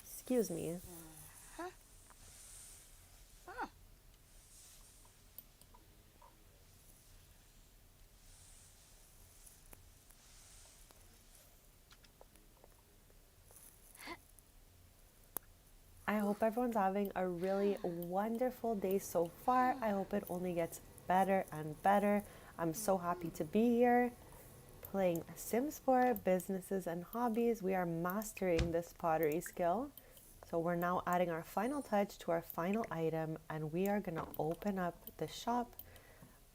Excuse me. I hope everyone's having a really wonderful day so far. I hope it only gets better and better. I'm so happy to be here playing Sims 4 Businesses and Hobbies. We are mastering this pottery skill. So we're now adding our final touch to our final item, and we are gonna open up the shop.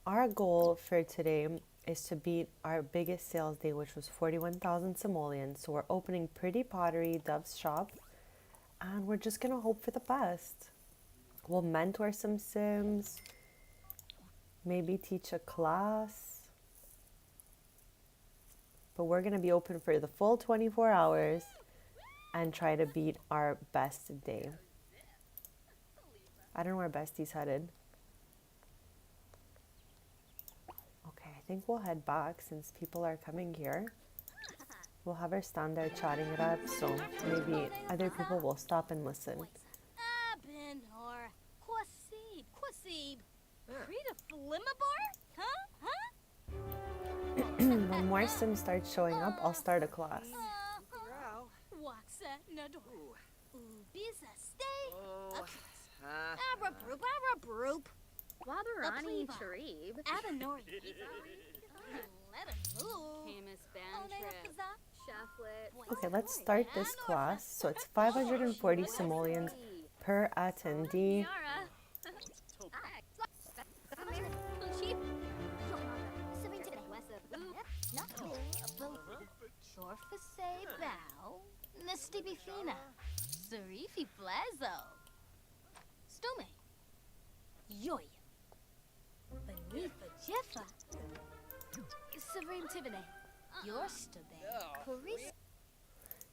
Our goal for today is to beat our biggest sales day, which was 41,000 simoleons. So we're opening Pretty Pottery, Dove's shop, and we're just gonna hope for the best. We'll mentor some Sims, maybe teach a class, but we're gonna be open for the full 24 hours and try to beat our best day. I don't know where Bestie's headed. Okay, I think we'll head back since people are coming here. We'll have her stand there chatting it up, so maybe other people will stop and listen. When more Sims start showing up, I'll start a class. Wabarani Tarib. Okay, let's start this class. So it's 540 simoleons per attendee.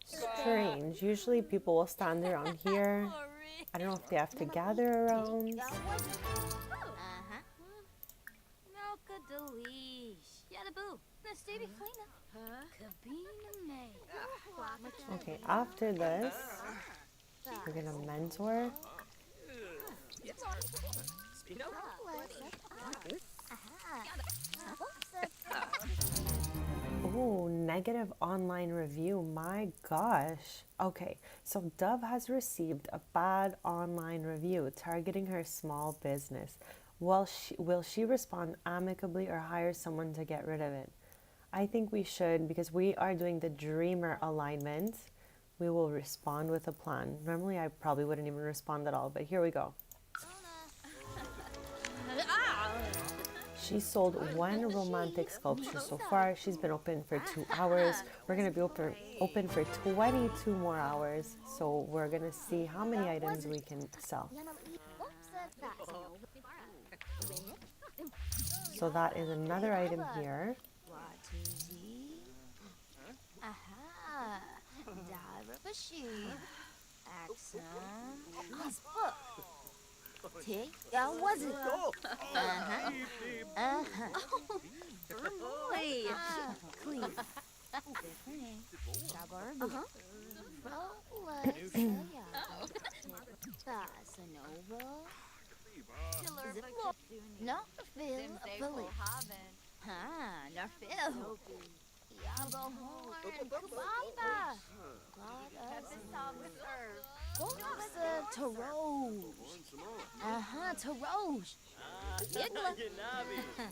Strange. Usually people will stand around here. I don't know if they have to gather around. Okay, after this, we're gonna mentor. Oh, negative online review. My gosh. Okay, so Dove has received a bad online review targeting her small business. Will she respond amicably or hire someone to get rid of it? I think we should, because we are doing the Dreamer alignment. We will respond with a plan. Normally, I probably wouldn't even respond at all, but here we go. She sold one romantic sculpture so far. She's been open for 2 hours. We're going to be open for 22 more hours. So we're going to see how many items we can sell. So that is another item here.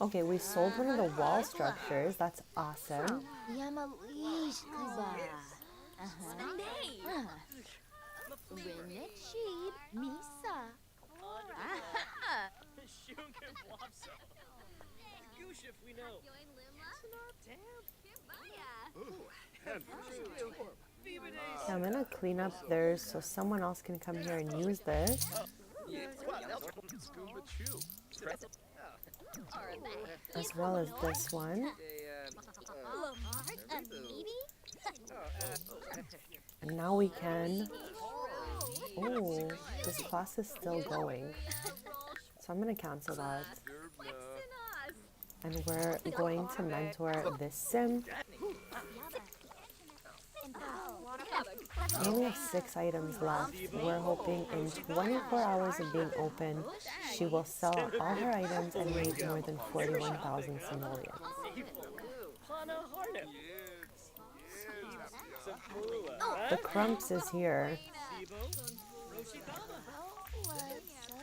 Okay, we sold one of the wall structures. That's awesome. So I'm gonna clean up theirs so someone else can come here and use this. As well as this one. And now we can... Oh, this class is still going. So I'm going to cancel that. And we're going to mentor this sim. We only have 6 items left. We're hoping in 24 hours of being open, she will sell all her items and raise more than 41,000 simoleons. The Crumps is here.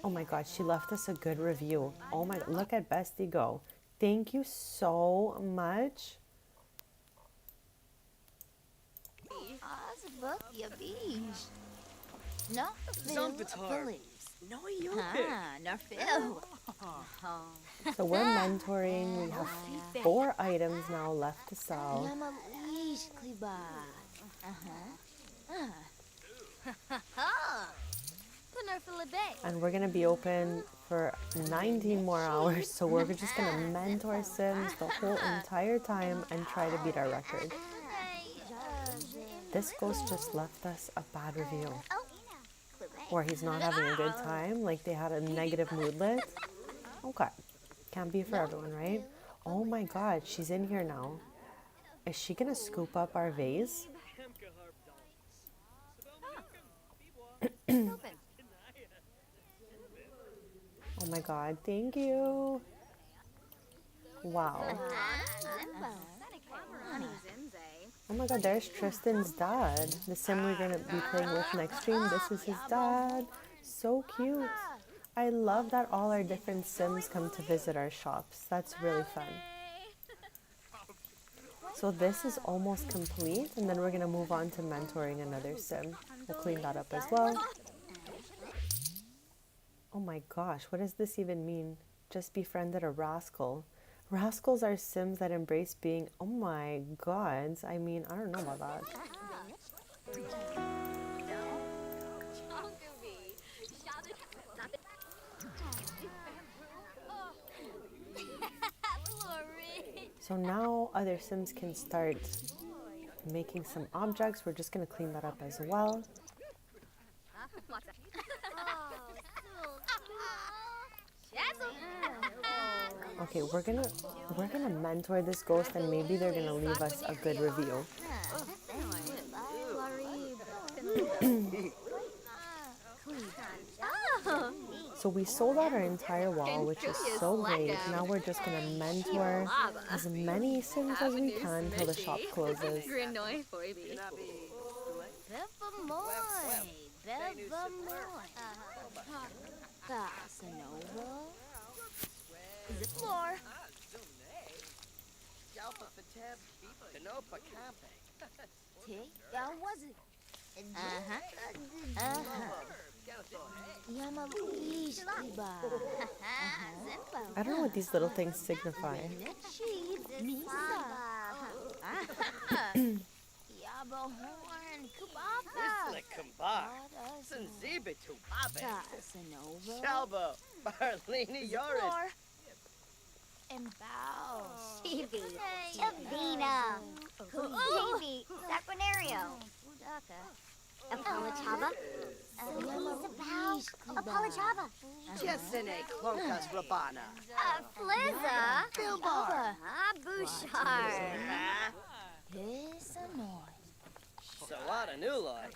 Oh my god, she left us a good review. Oh my god, look at Bestie go. Thank you so much. No, So we're mentoring. We have 4 items now left to sell. And we're going to be open for 19 more hours. So we're just going to mentor Sims the whole entire time and try to beat our record. This ghost just left us a bad review. Or he's not having a good time. Like they had a negative moodlet. Okay. Can't be for everyone, right? Oh my god, she's in here now. Is she going to scoop up our vase? Oh my god, thank you. Wow. Oh my god, there's Tristan's dad. The sim we're going to be playing with next stream. This is his dad. So cute. I love that all our different sims come to visit our shops. That's really fun. So this is almost complete, and then we're going to move on to mentoring another sim. We'll clean that up as well. Oh my gosh, what does this even mean? Just befriended a rascal. Rascals are sims that embrace being, oh my god, I mean, I don't know about that. So now other sims can start making some objects. We're just going to clean that up as well. Okay, we're gonna mentor this ghost, and maybe they're gonna leave us a good review. So we sold out our entire wall, which is so great. Now we're just gonna mentor as many sims as we can till the shop closes. I don't know what these little things signify. Shalbo, Barlini Yorid. Chibi, Chavina, Kujibi, Saquinario, Apolachava, Apolachava, Jessene Clonkas Rabana. Flizza, Bilbar. Bouchard. Sawada Nuloi.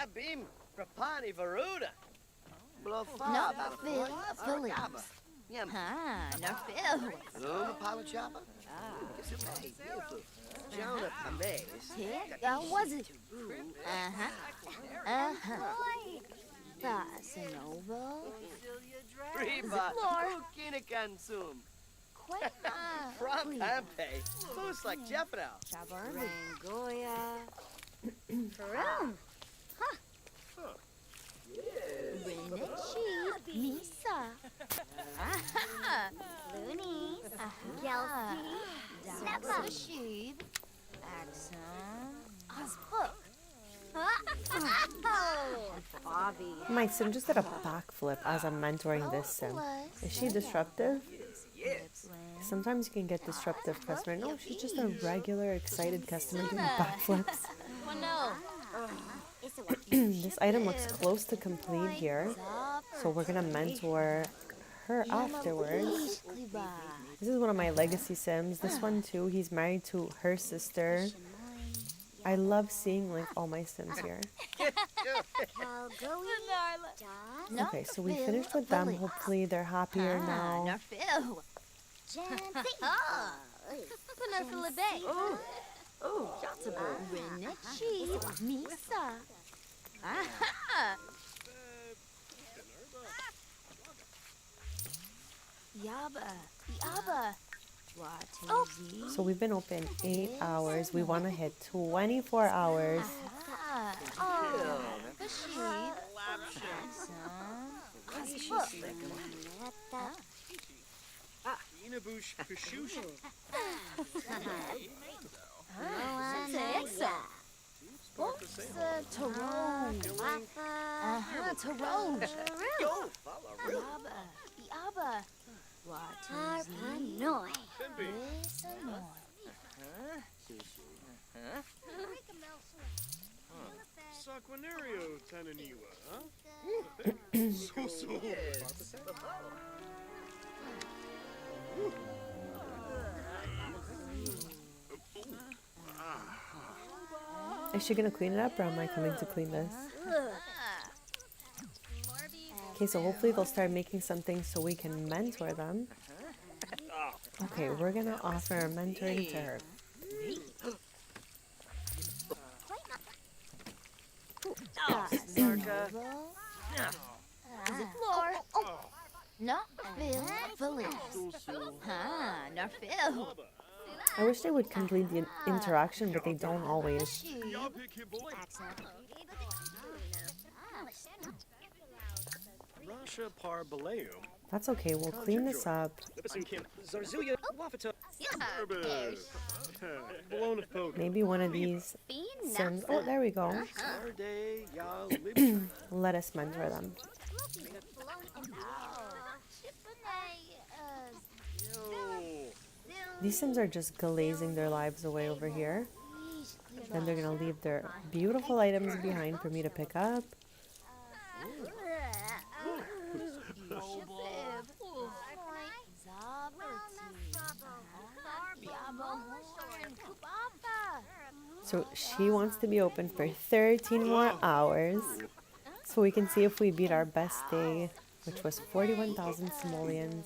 Abim Rapani Varuda. Blofa Phillips. Luma Palachaba? Jonah Amaze. Was it? Reba Ukinicansum. From Pompeii. Who's like Jeffrey? Rangoya. Peru. Misa. Loonies. Kelsey. Snappa. Bobby. My sim just did a backflip as I'm mentoring this sim. Is she disruptive? Yes. Sometimes you can get disruptive customer. No, she's just a regular, excited customer doing backflips. This item looks close to complete here, so we're gonna mentor her afterwards. This is one of my legacy sims. This one too, he's married to her sister. I love seeing like all my sims here. Okay, so we finished with them. Hopefully they're happier now. Oh, that's a Misa. Yaba. So we've been open 8 hours. We want to hit 24 hours. Inabush Pashusha. Saquinario Tananiwa, huh? So. Is she gonna clean it up or am I coming to clean this? Okay, so hopefully they'll start making something so we can mentor them. Okay, we're gonna offer mentoring to her. I wish they would complete the interaction, but they don't always. Rasha Parbaleo. That's okay, we'll clean this up. Maybe one of these sims. Oh, there we go. Let us mentor them. These sims are just glazing their lives away over here. Then they're gonna leave their beautiful items behind for me to pick up. So she wants to be open for 13 more hours. So we can see if we beat our best day, which was 41,000 simoleons.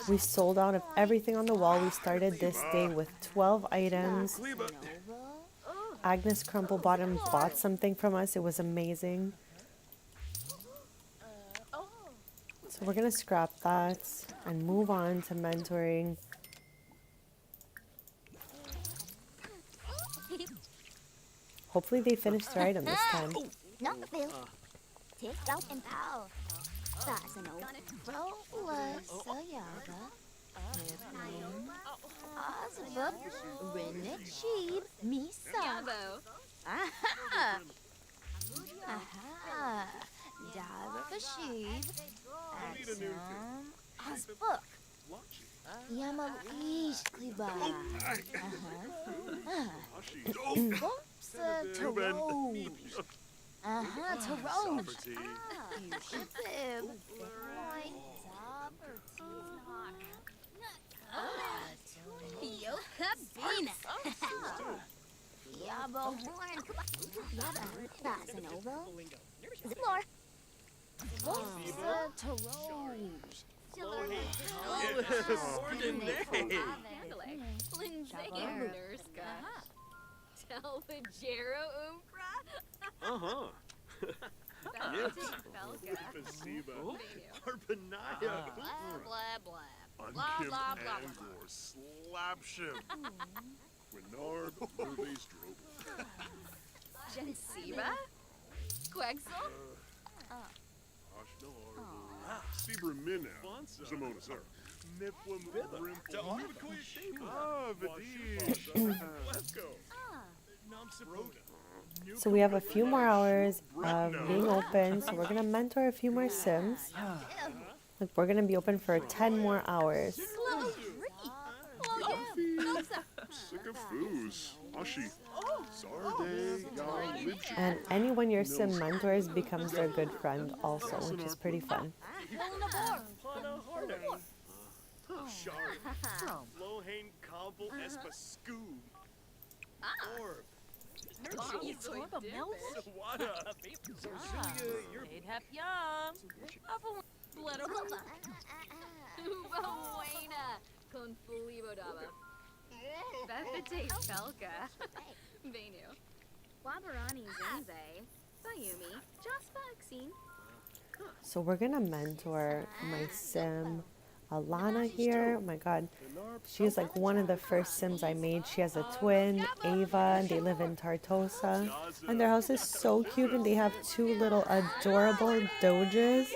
We sold out of everything on the wall. We started this day with 12 items. Agnes Crumplebottom bought something from us. It was amazing. So we're going to scrap that and move on to mentoring. Hopefully they finish their item this time. Jensiba? Quexel? Sibramina, Simona, sir. Ah, Vadish. Let's go. So we have a few more hours of being open, so we're gonna mentor a few more Sims. Like we're gonna be open for 10 more hours. And anyone your Sim mentors becomes their good friend also, which is pretty fun. So we're gonna mentor my Sim, Alana here. Oh my god, she's like one of the first Sims I made. She has a twin, Ava, and they live in Tartosa. And their house is so cute, and they have 2 little adorable doges.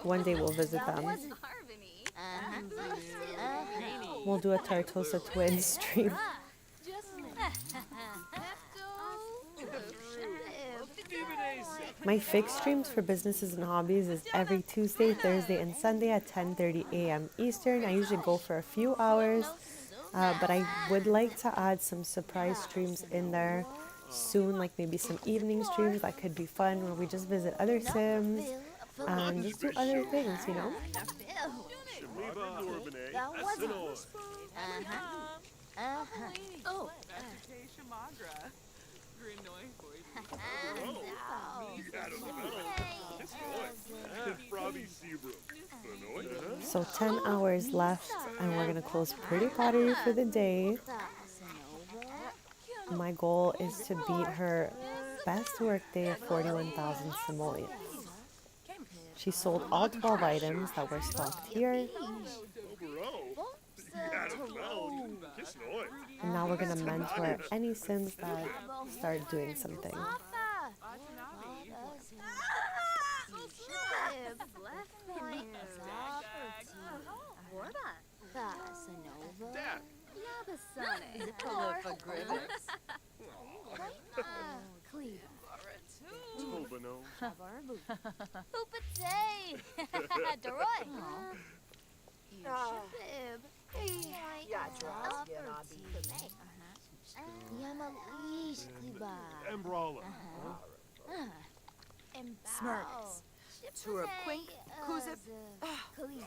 One day we'll visit them. We'll do a Tartosa twin stream. My fixed streams for businesses and hobbies is every Tuesday, Thursday, and Sunday at 10:30 a.m. Eastern. I usually go for a few hours, but I would like to add some surprise streams in there soon, like maybe some evening streams that could be fun where we just visit other Sims and just do other things, you know? So 10 hours left, and we're gonna close pretty pottery for the day. My goal is to beat her best work day of 41,000 simoleons. She sold all 12 items that were stocked here. And now we're gonna mentor any Sims that start doing something. Smurfs. Turub Quink, Kuzip,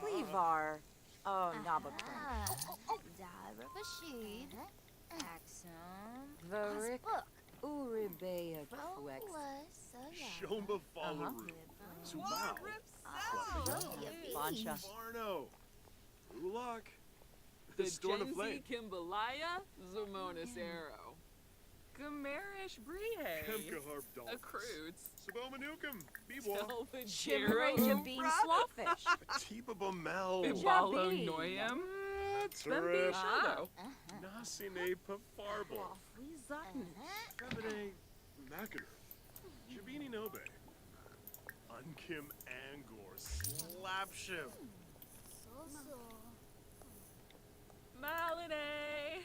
Cleavar, oh, Nabakrin. Varik, Uribea Quex. Shomba Fallaru. Subao. Bansha. Barno. Ulak. The Storm of Genzi Flame. Kimbalaya, Zamonis Arrow. Gamerish Brihe. Kemkaharp Dolphins. Accruits. Sabomanukum. Biwa. Chimeraja Bean Slawfish. Tiba Bamel. Bibalo Noyam. Tura. Shadow. Nasine Pafarbo. Femine Macador. Shabini Nobe. Unkim Angor. Slapship. Malinae.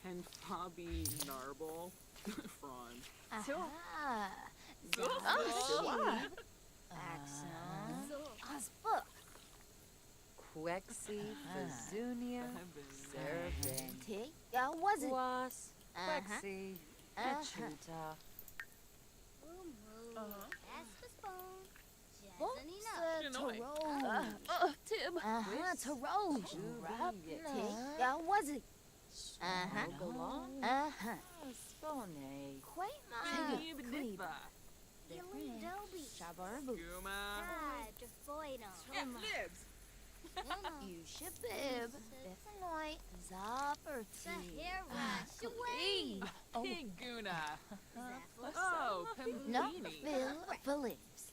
And Fabi Narble. Fron. Quexi, Fazunia, Servant, Was, Quexi, Echuta. Tim. Taroj. Was it? Spone. Nibba. Shabarbu. Guma. Libs. You shibib. Zaperti. Piguna. Oh, No, Pimpini. Phil Phillips.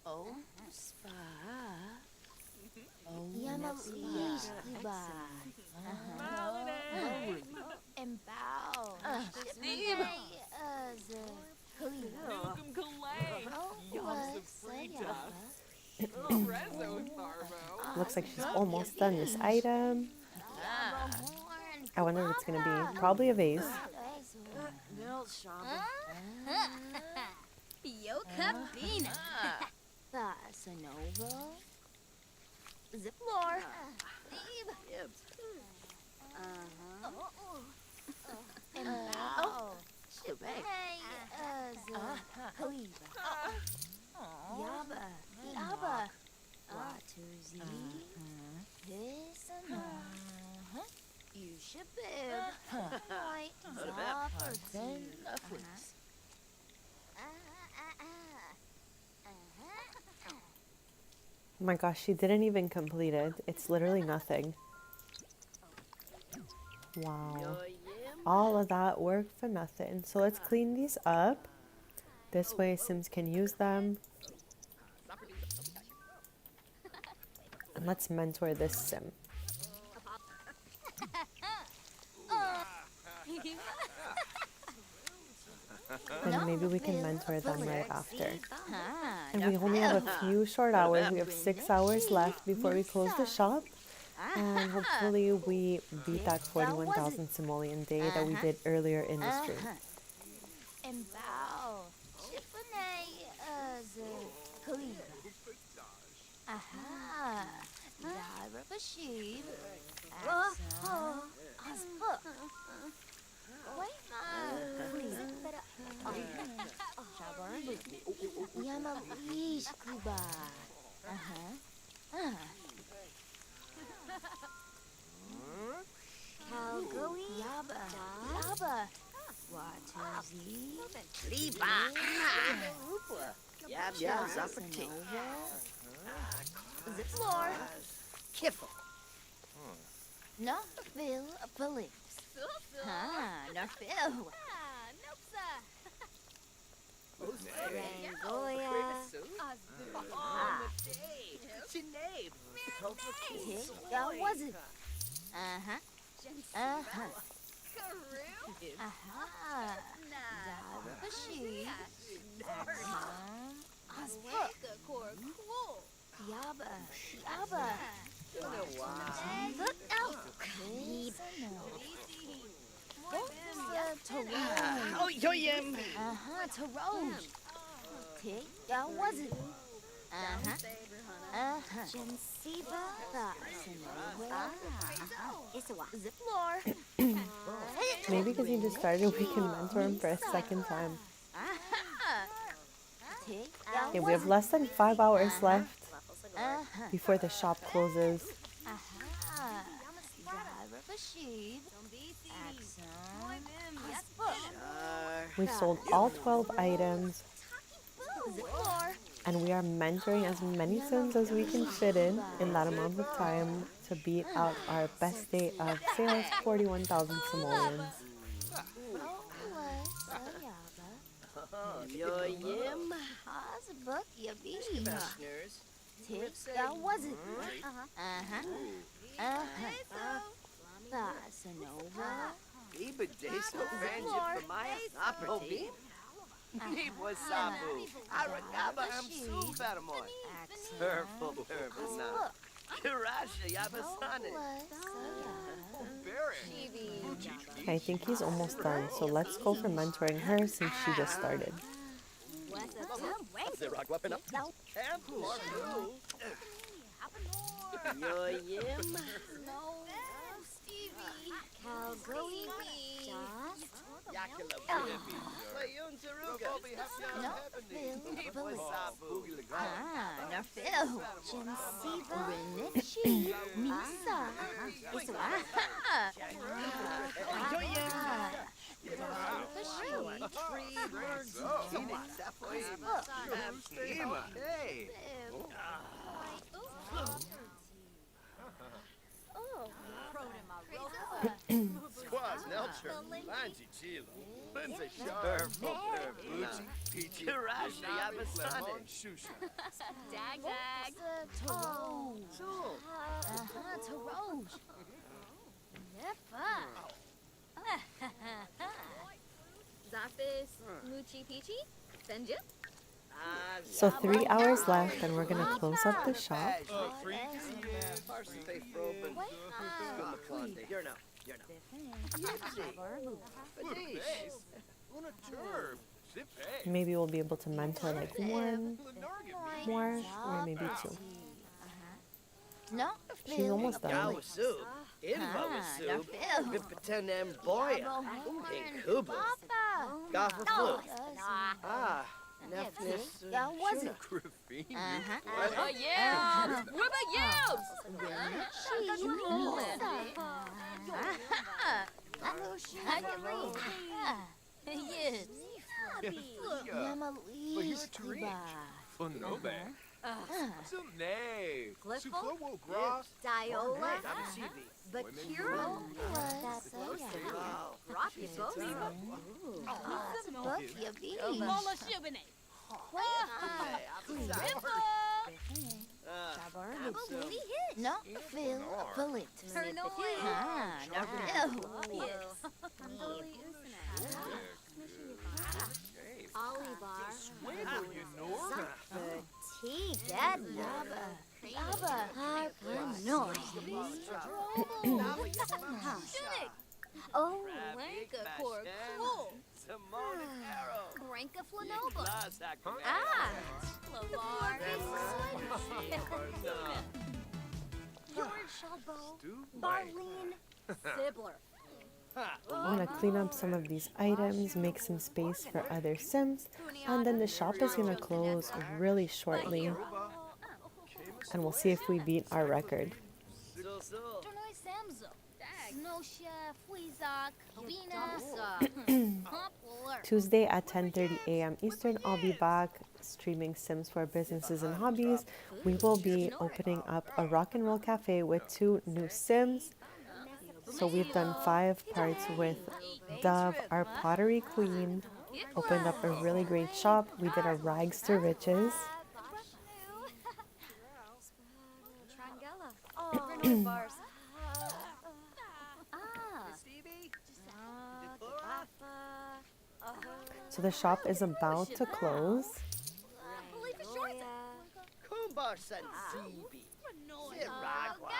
Oh, Spa. Oh, And bow. Steve. Khalifa. Nukum Kalay. Yum Safrita. Rezo Tharbo. Looks like she's almost done this item. I wonder what it's gonna be. Probably a vase. Yoka Bina. That's a novel. Ziplor. And bow. Khalifa. Yaba. Yaba. Watuzi. Listen. You should be. Right. Zaperton. Oh my gosh, she didn't even complete it. It's literally nothing. Wow. All of that work for nothing. So let's clean these up. This way Sims can use them. And let's mentor this Sim. And maybe we can mentor them right after. And we only have a few short hours. We have 6 hours left before we close the shop. And hopefully we beat that 41,000 simoleon day that we did earlier in the stream. And bow. Chiffonay as Khalifa. Aha. Dara Bashir. Aspa. Wait, Yamalish Kuba. Calgary. Yaba. Yaba. Watuzi. Liba. Yab yab zapati. Ziplor. Kiffle. No, Phil Phillips. No, Phil. Rangoya. Sinead. That was it. Aha. Bashir. Yaba. Yaba. Look out. Oh, yoyim. Taroj. Tick. That was it. Jensiba. Ziplor. Maybe because he just started, we can mentor him for a second time. Okay, we have less than 5 hours left before the shop closes. We've sold all 12 items, and we are mentoring as many Sims as we can fit in that amount of time to beat out our best day of sales, 41,000 simoleons. Yoyim. Book, you be. Commissioners. That was it. That's a nova. Iba Deso Franjip for Maya. Aprobi. Iba Sabu. Aragaba am su Fatamoy. Purple, purple now. Kirasha Yabasane. I think he's almost done, so let's go for mentoring her since she just started. The rock weapon up. Camp Marku. Yoyim. Calgary. Yakila Baby. Layun Taruga. Iba Sabu. No, Phil. Jensiba. Rinichi. Misa. Hey. Squaws, Nelcher, Lanji, Chilo, Lindsay, Sharp, Bucci, Peachy, Tarashi, Yabasane. Lemon, Shusha. Dag dag. Oh. Zul. Tarosh. Zafis, Moochie Peachy, Senja. So 3 hours left and we're gonna close up the shop. Parsipe Froben. Skooma Plante. You're no. Yipsy. Fadish. Una turb. Zippe. Maybe we'll be able to mentor like one more or maybe 2. No, She's almost done. Yawasu. Invawasu. Vipatenem Boya. Kuba. Gaffer Flu. Ah. Nefnis. Yeah, was it? Graffini. Rubba yams! Rubba yams! Yes. Funobe. Sumne. Glyphal? Suflowo Gross. Diola? Abisibi. Bakiro? Rocky Mola Shubine. No, Phil it. Oh, Lanka Cork. Cool. Simone Arrow. Branka Flanoba. Lazak. Lavar. George Shalbo. Barlene. Sibler. I'm gonna clean up some of these items, make some space for other Sims, and then the shop is gonna close really shortly. And we'll see if we beat our record. Tornoi Samzo. Snosha. Fweezak. Vina. Tuesday at 10:30 a.m. Eastern, I'll be back streaming Sims for Businesses and Hobbies. We will be opening up a rock and roll cafe with 2 new Sims. So we've done 5 parts with Dove, our pottery queen. Opened up a really great shop. We did a rags to riches. So the shop is about to close. Kumbar Sansibi. Siragua.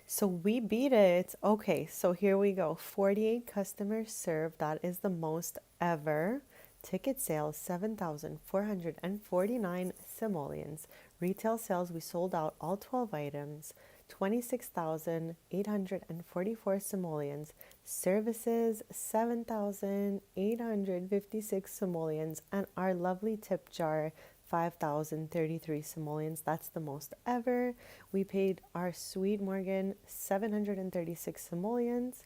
So we beat it. Okay, so here we go. 48 customers served. That is the most ever. Ticket sales, 7,449 simoleons. Retail sales, we sold out all 12 items, 26,844 simoleons. Services, 7,856 simoleons. And our lovely tip jar, 5,033 simoleons. That's the most ever. We paid our sweet Morgan 736 simoleons.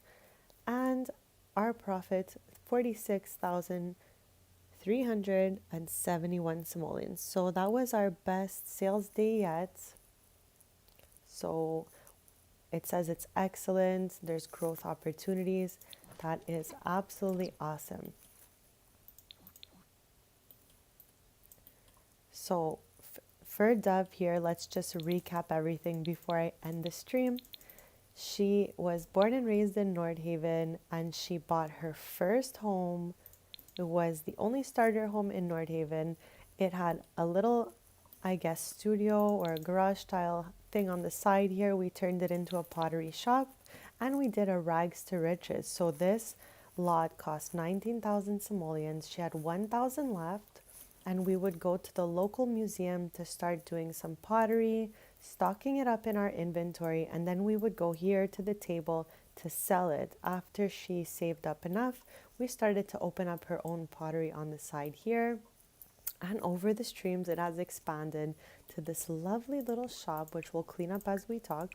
And our profit, 46,371 simoleons. So that was our best sales day yet. So it says it's excellent. There's growth opportunities. That is absolutely awesome. So for Dove here, let's just recap everything before I end the stream. She was born and raised in Nordhaven, and she bought her first home. It was the only starter home in Nordhaven. It had a little, I guess, studio or a garage style thing on the side here. We turned it into a pottery shop, and we did a rags to riches. So this lot cost 19,000 simoleons. She had 1,000 left. And we would go to the local museum to start doing some pottery, stocking it up in our inventory, and then we would go here to the table to sell it. After she saved up enough, we started to open up her own pottery on the side here. And over the streams, it has expanded to this lovely little shop, which we'll clean up as we talk.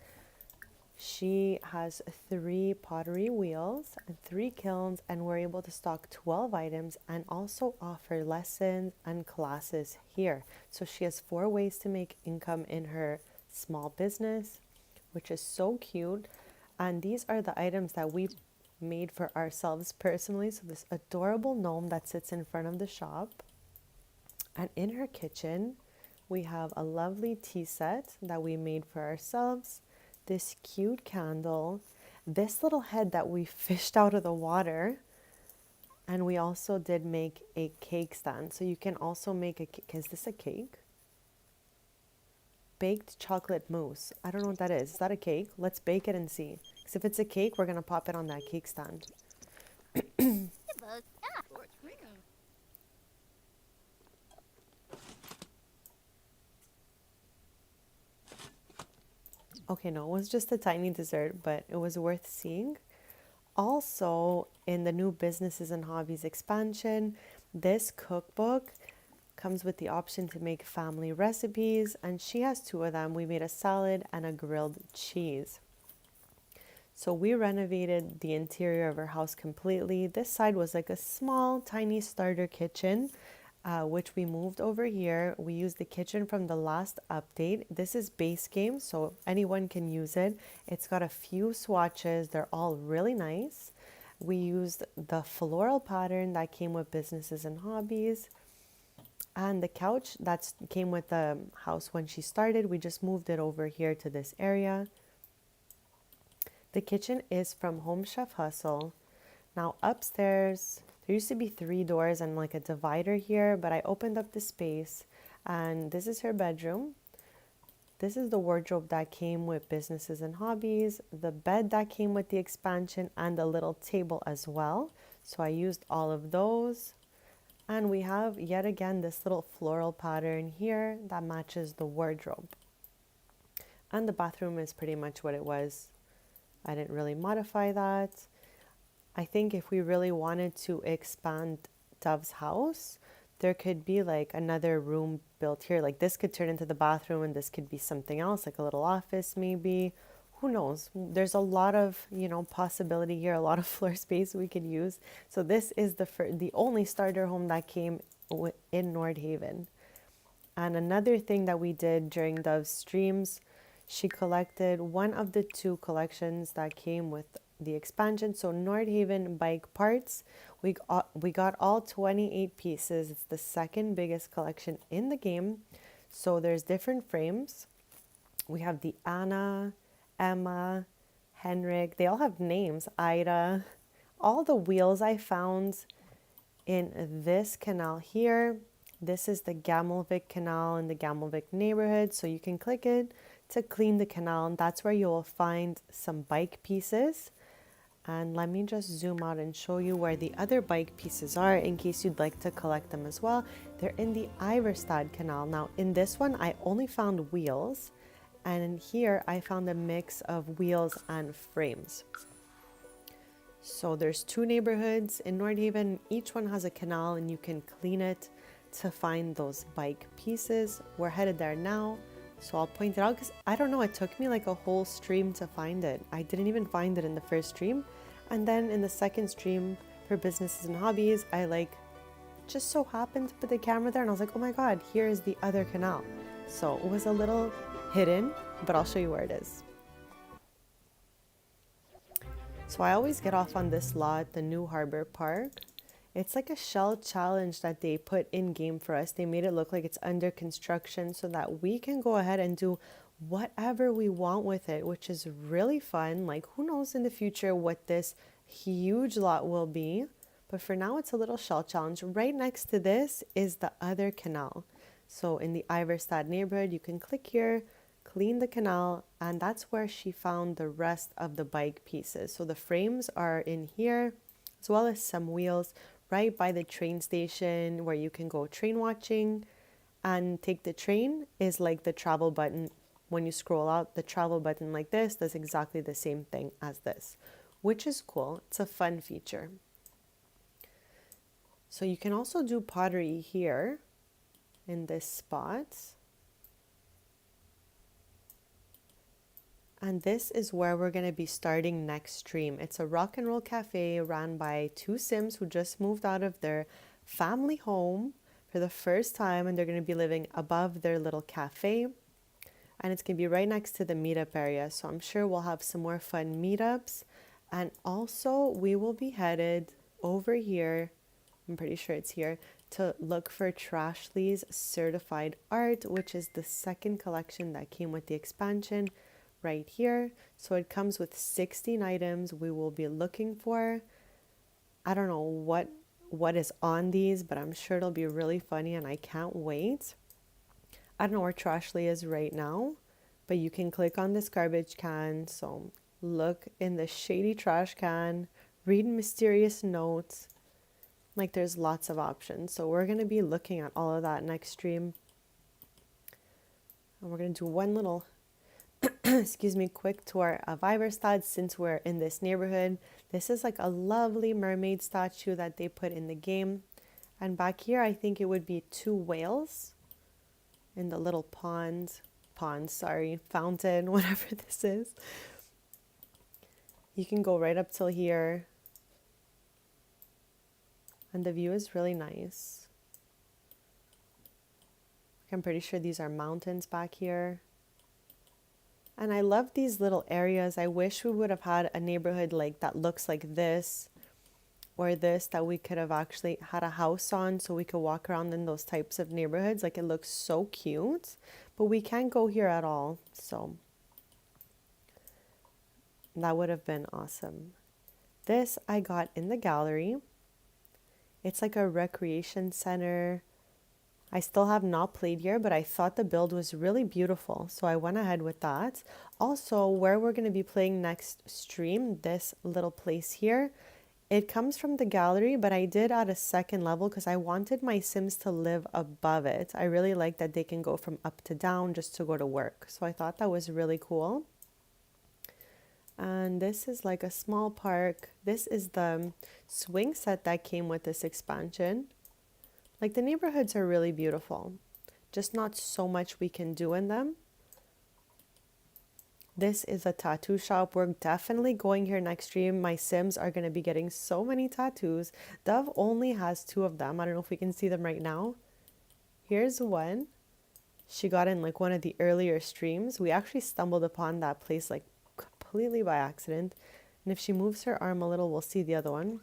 She has 3 pottery wheels and 3 kilns, and we're able to stock 12 items and also offer lessons and classes here. So she has 4 ways to make income in her small business, which is so cute. And these are the items that we made for ourselves personally. So this adorable gnome that sits in front of the shop. And in her kitchen, we have a lovely tea set that we made for ourselves. This cute candle, this little head that we fished out of the water, and we also did make a cake stand. So you can also make a cake. Is this a cake? Baked chocolate mousse. I don't know what that is. Is that a cake? Let's bake it and see. Because if it's a cake, we're going to pop it on that cake stand. Okay, no, it was just a tiny dessert, but it was worth seeing. Also, in the new Businesses and Hobbies expansion, this cookbook comes with the option to make family recipes, and she has 2 of them. We made a salad and a grilled cheese. So we renovated the interior of her house completely. This side was like a small, tiny starter kitchen, which we moved over here. We used the kitchen from the last update. This is base game, so anyone can use it. It's got a few swatches. They're all really nice. We used the floral pattern that came with Businesses and Hobbies. And the couch that came with the house when she started, we just moved it over here to this area. The kitchen is from Home Chef Hustle. Now upstairs, there used to be 3 doors and like a divider here, but I opened up the space, and this is her bedroom. This is the wardrobe that came with Businesses and Hobbies, the bed that came with the expansion, and the little table as well. So I used all of those. And we have yet again this little floral pattern here that matches the wardrobe. And the bathroom is pretty much what it was. I didn't really modify that. I think if we really wanted to expand Dove's house, there could be like another room built here. Like this could turn into the bathroom, and this could be something else, like a little office maybe. Who knows? There's a lot of, possibility here, a lot of floor space we could use. So this is the only starter home that came in Nordhaven. And another thing that we did during Dove's streams, she collected one of the 2 collections that came with the expansion. So Nordhaven bike parts, we got all 28 pieces. It's the 2nd biggest collection in the game. So there's different frames. We have the Anna, Emma, Henrik. They all have names. Ida. All the wheels I found in this canal here. This is the Gamelvik Canal in the Gamelvik neighborhood. So you can click it to clean the canal, and that's where you will find some bike pieces. And let me just zoom out and show you where the other bike pieces are in case you'd like to collect them as well. They're in the Iverstad Canal. Now in this one, I only found wheels, and in here I found a mix of wheels and frames. So there's 2 neighborhoods in Nordhaven. Each one has a canal, and you can clean it to find those bike pieces. We're headed there now. So I'll point it out because I don't know, it took me like a whole stream to find it. I didn't even find it in the first stream. And then in the second stream for Businesses and Hobbies, I just so happened to put the camera there, and I was like, oh my God, here is the other canal. So it was a little hidden, but I'll show you where it is. So I always get off on this lot, the New Harbor Park. It's like a shell challenge that they put in game for us. They made it look like it's under construction so that we can go ahead and do whatever we want with it, which is really fun. Like, who knows in the future what this huge lot will be. But for now, it's a little shell challenge. Right next to this is the other canal. So in the Iverstad neighborhood, you can click here, clean the canal, and that's where she found the rest of the bike pieces. So the frames are in here, as well as some wheels right by the train station where you can go train watching and take the train is like the travel button. When you scroll out, the travel button like this does exactly the same thing as this, which is cool. It's a fun feature. So you can also do pottery here. in this spot. And this is where we're going to be starting next stream. It's a rock and roll cafe ran by two Sims who just moved out of their family home for the first time, and they're going to be living above their little cafe. And it's going to be right next to the meetup area. So I'm sure we'll have some more fun meetups. And also we will be headed over here, I'm pretty sure it's here, to look for Trashly's certified art, which is the second collection that came with the expansion right here. So it comes with 16 items we will be looking for. I don't know what is on these, but I'm sure it'll be really funny and I can't wait. I don't know where Trashly is right now, but you can click on this garbage can. So look in the shady trash can, read mysterious notes. Like there's lots of options. So we're going to be looking at all of that next stream. And we're going to do one little, excuse me, quick tour of Iverstad since we're in this neighborhood. This is like a lovely mermaid statue that they put in the game. And back here, I think it would be two whales in the little fountain, whatever this is. You can go right up till here. And the view is really nice. I'm pretty sure these are mountains back here. And I love these little areas. I wish we would have had a neighborhood like that looks like this or this, that we could have actually had a house on so we could walk around in those types of neighborhoods. Like it looks so cute, but we can't go here at all. So that would have been awesome. This I got in the gallery. It's like a recreation center. I still have not played here, but I thought the build was really beautiful, so I went ahead with that. Also, where we're going to be playing next stream, this little place here, it comes from the gallery, but I did add a second level because I wanted my Sims to live above it. I really like that they can go from up to down just to go to work, so I thought that was really cool. And this is like a small park. This is the swing set that came with this expansion. Like the neighborhoods are really beautiful, just not so much we can do in them. This is a tattoo shop. We're definitely going here next stream. My Sims are going to be getting so many tattoos. Dove only has 2 of them. I don't know if we can see them right now. Here's one. She got in like one of the earlier streams. We actually stumbled upon that place like completely by accident. And if she moves her arm a little, we'll see the other one.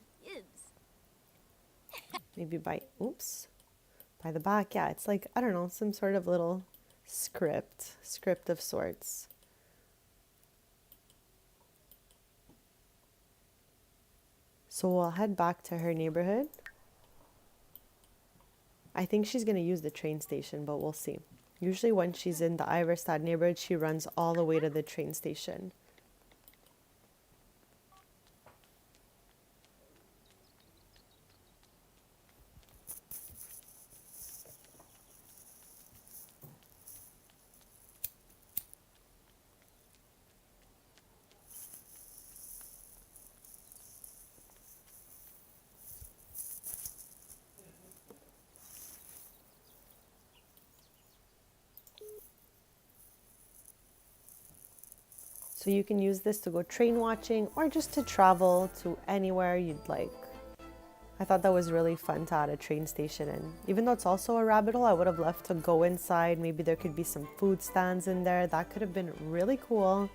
Maybe by the back. Yeah, it's like, I don't know, some sort of little script of sorts. So we'll head back to her neighborhood. I think she's going to use the train station, but we'll see. Usually when she's in the Iverstad neighborhood, she runs all the way to the train station. So you can use this to go train watching or just to travel to anywhere you'd like. I thought that was really fun to add a train station in. Even though it's also a rabbit hole, I would have loved to go inside. Maybe there could be some food stands in there. That could have been really cool.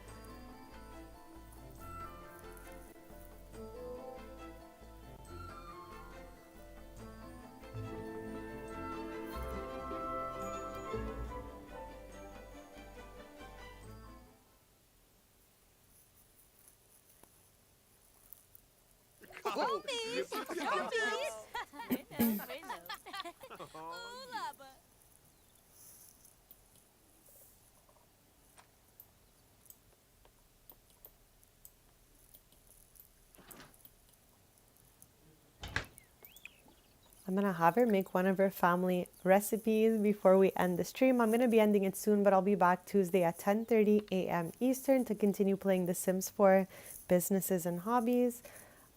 I'm going to have her make one of her family recipes before we end the stream. I'm going to be ending it soon, but I'll be back Tuesday at 10:30 a.m. Eastern to continue playing The Sims 4 Businesses and Hobbies.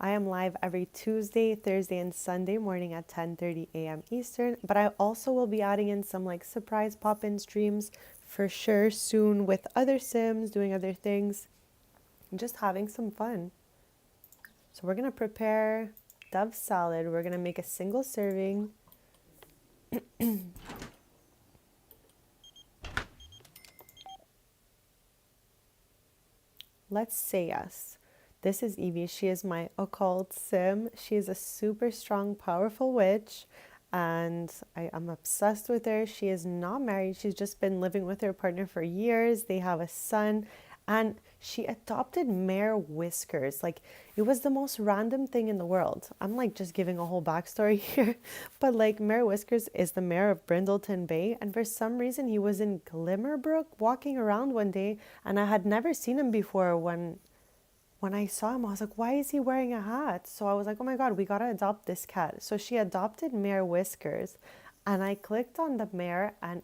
I am live every Tuesday, Thursday, and Sunday morning at 10:30 a.m. Eastern, but I also will be adding in some like surprise pop-in streams for sure soon with other Sims, doing other things, and just having some fun. So we're gonna prepare dove salad. We're gonna make a single serving. Let's say yes. This is Evie. She is my occult sim. She is a super strong, powerful witch, and I am obsessed with her. She is not married. She's just been living with her partner for years. They have a son, and she adopted Mayor Whiskers. Like, it was the most random thing in the world. I'm like just giving a whole backstory here, but like Mayor Whiskers is the mayor of Brindleton Bay, and for some reason he was in Glimmerbrook walking around one day, and I had never seen him before. When I saw him, I was like, why is he wearing a hat? So I was like, oh my God, we gotta adopt this cat. So she adopted Mayor Whiskers, and I clicked on the mayor, and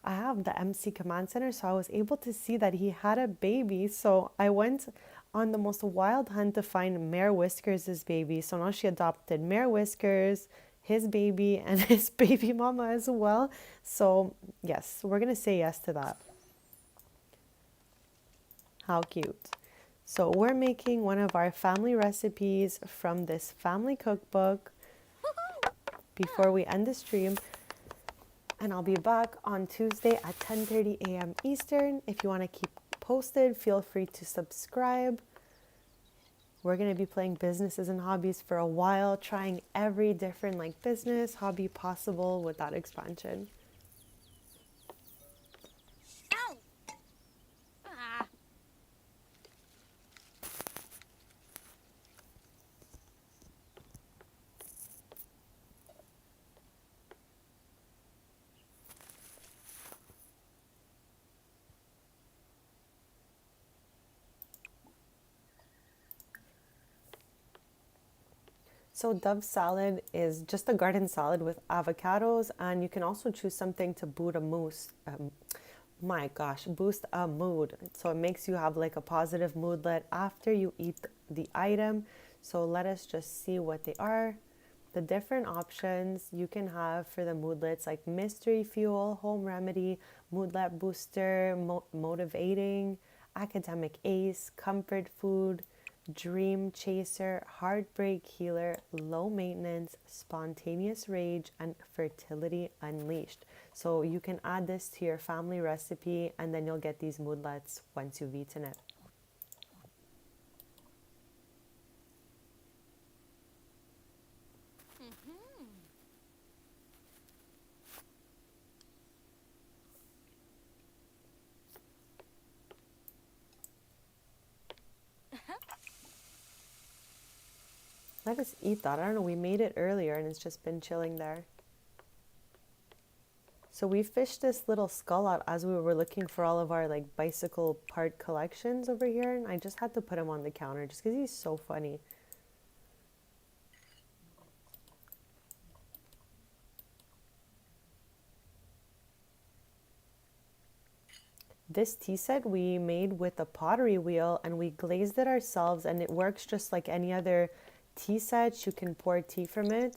I have the MC Command Center, so I was able to see that he had a baby. So I went on the most wild hunt to find Mayor Whiskers' baby. So now she adopted Mayor Whiskers, his baby, and his baby mama as well. So yes, we're gonna say yes to that. How cute. So we're making one of our family recipes from this family cookbook before we end the stream. And I'll be back on Tuesday at 10:30 a.m. Eastern. If you want to keep posted, feel free to subscribe. We're going to be playing businesses and hobbies for a while, trying every different like business, hobby possible with that expansion. So dove salad is just a garden salad with avocados, and you can also choose something to boost a boost a mood. So it makes you have like a positive moodlet after you eat the item. So let us just see what they are. The different options you can have for the moodlets, like mystery fuel, home remedy, moodlet booster, motivating, academic ace, comfort food, dream chaser, heartbreak healer, low maintenance, spontaneous rage, and fertility unleashed. So you can add this to your family recipe, and then you'll get these moodlets once you've eaten it. Let us eat that. I don't know, we made it earlier and it's just been chilling there. So we fished this little skull out as we were looking for all of our like bicycle part collections over here, and I just had to put him on the counter just because he's so funny. This tea set we made with a pottery wheel, and we glazed it ourselves, and it works just like any other tea set. You can pour tea from it.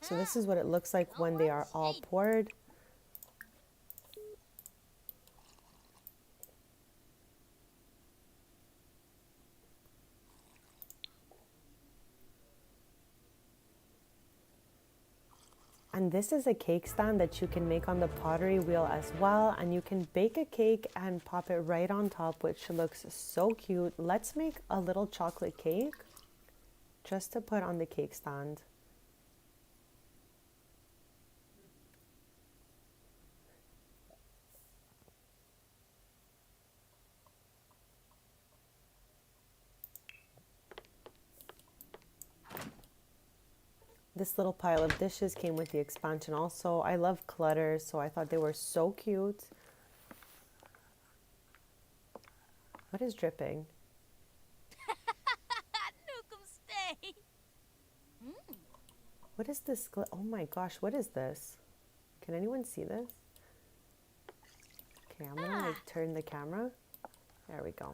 So this is what it looks like when they are all poured. And this is a cake stand that you can make on the pottery wheel as well. And you can bake a cake and pop it right on top, which looks so cute. Let's make a little chocolate cake just to put on the cake stand. This little pile of dishes came with the expansion also. I love clutter, so I thought they were so cute. What is dripping? What is this? Oh my gosh, what is this? Can anyone see this? Okay, I'm gonna like turn the camera. There we go.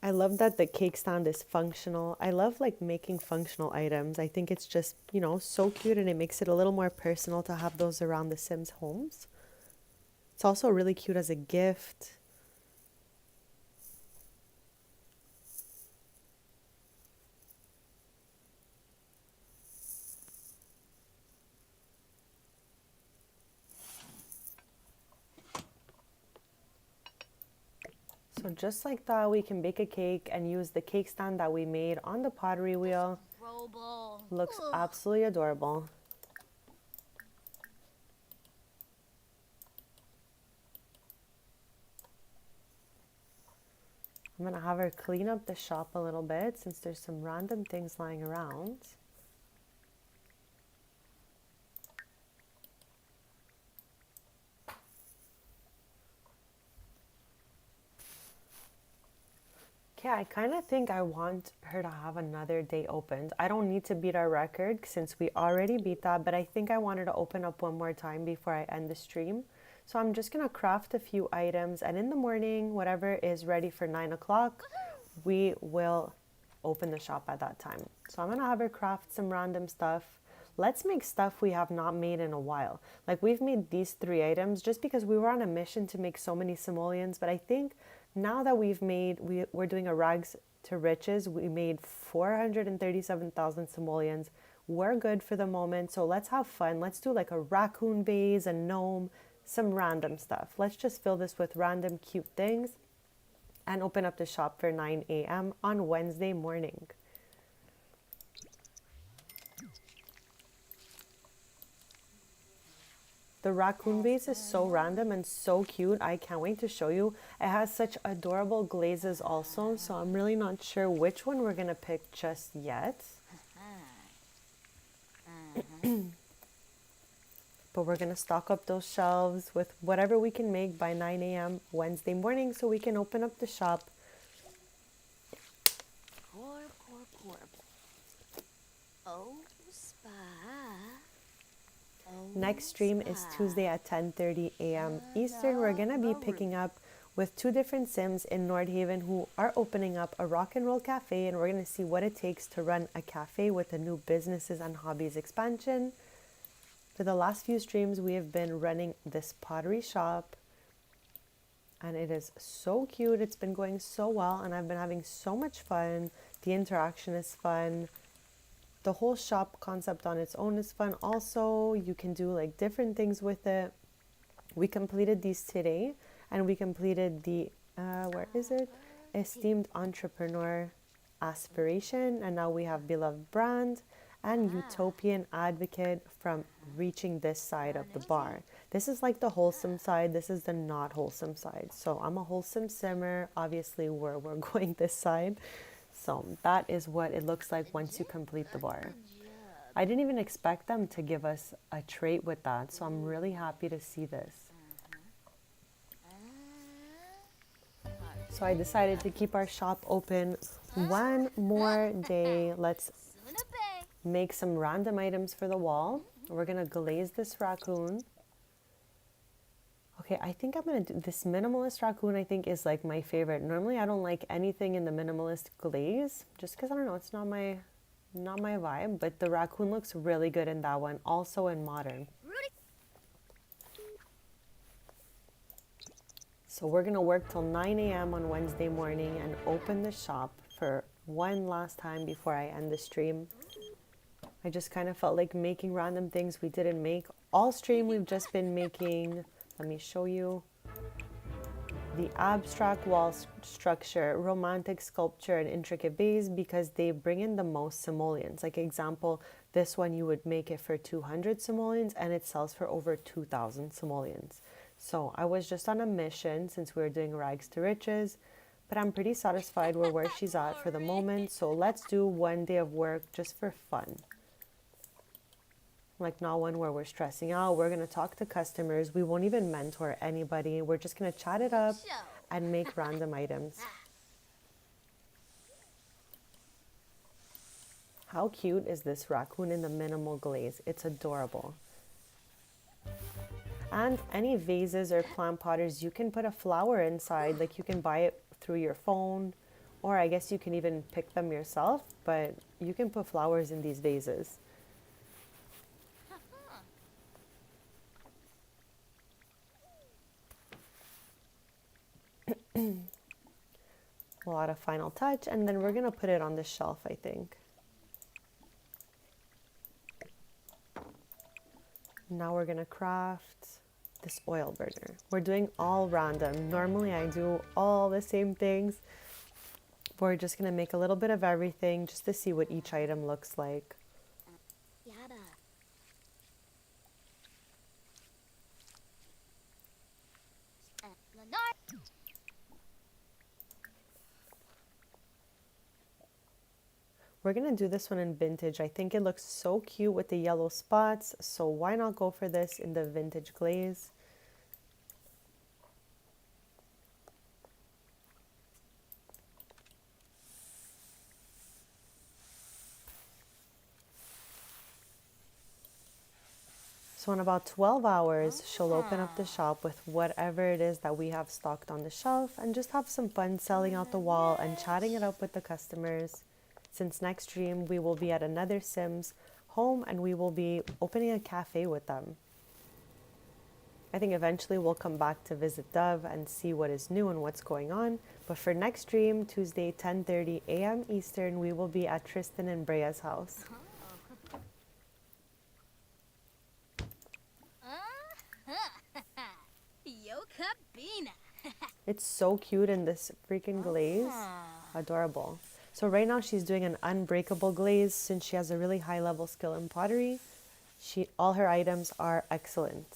I love that the cake stand is functional. I love like making functional items. I think it's just, you know, so cute, and it makes it a little more personal to have those around the Sims homes. It's also really cute as a gift. So just like that, we can bake a cake and use the cake stand that we made on the pottery wheel. Looks absolutely adorable. I'm gonna have her clean up the shop a little bit since there's some random things lying around. Okay, I kind of think I want her to have another day opened. I don't need to beat our record since we already beat that, but I think I wanted to open up one more time before I end the stream. So I'm just gonna craft a few items, and in the morning, whatever is ready for 9 o'clock, we will open the shop at that time. So I'm gonna have her craft some random stuff. Let's make stuff we have not made in a while. Like we've made these 3 items just because we were on a mission to make so many simoleons, but I think now that we're doing a rags to riches, we made 437,000 simoleons. We're good for the moment, so let's have fun. Let's do like a raccoon vase, a gnome, some random stuff. Let's just fill this with random cute things and open up the shop for 9 a.m. on Wednesday morning. The raccoon vase is so random and so cute. I can't wait to show you. It has such adorable glazes also, so I'm really not sure which one we're gonna pick just yet. But we're gonna stock up those shelves with whatever we can make by 9 a.m. Wednesday morning so we can open up the shop. Next stream is Tuesday at 10:30 a.m. Eastern. We're gonna be picking up with 2 different Sims in Nordhaven who are opening up a rock and roll cafe, and we're gonna see what it takes to run a cafe with the new businesses and hobbies expansion. For the last few streams, we have been running this pottery shop, and it is so cute. It's been going so well, and I've been having so much fun. The interaction is fun. The whole shop concept on its own is fun. Also, you can do like different things with it. We completed these today, and we completed the, where is it? Esteemed Entrepreneur Aspiration, and now we have Beloved Brand and Utopian Advocate from reaching this side of the bar. This is like the wholesome side. This is the not wholesome side. So I'm a wholesome simmer. Obviously, we're going this side. So that is what it looks like once you complete the bar. I didn't even expect them to give us a trait with that, so I'm really happy to see this. So I decided to keep our shop open one more day. Let's make some random items for the wall. We're gonna glaze this raccoon. Okay, I think I'm gonna do this minimalist raccoon. I think is like my favorite. Normally I don't like anything in the minimalist glaze just because I don't know, it's not my vibe, but the raccoon looks really good in that one, also in modern. So we're gonna work till 9 a.m. on Wednesday morning and open the shop for one last time before I end the stream. I just kind of felt like making random things we didn't make. All stream we've just been making, let me show you, the abstract wall structure, romantic sculpture, and intricate vase because they bring in the most simoleons. Like example, this one you would make it for 200 simoleons and it sells for over 2,000 simoleons. So I was just on a mission since we were doing rags to riches, but I'm pretty satisfied with where she's at for the moment. So let's do one day of work just for fun. Like not one where we're stressing out. We're going to talk to customers. We won't even mentor anybody. We're just going to chat it up and make random items. How cute is this raccoon in the minimal glaze? It's adorable. And any vases or plant potters, you can put a flower inside. Like you can buy it through your phone, or I guess you can even pick them yourself, but you can put flowers in these vases. We'll add a final touch, and then we're gonna put it on the shelf, I think. Now we're gonna craft this oil burner. We're doing all random. Normally I do all the same things. We're just gonna make a little bit of everything just to see what each item looks like. We're gonna do this one in vintage. I think it looks so cute with the yellow spots, so why not go for this in the vintage glaze? So in about 12 hours, she'll open up the shop with whatever it is that we have stocked on the shelf and just have some fun selling out the wall and chatting it up with the customers. Since next stream, we will be at another Sims home and we will be opening a cafe with them. I think eventually we'll come back to visit Dove and see what is new and what's going on. But for next stream, Tuesday, 10:30 a.m. Eastern, we will be at Tristan and Brea's house. It's so cute in this freaking glaze. Adorable. So right now she's doing an unbreakable glaze since she has a really high level skill in pottery. All her items are excellent.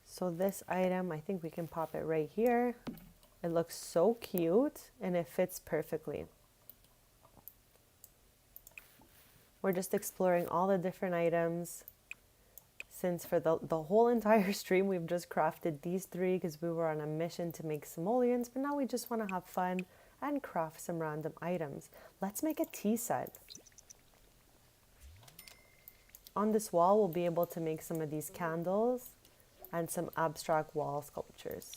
So this item, I think we can pop it right here. It looks so cute and it fits perfectly. We're just exploring all the different items. Since for the whole entire stream, we've just crafted these three because we were on a mission to make simoleons, but now we just want to have fun and craft some random items. Let's make a tea set. On this wall, we'll be able to make some of these candles and some abstract wall sculptures.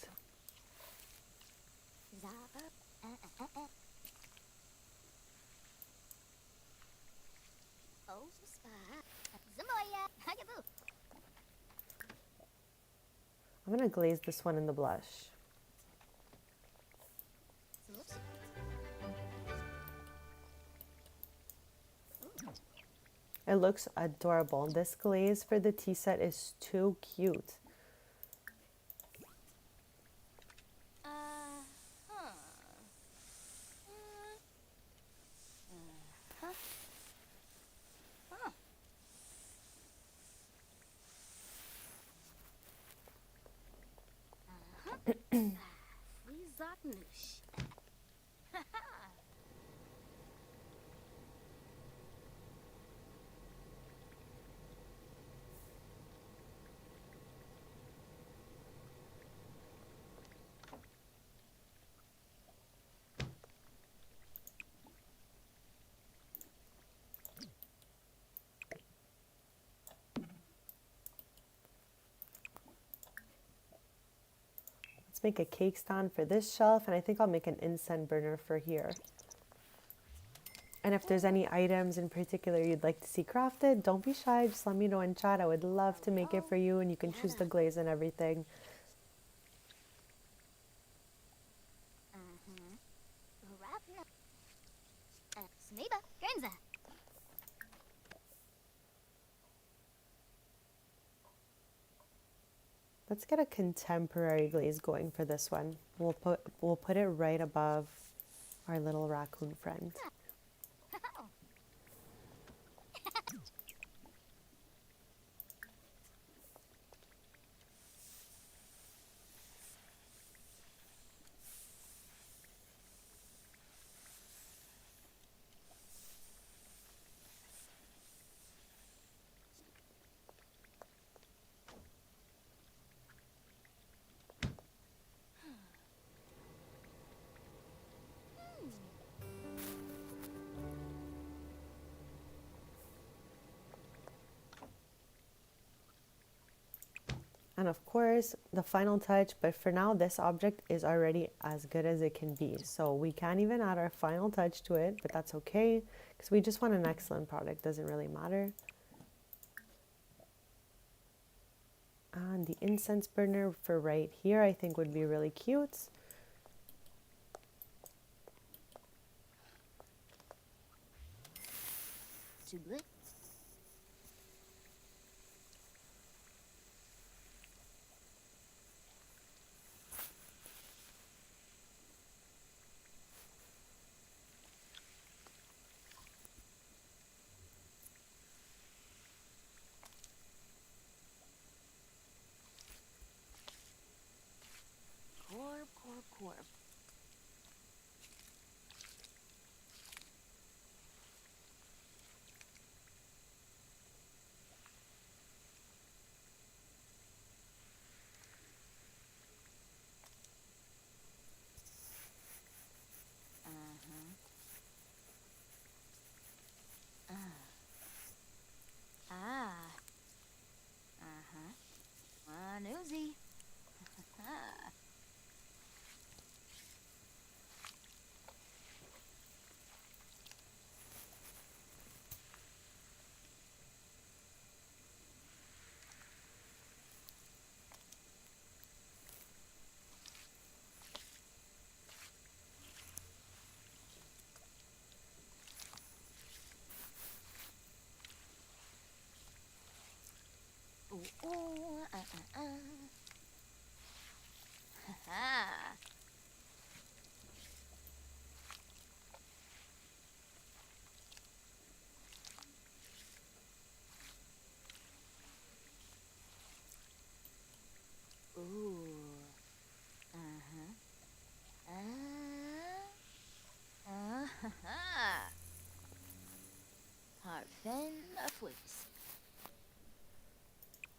I'm gonna glaze this one in the blush. It looks adorable. This glaze for the tea set is too cute. Make a cake stand for this shelf, and I think I'll make an incense burner for here. And if there's any items in particular you'd like to see crafted, don't be shy, just let me know in chat. I would love to make it for you, and you can choose the glaze and everything. Let's get a contemporary glaze going for this one. We'll put it right above our little raccoon friend. And of course, the final touch, but for now, this object is already as good as it can be. So we can't even add our final touch to it, but that's okay, because we just want an excellent product, doesn't really matter. And the incense burner for right here, I think would be really cute. Too good. Corp. Nosy.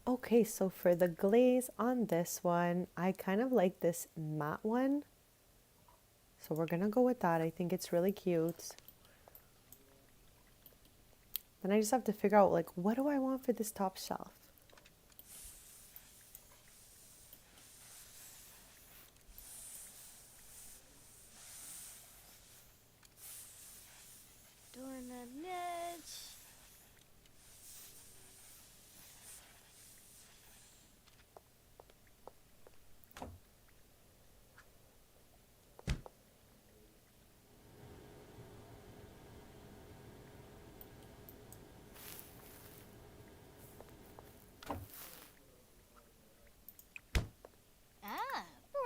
Okay, so for the glaze on this one, I kind of like this matte one. So we're gonna go with that. I think it's really cute. Then I just have to figure out, like, what do I want for this top shelf? Doorknob niche.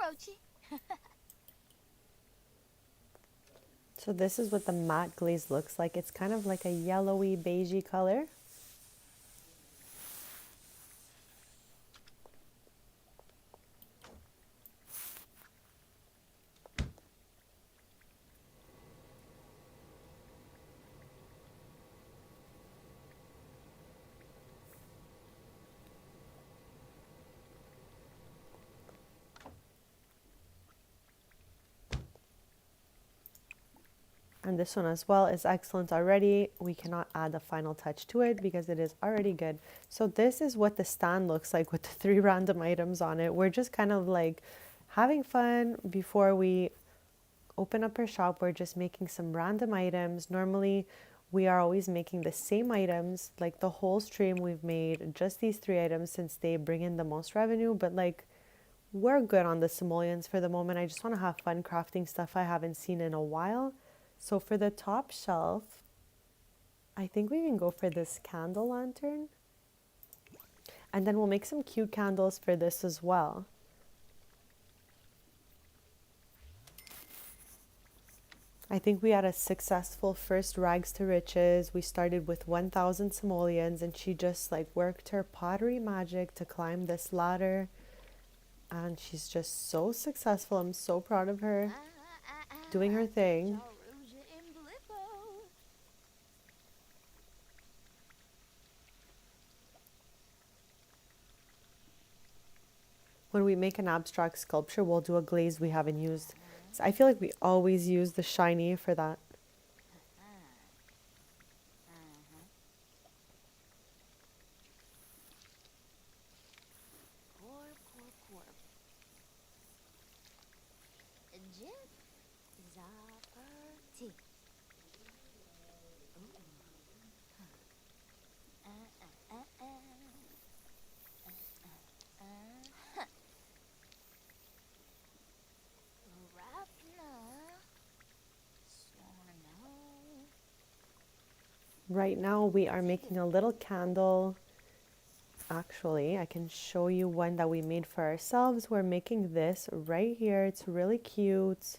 Broochie. So this is what the matte glaze looks like. It's kind of like a yellowy, beigey color. And this one as well is excellent already. We cannot add the final touch to it because it is already good. So this is what the stand looks like with the 3 random items on it. We're just kind of like having fun before we open up our shop. We're just making some random items. Normally we are always making the same items, like the whole stream we've made just these 3 items since they bring in the most revenue, but like we're good on the simoleons for the moment. I just want to have fun crafting stuff I haven't seen in a while. So for the top shelf, I think we can go for this candle lantern. And then we'll make some cute candles for this as well. I think we had a successful first rags to riches. We started with 1,000 simoleons and she just like worked her pottery magic to climb this ladder. And she's just so successful. I'm so proud of her doing her thing. When we make an abstract sculpture, we'll do a glaze we haven't used. So I feel like we always use the shiny for that. Jip. Zapper. T. Right now we are making a little candle. Actually, I can show you one that we made for ourselves. We're making this right here. It's really cute.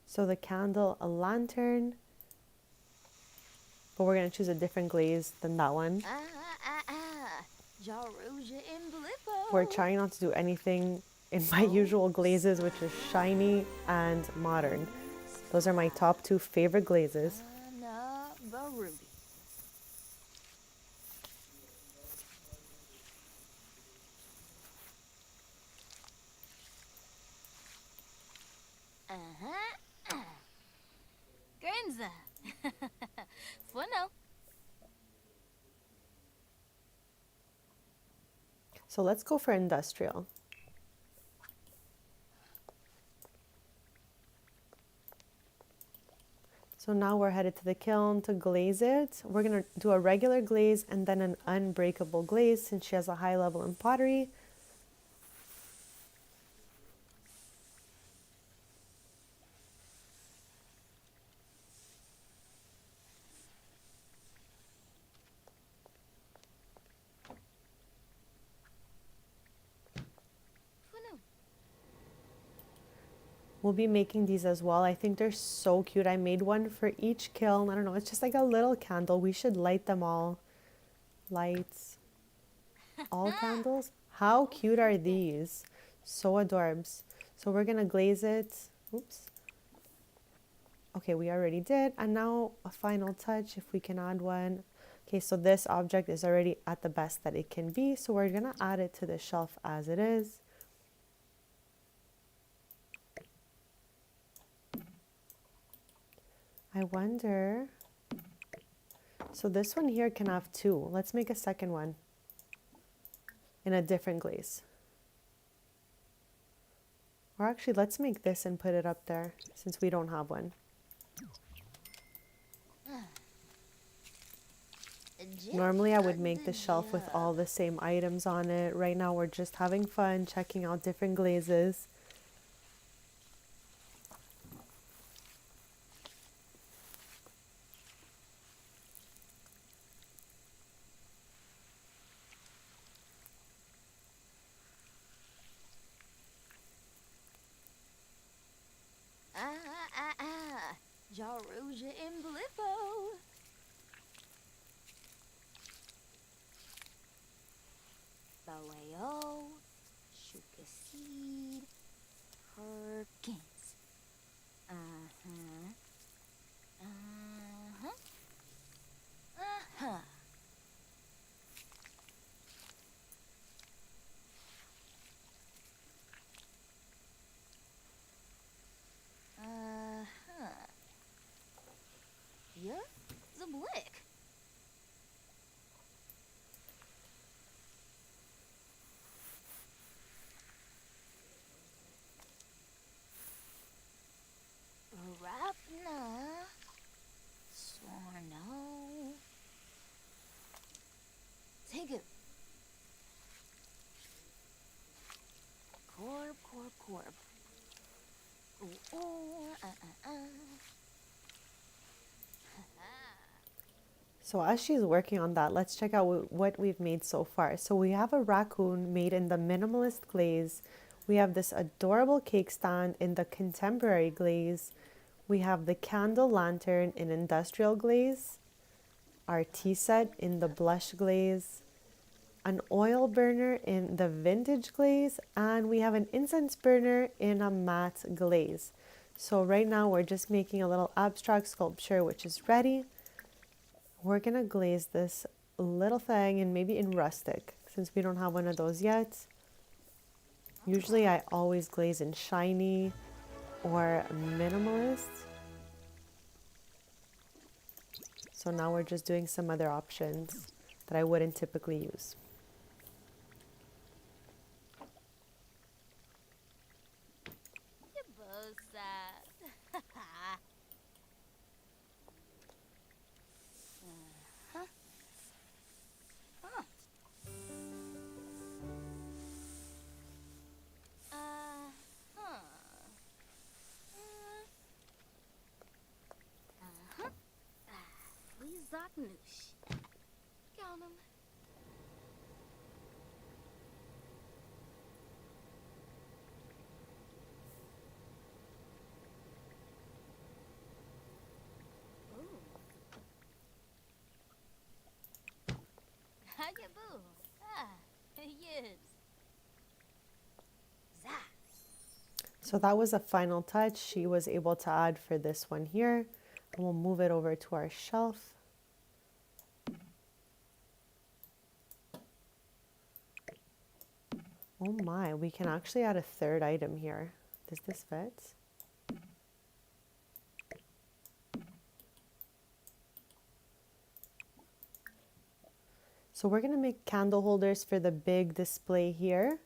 So the candle, a lantern, but we're going to choose a different glaze than that one. We're trying not to do anything in my usual glazes, which is shiny and modern. Those are my top 2 favorite glazes. Grenza. Funo. So let's go for industrial. So now we're headed to the kiln to glaze it. We're going to do a regular glaze and then an unbreakable glaze since she has a high level in pottery. We'll be making these as well. I think they're so cute. I made one for each kiln. I don't know, it's just like a little candle. We should light them all. Lights. All candles? How cute are these? So adorbs. So we're gonna glaze it. Oops. Okay, we already did. And now a final touch, if we can add one. Okay, so this object is already at the best that it can be. So we're gonna add it to the shelf as it is. I wonder, so this one here can have 2. Let's make a second one in a different glaze. Or actually, let's make this and put it up there since we don't have one. Normally I would make the shelf with all the same items on it. Right now we're just having fun, checking out different glazes. Jaruja in Blippo. Baleo. Shuka Seed. Perkins. Yeah, the blick. Rapna. Swarno. Take it. Corp. So as she's working on that, let's check out what we've made so far. So we have a raccoon made in the minimalist glaze. We have this adorable cake stand in the contemporary glaze. We have the candle lantern in industrial glaze. Our tea set in the blush glaze. An oil burner in the vintage glaze. And we have an incense burner in a matte glaze. So right now we're just making a little abstract sculpture which is ready. We're going to glaze this little thing and maybe in rustic since we don't have one of those yet. Usually I always glaze in shiny or minimalist. So now we're just doing some other options that I wouldn't typically use. Bosa. noosh. Count 'em. Hayaboo. Yes. So that was a final touch she was able to add for this one here. And we'll move it over to our shelf. Oh my, we can actually add a third item here. Does this fit? So we're going to make candle holders for the big display here.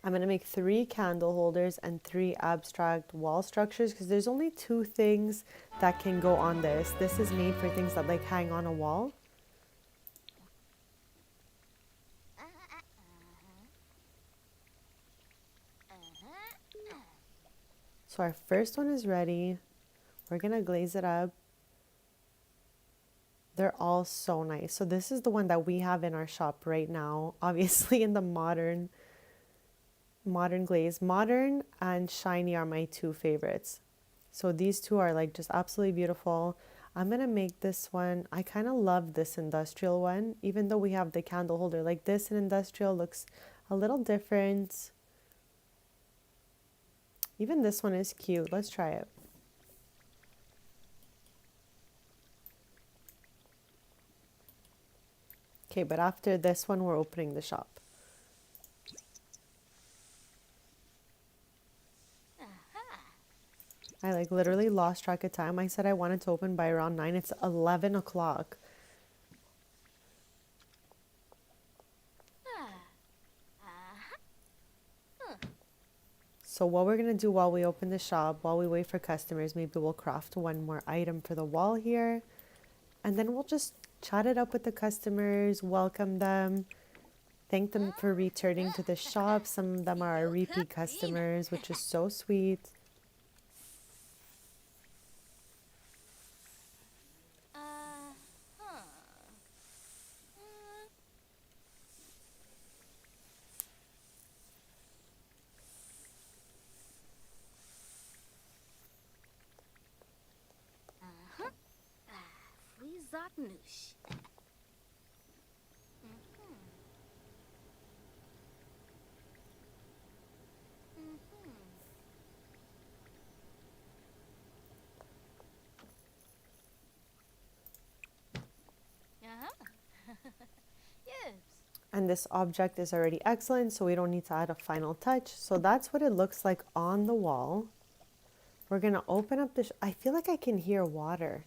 I'm going to make 3 candle holders and 3 abstract wall structures because there's only 2 things that can go on this. This is made for things that like hang on a wall. So our first one is ready. We're going to glaze it up. They're all so nice. So this is the one that we have in our shop right now. Obviously in the modern glaze. Modern and shiny are my 2 favorites. So these 2 are like just absolutely beautiful. I'm going to make this one. I kind of love this industrial one. Even though we have the candle holder like this, in industrial looks a little different. Even this one is cute. Let's try it. Okay, but after this one, we're opening the shop. I like literally lost track of time. I said I wanted to open by around 9. It's 11 o'clock. So what we're going to do while we open the shop, while we wait for customers, maybe we'll craft one more item for the wall here. And then we'll just chat it up with the customers, welcome them, thank them for returning to the shop. Some of them are our repeat customers, which is so sweet. Noosh. Yes. And this object is already excellent, so we don't need to add a final touch. So that's what it looks like on the wall. We're going to open up the... I feel like I can hear water.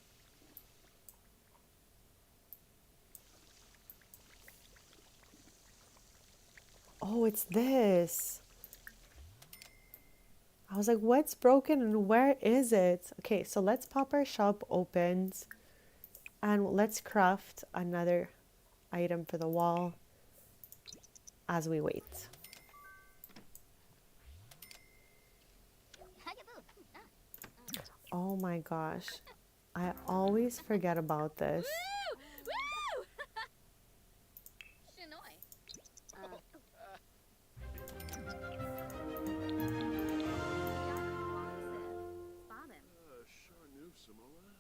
Oh, it's this. I was like, what's broken and where is it? Okay, so let's pop our shop open and let's craft another item for the wall as we wait. Oh my gosh, I always forget about this.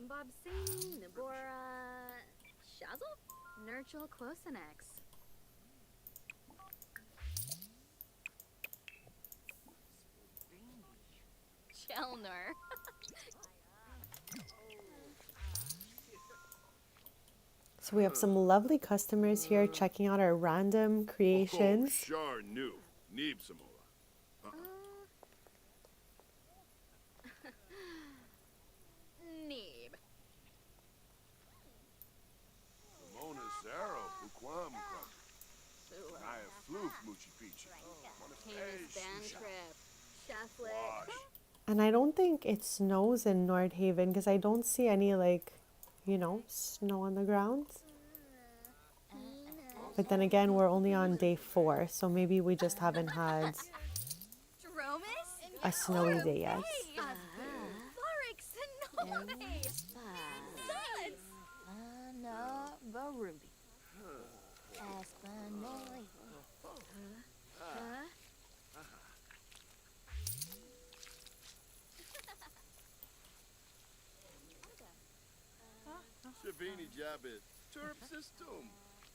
Bobsini, Nabora, Shazzle, Nurchel, Quosenex. Chelner. So we have some lovely customers here checking out our random creations. Shar new. Neeb Samoa. Neeb. Ramona's arrow. Buquam Naya floof Moochie Peachy. Hamish Bantrip. Shufflet. And I don't think it snows in Nordhaven because I don't see any, like, you know, snow on the ground. But then again, we're only on day 4, so maybe we just haven't had a snowy day yet. Na Barubi. Espanoy. Shavini Jabit. Turp System.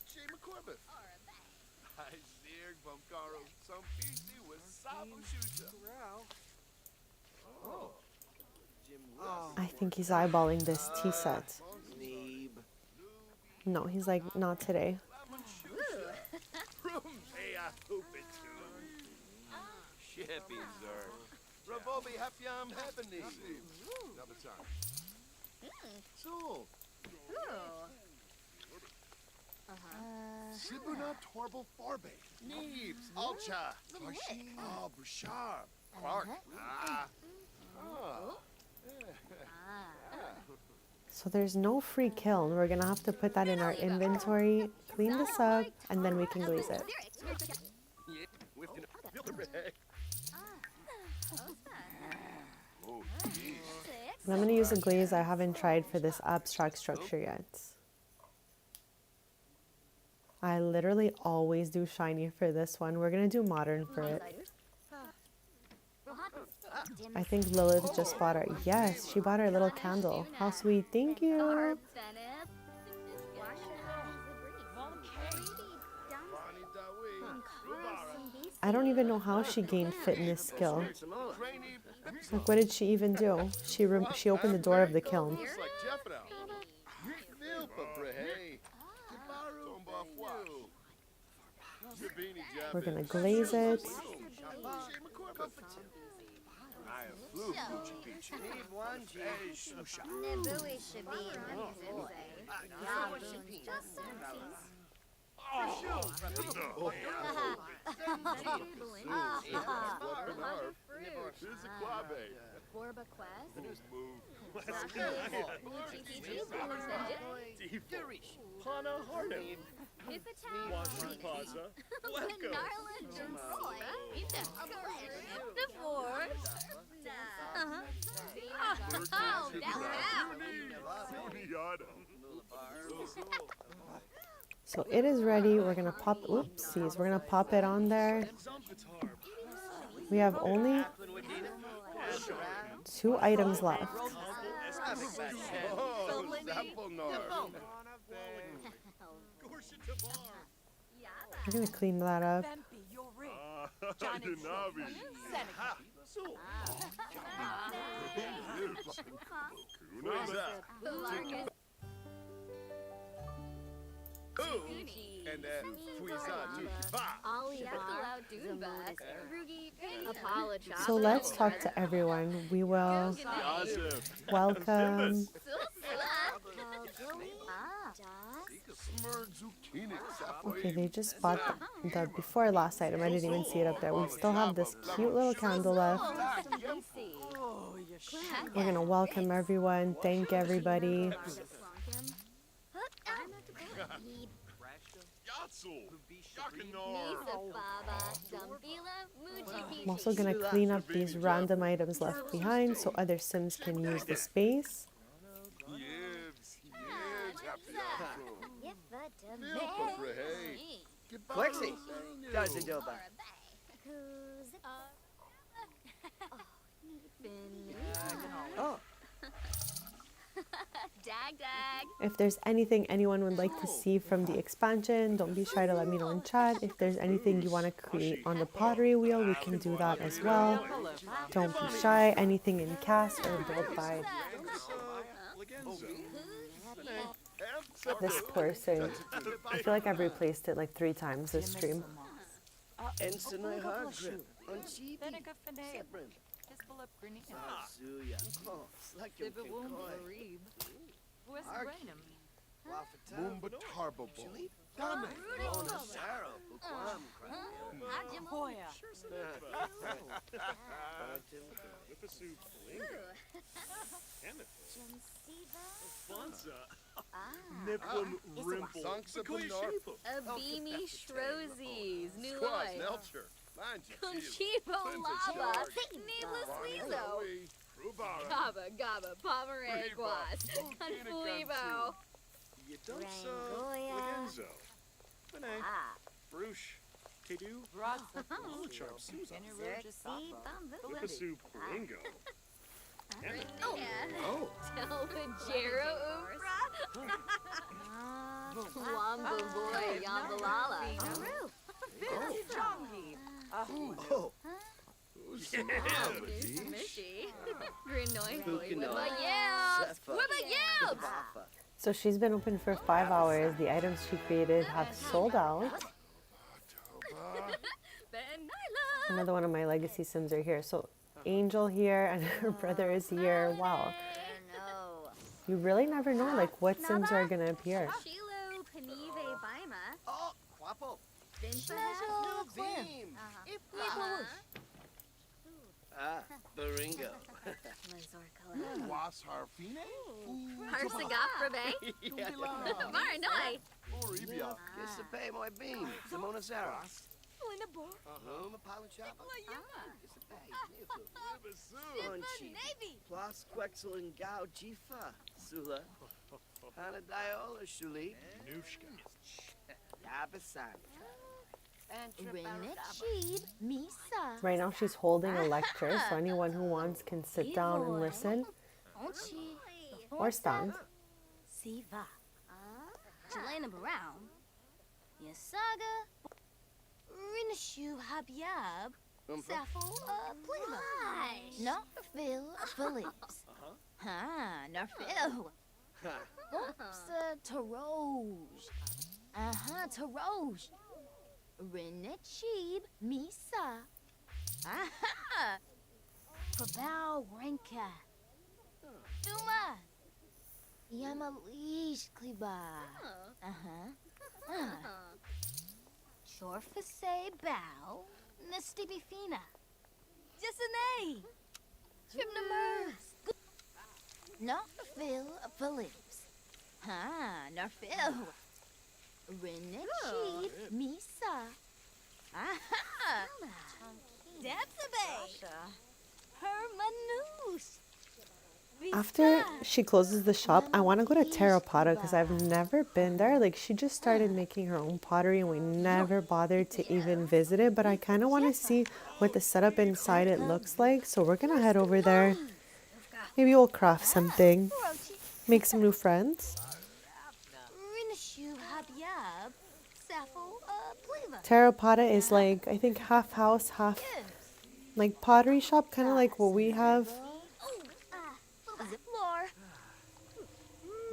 Shema Corbett. I Zirg Bumkaro. Some PC with Sabu Shusha. Oh. Jim I think he's eyeballing this tea set. Neeb. No, he's like, not today. Lemon Shusha. Hey, I hope it too. Shippy, sir. Ravobi Hafyam Hebony. Another time. So. Sibuna Torble Farbe. Neebs. Alcha. Karshi. Oh, Bouchard. Clark. So there's no free kiln. We're gonna have to put that in our inventory, clean this up, and then we can glaze it. And I'm gonna use a glaze I haven't tried for this abstract structure yet. I literally always do shiny for this one. We're gonna do modern for it. I think Lilith just bought our, yes, she bought our little candle. How sweet, thank you. I don't even know how she gained fitness skill. Like, what did she even do? She opened the door of the kiln. We're gonna glaze it. So it is ready. We're gonna pop, oopsies, we're gonna pop it on there. We have only 2 items left. We're gonna clean that up. And then So let's talk to everyone. We will welcome. Okay, they just bought the before last item. I didn't even see it up there. We still have this cute little candle left. We're gonna welcome everyone, thank everybody. I'm also gonna clean up these random items left behind so other Sims can use the space. Lexi, doesn't do about. Oh. If there's anything anyone would like to see from the expansion, don't be shy to let me know in chat. If there's anything you want to create on the pottery wheel, we can do that as well. Don't be shy. Anything in cast or built by this person. I feel like I've replaced it like 3 times this stream. Abimi Shrosies, New Life. Conchipo Lava, Needless Weezo. Gaba Gaba Pomeranguas, Confuibo. Yadonsa, Rangoya. Lagenzo. Bene. Ah. Bruche. Kedu. Lucharp Susan. Xerxes Bambu. Lupasu Pringo. Oh. Telpajero Umbra. Wamba boy Yambalala. Oh. Mishy. Grinoy. Spookinoi. Wibba yelps. Sepha. Wibba yelps. Bafa. So she's been open for 5 hours. The items she created have sold out. Another one of my legacy sims are here. So Angel here and her brother is here. Wow. No. You really never know like what sims are gonna appear. Shilo Panive Baima. Oh, Quapo. Special Beam. Baringo. Was Harfine? Harsagafrabe. Maranoi. Oribia. Kissipe my beam. Simona Sarah. Linabor. Luma Palachapa. Libasu. Munchi. Plus Quexel and Gao Jifa. Sula. Hanadiola Shuli. Nushka. Yabasan. Renachid Misa. Right now she's holding a lecture, so anyone who wants can sit down and listen Onchi. or stand. Siva. Jelena Brown. Yasaga. Rinashu Habyab. Saffo Pliva. Narfil Phillips. Ha, Narfil. Taroj. Taroj. Renachib Misa. Aha! Pabao Renka. Duma. Yamalish Kliba. Chorfase Bow. Nastibifina. Jessene. Tribnamers. Narfil Phillips. Ha, Narfil. Renachib Misa. Aha! Depsabe! Hermanus! After she closes the shop, I want to go to Terrapotta because I've never been there. Like, she just started making her own pottery and we never bothered to even visit it. But I kind of want to see what the setup inside it looks like. So we're going to head over there. Maybe we'll craft something. Make some new friends. Terrapotta is like, I think half house, half like pottery shop, kind of like what we have.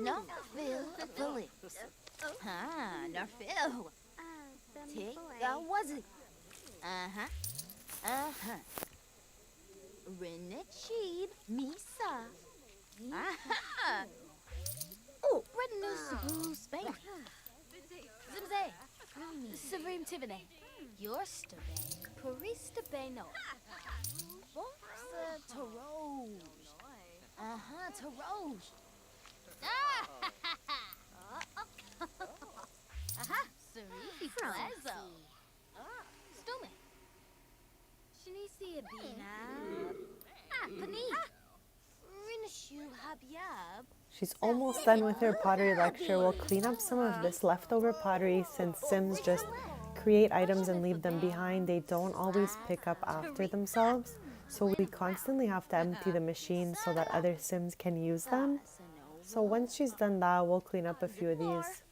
Narfil Phillips. Ha, Narfil. Take that was it. Renachid Misa. Aha. Oh, Brendan Sabu Spain. Zimze. Supreme Tivine. Your Stabay. Purista Beno. Boxa Taroj. Taroj. Sarifi Plazo. Stume. Shanisi Abina. Pani. Rinashu Habyab. She's almost done with her pottery lecture. We'll clean up some of this leftover pottery since Sims just create items and leave them behind. They don't always pick up after themselves. So we constantly have to empty the machine so that other Sims can use them. So once she's done that, we'll clean up a few of these.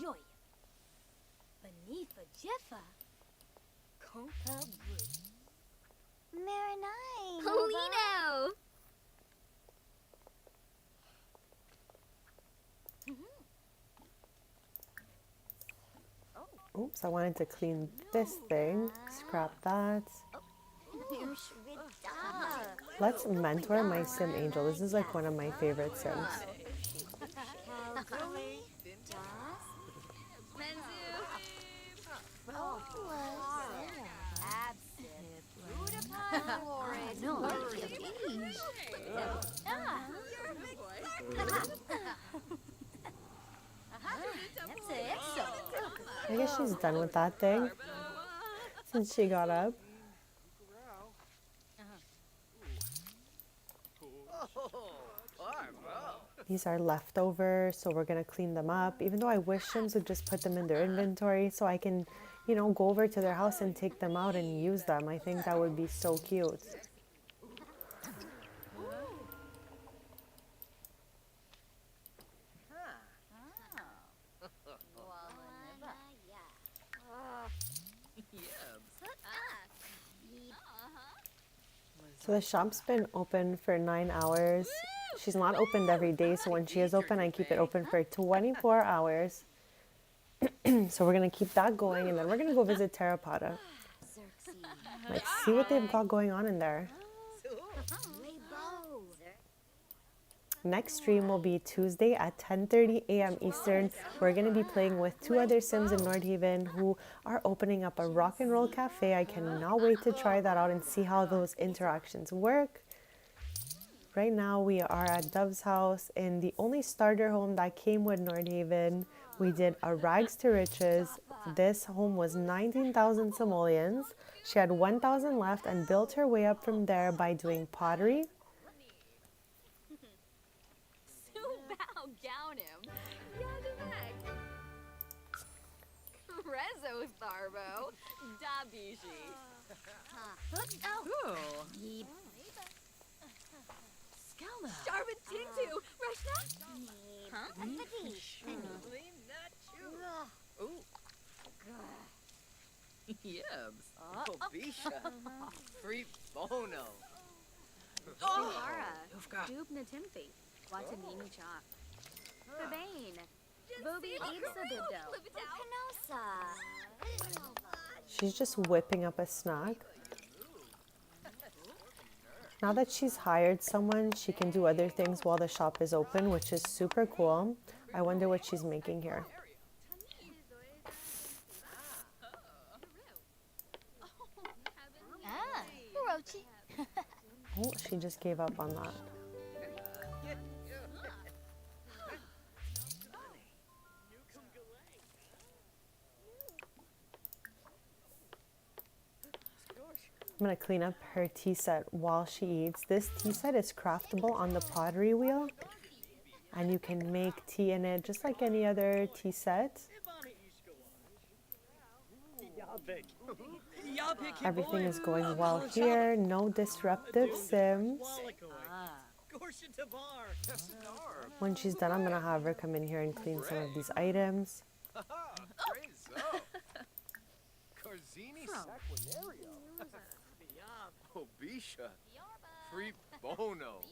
Yoy. Beneath a Jeffa. Conca Brew. Marinine. Polino. Oops, I wanted to clean this thing. Scrap that. Let's mentor my Sim Angel. This is like one of my favorite Sims. I guess she's done with that thing since she got up. These are leftovers, so we're gonna clean them up. Even though I wish Sims would just put them in their inventory so I can, you know, go over to their house and take them out and use them. I think that would be so cute. So the shop's been open for 9 hours. She's not opened every day, so when she is open, I keep it open for 24 hours. So we're gonna keep that going, and then we're gonna go visit Terrapotta. Like, see what they've got going on in there. Next stream will be Tuesday at 10:30 a.m. Eastern. We're going to be playing with 2 other Sims in Nordhaven who are opening up a rock and roll cafe. I cannot wait to try that out and see how those interactions work. Right now we are at Dove's house in the only starter home that came with Nordhaven. We did a rags to riches. This home was 19,000 simoleons. She had 1,000 left and built her way up from there by doing pottery, Gown him. Yadavek. Rezo Tharbo. Dabishi. Ooh. Skelma. Sharba Tintu. Rashna? Huh? Ooh. Yibs. Obisha. Free bono. Ara. Dubna Timothy. Watanini Chalk. Babane. Bobi Eatsa She's just whipping up a snack. Now that she's hired someone, she can do other things while the shop is open, which is super cool. I wonder what she's making here. Oh, she just gave up on that. I'm going to clean up her tea set while she eats. This tea set is craftable on the pottery wheel, and you can make tea in it just like any other tea set. Everything is going well here. No disruptive Sims. When she's done, I'm going to have her come in here and clean some of these items. Obisha. Free bono.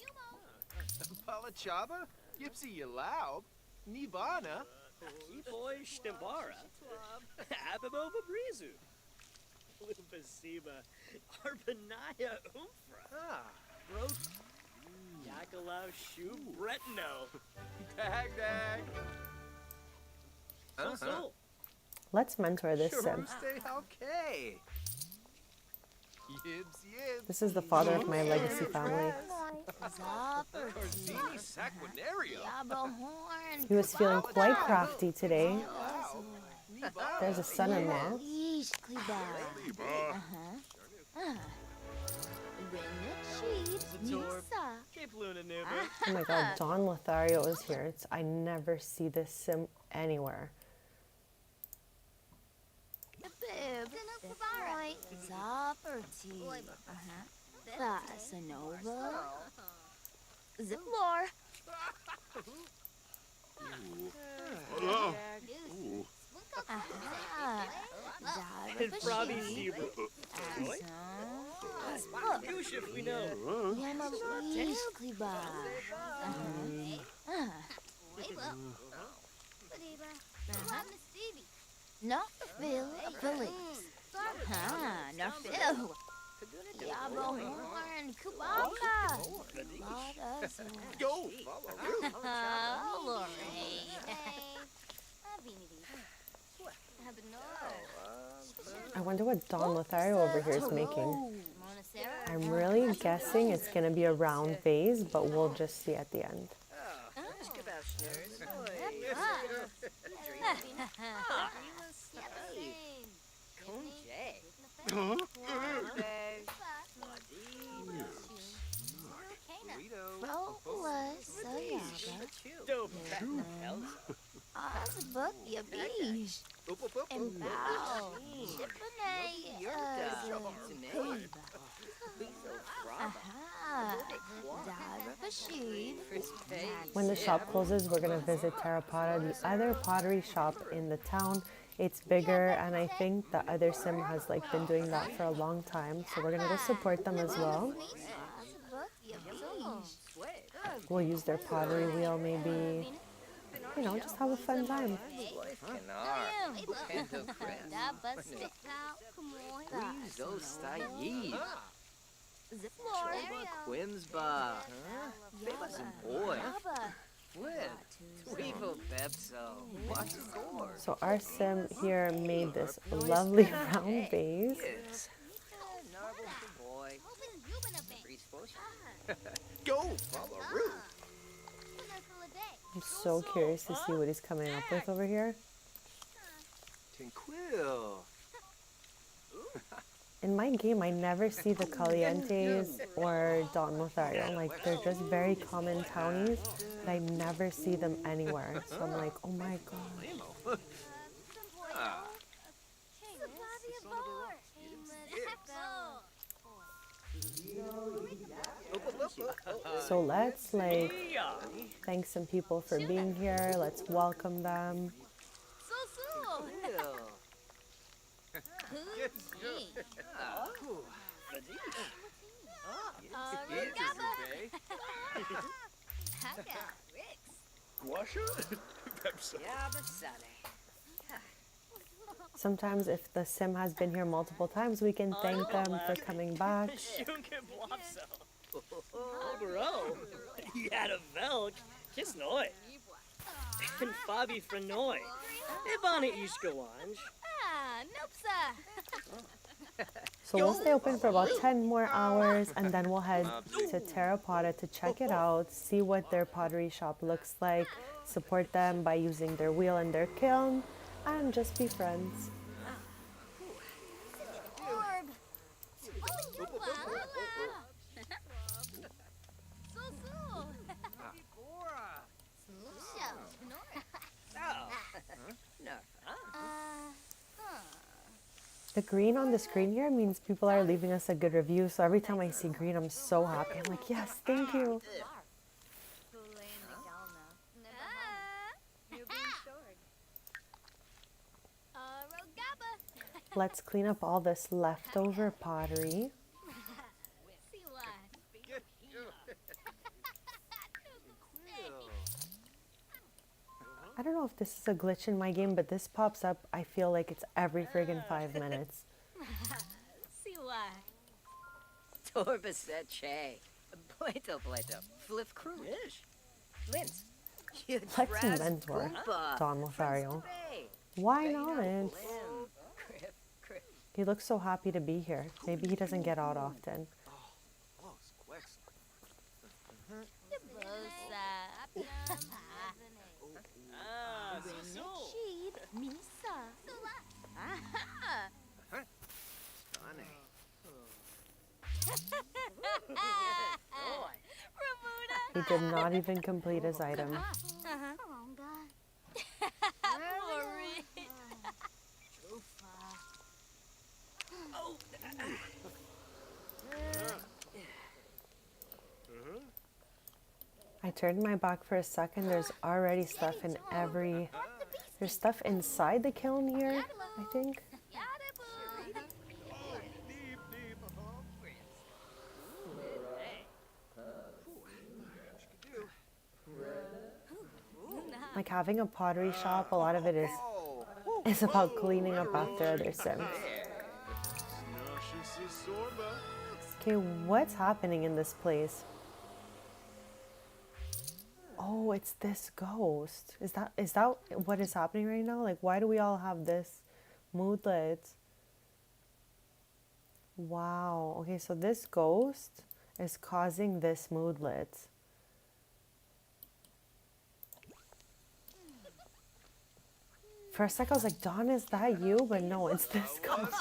Palachaba. Yipsy Yalaub. Nivana. Boy Shtambara. Ababova Brizu. Lupasiba. Arbanaya Umfra. Bro. Yakalau Shu Bretno. Dag dag. So. Let's mentor this Sim. Stay okay. Yibs, yibs. This is the father of my legacy family. He was feeling quite crafty today. There's a son-in-law. Oh my god, Don Lothario is here. I never see this Sim anywhere. Ziplor. And Frobby Zebra. Yushif, we know. No, Phil, Phillips. No, Phil. Yabo Horn, Kubaka. Yo. I wonder what Don Lothario over here is making. I'm really guessing it's going to be a round vase, but we'll just see at the end. ya bish. Embao. Chipane. Aha. Dara Bashid. When the shop closes, we're gonna visit Terrapotta, the other pottery shop in the town. It's bigger, and I think the other sim has like been doing that for a long time. So we're gonna go support them as well. We'll use their pottery wheel, maybe. You know, just have a fun time. So our sim here made this lovely round vase. Go, follow Ruth. I'm so curious to see what he's coming up with over here. Tranquil. In my game, I never see the Calientes or Don Lothario. Like, they're just very common townies, but I never see them anywhere. So I'm like, oh my god. So let's like thank some people for being here. Let's welcome them. Sometimes if the sim has been here multiple times, we can thank them for coming back. Bro, you had a velk, kiss noi. And Fabi for noi. Ibana Ishkawanj. So we'll stay open for about 10 more hours, and then we'll head to Terrapotta to check it out, see what their pottery shop looks like, support them by using their wheel and their kiln, and just be friends. The green on the screen here means people are leaving us a good review, so every time I see green, I'm so happy. I'm like, yes, thank you. Let's clean up all this leftover pottery. I don't know if this is a glitch in my game, but this pops up, I feel like it's every friggin' 5 minutes. Torbaseche. Plato. Flip cruise. Lint. Let's mentor Don Lothario. Why not? He looks so happy to be here. Maybe he doesn't get out often. He did not even complete his item. I turned my back for a second. There's already stuff in there's stuff inside the kiln here, I think. Like having a pottery shop, a lot of it is about cleaning up after other sims. Okay, what's happening in this place? Oh, it's this ghost. Is that what is happening right now? Like, why do we all have this moodlet? Wow. Okay, so this ghost is causing this moodlet. For a sec, I was like, Dawn, is that you? But no, it's this ghost.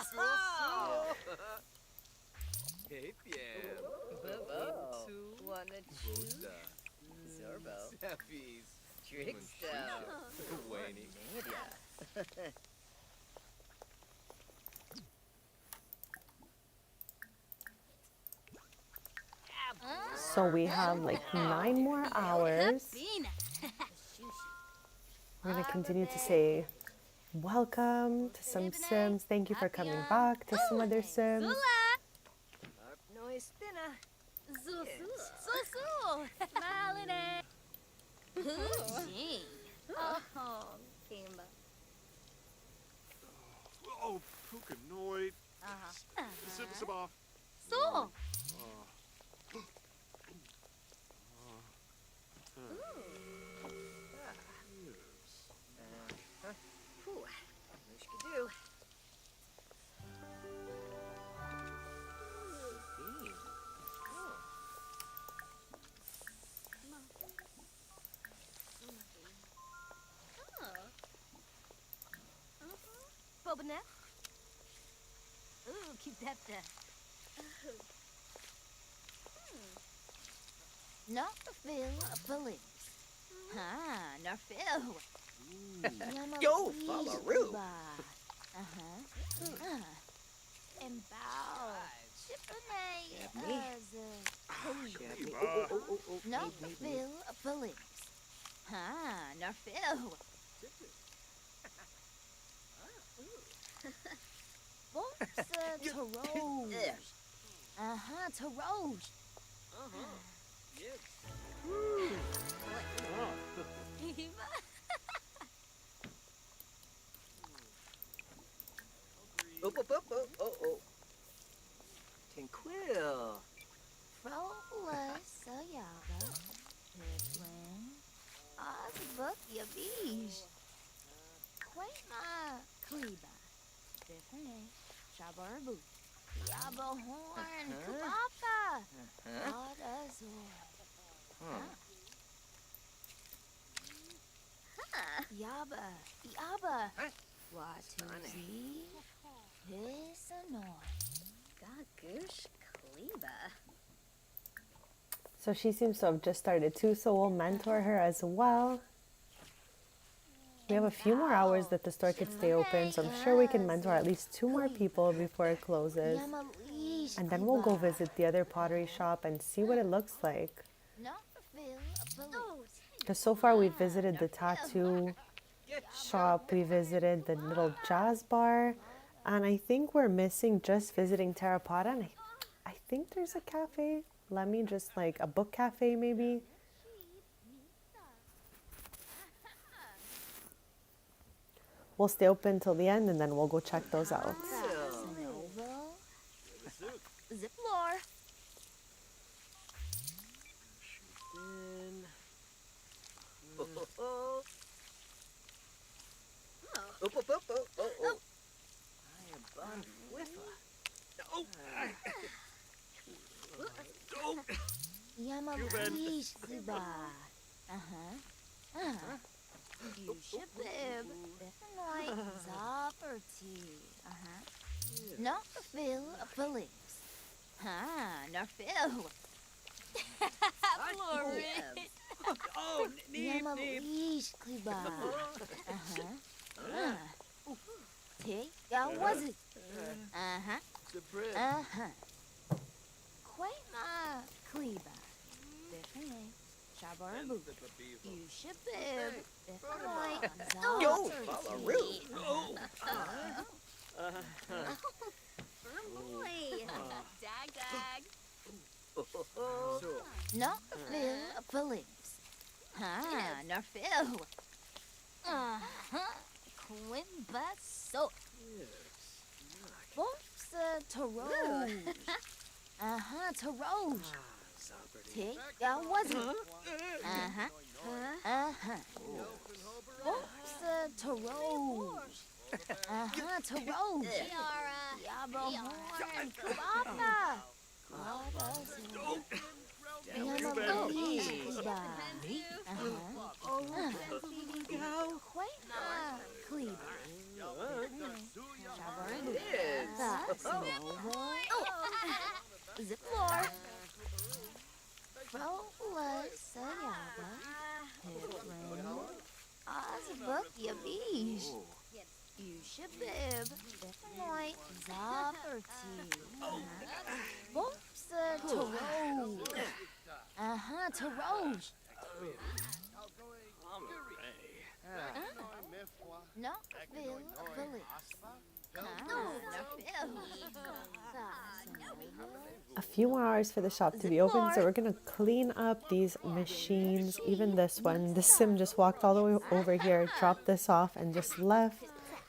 So we have like 9 more hours. We're gonna continue to say welcome to some Sims. Thank you for coming back to some other Sims. Noise dinner. Malinette. Gee. Oh, Kimba. Oh, Pukanoid. Zip off. So. Wish could do. Bean. Bobanet. Ooh, keep that there. Not feel police. Ah, not feel. Yo, Falaroo. And bow. Me? Not feel police. Ah, not feel. What's to Rose? To Rose. Yes. Oh. Tinquill. Frola Sayaba. Pitlin. Ozbook Yabish. Quaima Kleba. Different. Shabarbu. Yabo Horn. Kubapa. Odazor. Yaba. Watuzi. Pisanoy. Gagush Kleba. So she seems to have just started too, so we'll mentor her as well. We have a few more hours that the store could stay open, so I'm sure we can mentor at least 2 more people before it closes. And then we'll go visit the other pottery shop and see what it looks like. Because so far we visited the tattoo shop, we visited the little jazz bar, and I think we're missing just visiting Terrapotta, and I think there's a cafe. Let me just like a book cafe maybe. We'll stay open till the end and then we'll go check those out. Ziplor. Yamabish Kliba. Yushibib. Bifanoy Zaferty. Not Phil Phillips. Not Phil. Florid. Oh, neat. Yamabish Kliba. Take, was it? Quaima Kliba. Bifanoy. Shabarbu. Yushibib. Bifanoy Yo, Zaferty. Dag. Not Phil Phillips. Not Phil. Quimba so. Bops to Rose. To Rose. Take, was it? Bops to Rose. To Rose. Yabo Horn. Kubapa. Ziplor. Frola Sayaba. Pitlin. Ozbook Yabish. Shibib. Noi. Zaberty. Whoops. Taroj. Taroj. No, Phil. Philly. A few more hours for the shop to be open, so we're gonna clean up these machines. Even this one, the sim just walked all the way over here, dropped this off, and just left.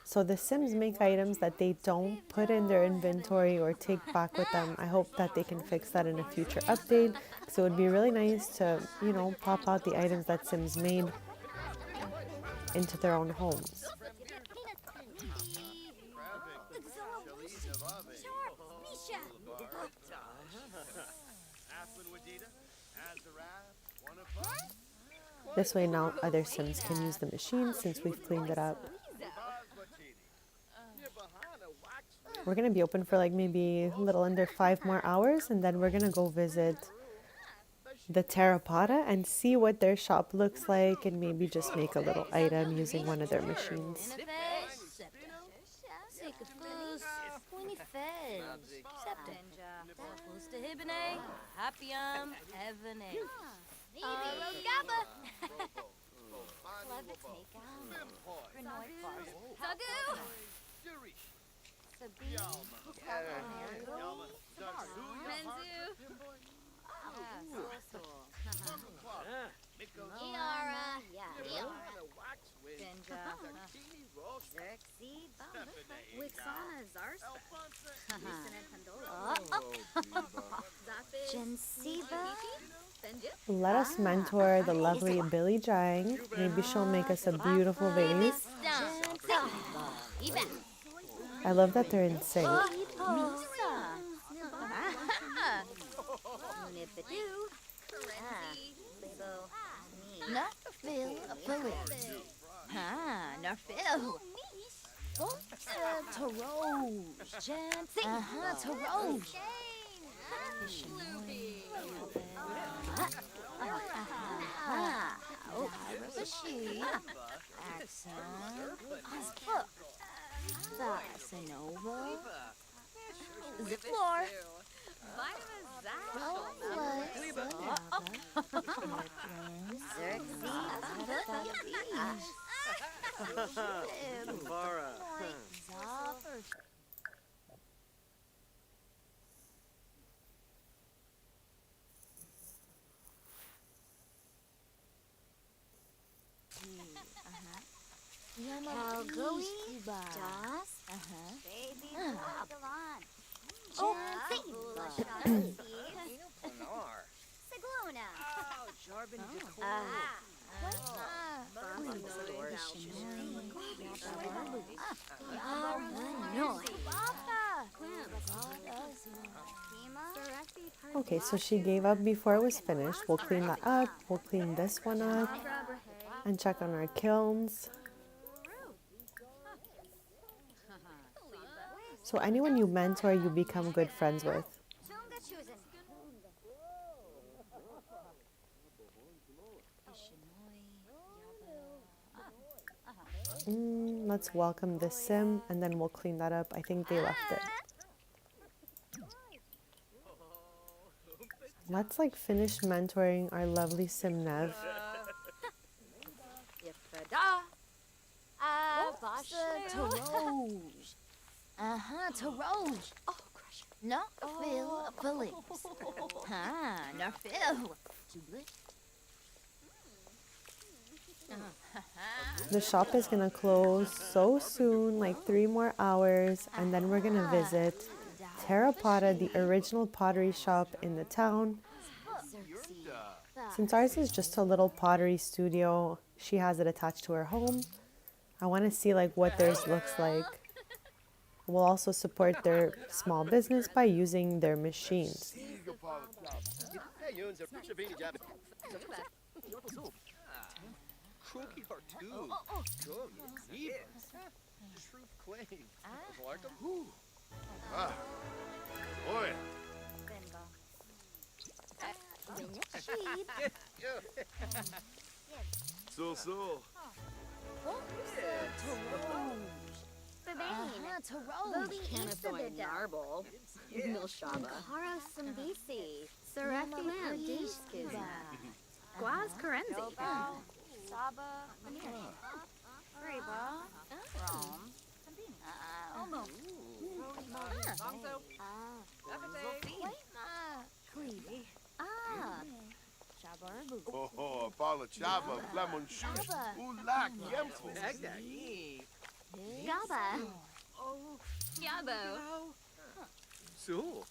So the sims make items that they don't put in their inventory or take back with them. I hope that they can fix that in a future update, so it would be really nice to, you know, pop out the items that sims made into their own homes. This way now other sims can use the machine since we've cleaned it up. We're going to be open for like maybe a little under 5 more hours, and then we're going to go visit the Terrapotta and see what their shop looks like, and maybe just make a little item using one of their machines. Let us mentor the lovely Billy Jang. Maybe she'll make us a beautiful vase. I love that they're in sync. Okay, so she gave up before it was finished. We'll clean that up. We'll clean this one up and check on our kilns. So anyone you mentor, you become good friends with. Let's welcome the sim, and then we'll clean that up. I think they left it. Let's like finish mentoring our lovely sim Nev. Taroj. No, Phil, Philly. No, Phil. The shop is gonna close so soon, like 3 more hours, and then we're gonna visit Terrapotta, the original pottery shop in the town. Since ours is just a little pottery studio, she has it attached to her home. I want to see like what theirs looks like. We'll also support their small business by using their machines. Vobi Isabid Narble. Milshaba. Haro Sambisi. Sarafi Dishkiza. Guaz Karenzi. Saba. Reba. Rom. Omo. Bonzo. Efate. Cleve. Shabarbu. Oh, Paula Chaba, Flamon Shush, Ulak, Yemful. Gaba. Yabo. Sul.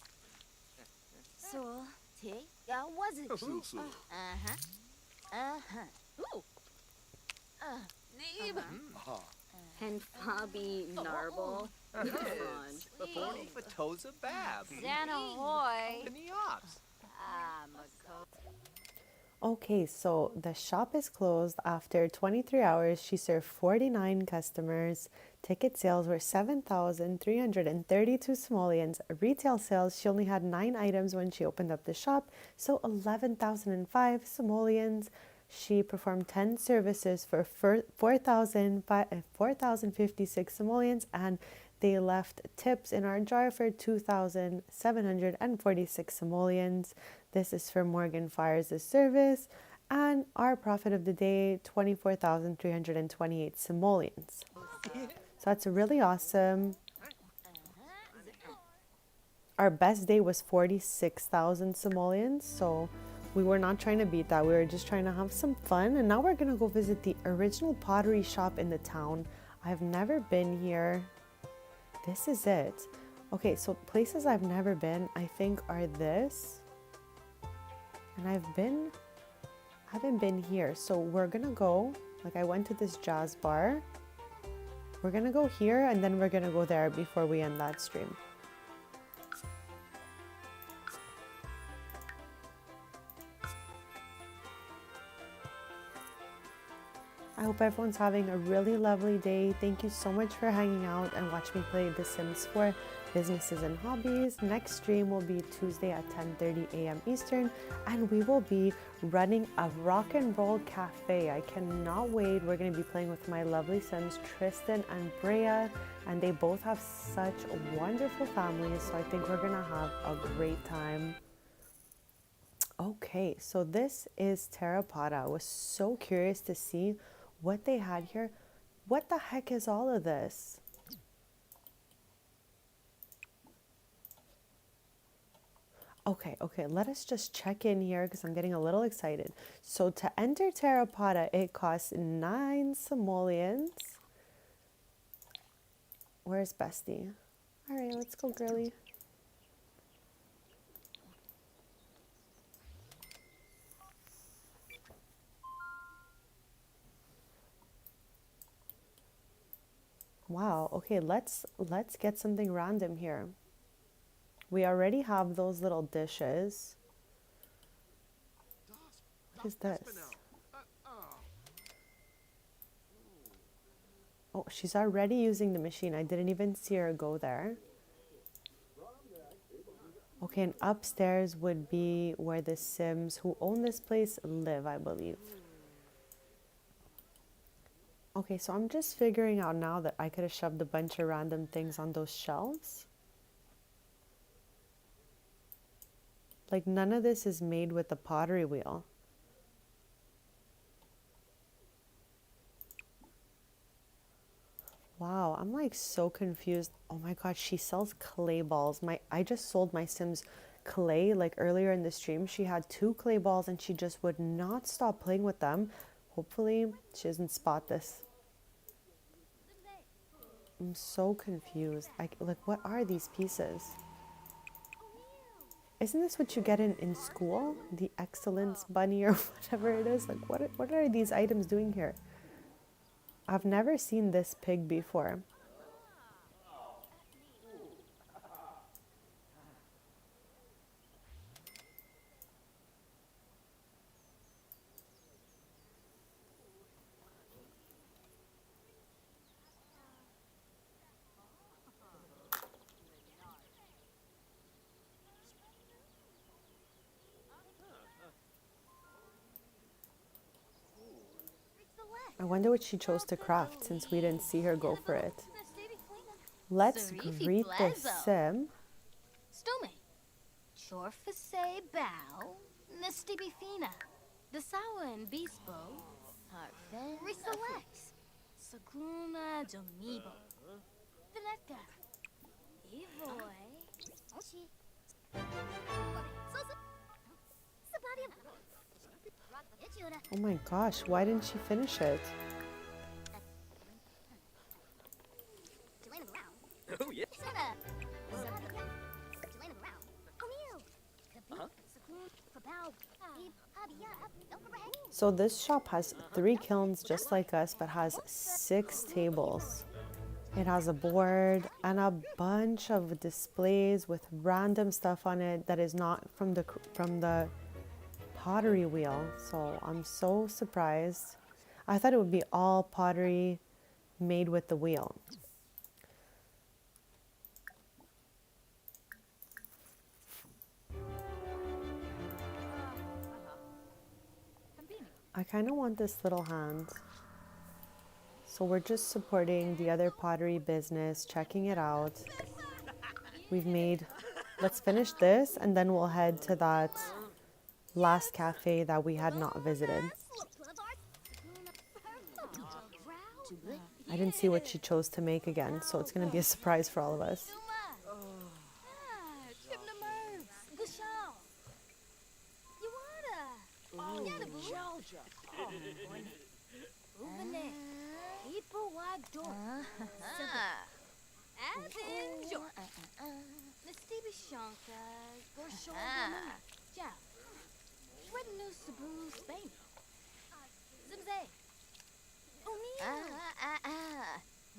So, T. Yeah, was it? Sul, Sul. Ooh. Neeb. And Fabi Narble. Forty Fatoza Bab. Xanahoy. Peniops. Okay, so the shop is closed after 23 hours. She served 49 customers. Ticket sales were 7,332 simoleons. Retail sales, she only had 9 items when she opened up the shop, so 11,005 simoleons. She performed 10 services for 4,056 simoleons, and they left tips in our jar for 2,746 simoleons. This is for Morgan Fires' service. And our profit of the day, 24,328 simoleons. So that's really awesome. Our best day was 46,000 simoleons. So we were not trying to beat that. We were just trying to have some fun. And now we're going to go visit the original pottery shop in the town. I've never been here. This is it. Okay, so places I've never been, I think, are this. And I haven't been here. So we're gonna go, like I went to this jazz bar. We're gonna go here and then we're gonna go there before we end that stream. I hope everyone's having a really lovely day. Thank you so much for hanging out and watching me play The Sims 4 Businesses and Hobbies. Next stream will be Tuesday at 10:30 a.m. Eastern, and we will be running a rock and roll cafe. I cannot wait. We're going to be playing with my lovely Sims Tristan and Brea, and they both have such wonderful families, so I think we're going to have a great time. Okay, so this is Terrapotta. I was so curious to see what they had here. What the heck is all of this? Okay, let us just check in here because I'm getting a little excited. So to enter Terrapotta, it costs 9 simoleons. Where's Bestie? All right, let's go, girly. Wow, okay, let's get something random here. We already have those little dishes. What is this? Oh, she's already using the machine. I didn't even see her go there. Okay, and upstairs would be where the Sims who own this place live, I believe. Okay, so I'm just figuring out now that I could have shoved a bunch of random things on those shelves. Like, none of this is made with the pottery wheel. Wow, I'm like so confused. Oh my god, she sells clay balls. I just sold my Sims clay like earlier in the stream. She had 2 clay balls and she just would not stop playing with them. Hopefully she doesn't spot this. I'm so confused. Like, what are these pieces? Isn't this what you get in school? The excellence bunny or whatever it is? Like, what are these items doing here? I've never seen this pig before. I wonder what she chose to craft since we didn't see her go for it. Let's Sarifi greet the Blazo. sim. Stume. Chorfase bow. Nestibifina. The Sawa and Bispo. Harfen. Reselex. Sagruna Domibo. Venetka. Evoy. Oshi. Oh my gosh, why didn't she finish it? Oh, yeah. So this shop has 3 kilns just like us, but has 6 tables. It has a board and a bunch of displays with random stuff on it that is not from the pottery wheel. So I'm so surprised. I thought it would be all pottery made with the wheel. I kind of want this little hand. So we're just supporting the other pottery business, checking it out. Let's finish this and then we'll head to that last cafe that we had not visited. I didn't see what she chose to make again, so it's going to be a surprise for all of us.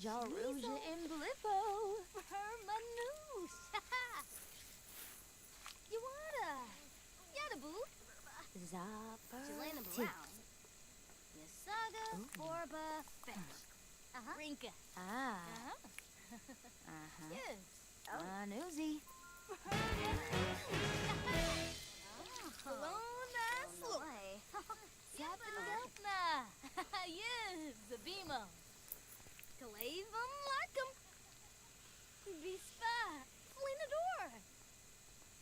Jaruja in Blippo. Hermanus. Yuada. Yadabu. Zapper. Jelena Brown. Yasaga. Borba. Fetch. Rinka. Yes. Newsy. Luna. Sloy. Zappendelpna. Yes. Zabimo. Clavum Lackum. Vispa. Flinador.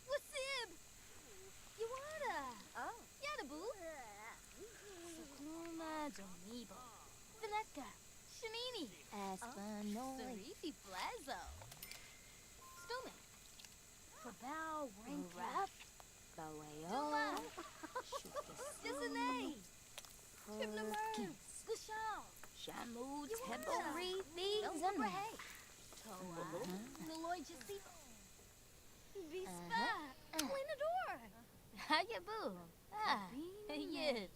Wasib. Yuada. Yadabu. Sakluma Domibo. Venetka. Shanini. Espanol. Sarifi Blazo. Stume. Fabao Rinkrap. Bawayo. Disney. Chipnamer. Gushal. Shamu. Tebori. Zumbrahe. Toa. Naloy Jasipo. Vispa. Flinador. Hayabu. Yes.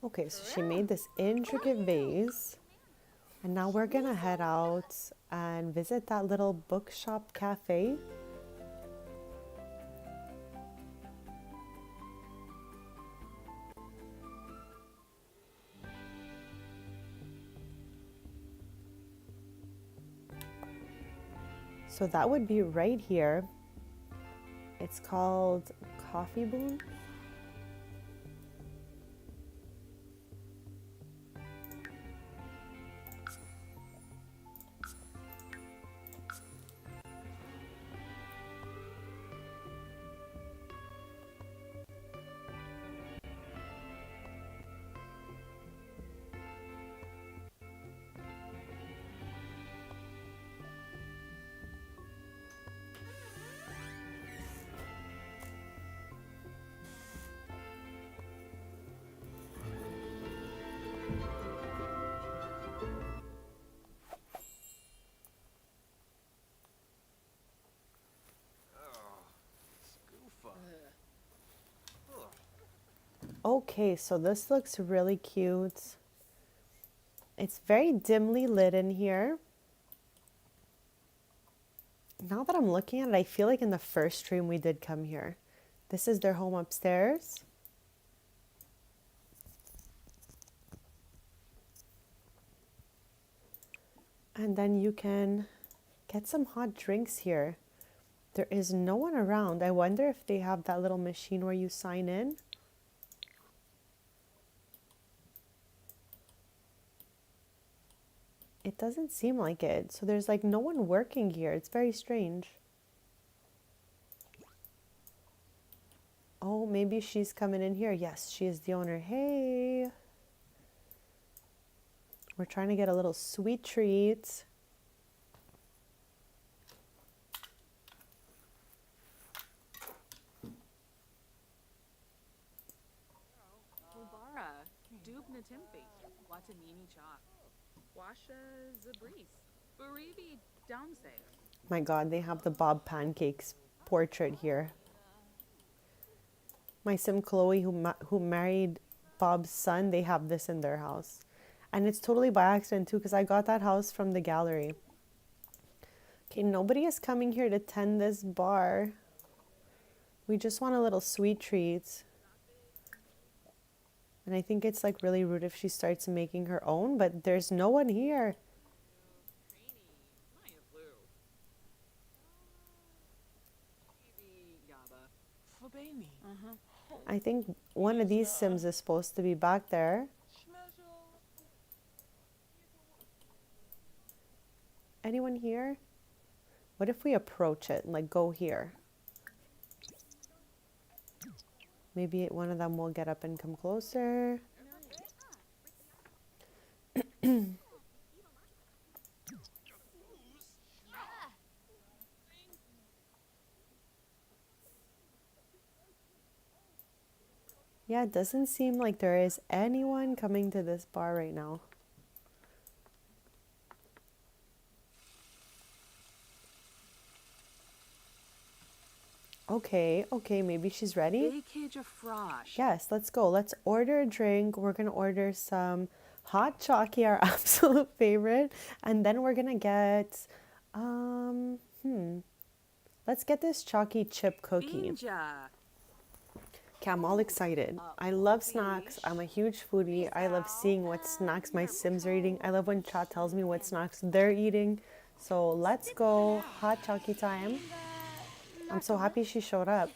Okay, so she made this intricate vase. And now we're gonna head out and visit that little bookshop cafe. So that would be right here. It's called Coffee Boon. Okay, so this looks really cute. It's very dimly lit in here. Now that I'm looking at it, I feel like in the first stream we did come here. This is their home upstairs. And then you can get some hot drinks here. There is no one around. I wonder if they have that little machine where you sign in. It doesn't seem like it. So there's like no one working here. It's very strange. Oh, maybe she's coming in here. Yes, she is the owner. Hey. We're trying to get a little sweet treat. Ubara, Dubna Timfi, Watanini Chalk, Washa Zabris, Baribi Downse. My God, they have the Bob Pancakes portrait here. My sim Chloe, who married Bob's son, they have this in their house. And it's totally by accident too, because I got that house from the gallery. Okay, nobody is coming here to tend this bar. We just want a little sweet treat. And I think it's like really rude if she starts making her own, but there's no one here. I think one of these Sims is supposed to be back there. Anyone here? What if we approach it and like go here? Maybe one of them will get up and come closer. Yeah, it doesn't seem like there is anyone coming to this bar right now. Okay, maybe she's ready. Yes, let's go. Let's order a drink. We're gonna order some hot chocolate, our absolute favorite, and then we're gonna get let's get this chalky chip cookie. Okay, I'm all excited. I love snacks. I'm a huge foodie. I love seeing what snacks my Sims are eating. I love when chat tells me what snacks they're eating. So let's go. Hot chocolate time. I'm so happy she showed up.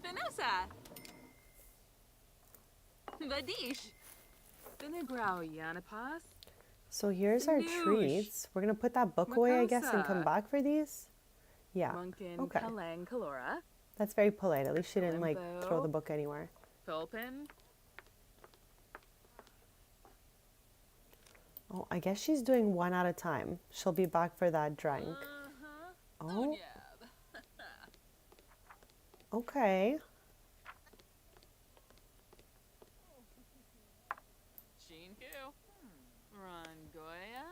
Venosa! Vadish! Vinegrao Yanapas? So here's our treats. We're going to put that book away, I guess, and come back for these. Yeah. Okay. That's very polite. At least she didn't like throw the book anywhere. Philpin? Oh, I guess she's doing one at a time. She'll be back for that drink. Oh. Okay. Shinku? Rangoya?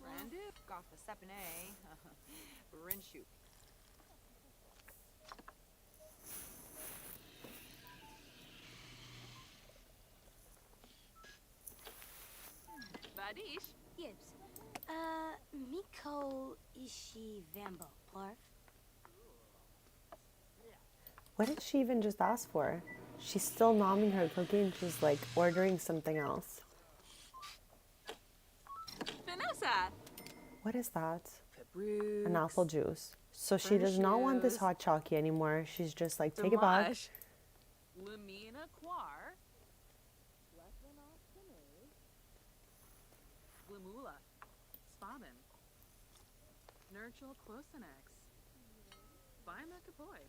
Randip? Gotha Sepine. Rinshu. Vadish? Gibbs. Miko Ishi Vambo, Plarf. What did she even just ask for? She's still nomming her cookie and she's like ordering something else. Venosa! What is that? An apple juice. So she does not want this hot chocolate anymore. She's just like, take it back. Lamina Quar. Glamula. Spabin. Nurchel Closenex. Vima Kapoy.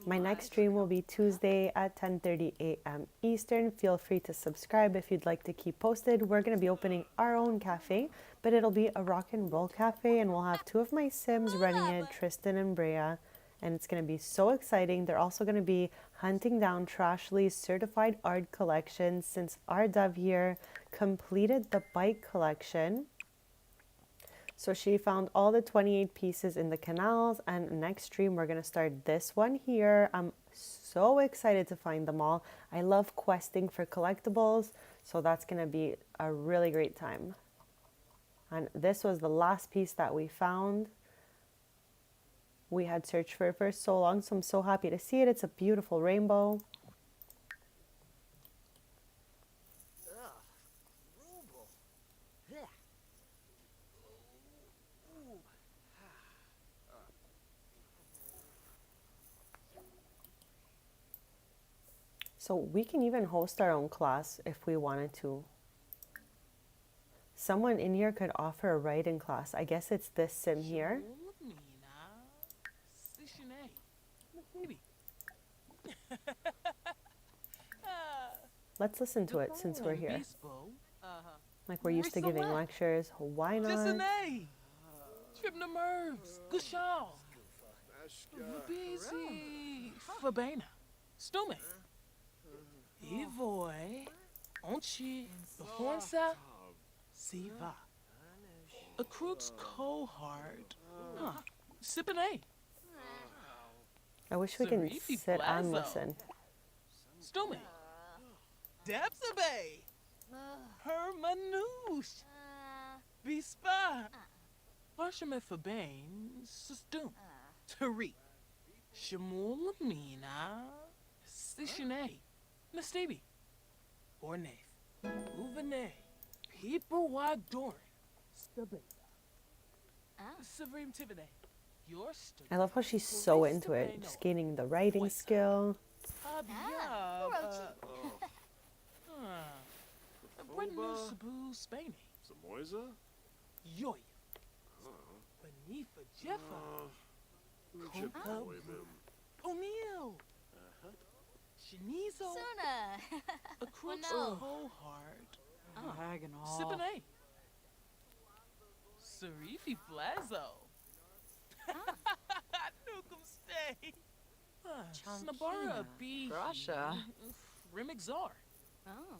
My next stream will be Tuesday at 10:30 a.m. Eastern. Feel free to subscribe if you'd like to keep posted. We're going to be opening our own cafe, but it'll be a rock and roll cafe, and we'll have two of my Sims running it, Tristan and Brea, and it's going to be so exciting. They're also going to be hunting down Trashly's certified art collection since our dev here completed the bike collection. So she found all the 28 pieces in the canals, and next stream we're going to start this one here. I'm so excited to find them all. I love questing for collectibles, so that's going to be a really great time. And this was the last piece that we found. We had searched for it for so long, so I'm so happy to see it. It's a beautiful rainbow. So we can even host our own class if we wanted to. Someone in here could offer a writing class. I guess it's this sim here. Let's listen to it since we're here. Like we're used to giving lectures. Why not? Stume. Evoy. Onchi. Befonsa. Siva. A crooks cohort. Sipane. I wish we can sit and listen. Stume. Depsabe. Hermanouche. Bispa. Parshame Fabane. Sustum. Tariq. Shamul Mina. Sishane. Nastabi. Ornath. Uvane. People Wadorin. Stabeta. Savrim Tivane. Your story. I love how she's so into it. Just gaining the writing skill. Sabu Spain. Samoisa? Yoy. Beneath a Jeffa. O'Neill. Shanizo. Suna. A crooks whole heart. Sipane. Sarifi Blazo. Nukum stay. Snabara B. Russia. Remixar. Oh.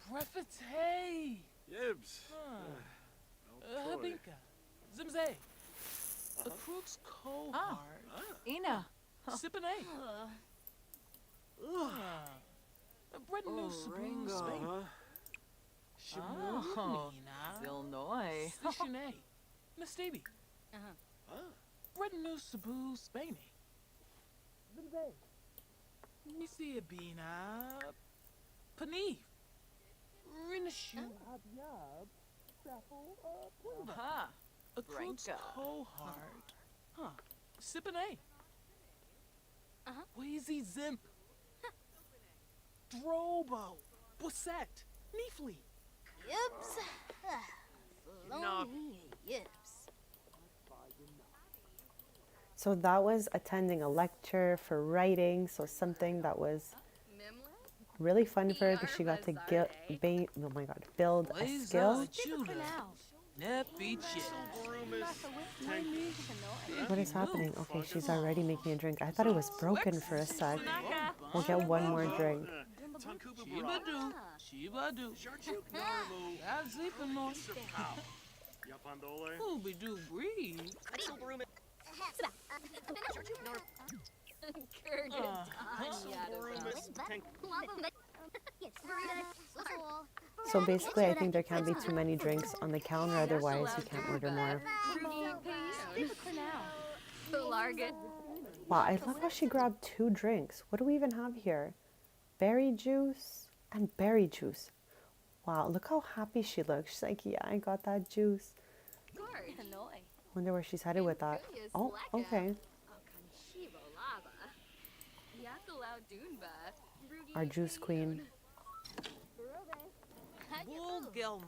Prefate. Yibs. Habinka. Zimze. A crooks cohort. Ina. Sipane. A bread new Sabu Spain. Shamina. Illinois. Sishane. Nastabi. Bread new Sabu Spain. Nisi Abina. Panif. Rinishu. Abyab. Saffel. A crooks cohort. Sipane. Wheezy Zimp. Drobo. Bossette. Neefly. Yips. Lonely yips. So that was attending a lecture for writing. So something that was really fun for her because she got to build a skill. What is happening? Okay, she's already making a drink. I thought it was broken for a sec. We'll get one more drink. So basically, I think there can't be too many drinks on the counter, otherwise you can't order more. Wow, I love how she grabbed 2 drinks. What do we even have here? Berry juice and berry juice. Wow, look how happy she looks. She's like, yeah, I got that juice. Wonder where she's headed with that. Oh, okay. Our juice queen. Zagu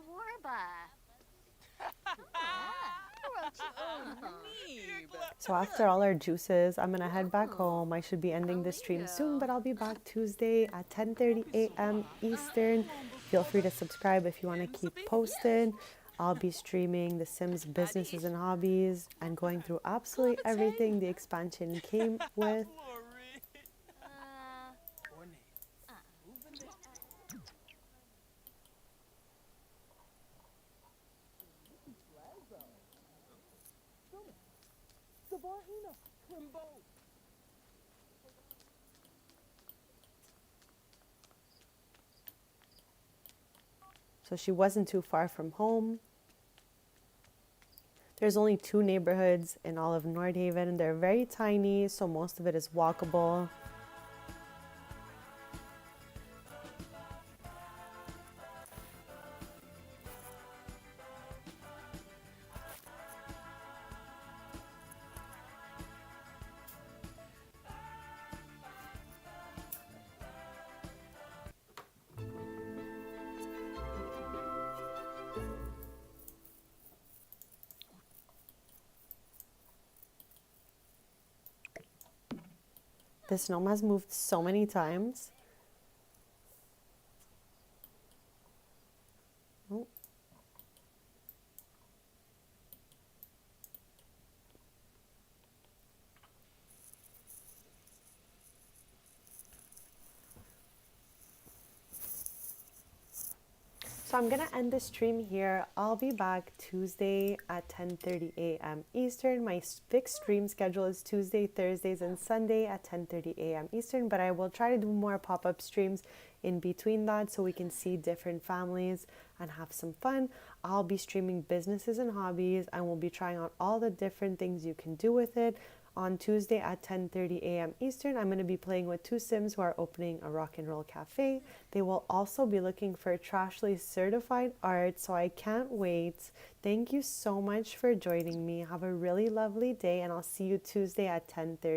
Warba. So after all our juices, I'm gonna head back home. I should be ending this stream soon, but I'll be back Tuesday at 10:30 a.m. Eastern. Feel free to subscribe if you want to keep posted. I'll be streaming The Sims Businesses and Hobbies and going through absolutely everything the expansion came with. So she wasn't too far from home. There's only 2 neighborhoods in all of Nordhaven, and they're very tiny, so most of it is walkable. This gnome has moved so many times. Oh. So I'm going to end the stream here. I'll be back Tuesday at 10:30 a.m. Eastern. My fixed stream schedule is Tuesday, Thursdays, and Sunday at 10:30 a.m. Eastern, but I will try to do more pop-up streams in between that so we can see different families and have some fun. I'll be streaming businesses and hobbies, and we'll be trying out all the different things you can do with it. On Tuesday at 10:30 a.m. Eastern, I'm going to be playing with two Sims who are opening a rock and roll cafe. They will also be looking for Trashly certified art, so I can't wait. Thank you so much for joining me. Have a really lovely day, and I'll see you Tuesday at 10:30.